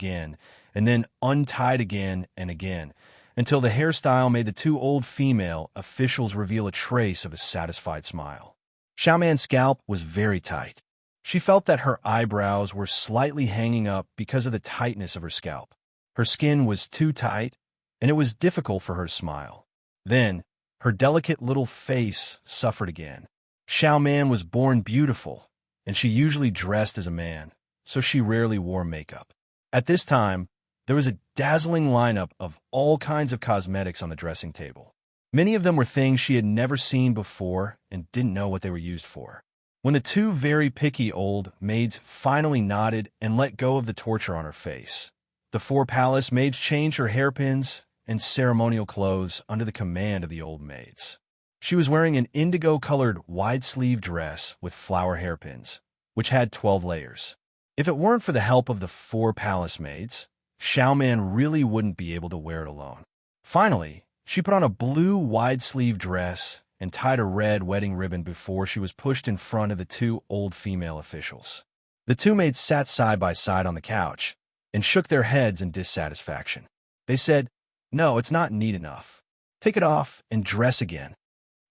then untied again and again, until the hairstyle made the two old female officials reveal a trace of a satisfied smile. Xiao Man's scalp was very tight. She felt that her eyebrows were slightly hanging up because of the tightness of her scalp. Her skin was too tight, and it was difficult for her to smile. Then, her delicate little face suffered again. Xiao Man was born beautiful, and she usually dressed as a man, so she rarely wore makeup. At this time, there was a dazzling lineup of all kinds of cosmetics on the dressing table. Many of them were things she had never seen before and didn't know what they were used for. When the two very picky old maids finally nodded and let go of the torture on her face, the 4 palace maids changed her hairpins and ceremonial clothes under the command of the old maids. She was wearing an indigo-colored wide-sleeve dress with flower hairpins, which had 12 layers. If it weren't for the help of the 4 palace maids, Xiao Man really wouldn't be able to wear it alone. Finally, she put on a blue wide-sleeve dress and tied a red wedding ribbon before she was pushed in front of the 2 old female officials. The 2 maids sat side by side on the couch and shook their heads in dissatisfaction. They said, "No, it's not neat enough. Take it off and dress again."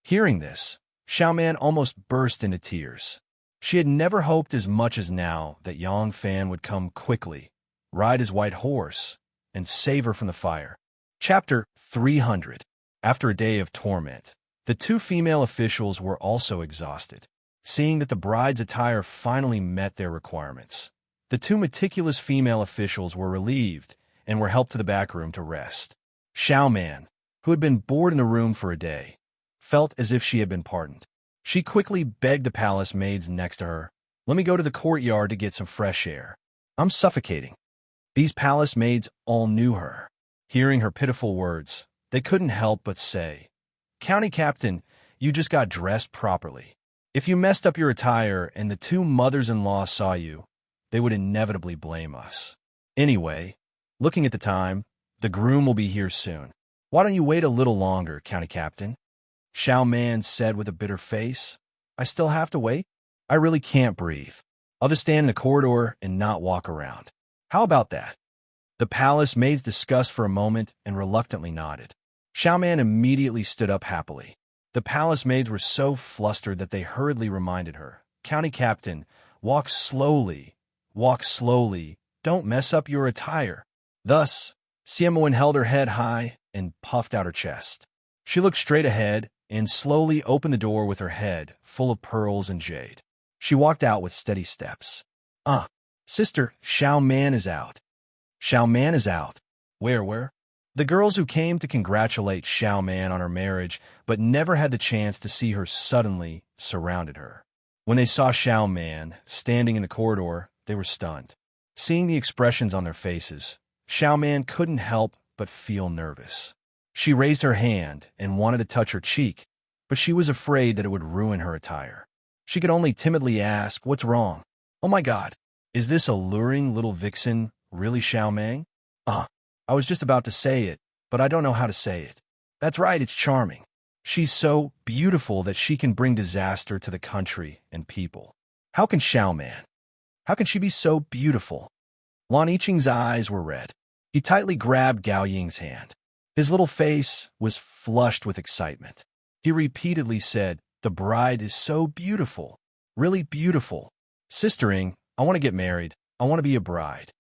Hearing this, Xiao Man almost burst into tears. She had never hoped as much as now that Yang Fan would come quickly, ride his white horse, and save her from the fire. Chapter 300. After a day of torment, the 2 female officials were also exhausted. Seeing that the bride's attire finally met their requirements, the 2 meticulous female officials were relieved and were helped to the back room to rest. Xiao Man, who had been bored in the room for a day, felt as if she had been pardoned. She quickly begged the palace maids next to her, "Let me go to the courtyard to get some fresh air. I'm suffocating." These palace maids all knew her. Hearing her pitiful words, they couldn't help but say, "County Captain, you just got dressed properly. If you messed up your attire and the 2 mothers-in-law saw you, they would inevitably blame us. Anyway, looking at the time, the groom will be here soon. Why don't you wait a little longer, County Captain?" Xiao Man said with a bitter face. "I still have to wait? I really can't breathe. I'll just stand in the corridor and not walk around. How about that?" The palace maids discussed for a moment and reluctantly nodded. Xiao Man immediately stood up happily. The palace maids were so flustered that they hurriedly reminded her, "County Captain, walk slowly, don't mess up your attire." Thus, Siamoen held her head high and puffed out her chest. She looked straight ahead and slowly opened the door with her head full of pearls and jade. She walked out with steady steps. Sister, Xiao Man is out." "Xiao Man is out? Where?" The girls who came to congratulate Xiao Man on her marriage but never had the chance to see her suddenly surrounded her. When they saw Xiao Man standing in the corridor, they were stunned. Seeing the expressions on their faces, Xiao Man couldn't help but feel nervous. She raised her hand and wanted to touch her cheek, but she was afraid that it would ruin her attire. She could only timidly ask, "What's wrong?" "Oh my God, is this alluring little vixen really Xiao Man?" I was just about to say it, but I don't know how to say it." "That's right, it's charming. She's so beautiful that she can bring disaster to the country and people. How can Xiao Man? How can she be so beautiful?" Lan Yiqing's eyes were red. He tightly grabbed Gao Ying's hand. His little face was flushed with excitement. He repeatedly said, "The bride is so beautiful, really beautiful. Sister Ing, I want to get married. I want to be a bride."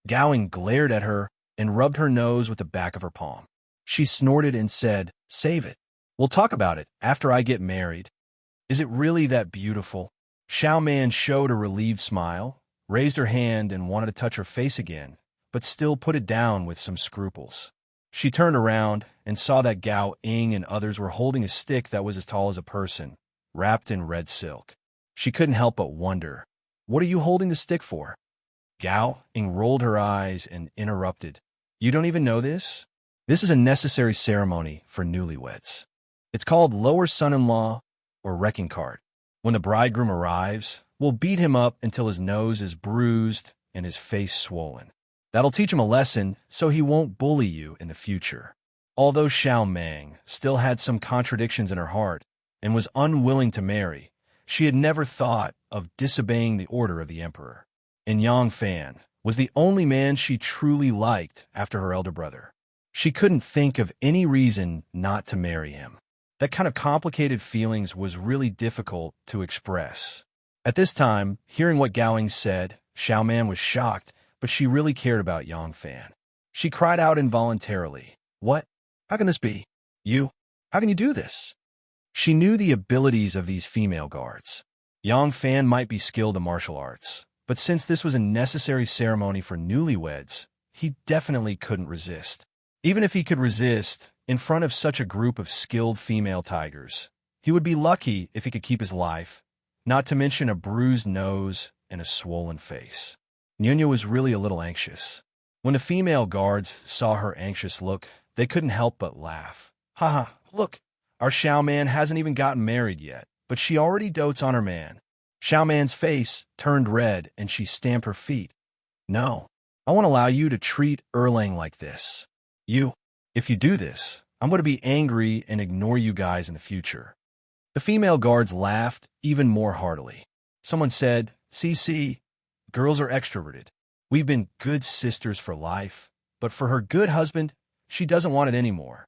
Gowing glared at her and rubbed her nose with the back of her palm. She snorted and said, "Save it. We'll talk about it after I get married." "Is it really that beautiful?" Xiao Man showed a relieved smile, raised her hand and wanted to touch her face again, but still put it down with some scruples. She turned around and saw that Gao Ying and others were holding a stick that was as tall as a person, wrapped in red silk. She couldn't help but wonder, "What are you holding the stick for?" Gao Ying rolled her eyes and interrupted, "You don't even know this? This is a necessary ceremony for newlyweds. It's called lower son-in-law or wrecking cart. When the bridegroom arrives, we'll beat him up until his nose is bruised and his face swollen. That'll teach him a lesson so he won't bully you in the future." Although Xiao Mang still had some contradictions in her heart and was unwilling to marry, she had never thought of disobeying the order of the emperor. And Yang Fan was the only man she truly liked after her elder brother. She couldn't think of any reason not to marry him. That kind of complicated feelings was really difficult to express. At this time, hearing what Gowing said, Xiao Man was shocked, but she really cared about Yang Fan. She cried out involuntarily, "What? How can this be? You? How can you do this?" She knew the abilities of these female guards. Yang Fan might be skilled in martial arts, but since this was a necessary ceremony for newlyweds, he definitely couldn't resist. Even if he could resist, in front of such a group of skilled female tigers, he would be lucky if he could keep his life, not to mention a bruised nose and a swollen face. Nunya was really a little anxious. When the female guards saw her anxious look, they couldn't help but laugh. "Haha, look, our Xiao Man hasn't even gotten married yet, but she already dotes on her man." Xiao Man's face turned red and she stamped her feet. "No, I won't allow you to treat Erlang like this. If you do this, I'm going to be angry and ignore you guys in the future." The female guards laughed even more heartily. Someone said, "See, girls are extroverted. We've been good sisters for life, but for her good husband, she doesn't want it anymore."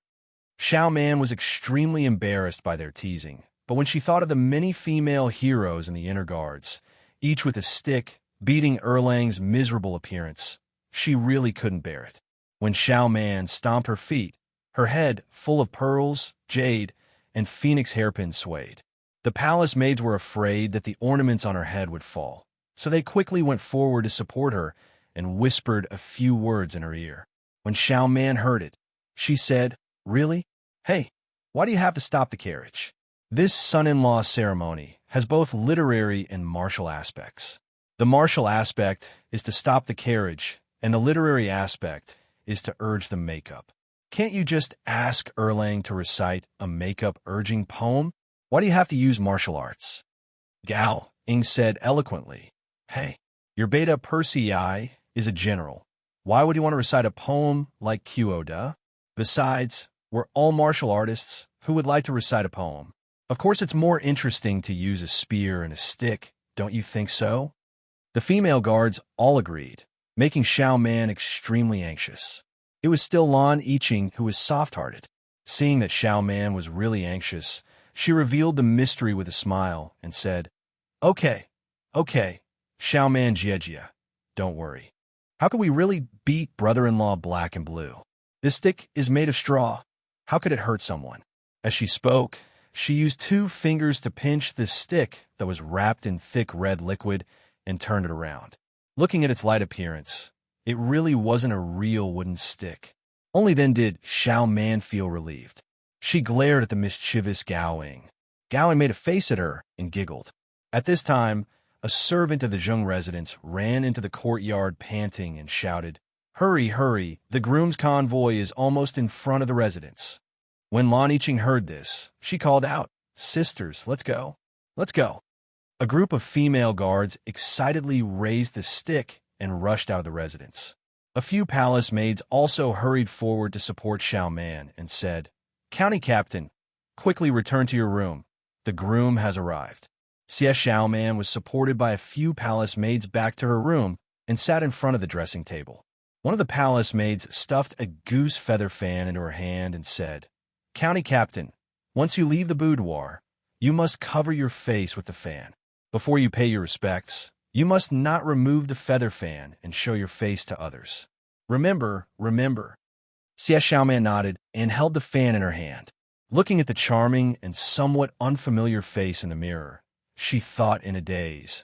Xiao Man was extremely embarrassed by their teasing, but when she thought of the many female heroes in the inner guards, each with a stick, beating Erlang's miserable appearance, she really couldn't bear it. When Xiao Man stomped her feet, her head, full of pearls, jade, and phoenix hairpins, swayed. The palace maids were afraid that the ornaments on her head would fall, so they quickly went forward to support her and whispered a few words in her ear. When Xiao Man heard it, she said, "Really? Hey, why do you have to stop the carriage?" This son-in-law ceremony has both literary and martial aspects. The martial aspect is to stop the carriage, and the literary aspect is to urge the makeup. Can't you just ask Erlang to recite a makeup-urging poem? Why do you have to use martial arts? Gao Ying said eloquently, "Hey, your beta Persei is a general. Why would you want to recite a poem like Qo-da? Besides, we're all martial artists who would like to recite a poem. Of course, it's more interesting to use a spear and a stick, don't you think so?" The female guards all agreed, making Xiao Man extremely anxious. It was still Lan Yiqing who was soft-hearted. Seeing that Xiao Man was really anxious, she revealed the mystery with a smile and said, Okay, Xiao Man Jiejia, don't worry. How could we really beat brother-in-law Black and Blue? This stick is made of straw. How could it hurt someone?" As she spoke, she used 2 fingers to pinch the stick that was wrapped in thick red liquid and turned it around. Looking at its light appearance, it really wasn't a real wooden stick. Only then did Xiao Man feel relieved. She glared at the mischievous Gowing. Gowing made a face at her and giggled. At this time, a servant of the Zheng residence ran into the courtyard panting and shouted, Hurry, the groom's convoy is almost in front of the residence." When Lan Yiqing heard this, she called out, "Sisters, let's go. A group of female guards excitedly raised the stick and rushed out of the residence. A few palace maids also hurried forward to support Xiao Man and said, "County Captain, quickly return to your room. The groom has arrived." Xie Xiao Man was supported by a few palace maids back to her room and sat in front of the dressing table. One of the palace maids stuffed a goose feather fan into her hand and said, "County Captain, once you leave the boudoir, you must cover your face with the fan. Before you pay your respects, You must not remove the feather fan and show your face to others. Remember, remember. Xie Xiaoman nodded and held the fan in her hand. Looking at the charming and somewhat unfamiliar face in the mirror, she thought in a daze.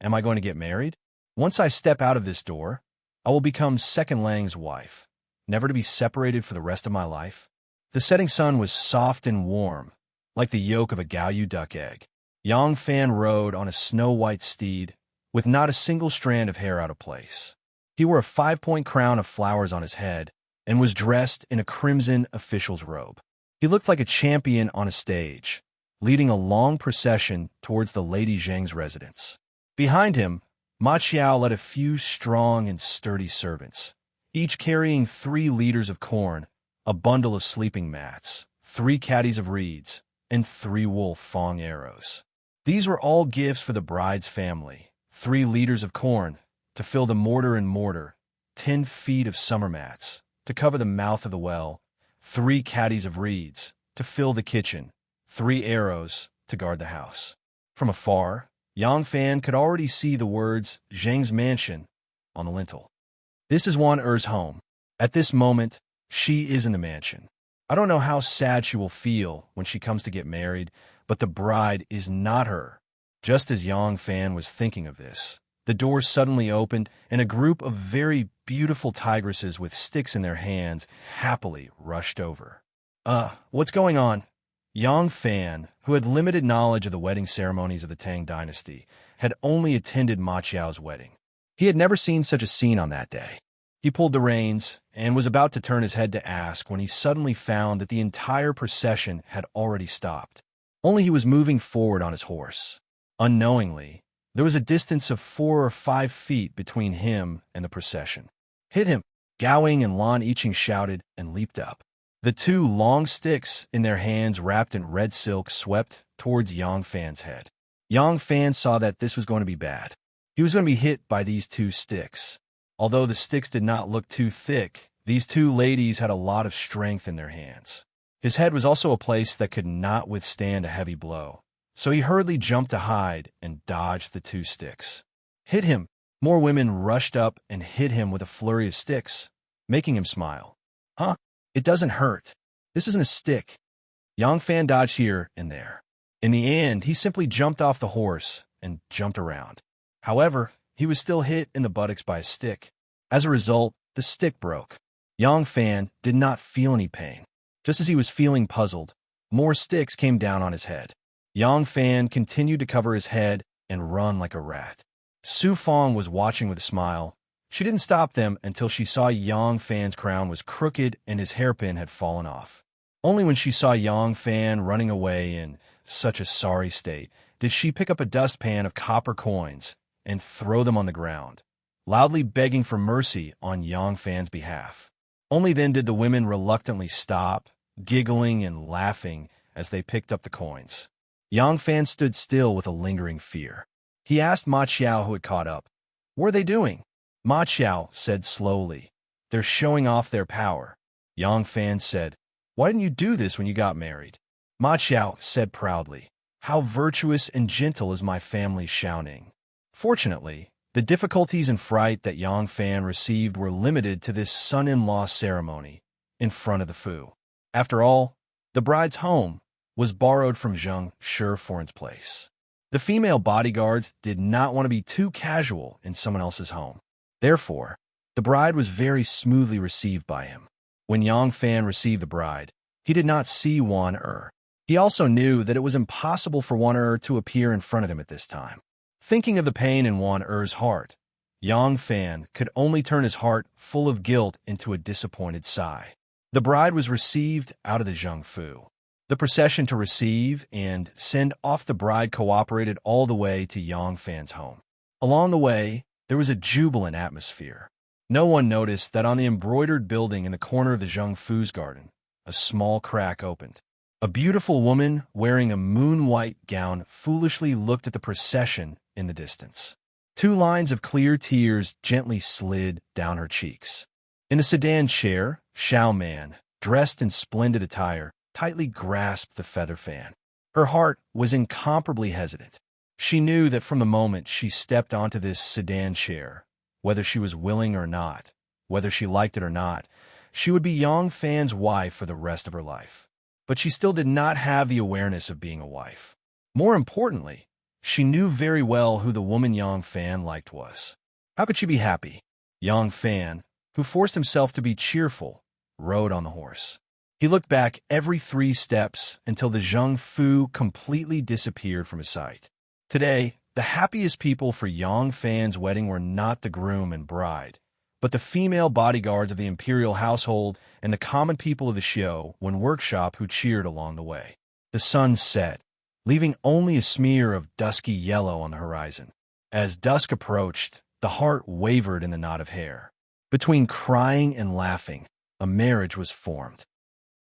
Am I going to get married? Once I step out of this door, I will become Second Lang's wife, never to be separated for the rest of my life. The setting sun was soft and warm, like the yolk of a Gaoyu duck egg. Yang Fan rode on a snow-white steed, with not a single strand of hair out of place. He wore a 5-point crown of flowers on his head and was dressed in a crimson official's robe. He looked like a champion on a stage, leading a long procession towards the Lady Zheng's residence. Behind him, Ma Qiao led a few strong and sturdy servants, each carrying 3 liters of corn, a bundle of sleeping mats, 3 caddies of reeds, and 3 wolf fong arrows. These were all gifts for the bride's family: 3 liters of corn to fill the mortar and mortar, 10 feet of summer mats to cover the mouth of the well, 3 caddies of reeds to fill the kitchen, 3 arrows to guard the house. From afar, Yang Fan could already see the words Zheng's mansion on the lintel. This is Wan Er's home. At this moment, she is in the mansion. I don't know how sad she will feel when she comes to get married, but the bride is not her. Just as Yang Fan was thinking of this, the door suddenly opened and a group of very beautiful tigresses with sticks in their hands happily rushed over. What's going on? Yang Fan, who had limited knowledge of the wedding ceremonies of the Tang dynasty, had only attended Ma Qiao's wedding. He had never seen such a scene on that day. He pulled the reins and was about to turn his head to ask when he suddenly found that the entire procession had already stopped. Only he was moving forward on his horse. Unknowingly, there was a distance of 4 or 5 feet between him and the procession. Hit him! Gao Ying and Lan Yiqing shouted and leaped up. The 2 long sticks in their hands wrapped in red silk swept towards Yang Fan's head. Yang Fan saw that this was going to be bad. He was going to be hit by these 2 sticks. Although the sticks did not look too thick, these 2 ladies had a lot of strength in their hands. His head was also a place that could not withstand a heavy blow, so he hurriedly jumped to hide and dodged the 2 sticks. Hit him! More women rushed up and hit him with a flurry of sticks, making him smile. Huh? It doesn't hurt. This isn't a stick. Yang Fan dodged here and there. In the end, he simply jumped off the horse and jumped around. However, he was still hit in the buttocks by a stick. As a result, the stick broke. Yang Fan did not feel any pain. Just as he was feeling puzzled, more sticks came down on his head. Yang Fan continued to cover his head and run like a rat. Su Fong was watching with a smile. She didn't stop them until she saw Yang Fan's crown was crooked and his hairpin had fallen off. Only when she saw Yang Fan running away in such a sorry state did she pick up a dustpan of copper coins and throw them on the ground, loudly begging for mercy on Yang Fan's behalf. Only then did the women reluctantly stop, giggling and laughing as they picked up the coins. Yang Fan stood still with a lingering fear. He asked Ma Qiao, who had caught up, "What are they doing?" Ma Qiao said slowly, "They're showing off their power." Yang Fan said, "Why didn't you do this when you got married?" Ma Qiao said proudly, "How virtuous and gentle is my family's Xiaoning." Fortunately, the difficulties and fright that Yang Fan received were limited to this son-in-law ceremony in front of the Fu. After all, the bride's home was borrowed from Zheng Shiforin's place. The female bodyguards did not want to be too casual in someone else's home. Therefore, the bride was very smoothly received by him. When Yang Fan received the bride, he did not see Wan Er. He also knew that it was impossible for Wan Er to appear in front of him at this time. Thinking of the pain in Wan Er's heart, Yang Fan could only turn his heart full of guilt into a disappointed sigh. The bride was received out of the Zheng Fu. The procession to receive and send off the bride cooperated all the way to Yang Fan's home. Along the way, there was a jubilant atmosphere. No one noticed that on the embroidered building in the corner of the Zheng Fu's garden, a small crack opened. A beautiful woman wearing a moon-white gown foolishly looked at the procession in the distance. 2 lines of clear tears gently slid down her cheeks. In a sedan chair, Xiao Man, dressed in splendid attire, tightly grasped the feather fan. Her heart was incomparably hesitant. She knew that from the moment she stepped onto this sedan chair, whether she was willing or not, whether she liked it or not, she would be Yang Fan's wife for the rest of her life. But she still did not have the awareness of being a wife. More importantly, she knew very well who the woman Yang Fan liked was. How could she be happy? Yang Fan, who forced himself to be cheerful, rode on the horse. He looked back every 3 steps until the Zheng Fu completely disappeared from his sight. Today, the happiest people for Yang Fan's wedding were not the groom and bride, but the female bodyguards of the imperial household and the common people of the Xiao Wen workshop who cheered along the way. The sun set, leaving only a smear of dusky yellow on the horizon. As dusk approached, the heart wavered in the knot of hair. Between crying and laughing, a marriage was formed.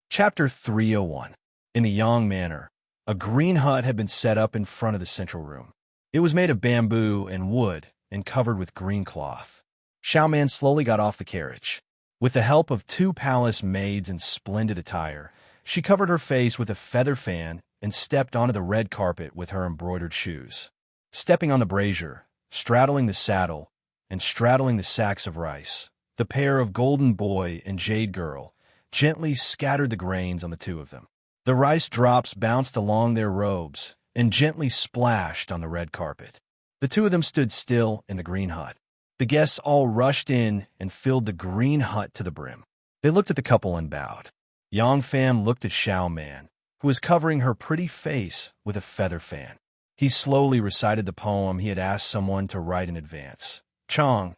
Chapter 301. In the Yang Manor, a green hut had been set up in front of the central room. It was made of bamboo and wood and covered with green cloth. Xiaoman slowly got off the carriage. With the help of 2 palace maids in splendid attire, she covered her face with a feather fan and stepped onto the red carpet with her embroidered shoes. Stepping on the brazier, straddling the saddle, and straddling the sacks of rice, the pair of golden boy and jade girl gently scattered the grains on the 2 of them. The rice drops bounced along their robes and gently splashed on the red carpet. The 2 of them stood still in the green hut. The guests all rushed in and filled the green hut to the brim. They looked at the couple and bowed. Yang Fan looked at Xiaoman, who was covering her pretty face with a feather fan. He slowly recited the poem he had asked someone to write in advance. Chang,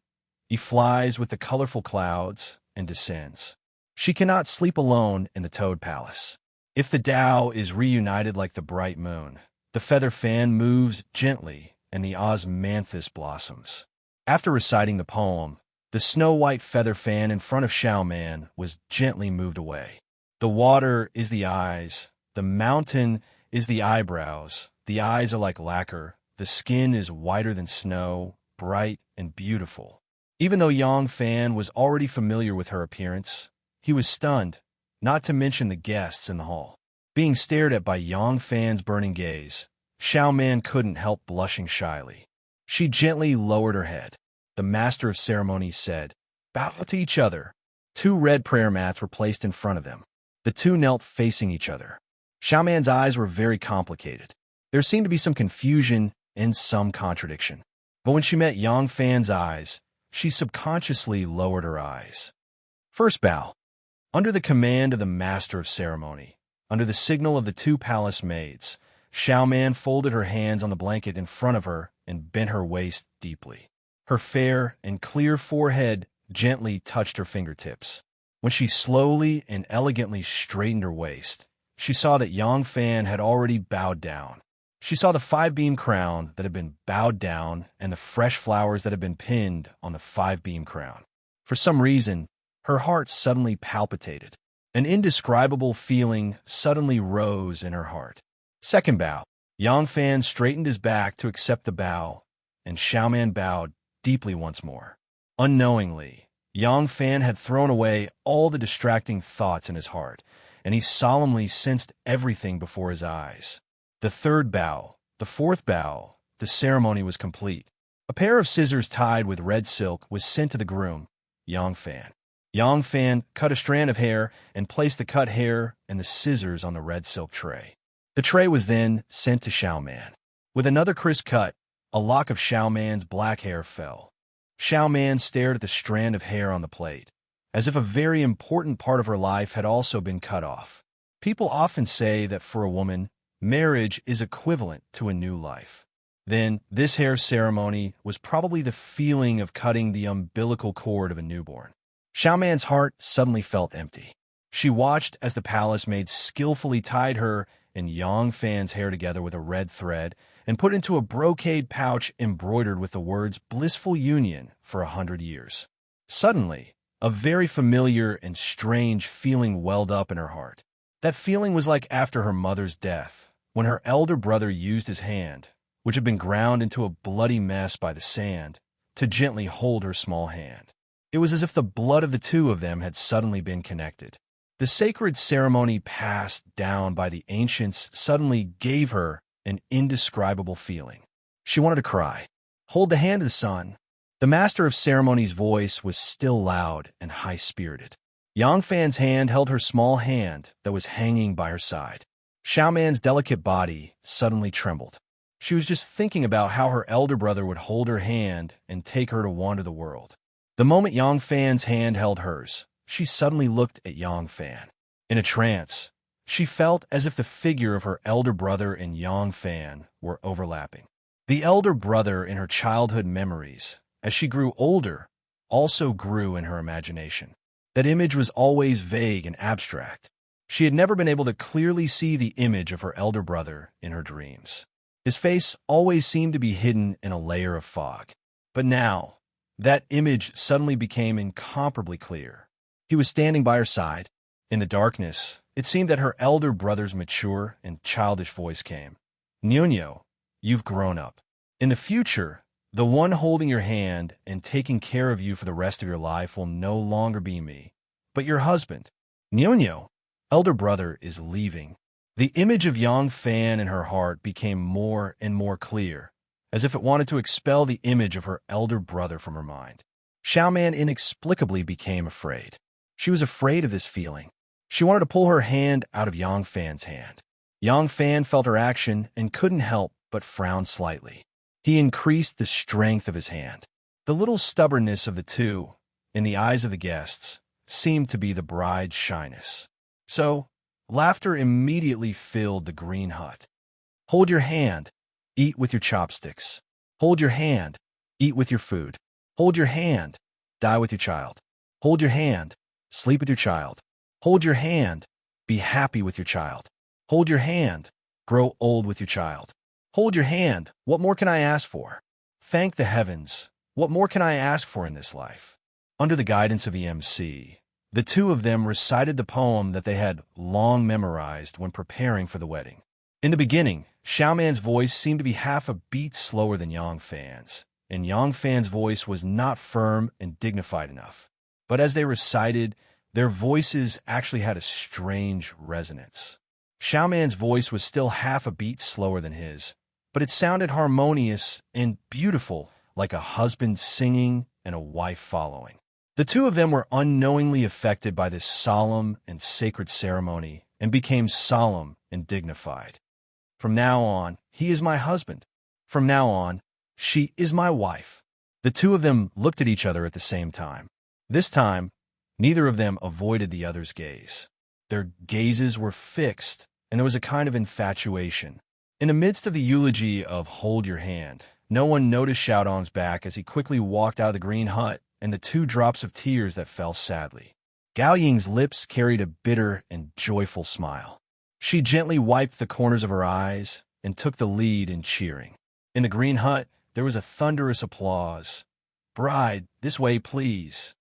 he flies with the colorful clouds and descends. She cannot sleep alone in the Toad Palace. If the Tao is reunited like the bright moon, the feather fan moves gently and the osmanthus blossoms. After reciting the poem, the snow-white feather fan in front of Xiaoman was gently moved away. The water is the eyes, the mountain is the eyebrows, the eyes are like lacquer, the skin is whiter than snow, bright and beautiful. Even though Yang Fan was already familiar with her appearance, he was stunned, not to mention the guests in the hall. Being stared at by Yang Fan's burning gaze, Xiaoman couldn't help blushing shyly. She gently lowered her head. The master of ceremonies said, "Bow to each other." 2 red prayer mats were placed in front of them. The 2 knelt facing each other. Xiaoman's eyes were very complicated. There seemed to be some confusion and some contradiction. But when she met Yang Fan's eyes, she subconsciously lowered her eyes. First bow. Under the command of the master of ceremony, under the signal of the 2 palace maids, Xiaoman folded her hands on the blanket in front of her and bent her waist deeply. Her fair and clear forehead gently touched her fingertips. When she slowly and elegantly straightened her waist, she saw that Yang Fan had already bowed down. She saw the 5-beam crown that had been bowed down and the fresh flowers that had been pinned on the 5-beam crown. For some reason, her heart suddenly palpitated. An indescribable feeling suddenly rose in her heart. Second bow. Yang Fan straightened his back to accept the bow, and Xiaoman bowed deeply once more. Unknowingly, Yang Fan had thrown away all the distracting thoughts in his heart, and he solemnly sensed everything before his eyes. The 3rd bow, the 4th bow, the ceremony was complete. A pair of scissors tied with red silk was sent to the groom, Yang Fan. Yang Fan cut a strand of hair and placed the cut hair and the scissors on the red silk tray. The tray was then sent to Xiaoman. With another crisp cut, a lock of Xiaoman's black hair fell. Xiaoman stared at the strand of hair on the plate, as if a very important part of her life had also been cut off. People often say that for a woman, marriage is equivalent to a new life. Then, this hair ceremony was probably the feeling of cutting the umbilical cord of a newborn. Xiaoman's heart suddenly felt empty. She watched as the palace maid skillfully tied her and Yang Fan's hair together with a red thread and put into a brocade pouch embroidered with the words "Blissful Union" for 100 years. Suddenly, a very familiar and strange feeling welled up in her heart. That feeling was like after her mother's death, when her elder brother used his hand, which had been ground into a bloody mess by the sand, to gently hold her small hand. It was as if the blood of the 2 of them had suddenly been connected. The sacred ceremony passed down by the ancients suddenly gave her an indescribable feeling. She wanted to cry. Hold the hand of the sun. The master of ceremonies' voice was still loud and high-spirited. Yang Fan's hand held her small hand that was hanging by her side. Xiao Man's delicate body suddenly trembled. She was just thinking about how her elder brother would hold her hand and take her to wander the world. The moment Yang Fan's hand held hers, she suddenly looked at Yang Fan. In a trance, she felt as if the figure of her elder brother and Yang Fan were overlapping. The elder brother in her childhood memories, as she grew older, also grew in her imagination. That image was always vague and abstract. She had never been able to clearly see the image of her elder brother in her dreams. His face always seemed to be hidden in a layer of fog. But now, that image suddenly became incomparably clear. He was standing by her side. In the darkness, it seemed that her elder brother's mature and childish voice came. "Nuno, you've grown up. In the future, the one holding your hand and taking care of you for the rest of your life will no longer be me, but your husband. Nuno, elder brother is leaving." The image of Yang Fan in her heart became more and more clear, as if it wanted to expel the image of her elder brother from her mind. Xiao Man inexplicably became afraid. She was afraid of this feeling. She wanted to pull her hand out of Yang Fan's hand. Yang Fan felt her action and couldn't help but frown slightly. He increased the strength of his hand. The little stubbornness of the two, in the eyes of the guests, seemed to be the bride's shyness. So, laughter immediately filled the green hut. "Hold your hand. Eat with your chopsticks. Hold your hand. Eat with your food. Hold your hand. Die with your child. Hold your hand. Sleep with your child. Hold your hand. Be happy with your child. Hold your hand. Grow old with your child. Hold your hand. What more can I ask for? Thank the heavens. What more can I ask for in this life?" Under the guidance of the MC, the two of them recited the poem that they had long memorized when preparing for the wedding. In the beginning, Xiao Man's voice seemed to be half a beat slower than Yang Fan's, and Yang Fan's voice was not firm and dignified enough. But as they recited, their voices actually had a strange resonance. Xiao Man's voice was still half a beat slower than his, but it sounded harmonious and beautiful, like a husband singing and a wife following. The two of them were unknowingly affected by this solemn and sacred ceremony and became solemn and dignified. "From now on, he is my husband. From now on, she is my wife." The two of them looked at each other at the same time. This time, neither of them avoided the other's gaze. Their gazes were fixed, and there was a kind of infatuation. In the midst of the eulogy of "Hold Your Hand," no one noticed Xiaodong's back as he quickly walked out of the green hut and the 2 drops of tears that fell sadly. Gao Ying's lips carried a bitter and joyful smile. She gently wiped the corners of her eyes and took the lead in cheering. In the green hut, there was a thunderous applause. "Bride, this way, please."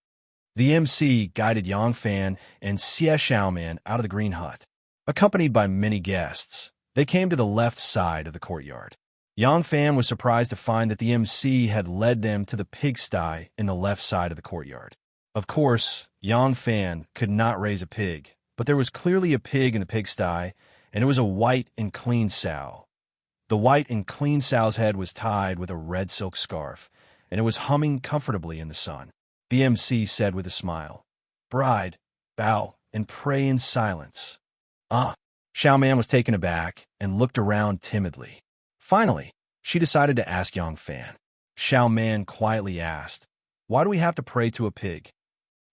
The MC guided Yang Fan and Xie Xiaoman out of the green hut. Accompanied by many guests, they came to the left side of the courtyard. Yang Fan was surprised to find that the MC had led them to the pigsty in the left side of the courtyard. Of course, Yang Fan could not raise a pig, but there was clearly a pig in the pigsty, and it was a white and clean sow. The white and clean sow's head was tied with a red silk scarf, and it was humming comfortably in the sun. The MC said with a smile, "Bride, bow and pray in silence." Xiao Man was taken aback and looked around timidly. Finally, she decided to ask Yang Fan. Xiao Man quietly asked, "Why do we have to pray to a pig?"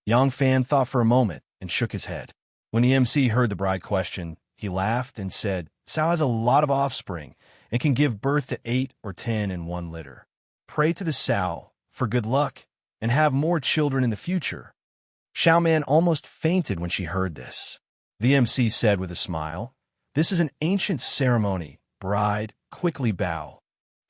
Yang Fan thought for a moment and shook his head. When the MC heard the bride question, he laughed and said, "Sow has a lot of offspring and can give birth to 8 or 10 in one litter. Pray to the sow for good luck and have more children in the future." Xiao Man almost fainted when she heard this. The MC said with a smile, "This is an ancient ceremony. Bride, quickly bow."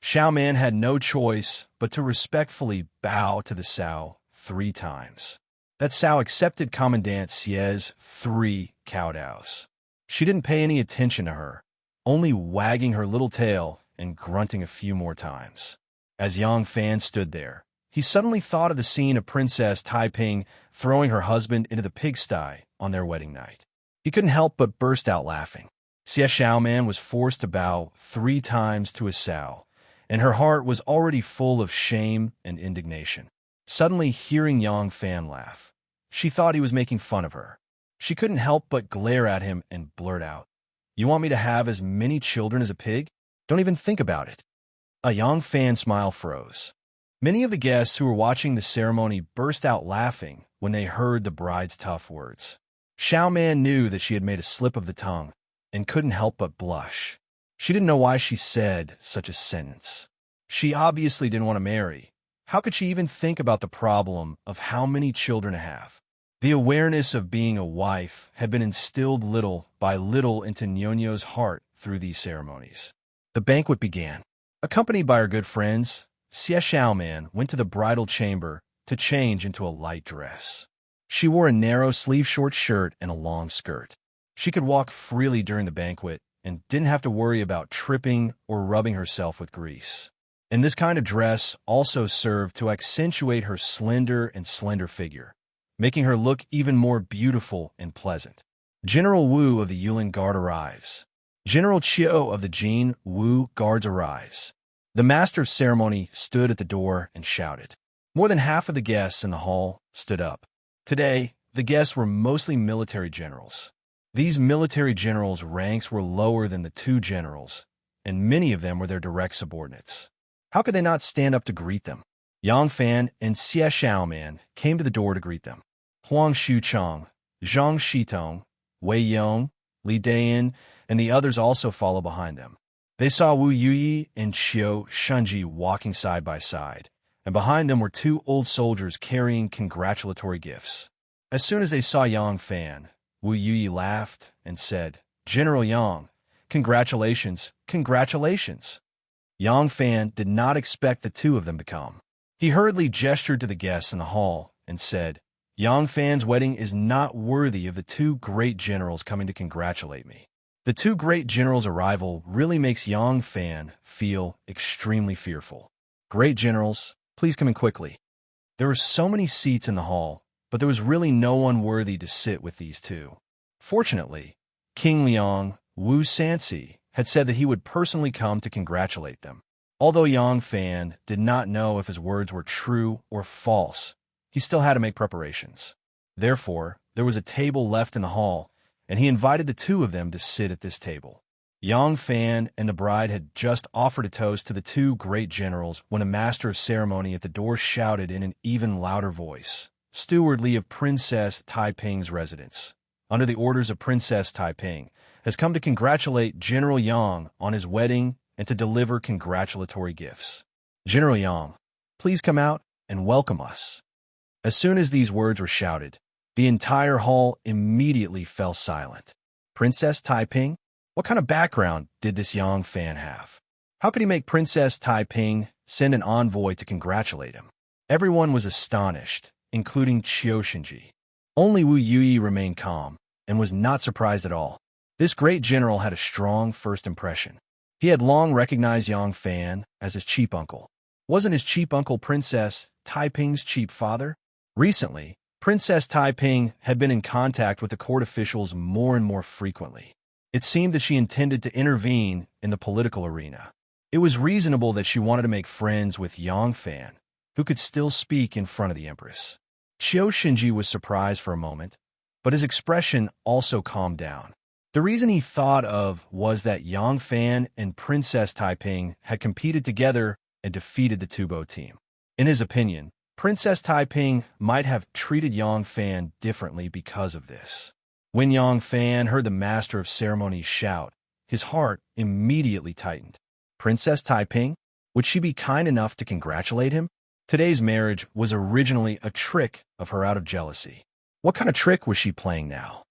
Xiao Man had no choice but to respectfully bow to the sow 3 times. That sow accepted Commandant Xie's 3 kowtows. She didn't pay any attention to her, only wagging her little tail and grunting a few more times. As Yang Fan stood there, he suddenly thought of the scene of Princess Taiping throwing her husband into the pigsty on their wedding night. He couldn't help but burst out laughing. Xie Xiaoman was forced to bow 3 times to a sow, and her heart was already full of shame and indignation. Suddenly, hearing Yang Fan laugh, she thought he was making fun of her. She couldn't help but glare at him and blurt out, "You want me to have as many children as a pig? Don't even think about it." A Yang Fan smile froze. Many of the guests who were watching the ceremony burst out laughing when they heard the bride's tough words. Xiao Man knew that she had made a slip of the tongue and couldn't help but blush. She didn't know why she said such a sentence. She obviously didn't want to marry. How could she even think about the problem of how many children to have? The awareness of being a wife had been instilled little by little into Nyonyo's heart through these ceremonies. The banquet began. Accompanied by her good friends, Xie Xiaoman went to the bridal chamber to change into a light dress. She wore a narrow sleeve short shirt and a long skirt. She could walk freely during the banquet and didn't have to worry about tripping or rubbing herself with grease. And this kind of dress also served to accentuate her slender figure, making her look even more beautiful and pleasant. General Wu of the Yulin Guard arrives. General Qiu of the Jin Wu Guards arrives. The master of ceremony stood at the door and shouted. More than half of the guests in the hall stood up. Today, the guests were mostly military generals. These military generals' ranks were lower than the two generals, and many of them were their direct subordinates. How could they not stand up to greet them? Yang Fan and Xie Xiaoman came to the door to greet them. Huang Xuchong, Zhang Shitong, Wei Yong, Li Dayan, and the others also followed behind them. They saw Wu Yuyi and Qiu Shunji walking side by side, and behind them were two old soldiers carrying congratulatory gifts. As soon as they saw Yang Fan, Wu Yuyi laughed and said, "General Yang, congratulations, congratulations." Yang Fan did not expect the two of them to come. He hurriedly gestured to the guests in the hall and said, "Yang Fan's wedding is not worthy of the two great generals coming to congratulate me." The two great generals' arrival really makes Yang Fan feel extremely fearful. "Great generals, please come in quickly." There were so many seats in the hall, but there was really no one worthy to sit with these two. Fortunately, King Liang Wu Sansi had said that he would personally come to congratulate them. Although Yang Fan did not know if his words were true or false, he still had to make preparations. Therefore, there was a table left in the hall, and he invited the two of them to sit at this table. Yang Fan and the bride had just offered a toast to the two great generals when a master of ceremony at the door shouted in an even louder voice, "Steward Li of Princess Taiping's residence, under the orders of Princess Taiping, has come to congratulate General Yang on his wedding and to deliver congratulatory gifts. General Yang, please come out and welcome us." As soon as these words were shouted, the entire hall immediately fell silent. Princess Taiping? What kind of background did this Yang Fan have? How could he make Princess Taiping send an envoy to congratulate him? Everyone was astonished, including Qiu Shinji. Only Wu Yuyi remained calm and was not surprised at all. This great general had a strong first impression. He had long recognized Yang Fan as his cheap uncle. Wasn't his cheap uncle Princess Taiping's cheap father? Recently, Princess Taiping had been in contact with the court officials more and more frequently. It seemed that she intended to intervene in the political arena. It was reasonable that she wanted to make friends with Yang Fan, who could still speak in front of the Empress. Qiu Shinji was surprised for a moment, but his expression also calmed down. The reason he thought of was that Yang Fan and Princess Taiping had competed together and defeated the Tubo team. In his opinion, Princess Taiping might have treated Yang Fan differently because of this. When Yang Fan heard the master of ceremonies shout, his heart immediately tightened. Princess Taiping? Would she be kind enough to congratulate him? Today's marriage was originally a trick of her out of jealousy. What kind of trick was she playing now?